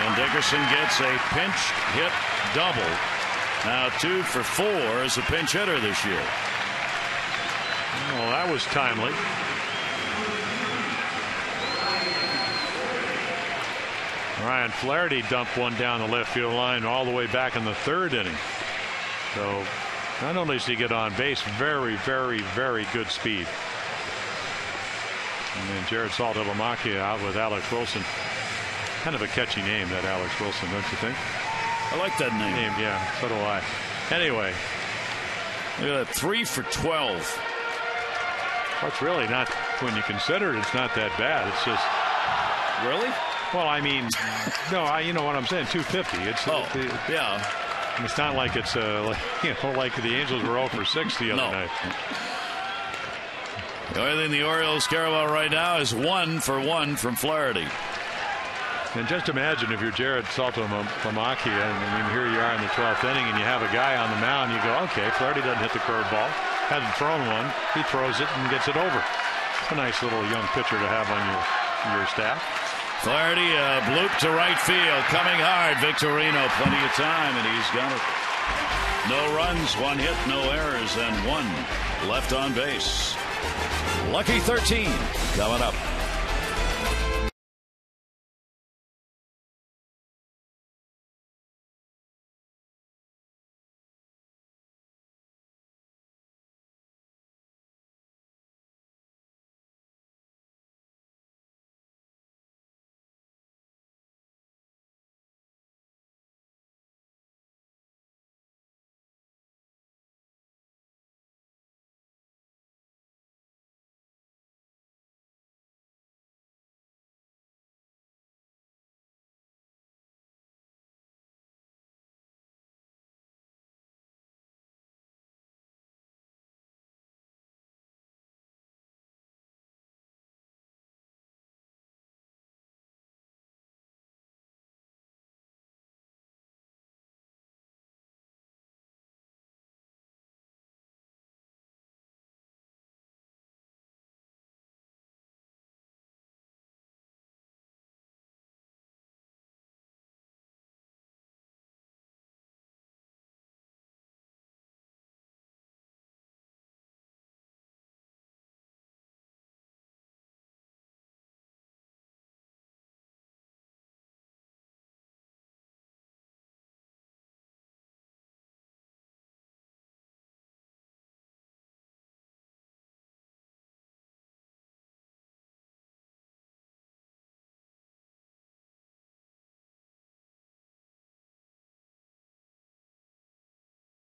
And Dickerson gets a pinch hit double. Now 2 for 4 as a pinch hitter this year. Well, that was timely. Ryan Flaherty dumped one down the left field line all the way back in the 3rd inning. So not only does he get on base, very, very, very good speed. And then Jared Saltalamacchia out with Alex Wilson. Kind of a catchy name, that Alex Wilson, don't you think? I like that name. Yeah, so do I. Anyway. Look at that, 3 for 12. Well, it's really not, when you consider it, it's not that bad. It's just. Really? Well, I mean, no, you know what I'm saying, 250. It's yeah. It's not like it's like the Angels were 0 for 6 the other night. The only thing the Orioles care about right now is 1 for 1 from Flaherty. And just imagine if you're Jared Saltalamacchia, and here you are in the 12th inning, and you have a guy on the mound, you go, okay, Flaherty doesn't hit the curveball, hasn't thrown one, he throws it and gets it over. It's a nice little young pitcher to have on your staff. Flaherty, bloop to right field, coming hard. Victorino, plenty of time, and he's got it. No runs, 1 hit, no errors, and 1 left on base. Lucky 13 coming up.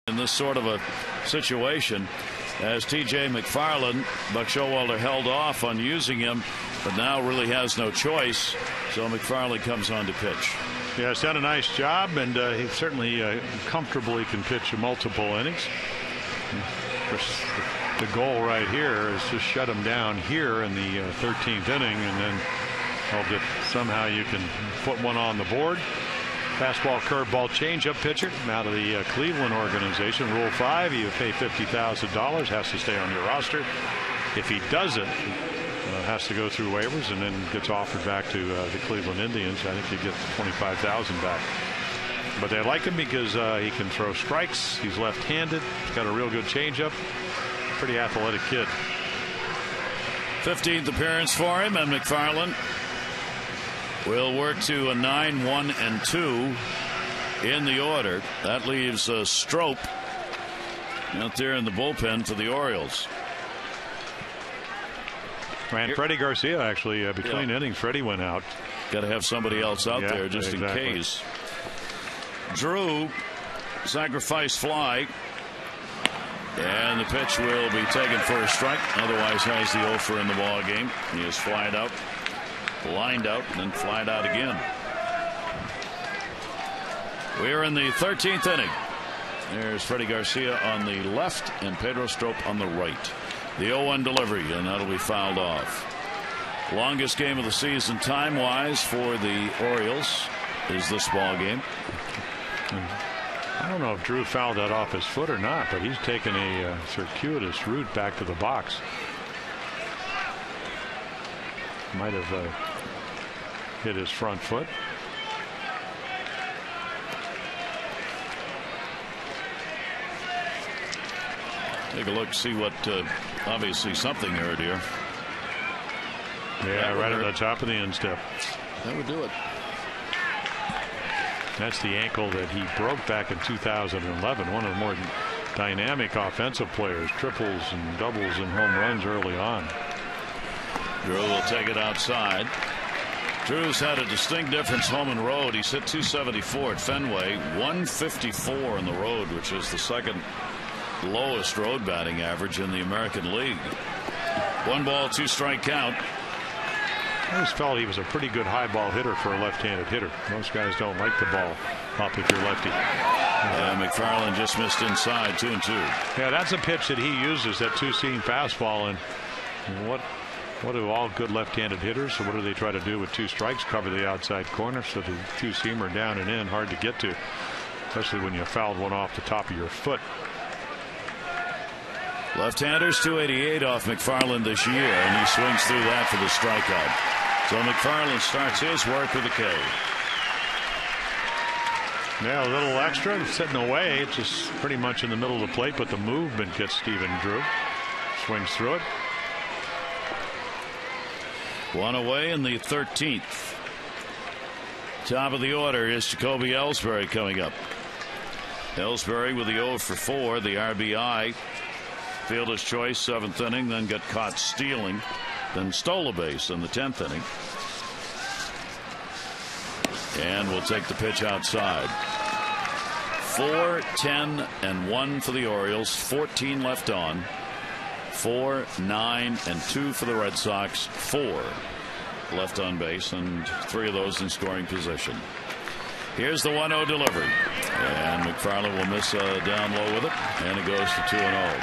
In this sort of a situation, as T.J. McFarland, Buck Showalter held off on using him, but now really has no choice, so McFarland comes on to pitch. Yeah, he's done a nice job, and he certainly comfortably can pitch multiple innings. The goal right here is to shut him down here in the 13th inning, and then hope that somehow you can put one on the board. Fastball, curveball, changeup pitcher out of the Cleveland organization. Rule 5, you pay $50,000, has to stay on your roster. If he doesn't, has to go through waivers and then gets offered back to the Cleveland Indians. I think he gets $25,000 back. But they like him because he can throw strikes. He's left-handed. He's got a real good changeup. Pretty athletic kid. 15th appearance for him, and McFarland will work to a 9-1-2 in the order. That leaves Strop out there in the bullpen for the Orioles. And Freddie Garcia, actually, between innings, Freddie went out. Got to have somebody else out there just in case. Drew, sacrifice fly. And the pitch will be taken for a strike. Otherwise has the offer in the ball game. He is flied out, lined out, and then flied out again. We are in the 13th inning. There's Freddie Garcia on the left and Pedro Strop on the right. The 0-1 delivery, and that'll be fouled off. Longest game of the season time-wise for the Orioles is this ball game. I don't know if Drew fouled that off his foot or not, but he's taken a circuitous route back to the box. Might have hit his front foot. Take a look, see what obviously something hurt here. Yeah, right at the top of the instep. That would do it. That's the ankle that he broke back in 2011. One of the more dynamic offensive players, triples and doubles and home runs early on. Drew will take it outside. Drew's had a distinct difference home and road. He's hit 274 at Fenway, 154 on the road, which is the second lowest road batting average in the American League. 1 ball, 2 strike count. I always felt he was a pretty good high ball hitter for a left-handed hitter. Most guys don't like the ball up if you're lefty. And McFarland just missed inside, 2-2. Yeah, that's a pitch that he uses, that two-seam fastball. And what do all good left-handed hitters? So what do they try to do with two strikes? Cover the outside corner, so the two-seamer down and in, hard to get to, especially when you fouled one off the top of your foot. Left-handers 288 off McFarland this year, and he swings through that for the strikeout. So McFarland starts his work with a K. Yeah, a little extra, sitting away. It's just pretty much in the middle of the plate, but the movement gets Stephen Drew. Swings through it. One away in the 13th. Top of the order is Jacoby Ellsbury coming up. Ellsbury with the 0 for 4, the RBI. Fielder's choice, 7th inning, then got caught stealing, then stole a base in the 10th inning. And we'll take the pitch outside. 4, 10, and 1 for the Orioles. 14 left on. 4, 9, and 2 for the Red Sox. 4 left on base, and 3 of those in scoring position. Here's the 1-0 delivery, and McFarland will miss down low with it, and it goes to 2-0.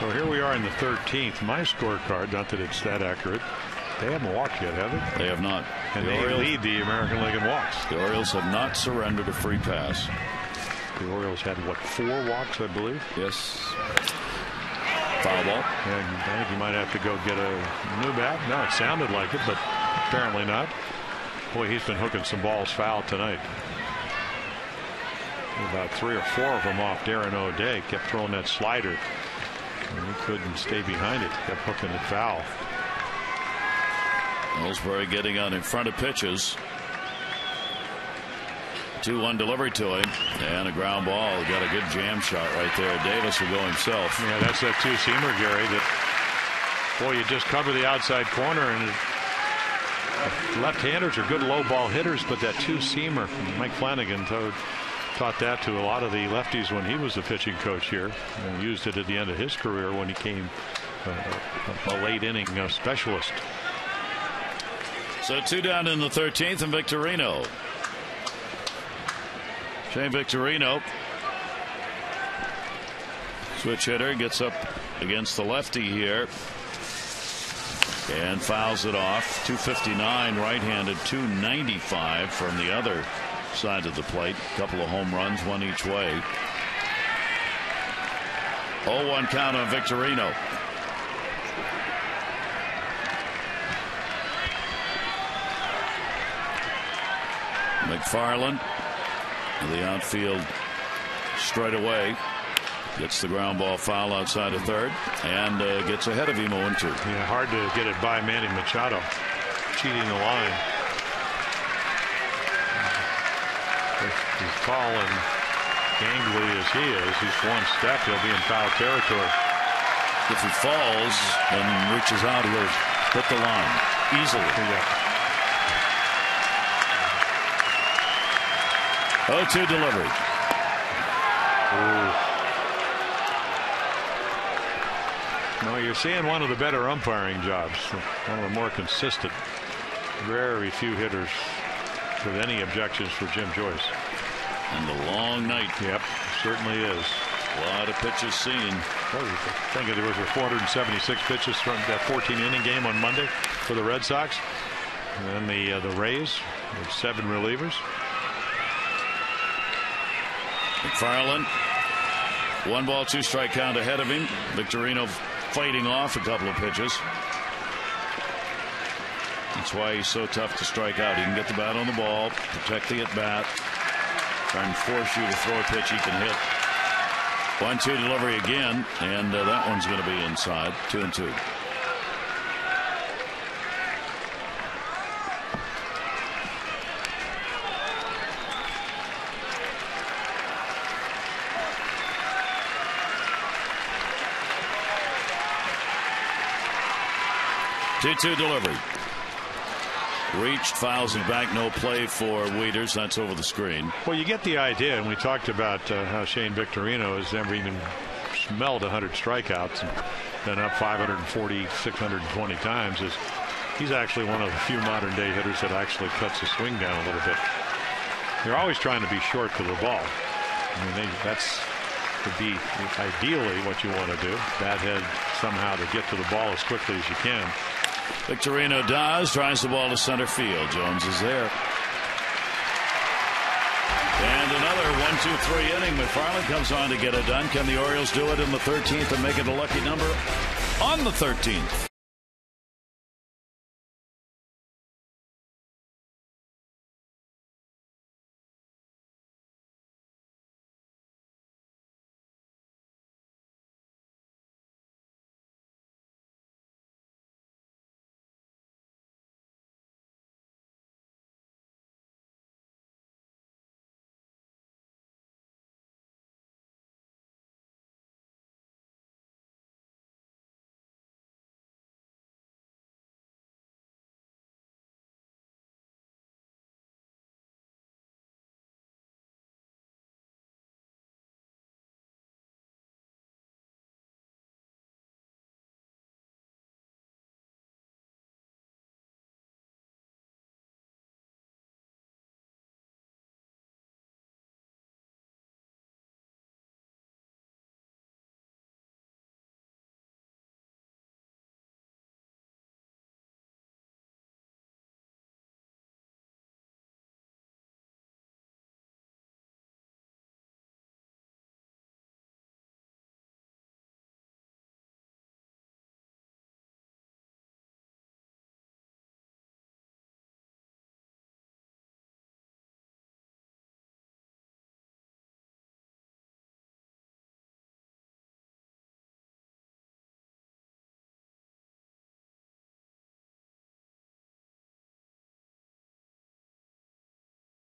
So here we are in the 13th. My scorecard, not that it's that accurate, they haven't walked yet, have they? They have not. And they lead the American League in walks. The Orioles have not surrendered a free pass. The Orioles had, what, 4 walks, I believe? Yes. Foul ball. And I think you might have to go get a new bat. No, it sounded like it, but apparently not. Boy, he's been hooking some balls foul tonight. About 3 or 4 of them off Darren O'Day. Kept throwing that slider. And he couldn't stay behind it. Kept hooking it foul. Ellsbury getting out in front of pitches. 2-1 delivery to him, and a ground ball. Got a good jam shot right there. Davis will go himself. Yeah, that's that two-seamer, Gary, that, boy, you just cover the outside corner, and left-handers are good low ball hitters, but that two-seamer, Mike Flanagan taught that to a lot of the lefties when he was the pitching coach here, and used it at the end of his career when he came a late inning specialist. So 2 down in the 13th, and Victorino. Shane Victorino, switch hitter, gets up against the lefty here and fouls it off. 259 right-handed, 295 from the other side of the plate. A couple of home runs, 1 each way. 0-1 count on Victorino. McFarland, the outfield straight away, gets the ground ball foul outside of third, and gets ahead of him 0-2. Yeah, hard to get it by Manny Machado, cheating the line. As tall and gangly as he is, he's one step, he'll be in foul territory. If he falls and reaches out, he'll hit the line easily. Yeah. 0-2 delivery. Ooh. No, you're seeing one of the better umpiring jobs, one of the more consistent. Very few hitters with any objections for Jim Joyce. And the long night. Yep, certainly is. A lot of pitches seen. I think there was 476 pitches from that 14-inning game on Monday for the Red Sox. And then the Rays with 7 relievers. McFarland, 1 ball, 2 strike count ahead of him. Victorino fighting off a couple of pitches. That's why he's so tough to strike out. He can get the bat on the ball, protect the at bat, try and force you to throw a pitch he can hit. 1-2 delivery again, and that one's going to be inside. 2-2. Delivery. Reached, fouls it back, no play for Wieters. That's over the screen. Well, you get the idea, and we talked about how Shane Victorino has never even smelled 100 strikeouts and been up 540, 620 times. He's actually one of the few modern day hitters that actually cuts the swing down a little bit. You're always trying to be short to the ball. I mean, that's would be ideally what you want to do. Bat head somehow to get to the ball as quickly as you can. Victorino does, drives the ball to center field. Jones is there. And another 1-2-3 inning. McFarland comes on to get it done. Can the Orioles do it in the 13th and make it a lucky number on the 13th?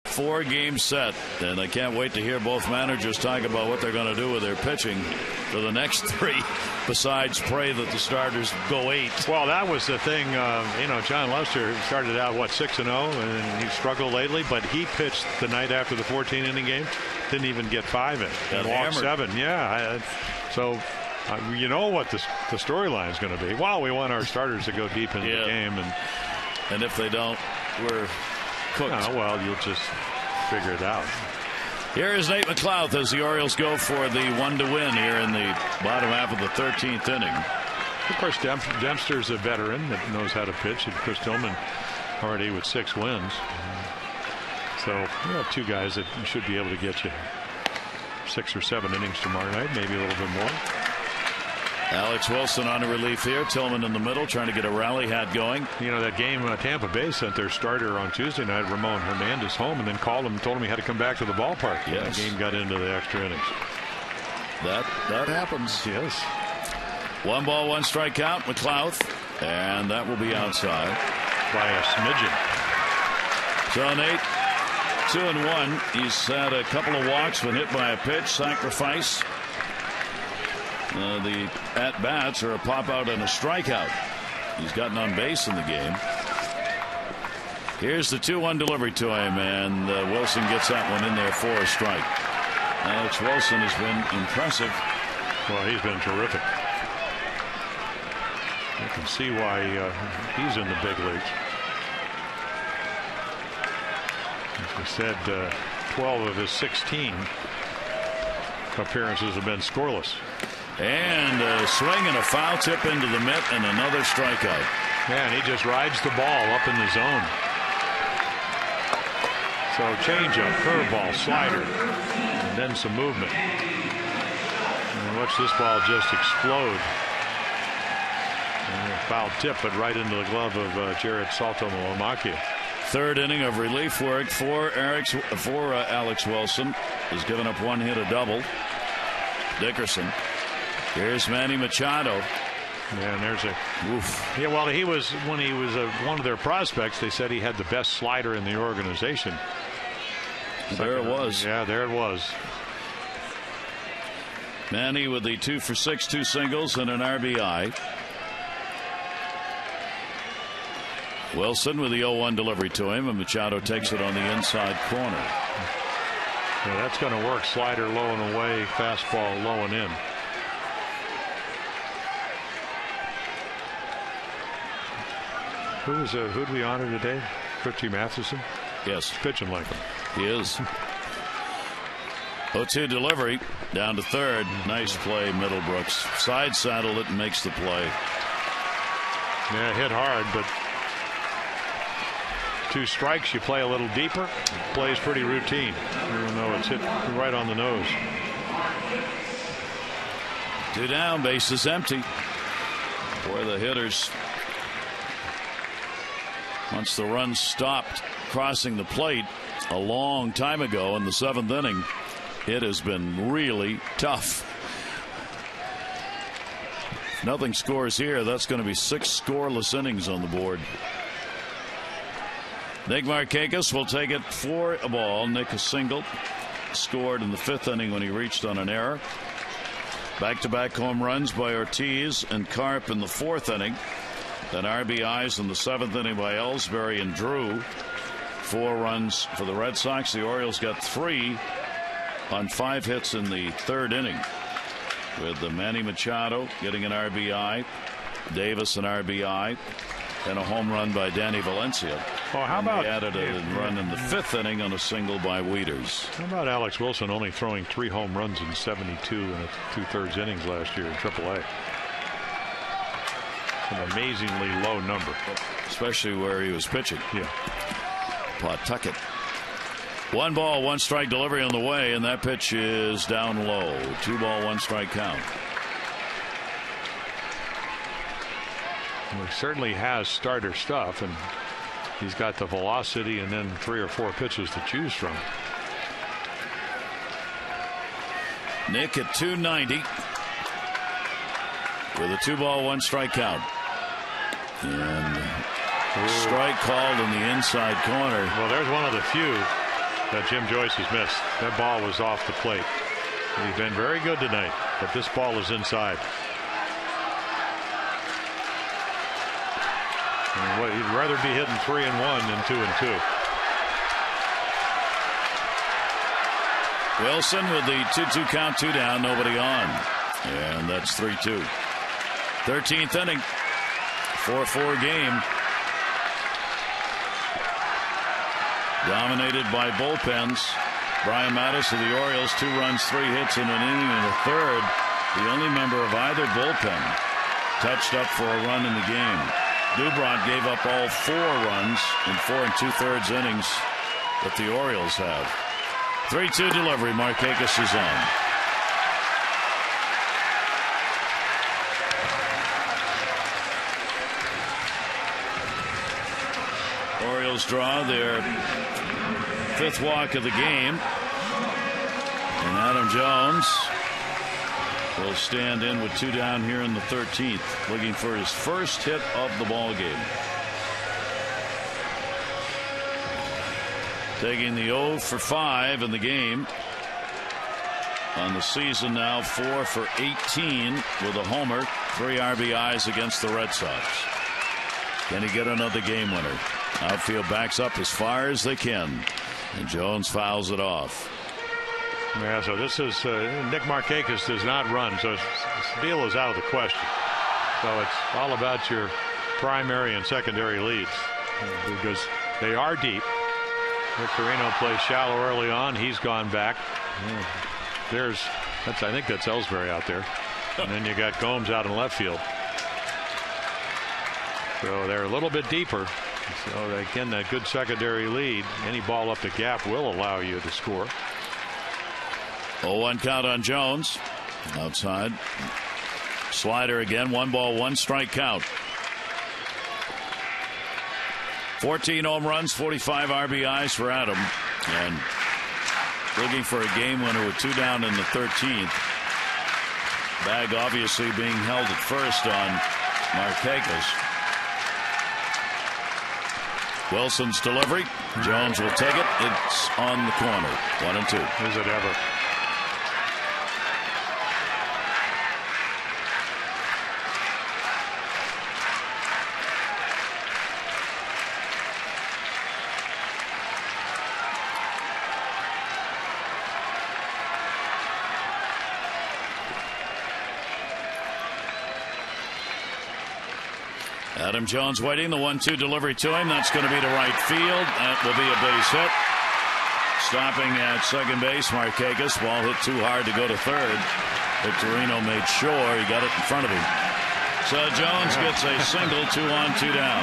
Four-game set, and I can't wait to hear both managers talk about what they're going to do with their pitching for the next three, besides pray that the starters go 8. Well, that was the thing. John Lester started out, 6-0, and he struggled lately, but he pitched the night after the 14-inning game. Didn't even get 5 in. And walked 7. Yeah. So you know what the storyline is going to be. Well, we want our starters to go deep into the game. And if they don't, we're cooked. Oh, well, you'll just figure it out. Here is Nate McLouth as the Orioles go for the 1-to-win here in the bottom half of the 13th inning. Of course, Dempster's a veteran that knows how to pitch, and Chris Tillman already with 6 wins. So you have 2 guys that should be able to get you 6 or 7 innings tomorrow night, maybe a little bit more. Alex Wilson on a relief here. Tillman in the middle trying to get a rally hat going. You know, that game Tampa Bay sent their starter on Tuesday night, Ramon Hernandez, home and then called him and told him he had to come back to the ballpark. Yes. The game got into the extra innings. That happens. Yes. 1 ball, 1 strikeout. McLouth, and that will be outside by a smidgen. So Nate, 2-1. He's had a couple of walks, been hit by a pitch, sacrifice. The at-bats are a pop-out and a strikeout. He's gotten on base in the game. Here's the 2-1 delivery to him, and Wilson gets that one in there for a strike. Alex Wilson has been impressive. Well, he's been terrific. You can see why he's in the big leagues. As I said, 12 of his 16 appearances have been scoreless. And a swing and a foul tip into the mitt and another strikeout. Man, he just rides the ball up in the zone. So changeup, curveball, slider, and then some movement. And watch this ball just explode. And a foul tip, but right into the glove of Jared Salto-Moamaki. Third inning of relief work for Alex Wilson. Has given up 1 hit, a double. Dickerson. Here's Manny Machado. Yeah, and there's a oof. Yeah, well, when he was one of their prospects, they said he had the best slider in the organization. There it was. Yeah, there it was. Manny with the 2 for 6, 2 singles and an RBI. Wilson with the 0-1 delivery to him, and Machado takes it on the inside corner. Yeah, that's going to work. Slider low and away, fastball low and in. Who do we honor today? Richie Matheson? Yes. Pitching like him. He is. 0-2 delivery down to third. Nice play, Middlebrooks. Side saddled it and makes the play. Yeah, hit hard, but 2 strikes. You play a little deeper. Plays pretty routine, even though it's hit right on the nose. 2 down, base is empty. Boy, the hitters, once the run stopped crossing the plate a long time ago in the 7th inning, it has been really tough. If nothing scores here, that's going to be 6 scoreless innings on the board. Nick Markakis will take it for a ball. Nick has singled, scored in the 5th inning when he reached on an error. Back-to-back home runs by Ortiz and Carp in the 4th inning. Then RBIs in the 7th inning by Ellsbury and Drew. 4 runs for the Red Sox. The Orioles got 3 on 5 hits in the 3rd inning, with the Manny Machado getting an RBI, Davis an RBI, and a home run by Danny Valencia. Oh, how about they added a run in the 5th inning on a single by Wieters? How about Alex Wilson only throwing 3 home runs in 72 and 2/3 innings last year in AAA? An amazingly low number, especially where he was pitching. Yeah. Pawtucket. 1 ball, 1 strike delivery on the way, and that pitch is down low. 2 ball, 1 strike count. Well, he certainly has starter stuff, and he's got the velocity and then 3 or 4 pitches to choose from. Nick at 290 with a 2 ball, 1 strike count. And strike called in the inside corner. Well, there's one of the few that Jim Joyce has missed. That ball was off the plate. He's been very good tonight, but this ball is inside. And he'd rather be hitting 3-1 than 2-2. Wilson with the 2-2 count, 2 down, nobody on. And that's 3-2. 13th inning, 4-4 game. Dominated by bullpens. Brian Mattis of the Orioles, 2 runs, 3 hits in an inning and a third. The only member of either bullpen touched up for a run in the game. Dubront gave up all 4 runs in 4 2/3 innings that the Orioles have. 3-2 delivery. Markakis is on. Orioles draw their 5th walk of the game, and Adam Jones will stand in with 2 down here in the 13th, looking for his first hit of the ball game. Taking the 0 for 5 in the game. On the season now, 4 for 18 with a homer, 3 RBIs against the Red Sox. Can he get another game winner? Outfield backs up as far as they can, and Jones fouls it off. Yeah, so this is Nick Markakis does not run, so this deal is out of the question. So it's all about your primary and secondary leads, because they are deep. Victorino plays shallow early on. He's gone back. I think that's Ellsbury out there, and then you got Gomes out in left field. So they're a little bit deeper. So again, that good secondary lead. Any ball up the gap will allow you to score. 0-1 count on Jones. Outside. Slider again. 1 ball, 1 strike count. 14 home runs, 45 RBIs for Adam. And looking for a game winner with 2 down in the 13th. Bag obviously being held at first on Markakis. Wilson's delivery. Jones will take it. It's on the corner. 1-2. Is it ever? Adam Jones waiting. The 1-2 delivery to him. That's going to be to right field. That will be a base hit. Stopping at second base, Markakis. Ball hit too hard to go to third. Victorino made sure he got it in front of him. So Jones gets a single, 2 on, 2 down.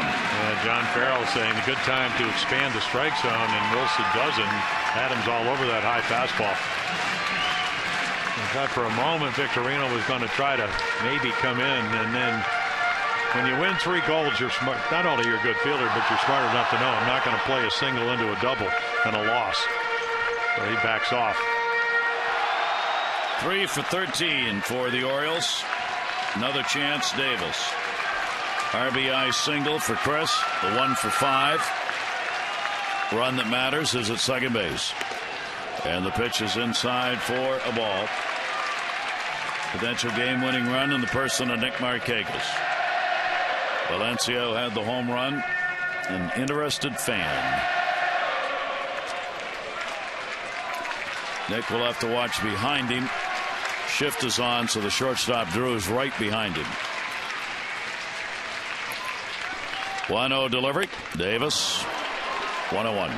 John Farrell saying a good time to expand the strike zone, and Wilson doesn't. Adams all over that high fastball. I thought for a moment Victorino was going to try to maybe come in, and then when you win 3 goals, you're smart. Not only you're a good fielder, but you're smart enough to know I'm not going to play a single into a double and a loss. So he backs off. 3 for 13 for the Orioles. Another chance, Davis. RBI single for Chris. The 1 for 5. Run that matters is at second base. And the pitch is inside for a ball. Potential game-winning run in the person of Nick Markakis. Valencio had the home run. An interested fan. Nick will have to watch behind him. Shift is on, so the shortstop Drew is right behind him. 1-0 delivery. Davis. 1-1.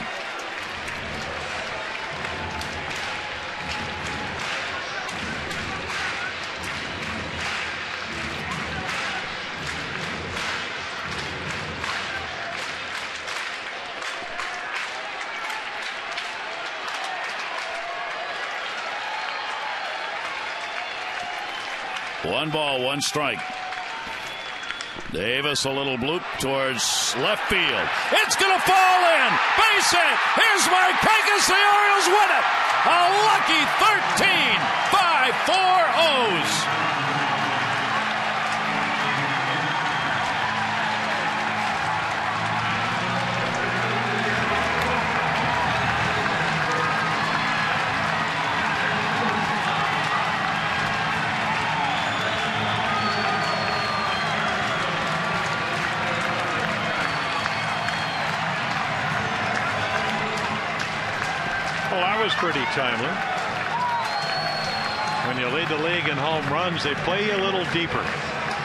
One ball, one strike. Davis a little bloop towards left field. It's going to fall in. Base hit. Here's Markakis. The Orioles win it. A lucky 13-5-4-0s. Pretty timely. When you lead the league in home runs, they play you a little deeper,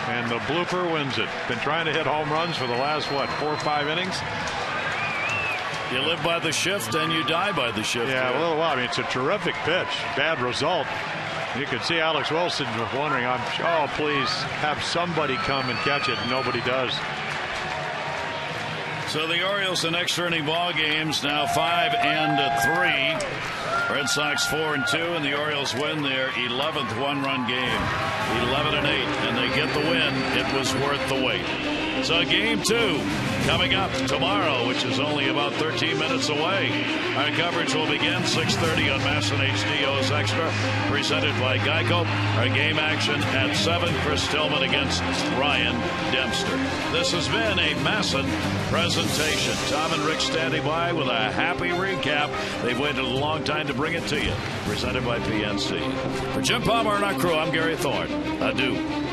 and the blooper wins it. Been trying to hit home runs for the last 4 or 5 innings. You live by the shift and you die by the shift. Yeah, a little while. I mean, it's a terrific pitch. Bad result. You could see Alex Wilson wondering, oh, please have somebody come and catch it, and nobody does. So the Orioles in extra inning ball games now 5-3. Red Sox 4-2, and the Orioles win their 11th one-run game, 11-8, and they get the win. It was worth the wait. So game 2 coming up tomorrow, which is only about 13 minutes away. Our coverage will begin 6:30 on MASN HDO's Extra, presented by Geico. Our game action at 7. Chris Tillman against Ryan Dempster. This has been a MASN presentation. Tom and Rick standing by with a happy recap. They've waited a long time to bring it to you. Presented by PNC. For Jim Palmer and our crew, I'm Gary Thorne. Adieu.